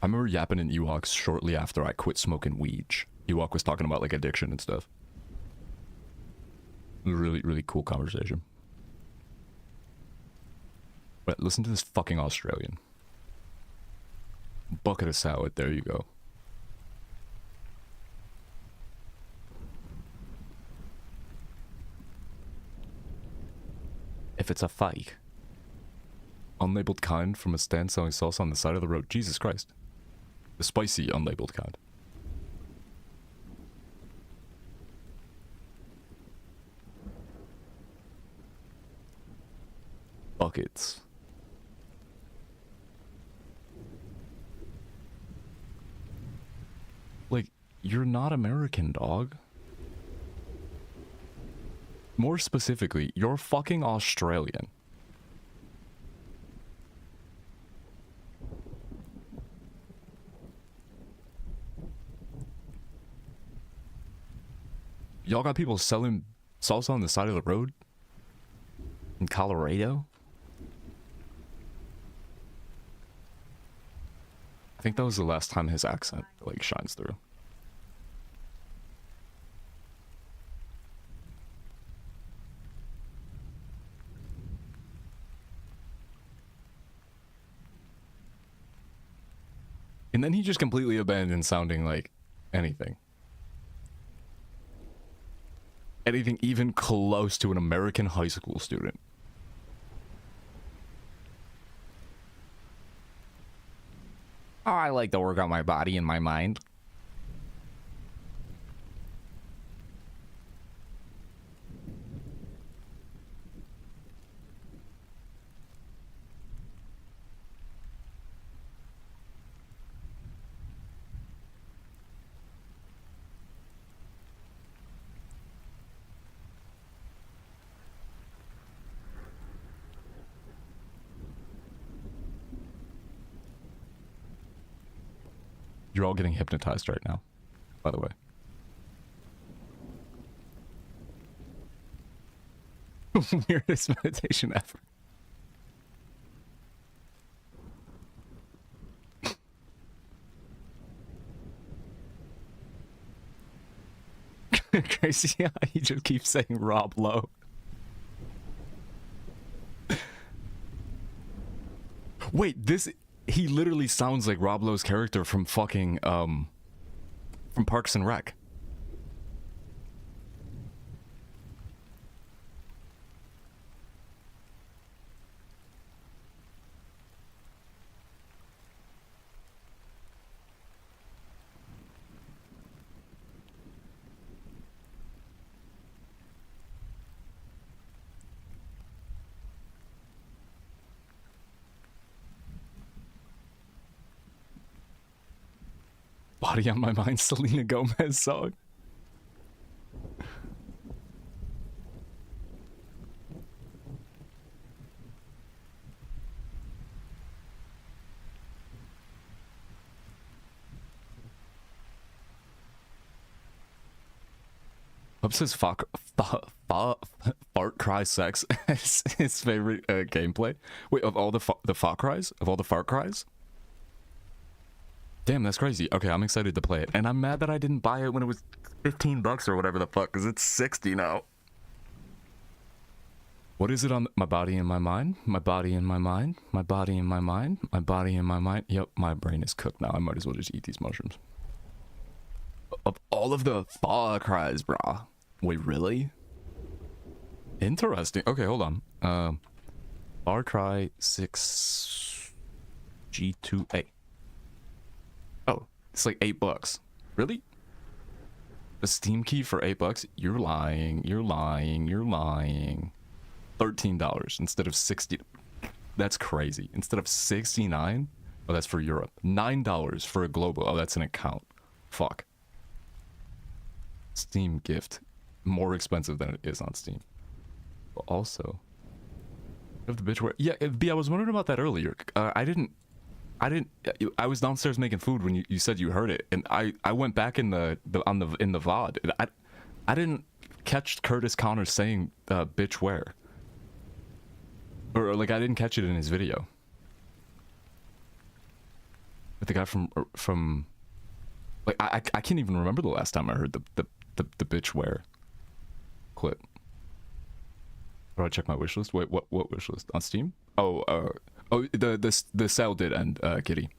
I remember yapping in Ewoks shortly after I quit smoking weed. Ewok was talking about like addiction and stuff. Really, really cool conversation. But listen to this fucking Australian. Bucket of salad, there you go. If it's a fake. Unlabeled kind from a stand selling salsa on the side of the road. Jesus Christ. The spicy unlabeled kind. Buckets. Like, you're not American, dog. More specifically, you're fucking Australian. Y'all got people selling salsa on the side of the road? In Colorado? I think that was the last time his accent, like, shines through. And then he just completely abandoned sounding like anything. Anything even close to an American high school student. Oh, I like to work on my body and my mind. You're all getting hypnotized right now, by the way. Weirdest meditation ever. Crazy how he just keeps saying Rob Lowe. Wait, this... He literally sounds like Rob Lowe's character from fucking, from Parks and Rec. Body on My Mind, Selena Gomez song. Hub says fart cry sex is his favorite gameplay. Wait, of all the fart cries? Of all the fart cries? Damn, that's crazy. Okay, I'm excited to play it. And I'm mad that I didn't buy it when it was 15 bucks or whatever the fuck, because it's 60 now. What is it on my body and my mind? My body and my mind? My body and my mind? My body and my mind? Yep, my brain is cooked now. I might as well just eat these mushrooms. Of all of the far cries, brah. Wait, really? Interesting. Okay, hold on. Far Cry 6... G2A. Oh, it's like $8. Really? A Steam key for $8? You're lying. You're lying. You're lying. $13 instead of 60. That's crazy. Instead of 69. Oh, that's for Europe. $9 for a global. Oh, that's an account. Fuck. Steam gift. More expensive than it is on Steam. But also, of the bitch where, yeah, B, I was wondering about that earlier. I was downstairs making food when you said you heard it, and I went back in the VOD. And I didn't catch Curtis Connors saying bitch where. Or like I didn't catch it in his video. But the guy from like I can't even remember the last time I heard the bitch where clip. Or I check my wish list. Wait, what wish list? On Steam? Oh, the sale did end, Kitty.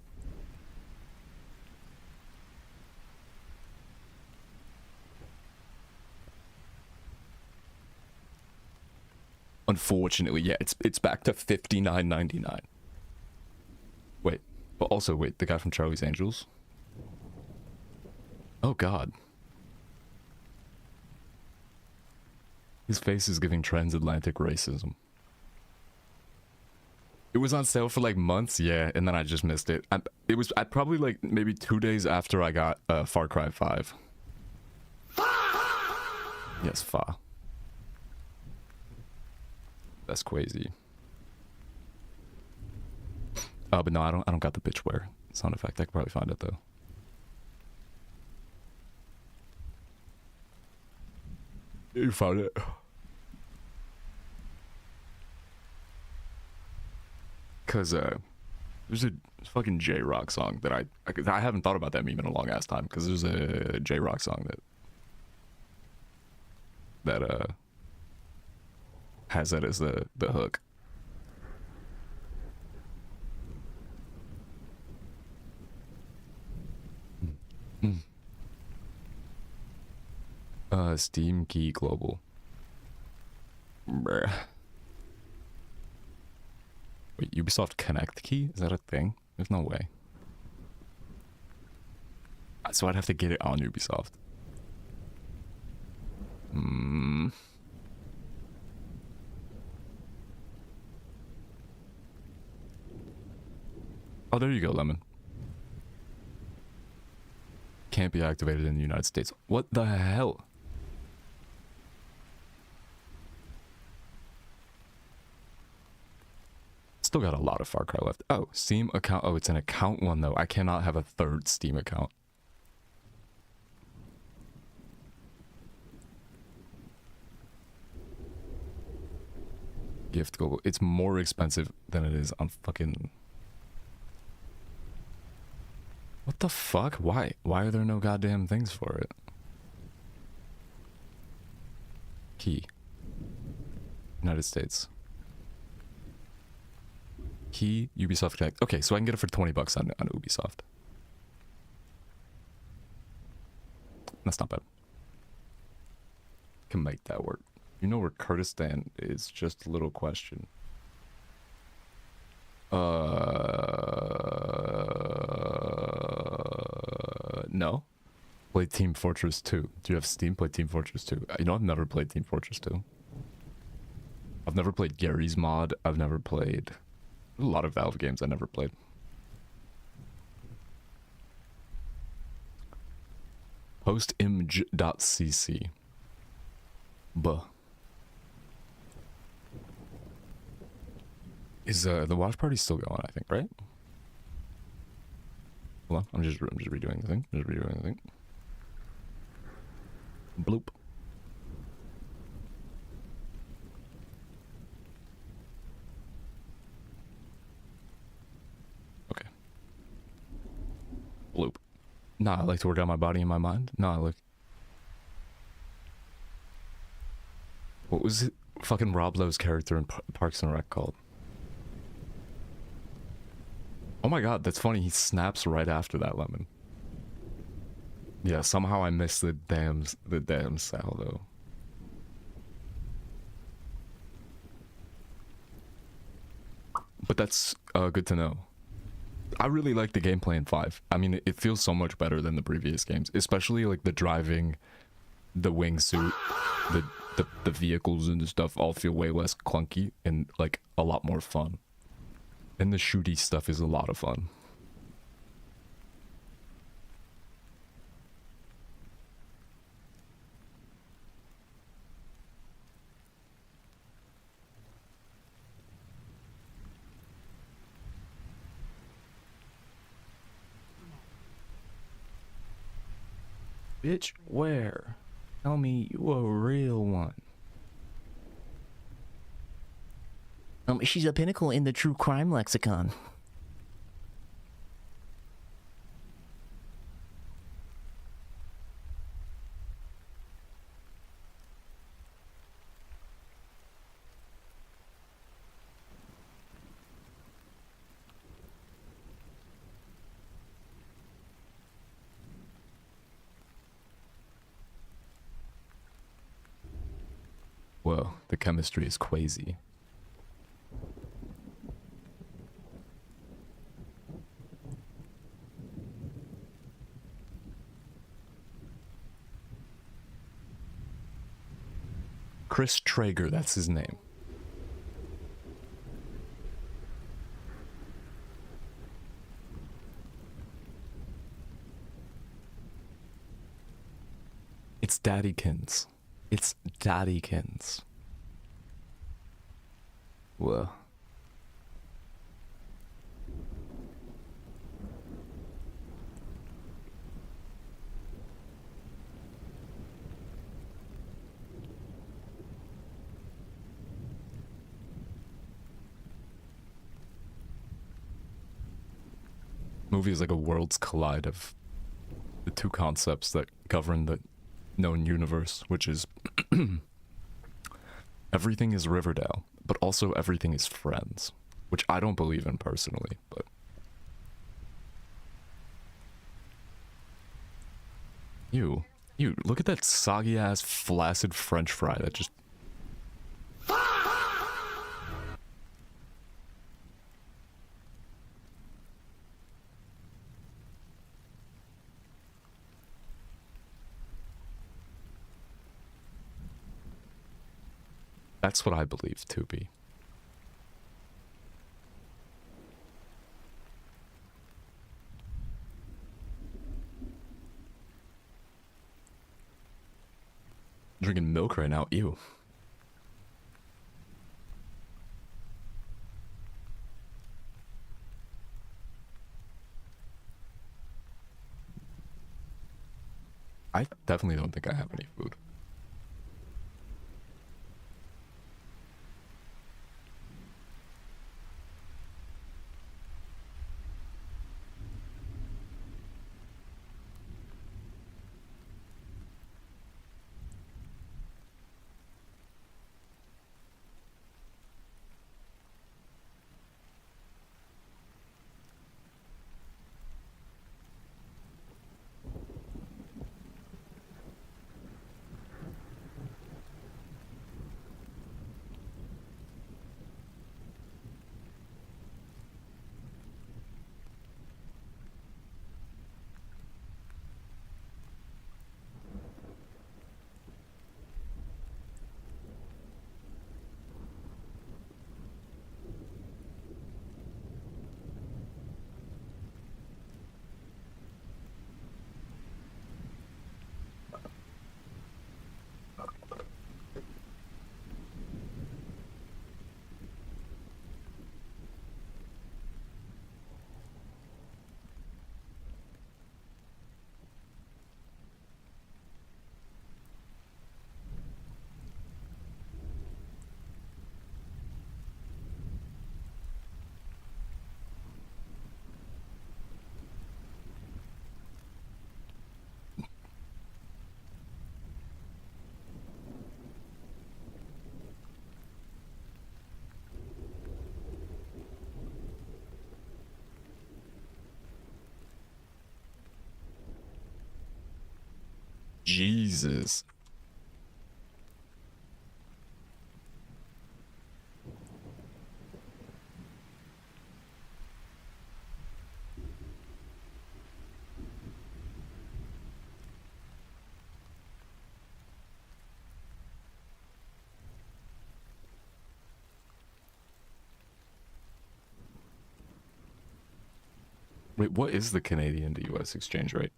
Unfortunately, yeah, it's back to $59.99. Wait, but also wait, the guy from Charlie's Angels. Oh God. His face is giving transatlantic racism. It was on sale for like months, yeah, and then I just missed it. I probably like maybe 2 days after I got Far Cry 5. Yes, Fa. That's crazy. Oh, but no, I don't got the bitchware sound effect. I could probably find it though. You found it. Cause there's a fucking J-Rock song that I haven't thought about that meme in a long ass time. Cause there's a J-Rock song that has that as the hook. Steam Key Global. Bruh. Wait, Ubisoft Connect key? Is that a thing? There's no way. So I'd have to get it on Ubisoft. Oh, there you go, Lemon. Can't be activated in the United States. What the hell? Still got a lot of Far Cry left. Oh, Steam account. Oh, it's an account one though. I cannot have a third Steam account. Gift Global. It's more expensive than it is on fucking... What the fuck? Why? Why are there no goddamn things for it? Key. United States. Key, Ubisoft Connect. Okay, so I can get it for $20 on Ubisoft. That's not bad. Can make that work. You know where Kurdistan is? Just a little question. No. Play Team Fortress 2. Do you have Steam? Play Team Fortress 2. You know, I've never played Team Fortress 2. I've never played Gary's mod. I've never played... a lot of Valve games I never played. Postimg.cc. Buh. Is the watch party still going, I think, right? Hold on, I'm just redoing the thing. Bloop. Okay. Bloop. Nah, I like to work out my body and my mind. Nah, look. What was it? Fucking Rob Lowe's character in Parks and Rec called? Oh my god, that's funny. He snaps right after that, Lemon. Yeah, somehow I missed the damn Sal though. But that's good to know. I really like the gameplay in 5. I mean, it feels so much better than the previous games, especially like the driving, the wingsuit, the vehicles and the stuff all feel way less clunky and like a lot more fun. And the shooty stuff is a lot of fun. Bitch, where? Tell me you a real one. She's a pinnacle in the true crime lexicon. Whoa, the chemistry is crazy. Chris Traeger, that's his name. It's Daddykins. It's Daddykins. Whoa. Movie is like a worlds collide of the two concepts that govern the known universe, which is everything is Riverdale, but also everything is Friends, which I don't believe in personally, but you look at that soggy ass flaccid French fry that just That's what I believe to be. Drinking milk right now, ew. I definitely don't think I have any food. Jesus. Wait, what is the Canadian to US exchange rate?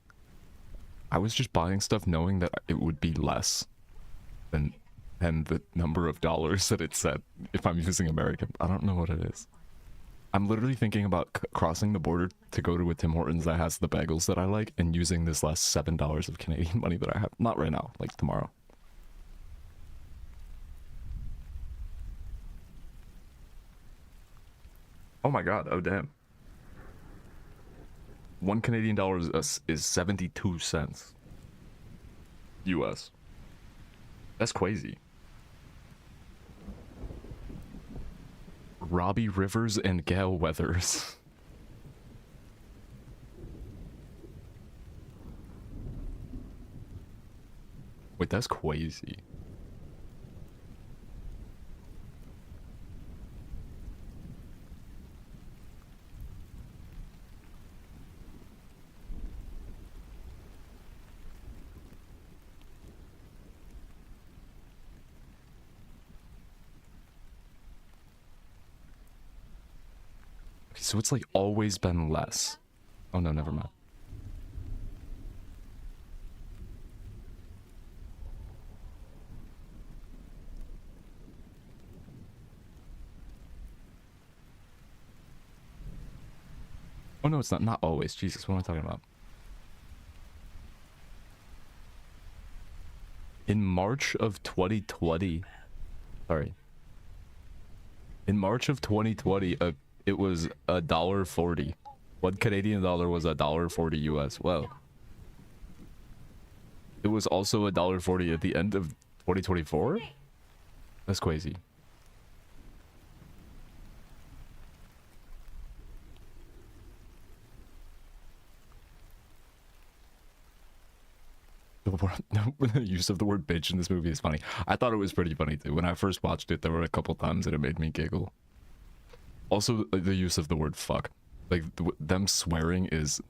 I was just buying stuff knowing that it would be less than the number of dollars that it said if I'm using American. I don't know what it is. I'm literally thinking about crossing the border to go to a Tim Hortons that has the bagels that I like and using this last $7 of Canadian money that I have. Not right now, like tomorrow. Oh my god, oh damn. $1 is 72 cents. US. That's crazy. Robbie Rivers and Gail Weathers. Wait, that's crazy. Okay, so it's like always been less. Oh no, never mind. Oh no, it's not always. Jesus, what am I talking about? In March of 2020, sorry. In March of 2020, it was $1.40. One Canadian dollar was $1.40 US. Wow. It was also $1.40 at the end of 2024? That's crazy. The use of the word bitch in this movie is funny. I thought it was pretty funny too. When I first watched it, there were a couple times that it made me giggle. Also, the use of the word fuck. Like, them swearing is...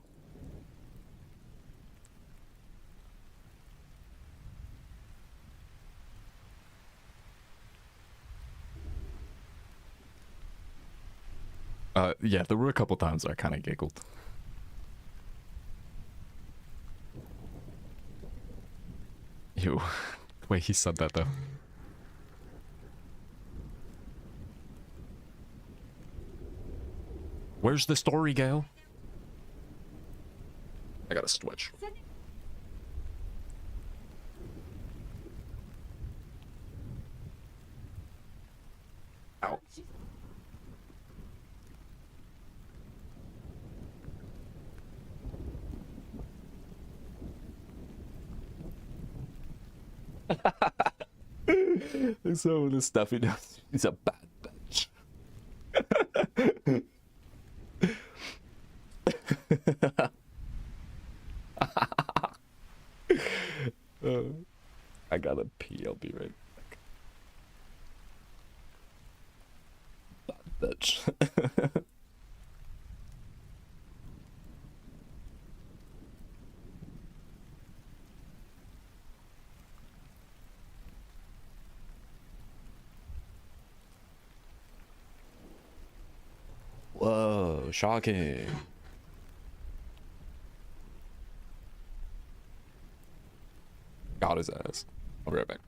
yeah, there were a couple times I kind of giggled. Ew. The way he said that, though. Where's the story, Gail? I gotta switch. Ow. So the stuff he does, he's a bad bitch. I gotta pee, I'll be right back. Bad bitch. Whoa, shocking. Got his ass. I'll be right back.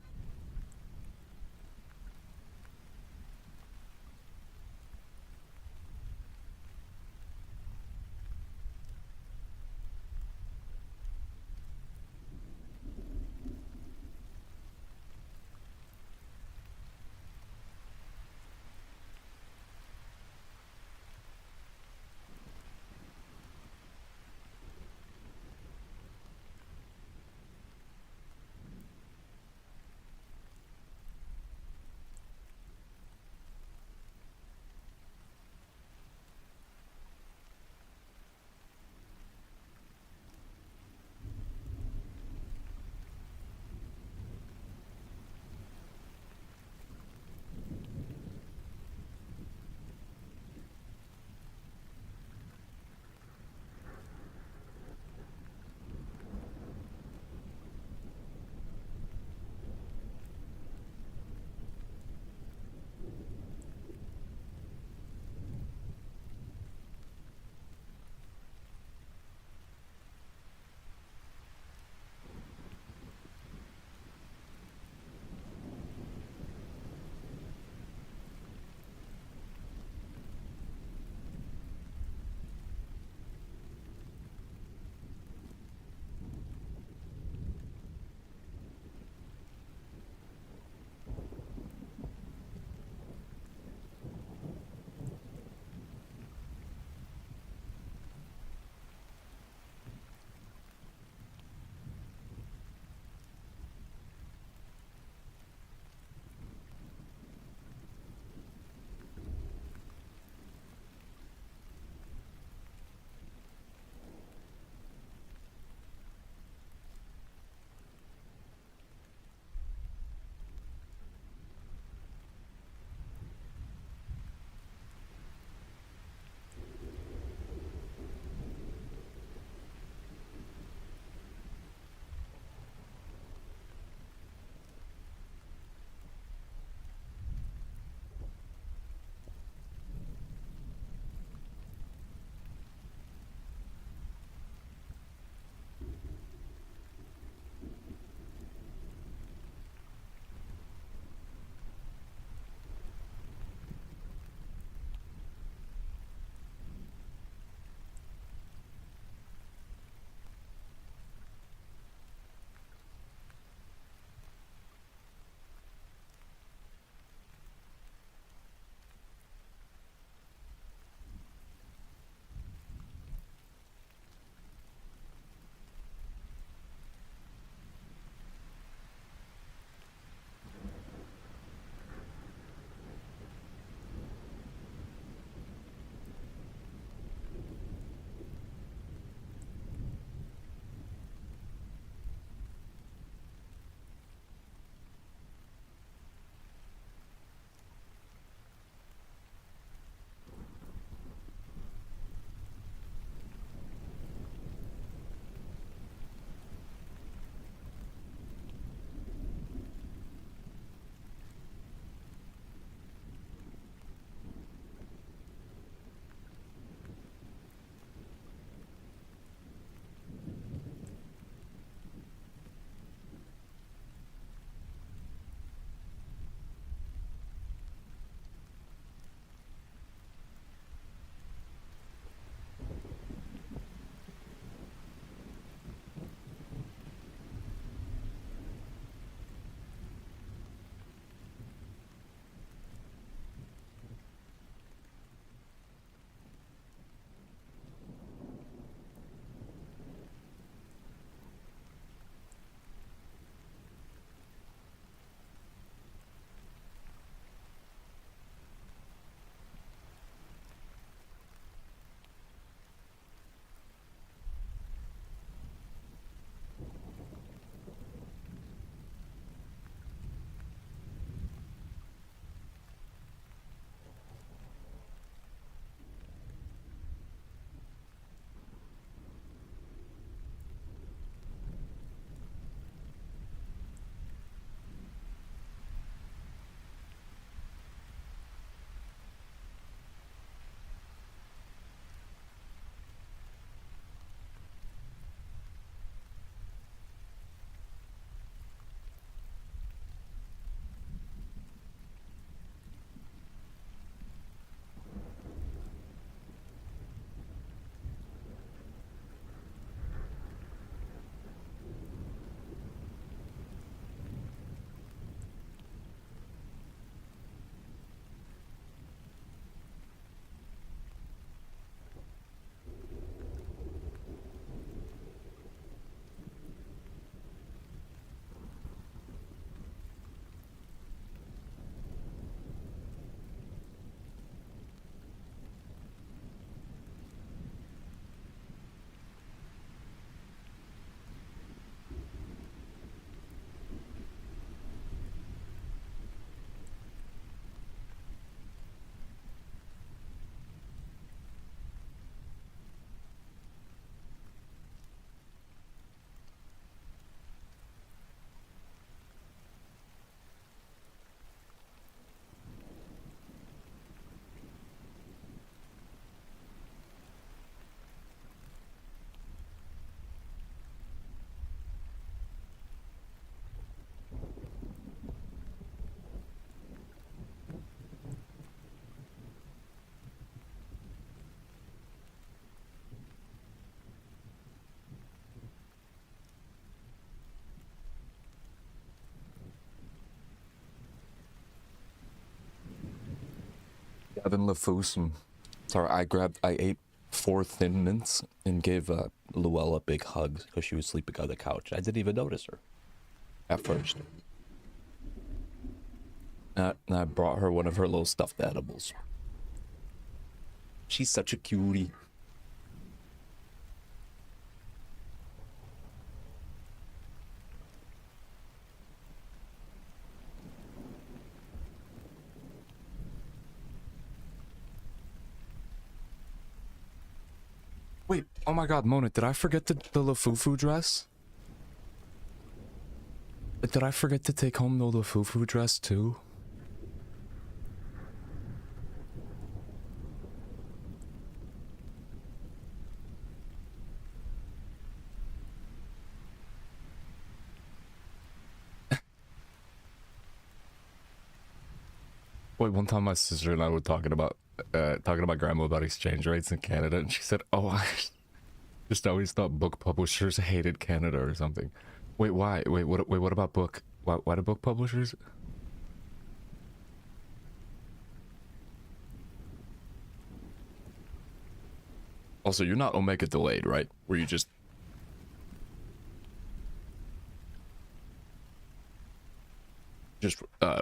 Evan Lafusum. Sorry, I ate 4 Thin Mints and gave Luella big hugs because she was sleeping on the couch. I didn't even notice her at first. And I brought her one of her little stuffed animals. She's such a cutie. Wait, oh my god, Mona, did I forget the Lafufu dress? Did I forget to take home the Lafufu dress too? Wait, one time my sister and I were talking about grandma about exchange rates in Canada, and she said, "Oh, I just always thought book publishers hated Canada or something." Wait, why? Wait, what about book? Why do book publishers? Also, you're not Omega delayed, right? Where you just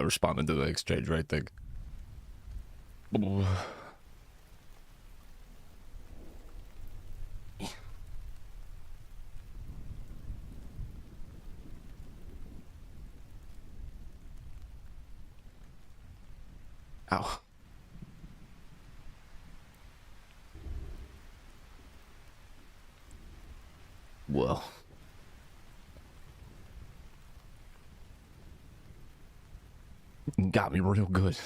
responding to the exchange rate thing. Ow. Well. Got me real good.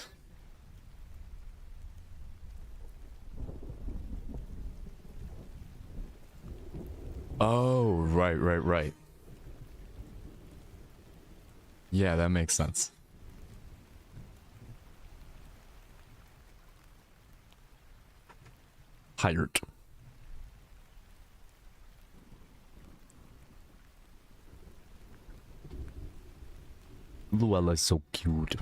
Oh, right. Yeah, that makes sense. Hired. Luella is so cute.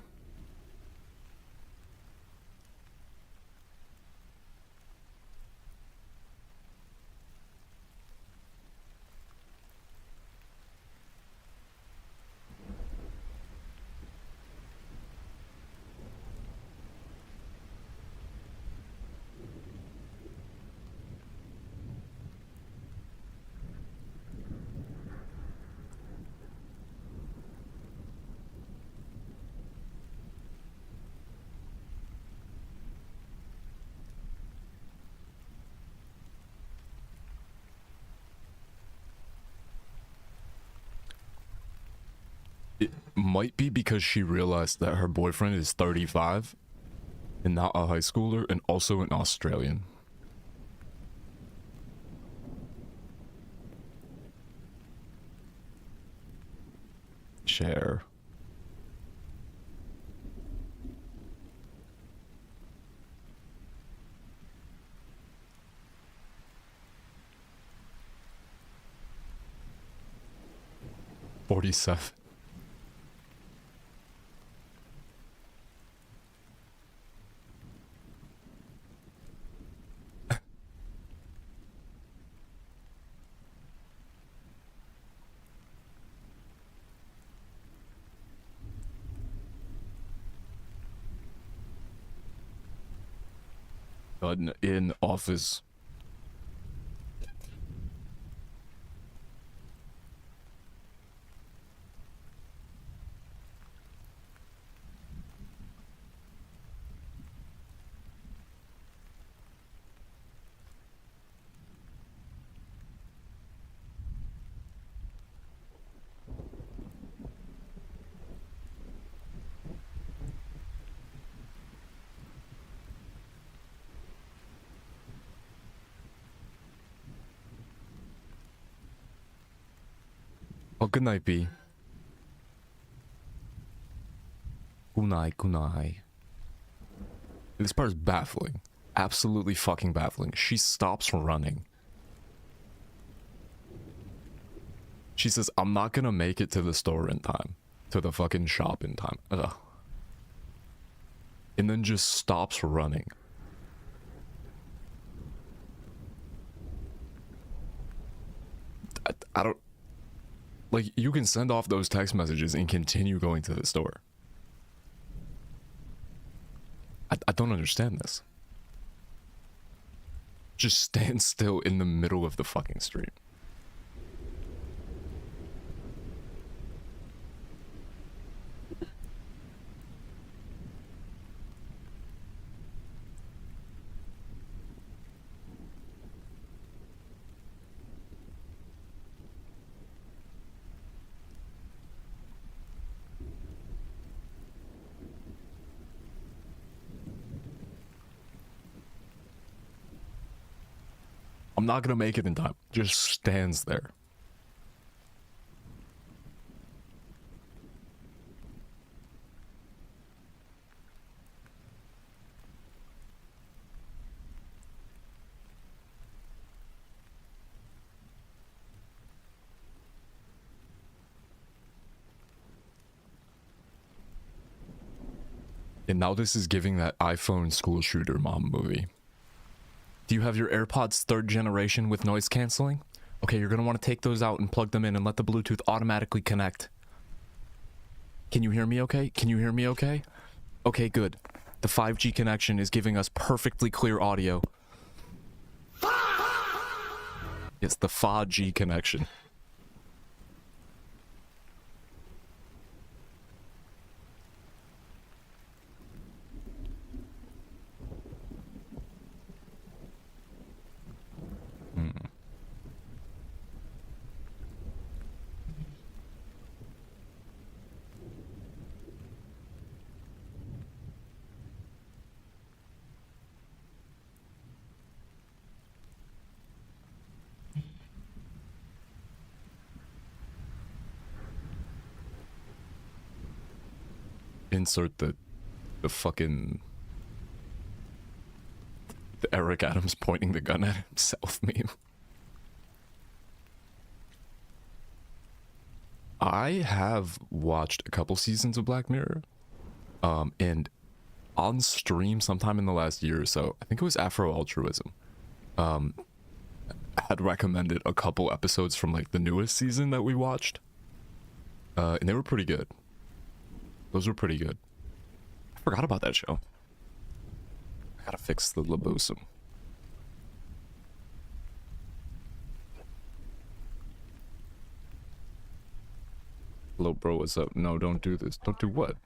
It might be because she realized that her boyfriend is 35 and not a high schooler and also an Australian. Share. $47. In office. Oh, good night, B. Kunai. This part is baffling. Absolutely fucking baffling. She stops running. She says, I'm not gonna make it to the store in time. To the fucking shop in time. Ugh. And then just stops running. I don't... Like, you can send off those text messages and continue going to the store. I don't understand this. Just stand still in the middle of the fucking street. I'm not gonna make it in time. Just stands there. And now this is giving that iPhone school shooter mom movie. Do you have your AirPods 3rd generation with noise canceling? Okay, you're gonna want to take those out and plug them in and let the Bluetooth automatically connect. Can you hear me okay? Can you hear me okay? Okay, good. The 5G connection is giving us perfectly clear audio. It's the 5G connection. Insert the fucking the Eric Adams pointing the gun at himself meme. I have watched a couple seasons of Black Mirror, and on stream sometime in the last year or so, I think it was Afro Altruism, had recommended a couple episodes from like the newest season that we watched, and they were pretty good. Those were pretty good. I forgot about that show. I gotta fix the Labosum. Hello, bro, what's up? No, don't do this. Don't do what?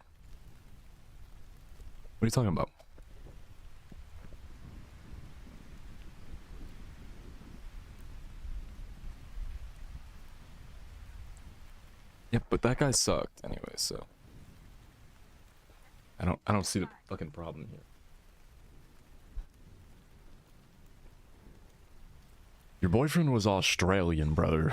What are you talking about? Yep, but that guy sucked anyway, so I don't see the fucking problem here. Your boyfriend was Australian, brother.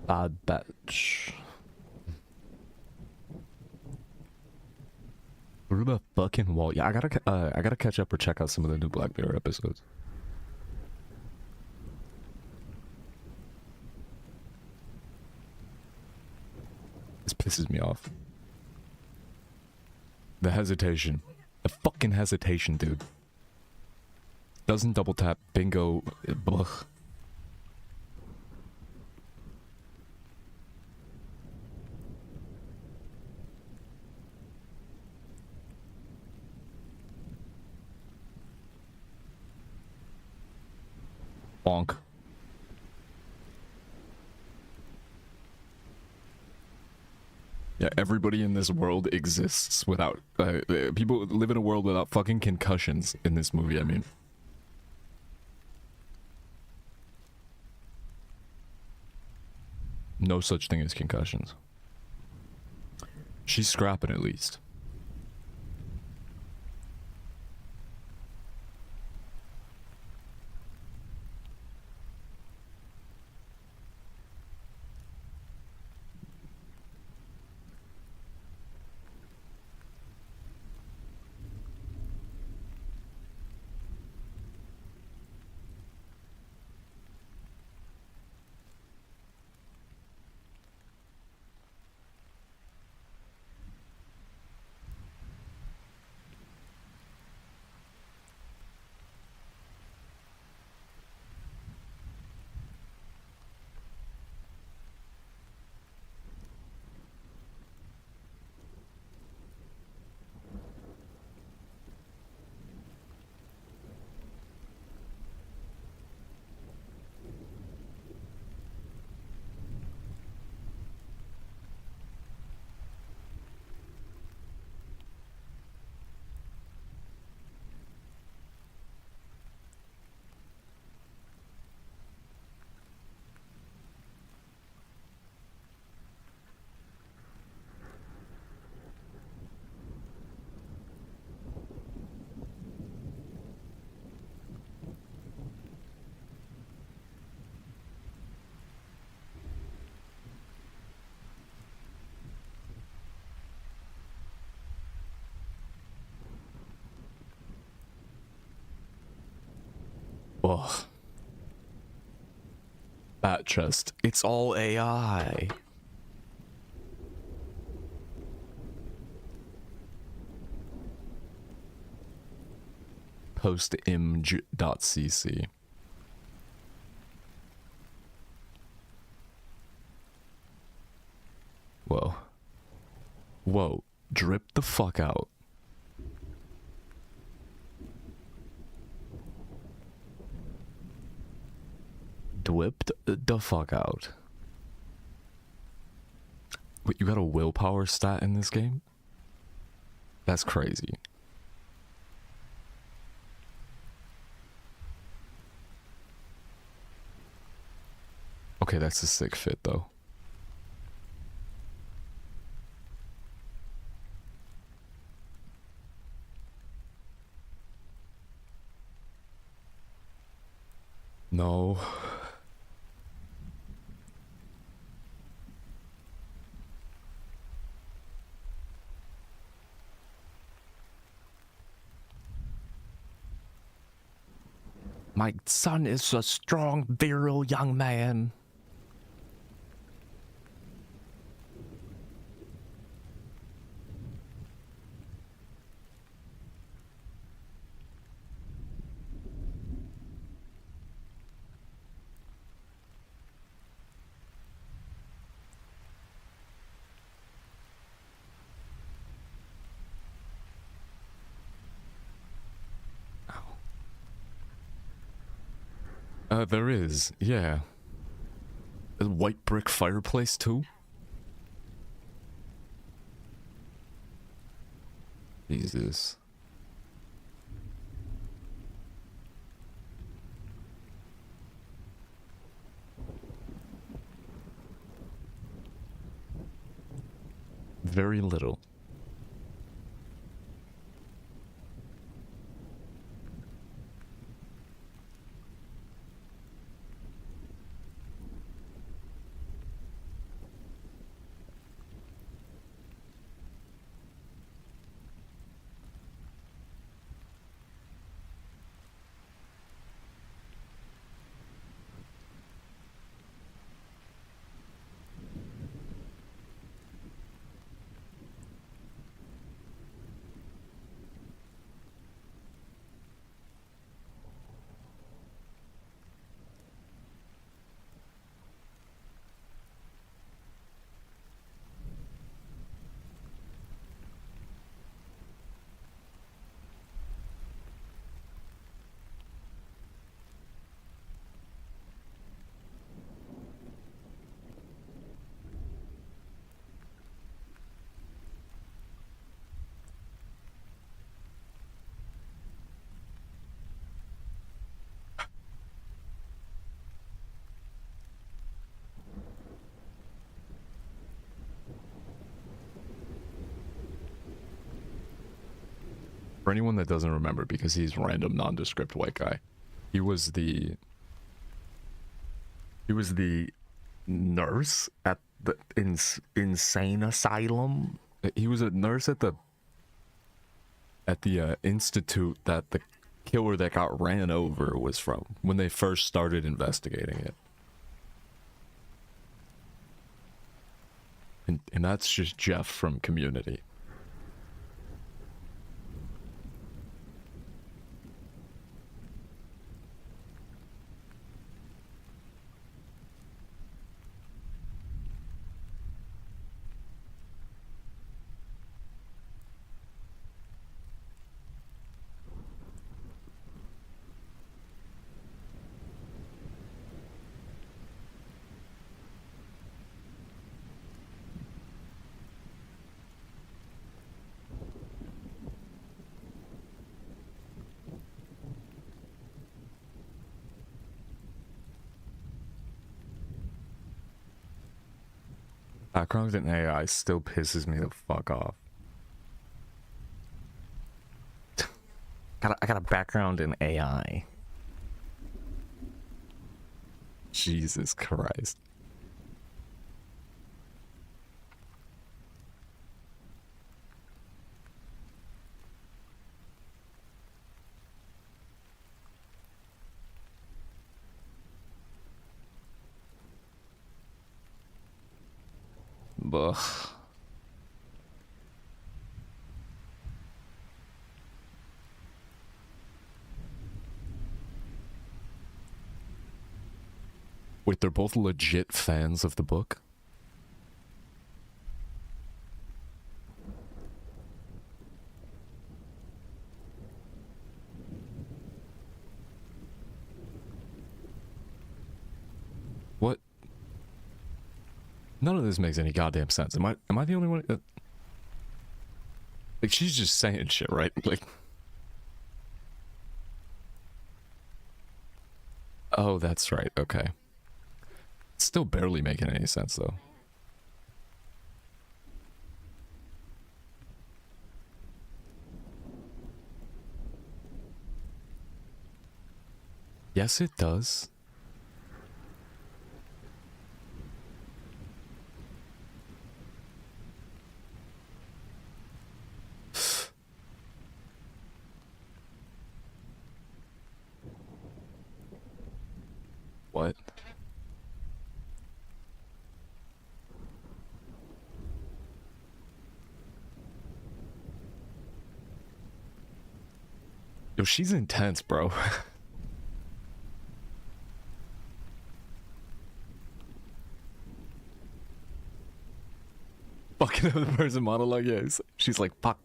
Bad batch. Through the fucking wall. Yeah, I gotta catch up or check out some of the new Black Mirror episodes. This pisses me off. The hesitation. The fucking hesitation, dude. Doesn't double tap. Bingo. Blech. Bonk. Yeah, everybody in this world exists without people live in a world without fucking concussions in this movie, I mean. No such thing as concussions. She's scrapping at least. Ugh. Bat chest. It's all AI. Postimg.cc. Whoa. Whoa. Drip the fuck out. Dwipped the fuck out. Wait, you got a willpower stat in this game? That's crazy. Okay, that's a sick fit though. No. My son is a strong, virile young man. There is, yeah. A white brick fireplace too? Jesus. Very little. For anyone that doesn't remember, because he's random nondescript white guy, he was the nurse at the insane asylum. He was a nurse at the institute that the killer that got ran over was from when they first started investigating it. And that's just Jeff from Community. Background in AI still pisses me the fuck off. I got a background in AI. Jesus Christ. Ugh. Wait, they're both legit fans of the book? What? None of this makes any goddamn sense. Am I the only one? Like, she's just saying shit, right? Like, oh, that's right. Okay. Still barely making any sense, though. Yes, it does. What? Yo, she's intense, bro. Fucking other person monologue, yeah. She's like, fuck.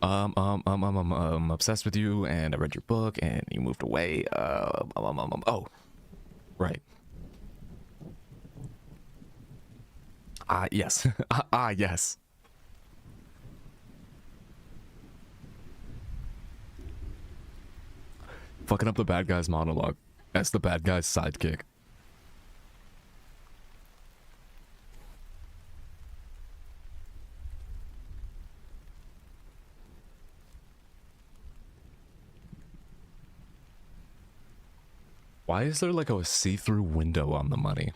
I'm obsessed with you, and I read your book, and you moved away. Oh, right. Yes. Yes. Fucking up the bad guy's monologue. That's the bad guy's sidekick. Why is there like a see-through window on the money?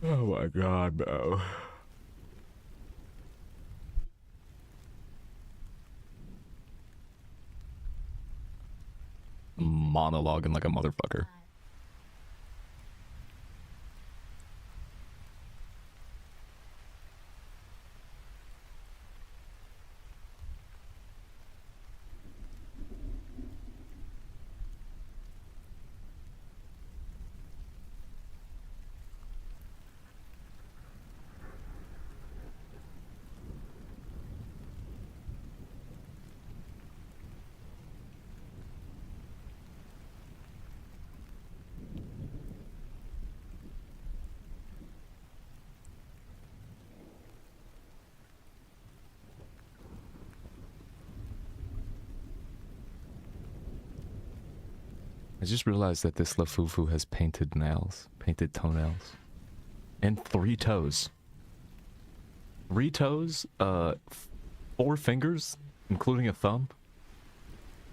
Oh my god, bro. Monologuing like a motherfucker. I just realized that this Lafufu has painted nails, painted toenails, and 3 toes. 3 toes, 4 fingers, including a thumb.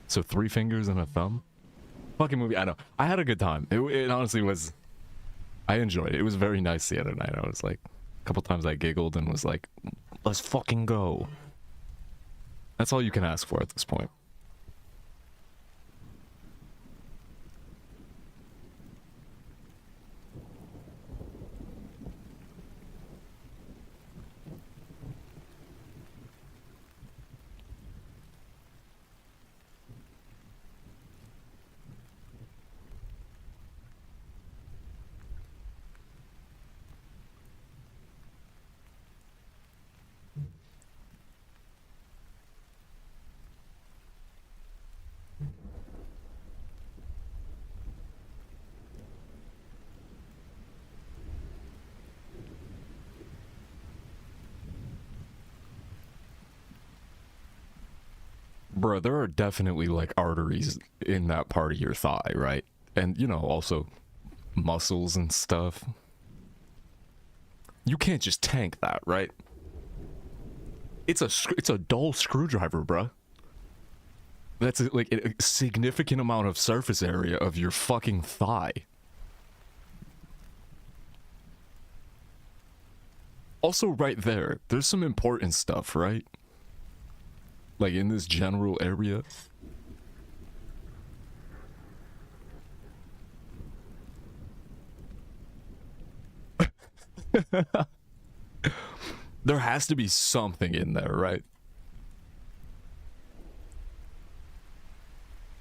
So 3 fingers and a thumb. Fucking movie, I know. I had a good time. It honestly was. I enjoyed it. It was very nice the other night. I was like, a couple times I giggled and was like, let's fucking go. That's all you can ask for at this point. Bro, there are definitely like arteries in that part of your thigh, right? And you know, also muscles and stuff. You can't just tank that, right? It's a dull screwdriver, bro. That's like a significant amount of surface area of your fucking thigh. Also right there, there's some important stuff, right? Like in this general area. There has to be something in there, right?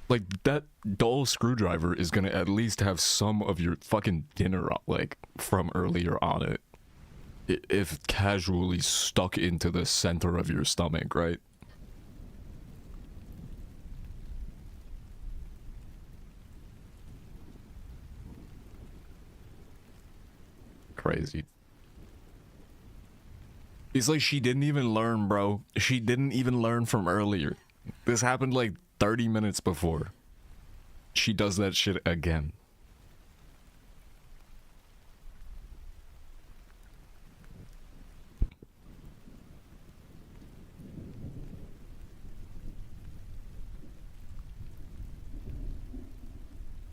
Like that dull screwdriver is gonna at least have some of your fucking dinner like from earlier on it. If casually stuck into the center of your stomach, right? Crazy. It's like she didn't even learn, bro. She didn't even learn from earlier. This happened like 30 minutes before. She does that shit again.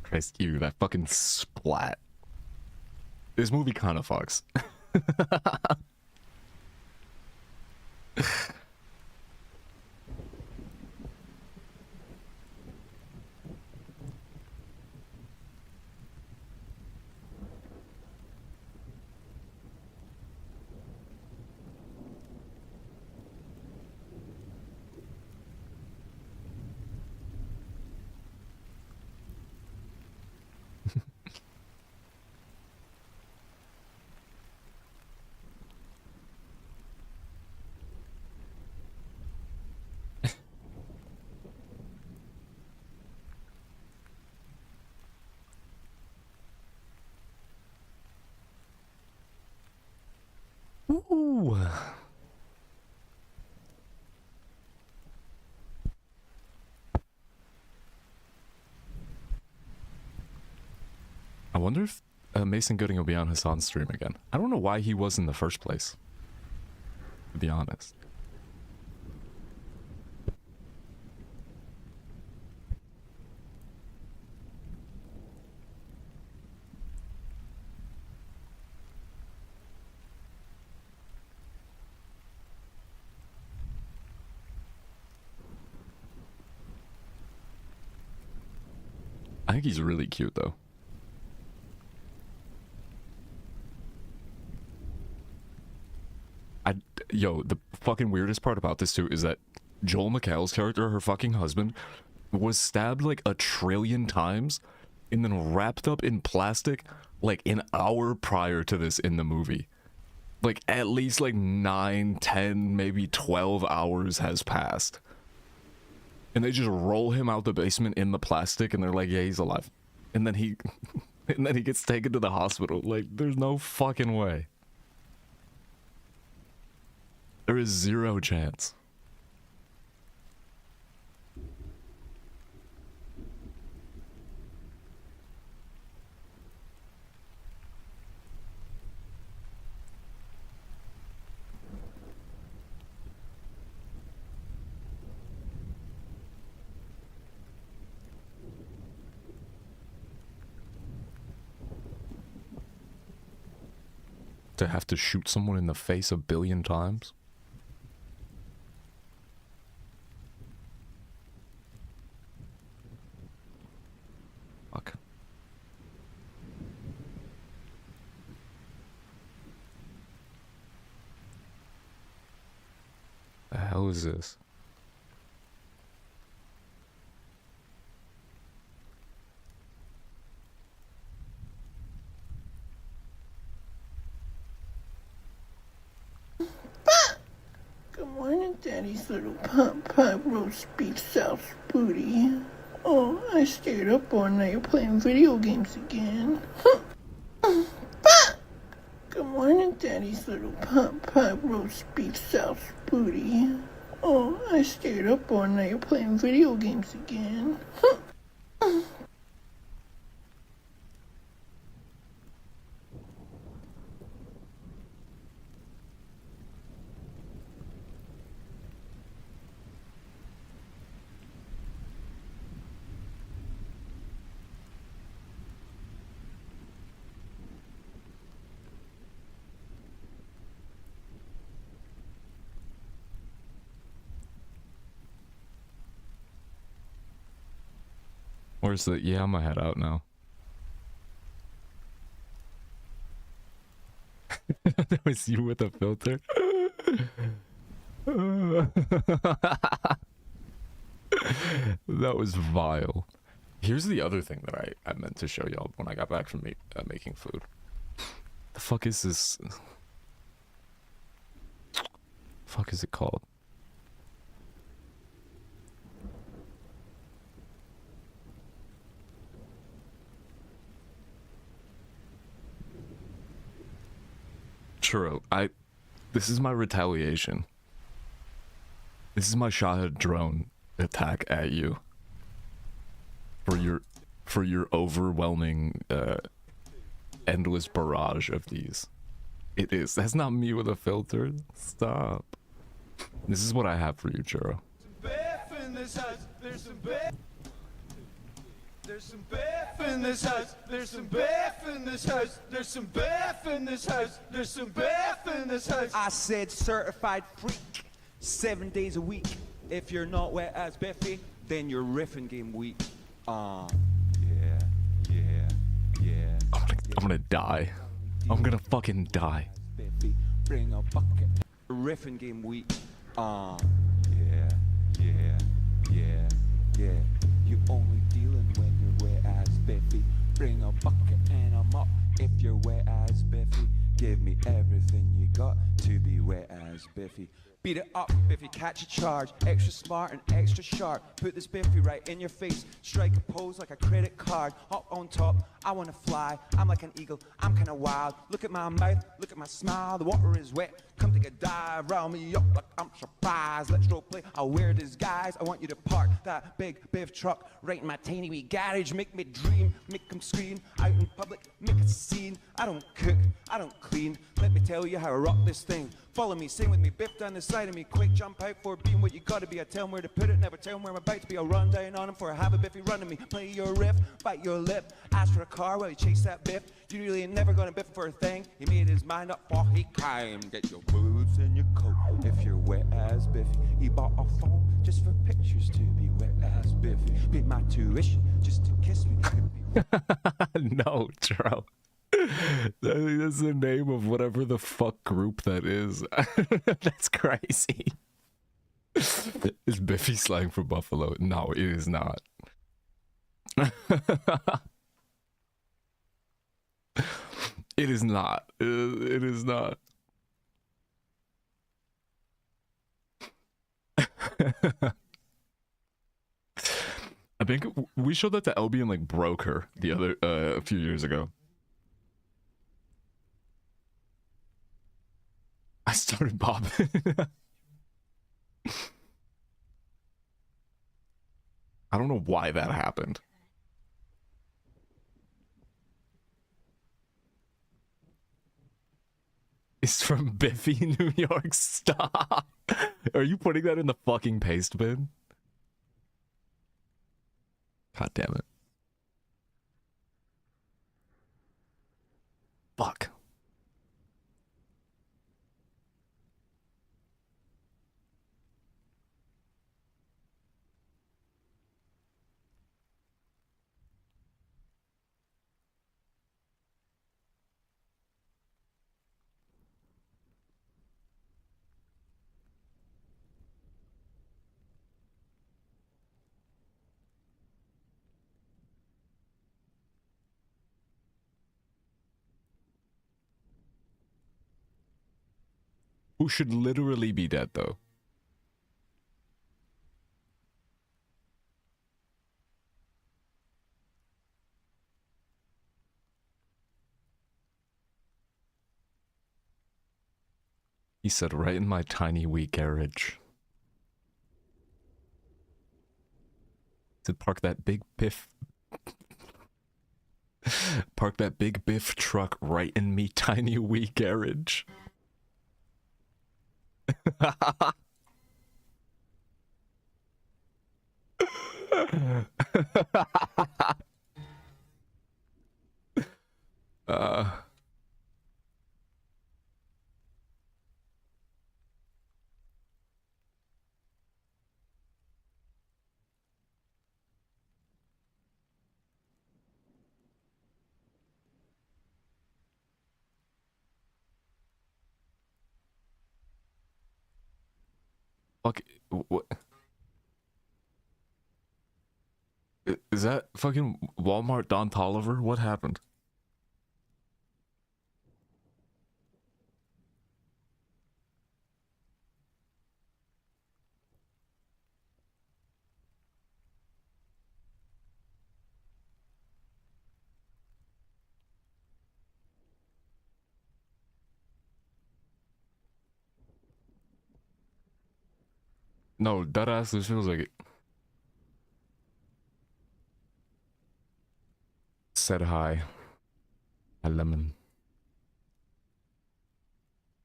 Christ, you, that fucking splat. This movie kind of fucks. Ooh. I wonder if Mason Gooding will be on Hassan's stream again. I don't know why he was in the first place, to be honest. I think he's really cute, though. Yo, the fucking weirdest part about this, too, is that Joel McHale's character, her fucking husband, was stabbed like 1 trillion times and then wrapped up in plastic like an hour prior to this in the movie. Like, at least like 9, 10, maybe 12 hours has passed. And they just roll him out the basement in the plastic and they're like, yeah, he's alive. And then he gets taken to the hospital. Like, there's no fucking way. There is 0 chance. To have to shoot someone in the face 1 billion times? Fuck. The hell is this? Good morning, Daddy's little pop roast beef sauce booty. Oh, I stayed up all night playing video games again. Good morning, Daddy's little pop roast beef sauce booty. Oh, I stayed up all night playing video games again. Where's the... Yeah, I'm gonna head out now. That was you with a filter? That was vile. Here's the other thing that I meant to show y'all when I got back from making food. The fuck is this? Fuck is it called? Churro, this is my retaliation. This is my shot drone attack at you. For your overwhelming, endless barrage of these. It is. That's not me with a filter. Stop. This is what I have for you, Churro. There's some beef in this house. There's some beef in this house. There's some beef in this house. There's some beef in this house. I said certified freak, 7 days a week. If you're not wet as Biffy, then you're riffing game weak. Yeah. I'm gonna die. I'm gonna fucking die. Biffy, bring a bucket. Riffing game week. Yeah. You only dealing when you're wet as Biffy. Bring a bucket and a mop if you're wet as Biffy. Give me everything you got to be wet as Biffy. Beat it up, Biffy, catch a charge. Extra smart and extra sharp. Put this Biffy right in your face. Strike a pose like a credit card. Up on top, I wanna fly. I'm like an eagle, I'm kinda wild. Look at my mouth, look at my smile. The water is wet, come take a dive. Round me up like I'm surprised. Let's role play, I'll wear disguise. I want you to park that big Biff truck right in my tiny wee garage. Make me dream, make them scream. Out in public, make a scene. I don't cook, I don't clean. Let me tell you how I rock this thing. Follow me, sing with me, Biff down the side of me. Quick jump out for being what you gotta be. I tell him where to put it, never tell him where I'm about to be. I'll run down on him for a have a Biffy running me. Play your riff, bite your lip. Ask for a car while you chase that Biff. You really ain't never gonna Biff for a thing. He made his mind up for he came. Get your boots and your coat if you're wet as Biffy. He bought a phone just for pictures to be wet as Biffy. Be my tuition just to kiss me. No, Churro. That's the name of whatever the fuck group that is. That's crazy. Is Biffy slang for buffalo? No, it is not. It is not. It is not. I think we showed that to LB and like broke her the other a few years ago. I started bobbing. I don't know why that happened. It's from Biffy, New York. Stop. Are you putting that in the fucking paste bin? God damn it. Fuck. Who should literally be dead, though. He said, right in my tiny wee garage. To park that big biff. Park that big biff truck right in me tiny wee garage. Fuck, what? Is that fucking Walmart Don Tolliver? What happened? No, that ass, this feels like it. Said hi. A lemon.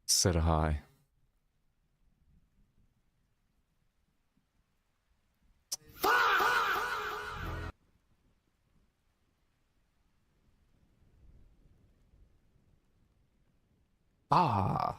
Said hi. Ah.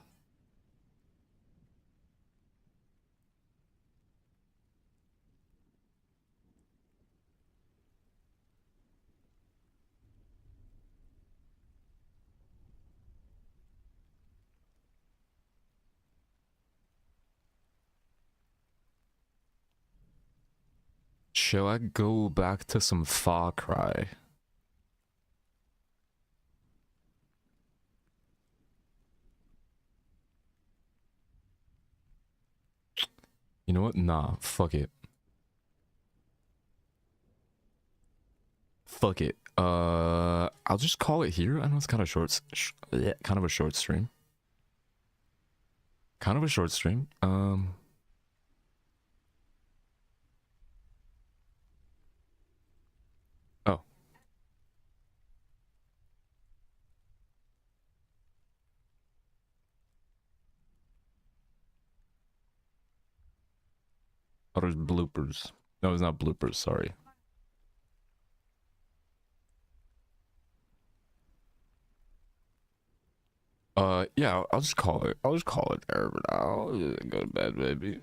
Shall I go back to some Far Cry? You know what? Nah, fuck it. Fuck it. I'll just call it here. I know it's kind of short, kind of a short stream. Kind of a short stream. Oh. Oh, there's bloopers. No, it's not bloopers, sorry. Yeah, I'll just call it. I'll just call it there for now. Go to bed, baby.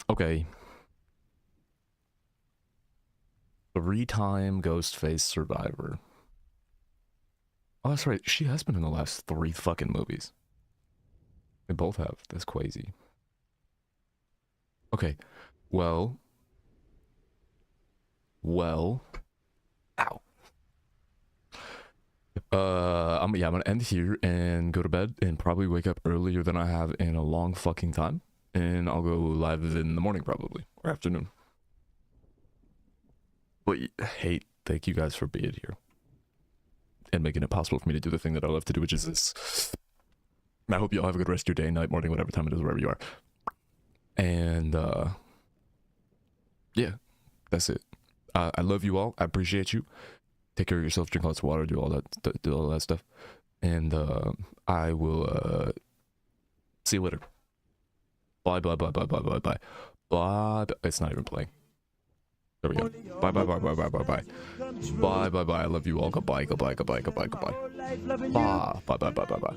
Okay. 3-time Ghostface survivor. Oh, that's right. She has been in the last 3 fucking movies. They both have. That's crazy. Okay. Well. Ow. I'm gonna end here and go to bed and probably wake up earlier than I have in a long fucking time. And I'll go live in the morning probably, or afternoon. But hey, thank you guys for being here. And making it possible for me to do the thing that I love to do, which is this. I hope you all have a good rest of your day, night, morning, whatever time it is, wherever you are. And, yeah, that's it. I love you all. I appreciate you. Take care of yourself, drink lots of water, do all that stuff. And, I will, see you later. Bye, bye, bye, bye, bye, bye, bye. Bye. It's not even playing. There we go. Bye, bye, bye, bye, bye, bye, bye. Bye, bye, bye. I love you all. Goodbye, goodbye, goodbye, goodbye, goodbye. Bye, bye, bye, bye, bye, bye.